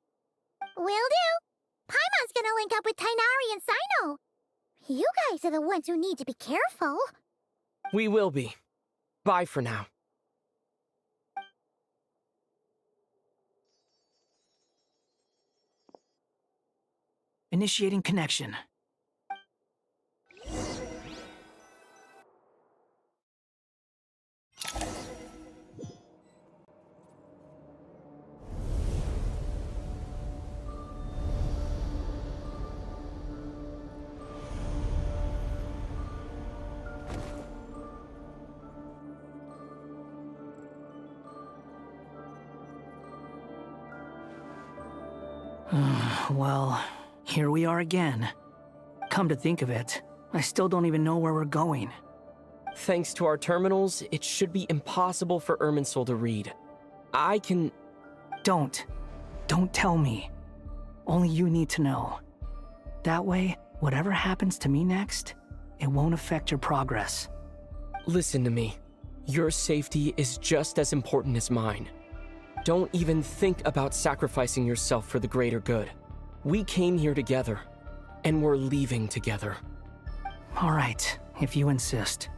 Will do. Paimon's gonna link up with Tainari and Sino. You guys are the ones who need to be careful. We will be. Bye for now. Initiating connection. Well, here we are again. Come to think of it, I still don't even know where we're going. Thanks to our terminals, it should be impossible for Irminsul to read. I can... Don't tell me. Only you need to know. That way, whatever happens to me next, it won't affect your progress. Listen to me. Your safety is just as important as mine. Don't even think about sacrificing yourself for the greater good. We came here together, and we're leaving together. All right, if you insist.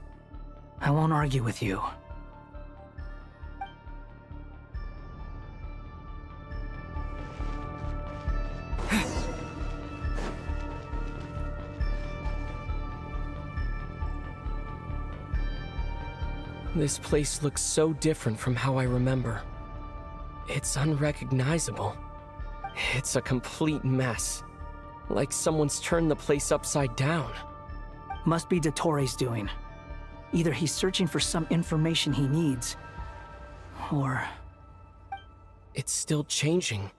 I won't argue with you. This place looks so different from how I remember. It's unrecognizable. It's a complete mess. Like someone's turned the place upside down. Must be Dottoro's doing. Either he's searching for some information he needs, or... It's still changing.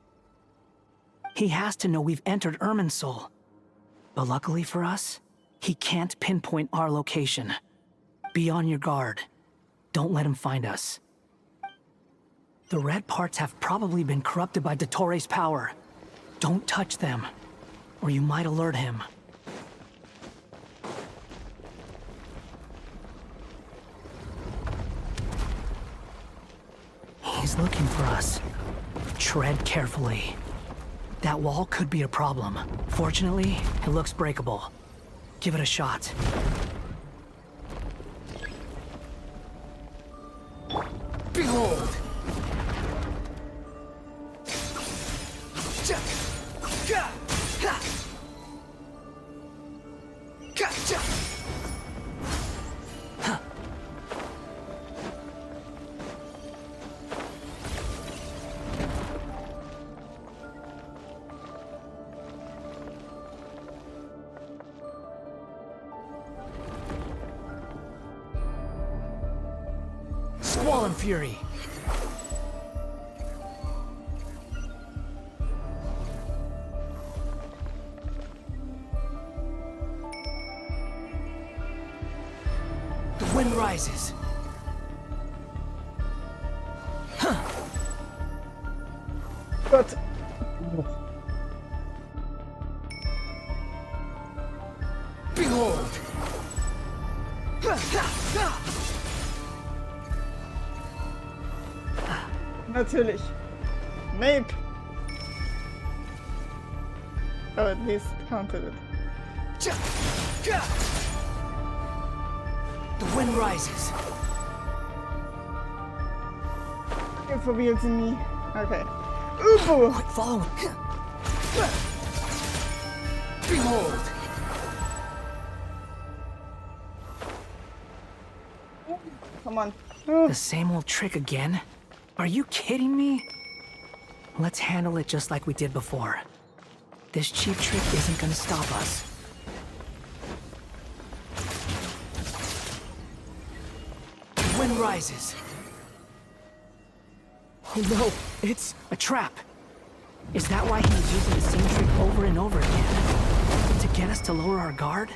He has to know we've entered Irminsul. But luckily for us, he can't pinpoint our location. Be on your guard. Don't let him find us. The red parts have probably been corrupted by Dottoro's power. Don't touch them, or you might alert him. He's looking for us. Tread carefully. That wall could be a problem. Fortunately, it looks breakable. Give it a shot. Behold! Swan Fury. The wind rises. But behold. Natürlich. Maybe. Oh, at least counted it. The wind rises. It reveals me. Okay. Ubu! Quick, follow. Behold. Come on. The same old trick again? Are you kidding me? Let's handle it just like we did before. This cheap trick isn't gonna stop us. The wind rises. Oh no, it's a trap. Is that why he was using the same trick over and over again? To get us to lower our guard?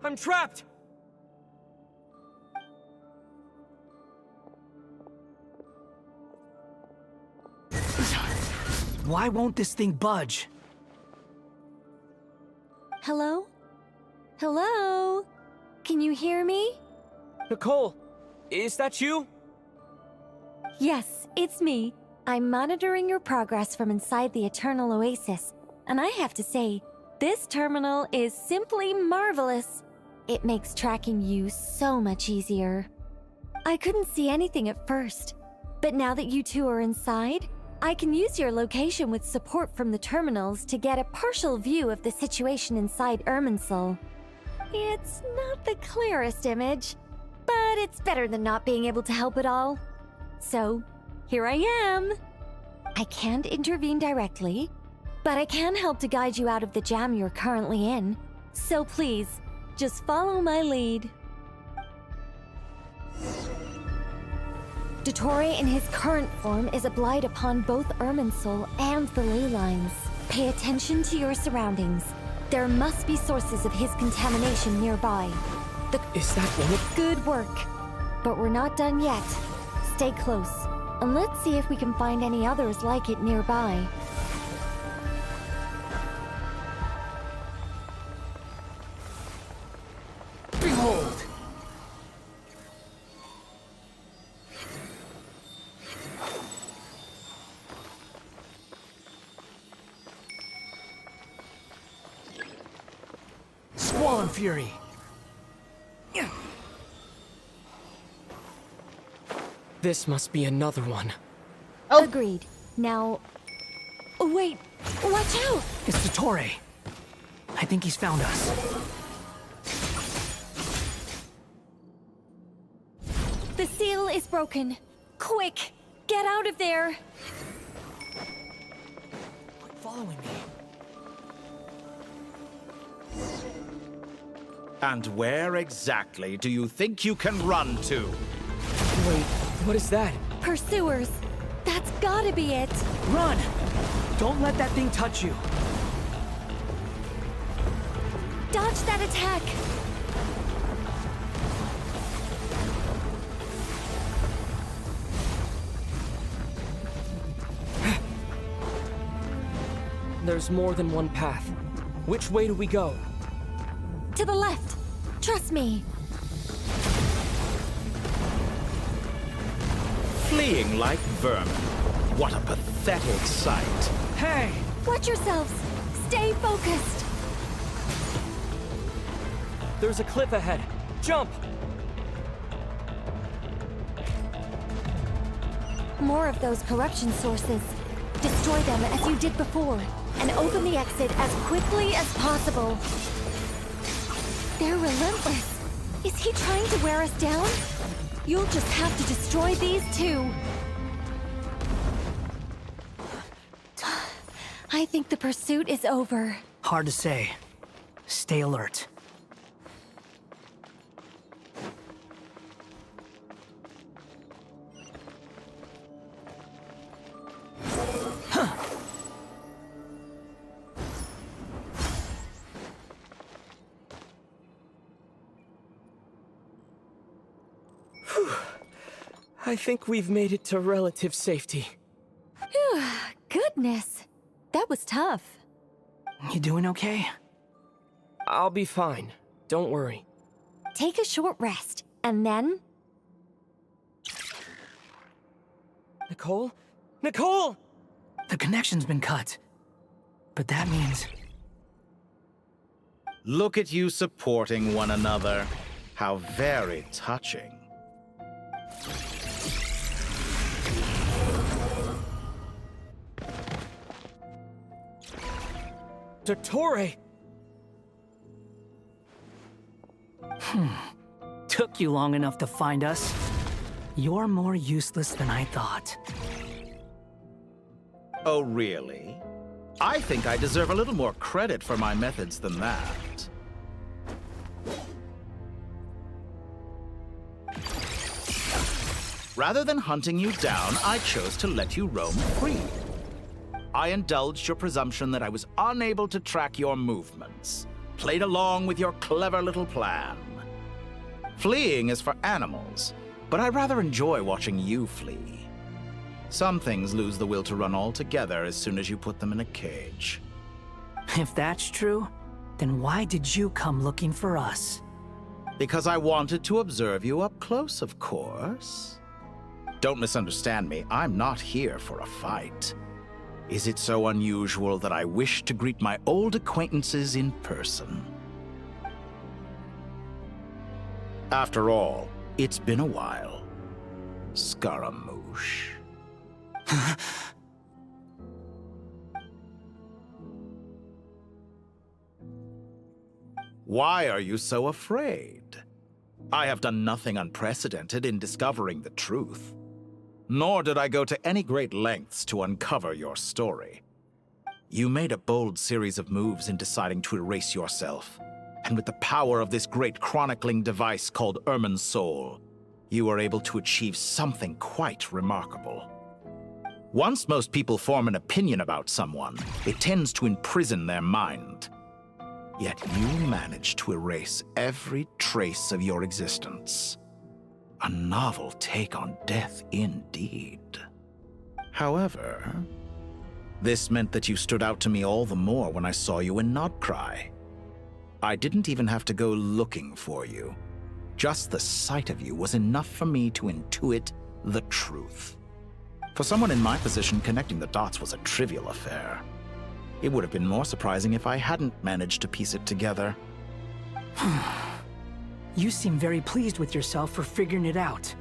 I'm trapped! Why won't this thing budge? Hello? Hello? Can you hear me? Nicole, is that you? Yes, it's me. I'm monitoring your progress from inside the Eternal Oasis, and I have to say, this terminal is simply marvelous. It makes tracking you so much easier. I couldn't see anything at first, but now that you two are inside, I can use your location with support from the terminals to get a partial view of the situation inside Irminsul. It's not the clearest image, but it's better than not being able to help at all. So, here I am. I can't intervene directly, but I can help to guide you out of the jam you're currently in. So please, just follow my lead. Dottore in his current form is a blight upon both Irminsul and the ley lines. Pay attention to your surroundings. There must be sources of his contamination nearby. Is that one of— Good work. But we're not done yet. Stay close, and let's see if we can find any others like it nearby. Behold! Swan Fury! This must be another one. Oh. Agreed. Now... Oh, wait! Watch out! It's Dottore. I think he's found us. The seal is broken. Quick! Get out of there! Quit following me. And where exactly do you think you can run to? Wait, what is that? Pursuers! That's gotta be it! Run! Don't let that thing touch you. Dodge that attack! There's more than one path. Which way do we go? To the left! Trust me! Fleeing like vermin. What a pathetic sight. Hey! Watch yourselves! Stay focused! There's a cliff ahead. Jump! More of those corruption sources. Destroy them as you did before, and open the exit as quickly as possible. They're relentless. Is he trying to wear us down? You'll just have to destroy these two. I think the pursuit is over. Hard to say. Stay alert. I think we've made it to relative safety. Phew, goodness. That was tough. You doing okay? I'll be fine. Don't worry. Take a short rest, and then... Nicole? Nicole! The connection's been cut. But that means... Look at you supporting one another. How very touching. Dottore! Took you long enough to find us. You're more useless than I thought. Oh, really? I think I deserve a little more credit for my methods than that. Rather than hunting you down, I chose to let you roam free. I indulged your presumption that I was unable to track your movements, played along with your clever little plan. Fleeing is for animals, but I rather enjoy watching you flee. Some things lose the will to run altogether as soon as you put them in a cage. If that's true, then why did you come looking for us? Because I wanted to observe you up close, of course. Don't misunderstand me, I'm not here for a fight. Is it so unusual that I wish to greet my old acquaintances in person? After all, it's been a while. Scaramouche. Why are you so afraid? I have done nothing unprecedented in discovering the truth. Nor did I go to any great lengths to uncover your story. You made a bold series of moves in deciding to erase yourself. And with the power of this great chronicling device called Irmin's Soul, you were able to achieve something quite remarkable. Once most people form an opinion about someone, it tends to imprison their mind. Yet you managed to erase every trace of your existence. A novel take on death indeed. However, this meant that you stood out to me all the more when I saw you in Nodcry. I didn't even have to go looking for you. Just the sight of you was enough for me to intuit the truth. For someone in my position, connecting the dots was a trivial affair. It would have been more surprising if I hadn't managed to piece it together. You seem very pleased with yourself for figuring it out.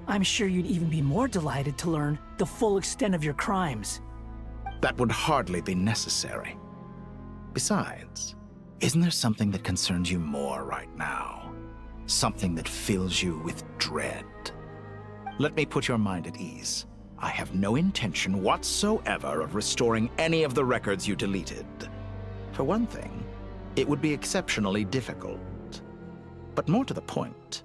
I'm sure you'd even be more delighted to learn the full extent of your crimes. That would hardly be necessary. Besides, isn't there something that concerns you more right now? Something that fills you with dread? Let me put your mind at ease. I have no intention whatsoever of restoring any of the records you deleted. For one thing, it would be exceptionally difficult. But more to the point,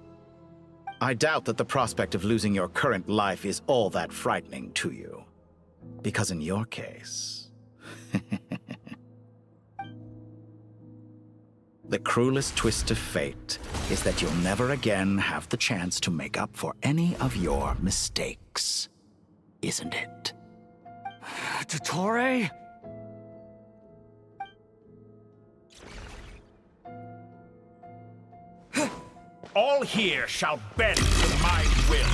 I doubt that the prospect of losing your current life is all that frightening to you. Because in your case, the cruelest twist of fate is that you'll never again have the chance to make up for any of your mistakes. Isn't it? Dottore? All here shall bend to my will.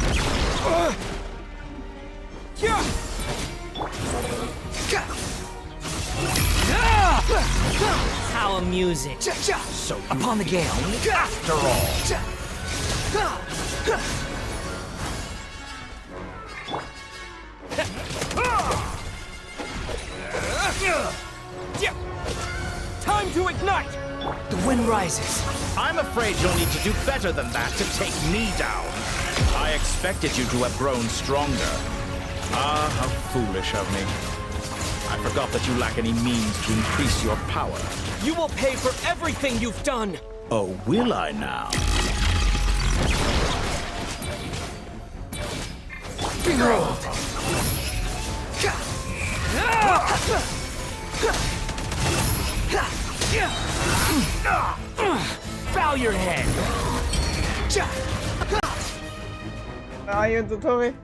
How amusing. So upon the gale. After all. Time to ignite! The wind rises. I'm afraid you'll need to do better than that to take me down. I expected you to have grown stronger. Ah, how foolish of me. I forgot that you lack any means to increase your power. You will pay for everything you've done! Oh, will I now? Behold! Bow your head! Aiuto, Toby.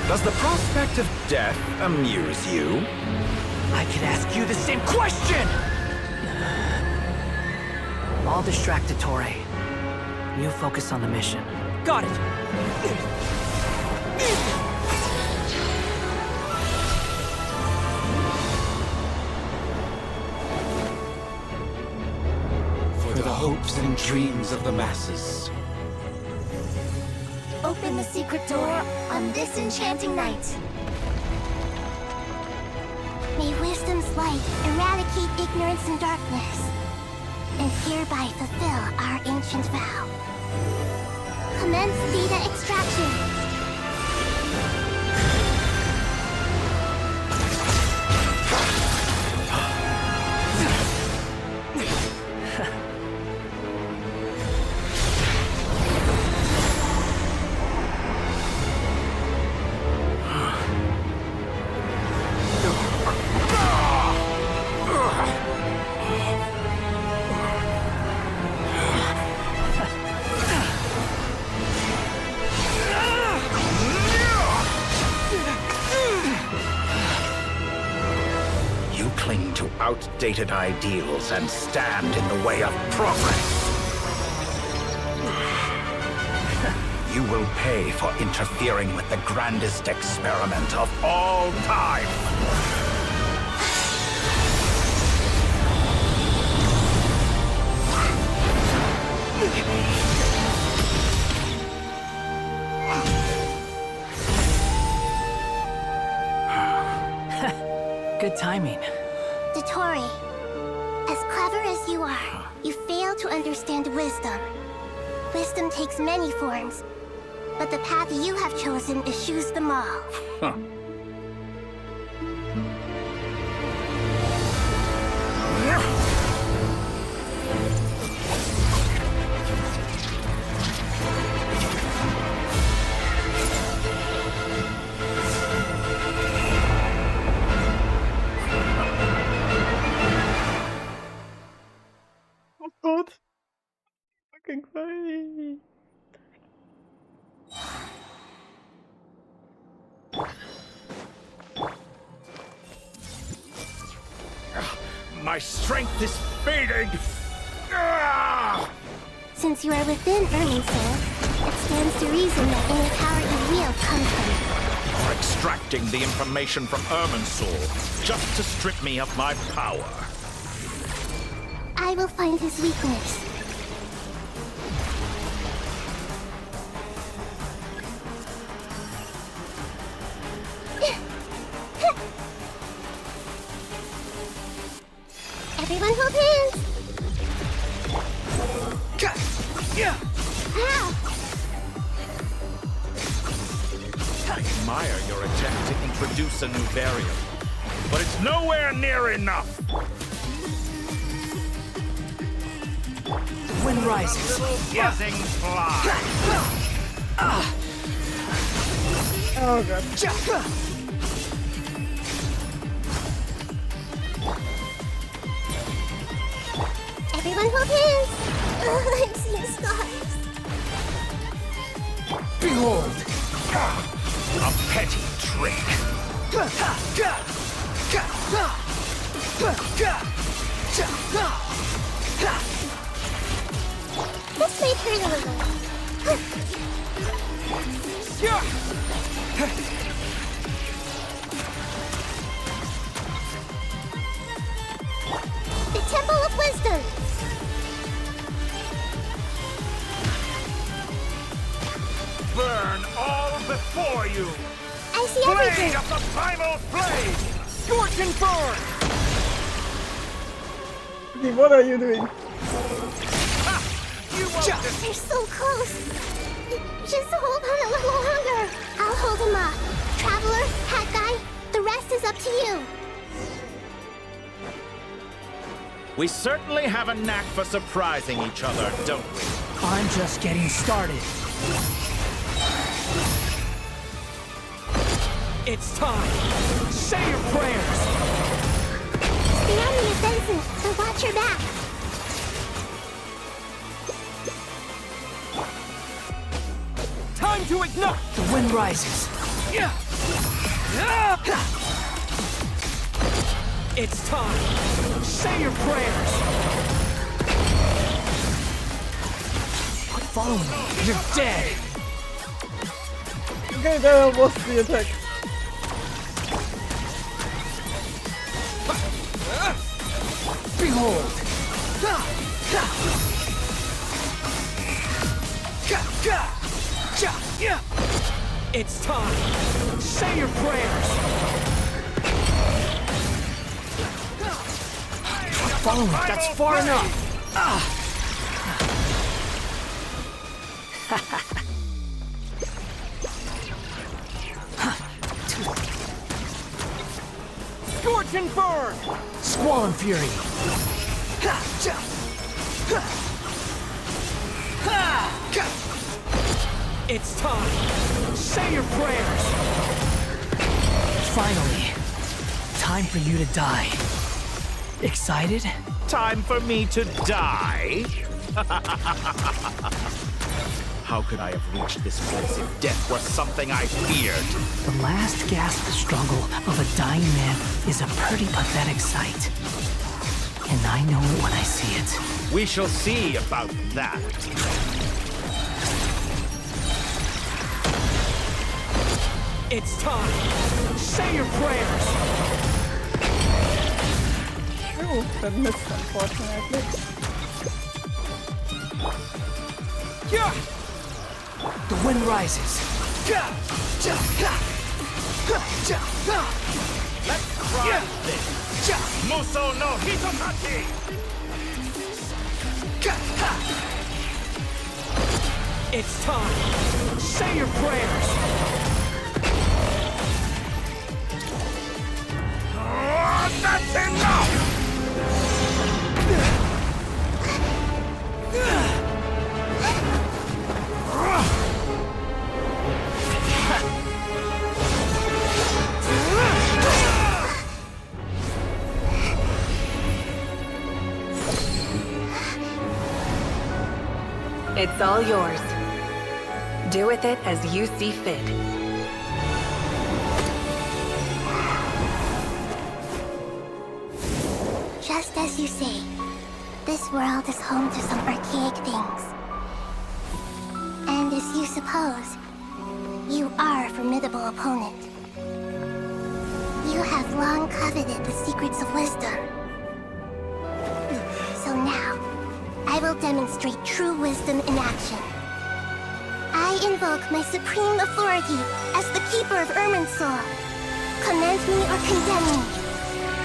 Does the prospect of death amuse you? I could ask you the same question! I'll distract Durin. You focus on the mission. Got it! For the hopes and dreams of the masses. Open the secret door on this enchanting night. May wisdom's light eradicate ignorance and darkness, and hereby fulfill our ancient vow. Commence data extraction. Outdated ideals and stand in the way of progress. You will pay for interfering with the grandest experiment of all time. Good timing. Durin, as clever as you are, you fail to understand wisdom. Wisdom takes many forms, but the path you have chosen eschews them all. Huh. God. Fucking funny. My strength is fading. Since you are within Irminsul, it stands to reason that any power you wield comes from it. For extracting the information from Irminsul, just to strip me of my power. I will find his weakness. Everyone hold hands! Ow! I admire your attempt to introduce a new variable, but it's nowhere near enough. Wind rises. Buzzing fly. Oh god. Everyone hold hands! I'm seeing scars. Behold! A petty trick. This may hurt a little. The Temple of Wisdom! burn all before you! I see Blade everything! of the primal flame! Scorch and burn! Okay, what are you doing? They're so close! Just hold on a little longer! I'll hold him up. Traveler, Hat Guy, the rest is up to you. We certainly have a knack for surprising each other, don't we? I'm just getting started. It's time! Say your prayers! Stay on the offensive, but watch your back. Time to ignite! The wind rises. It's time! Say your prayers! Quit following me. You're dead! Okay, there was the attack. Behold! It's time! Say your prayers! Follow me. That's far enough! Scorch and burn! Squall and fury! It's time! Say your prayers! Finally, time for you to die. Excited? Time for me to die? How could I have reached this place if death were something I feared? The last gasp struggle of a dying man is a pretty pathetic sight. And I know it when I see it. We shall see about that. It's time! Say your prayers! Oh, that missed, unfortunately. Yeah! The wind rises. Let's try this! Muso no Hitotaki! It's time! Say your prayers! That's enough! It's all yours. Do with it as you see fit. Just as you say, this world is home to some archaic things. And as you suppose, you are a formidable opponent. You have long coveted the secrets of wisdom. So now, I will demonstrate true wisdom in action. I invoke my supreme authority as the keeper of Irminsul. Commend me or condemn me.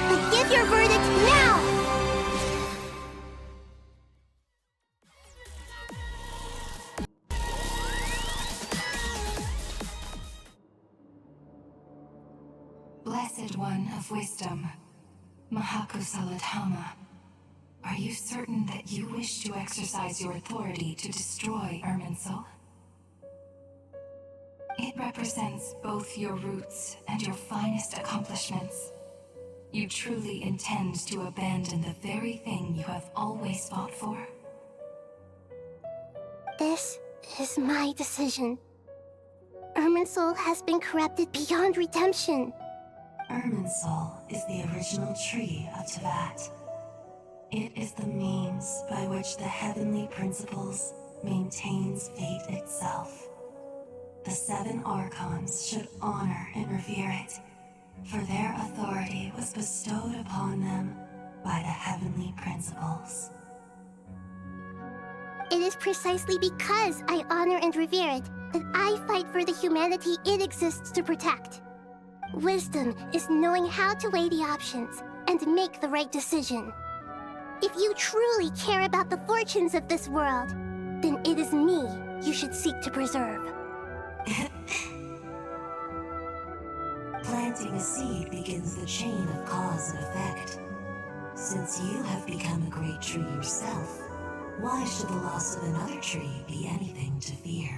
But give your verdict now! Blessed One of Wisdom, Mahakusaladhama, are you certain that you wish to exercise your authority to destroy Irminsul? It represents both your roots and your finest accomplishments. You truly intend to abandon the very thing you have always fought for? This is my decision. Irminsul has been corrupted beyond redemption. Irminsul is the original tree of Tevat. It is the means by which the heavenly principles maintains fate itself. The 7 Archons should honor and revere it, for their authority was bestowed upon them by the heavenly principles. It is precisely because I honor and revere it that I fight for the humanity it exists to protect. Wisdom is knowing how to weigh the options and make the right decision. If you truly care about the fortunes of this world, then it is me you should seek to preserve. Planting a seed begins the chain of cause and effect. Since you have become a great tree yourself, why should the loss of another tree be anything to fear?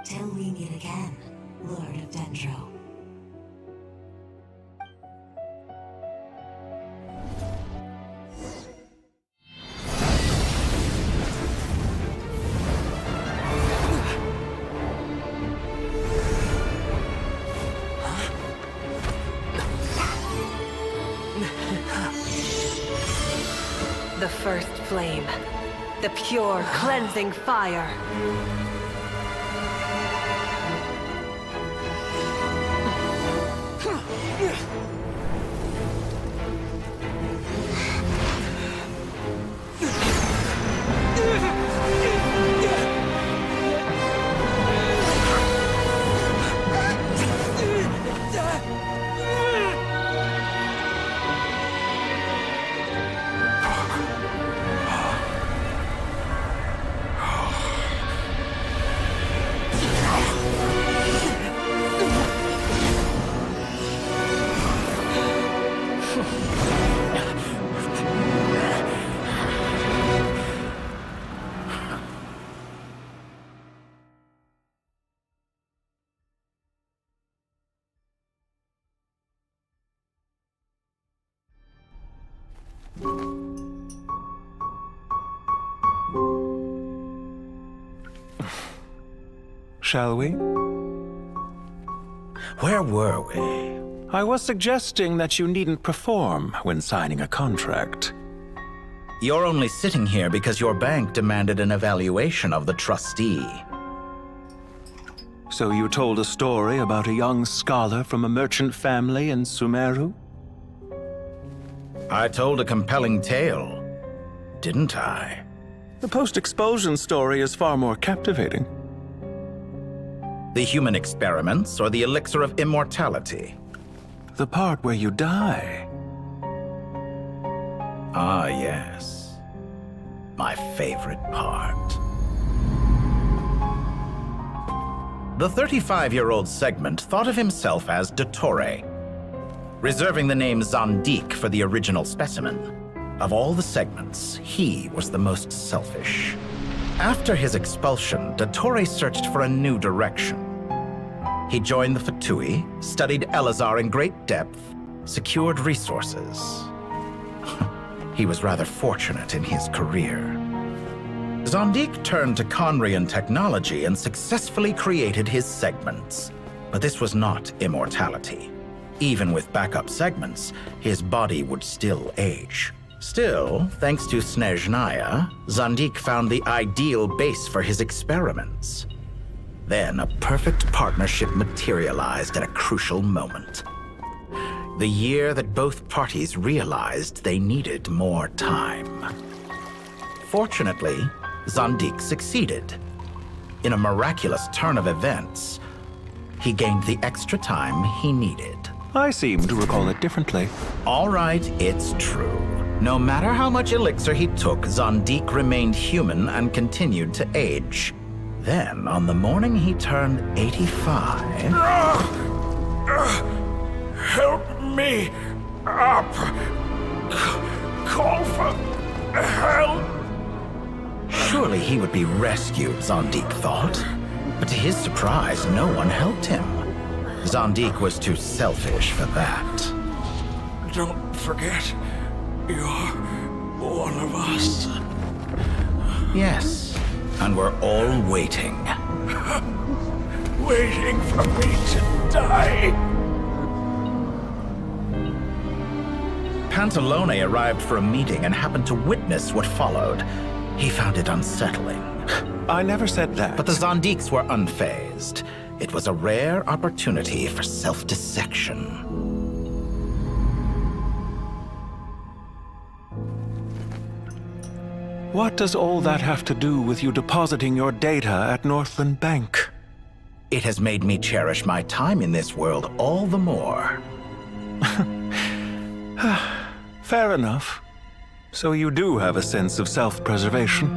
Till we meet again, Lord of Dendro. The first flame. The pure, cleansing fire. Shall we? Where were we? I was suggesting that you needn't perform when signing a contract. You're only sitting here because your bank demanded an evaluation of the trustee. So you told a story about a young scholar from a merchant family in Sumeru? I told a compelling tale, didn't I? The post-expulsion story is far more captivating. The human experiments or the elixir of immortality? The part where you die. Ah, yes. My favorite part. The 35-year-old Segment thought of himself as Dottore, reserving the name Zandik for the original specimen. Of all the Segments, he was the most selfish. After his expulsion, Dottore searched for a new direction. He joined the Fatui, studied Elazar in great depth, secured resources. He was rather fortunate in his career. Zandik turned to Conrian technology and successfully created his segments. But this was not immortality. Even with backup segments, his body would still age. Still, thanks to Snezhnaya, Zandik found the ideal base for his experiments. Then a perfect partnership materialized at a crucial moment. The year that both parties realized they needed more time. Fortunately, Zandik succeeded. In a miraculous turn of events, he gained the extra time he needed. I seem to recall it differently. All right, it's true. No matter how much elixir he took, Zandik remained human and continued to age. Then, on the morning he turned 85... Help me up! Call for help! Surely he would be rescued, Zandik thought. But to his surprise, no one helped him. Zandik was too selfish for that. Don't forget, you're one of us. Yes, and we're all waiting. Waiting for me to die. Pantalone arrived for a meeting and happened to witness what followed. He found it unsettling. I never said that. But the Zandiks were unfazed. It was a rare opportunity for self-dissection. What does all that have to do with you depositing your data at Northland Bank? It has made me cherish my time in this world all the more. Fair enough. So you do have a sense of self-preservation.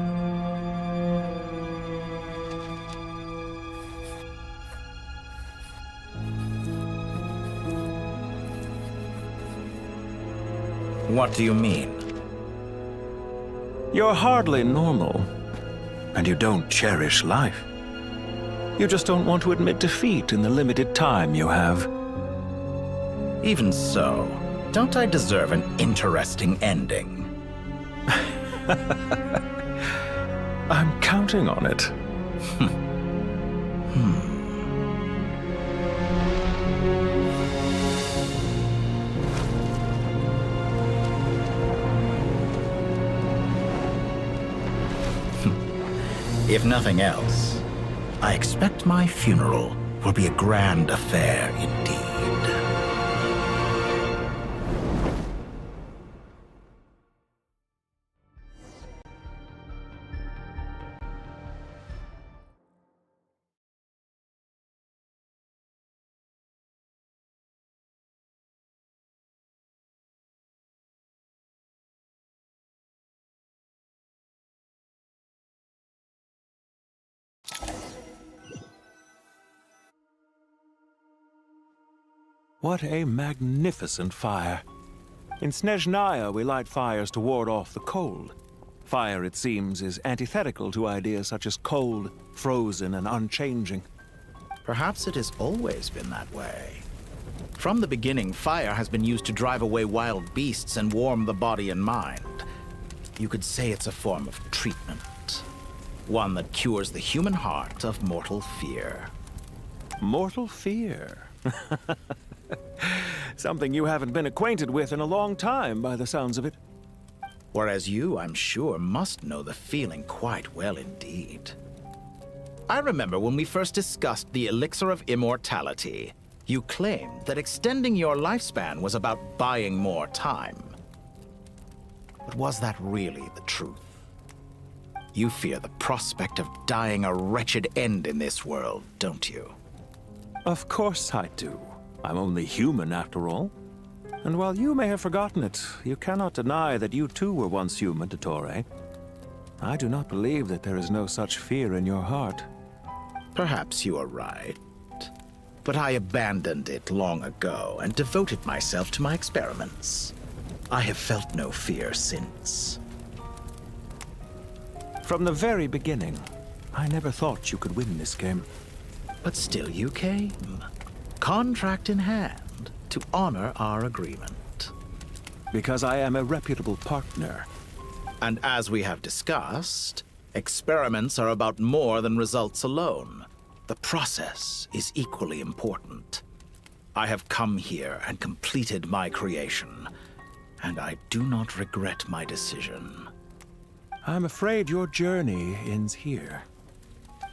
What do you mean? You're hardly normal, and you don't cherish life. You just don't want to admit defeat in the limited time you have. Even so, don't I deserve an interesting ending? I'm counting on it. If nothing else, I expect my funeral will be a grand affair indeed. What a magnificent fire. In Snezhnaya, we light fires to ward off the cold. Fire, it seems, is antithetical to ideas such as cold, frozen, and unchanging. Perhaps it has always been that way. From the beginning, fire has been used to drive away wild beasts and warm the body and mind. You could say it's a form of treatment. One that cures the human heart of mortal fear. Mortal fear? Something you haven't been acquainted with in a long time, by the sounds of it. Whereas you, I'm sure, must know the feeling quite well indeed. I remember when we first discussed the elixir of immortality, you claimed that extending your lifespan was about buying more time. But was that really the truth? You fear the prospect of dying a wretched end in this world, don't you? Of course I do. I'm only human, after all. And while you may have forgotten it, you cannot deny that you too were once human, Dottore. I do not believe that there is no such fear in your heart. Perhaps you are right. But I abandoned it long ago and devoted myself to my experiments. I have felt no fear since. From the very beginning, I never thought you could win this game. But still you came. Contract in hand, to honor our agreement. Because I am a reputable partner. And as we have discussed, experiments are about more than results alone. The process is equally important. I have come here and completed my creation, and I do not regret my decision. I'm afraid your journey ends here.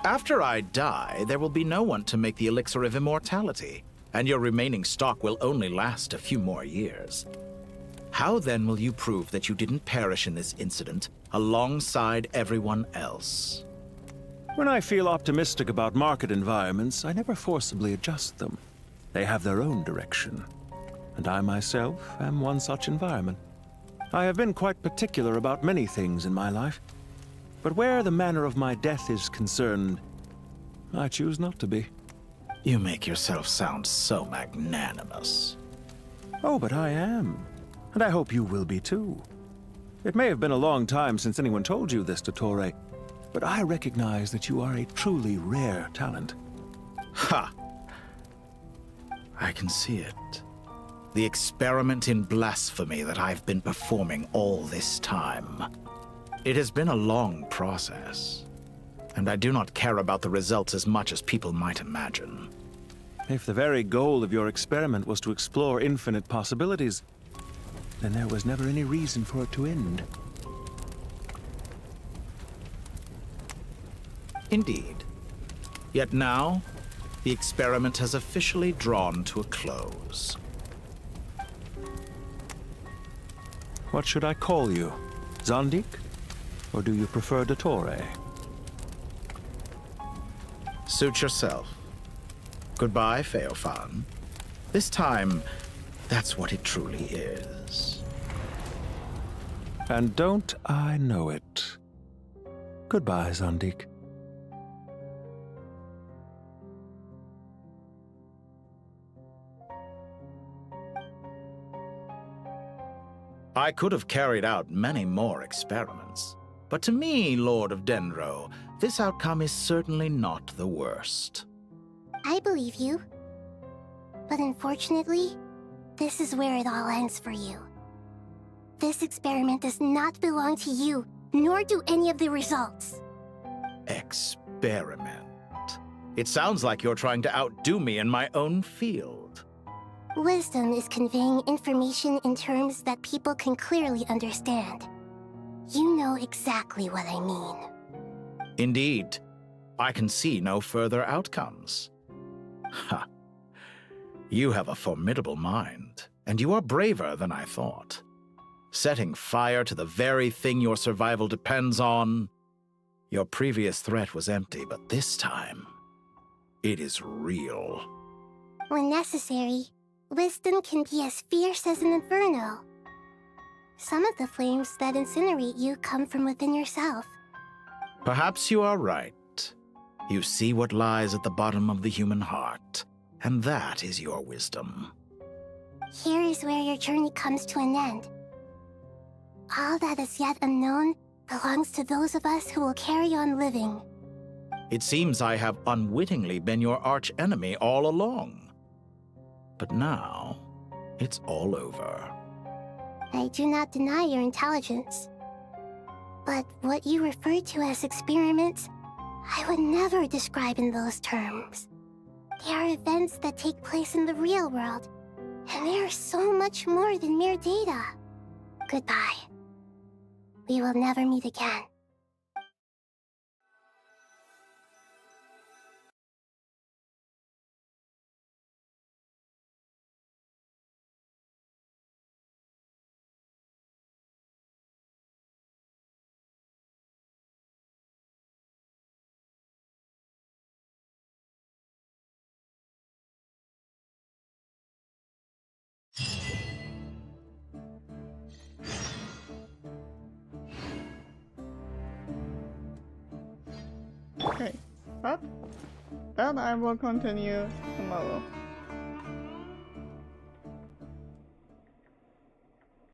After I die, there will be no one to make the elixir of immortality, and your remaining stock will only last a few more years. How then will you prove that you didn't perish in this incident alongside everyone else? When I feel optimistic about market environments, I never forcibly adjust them. They have their own direction. And I myself am one such environment. I have been quite particular about many things in my life. But where the manner of my death is concerned, I choose not to be. You make yourself sound so magnanimous. Oh, but I am. And I hope you will be too. It may have been a long time since anyone told you this, Dottore, but I recognize that you are a truly rare talent. Ha! I can see it. The experiment in blasphemy that I've been performing all this time. It has been a long process, and I do not care about the results as much as people might imagine. If the very goal of your experiment was to explore infinite possibilities, then there was never any reason for it to end. Indeed. Yet now, the experiment has officially drawn to a close. What should I call you? Zandik? Or do you prefer Dottore? Suit yourself. Goodbye, Feofan. This time, that's what it truly is. And don't I know it? Goodbye, Zandik. I could have carried out many more experiments, but to me, Lord of Dendro, this outcome is certainly not the worst. I believe you. But unfortunately, this is where it all ends for you. This experiment does not belong to you, nor do any of the results. Experiment? It sounds like you're trying to outdo me in my own field. Wisdom is conveying information in terms that people can clearly understand. You know exactly what I mean. Indeed. I can see no further outcomes. Ha. You have a formidable mind, and you are braver than I thought. Setting fire to the very thing your survival depends on. Your previous threat was empty, but this time, it is real. When necessary, wisdom can be as fierce as an inferno. Some of the flames that incinerate you come from within yourself. Perhaps you are right. You see what lies at the bottom of the human heart, and that is your wisdom. Here is where your journey comes to an end. All that is yet unknown belongs to those of us who will carry on living. It seems I have unwittingly been your arch-enemy all along. But now, it's all over. I do not deny your intelligence. But what you refer to as experiments, I would never describe in those terms. They are events that take place in the real world, and they are so much more than mere data. Goodbye. We will never meet again. Okay, but that I will continue tomorrow.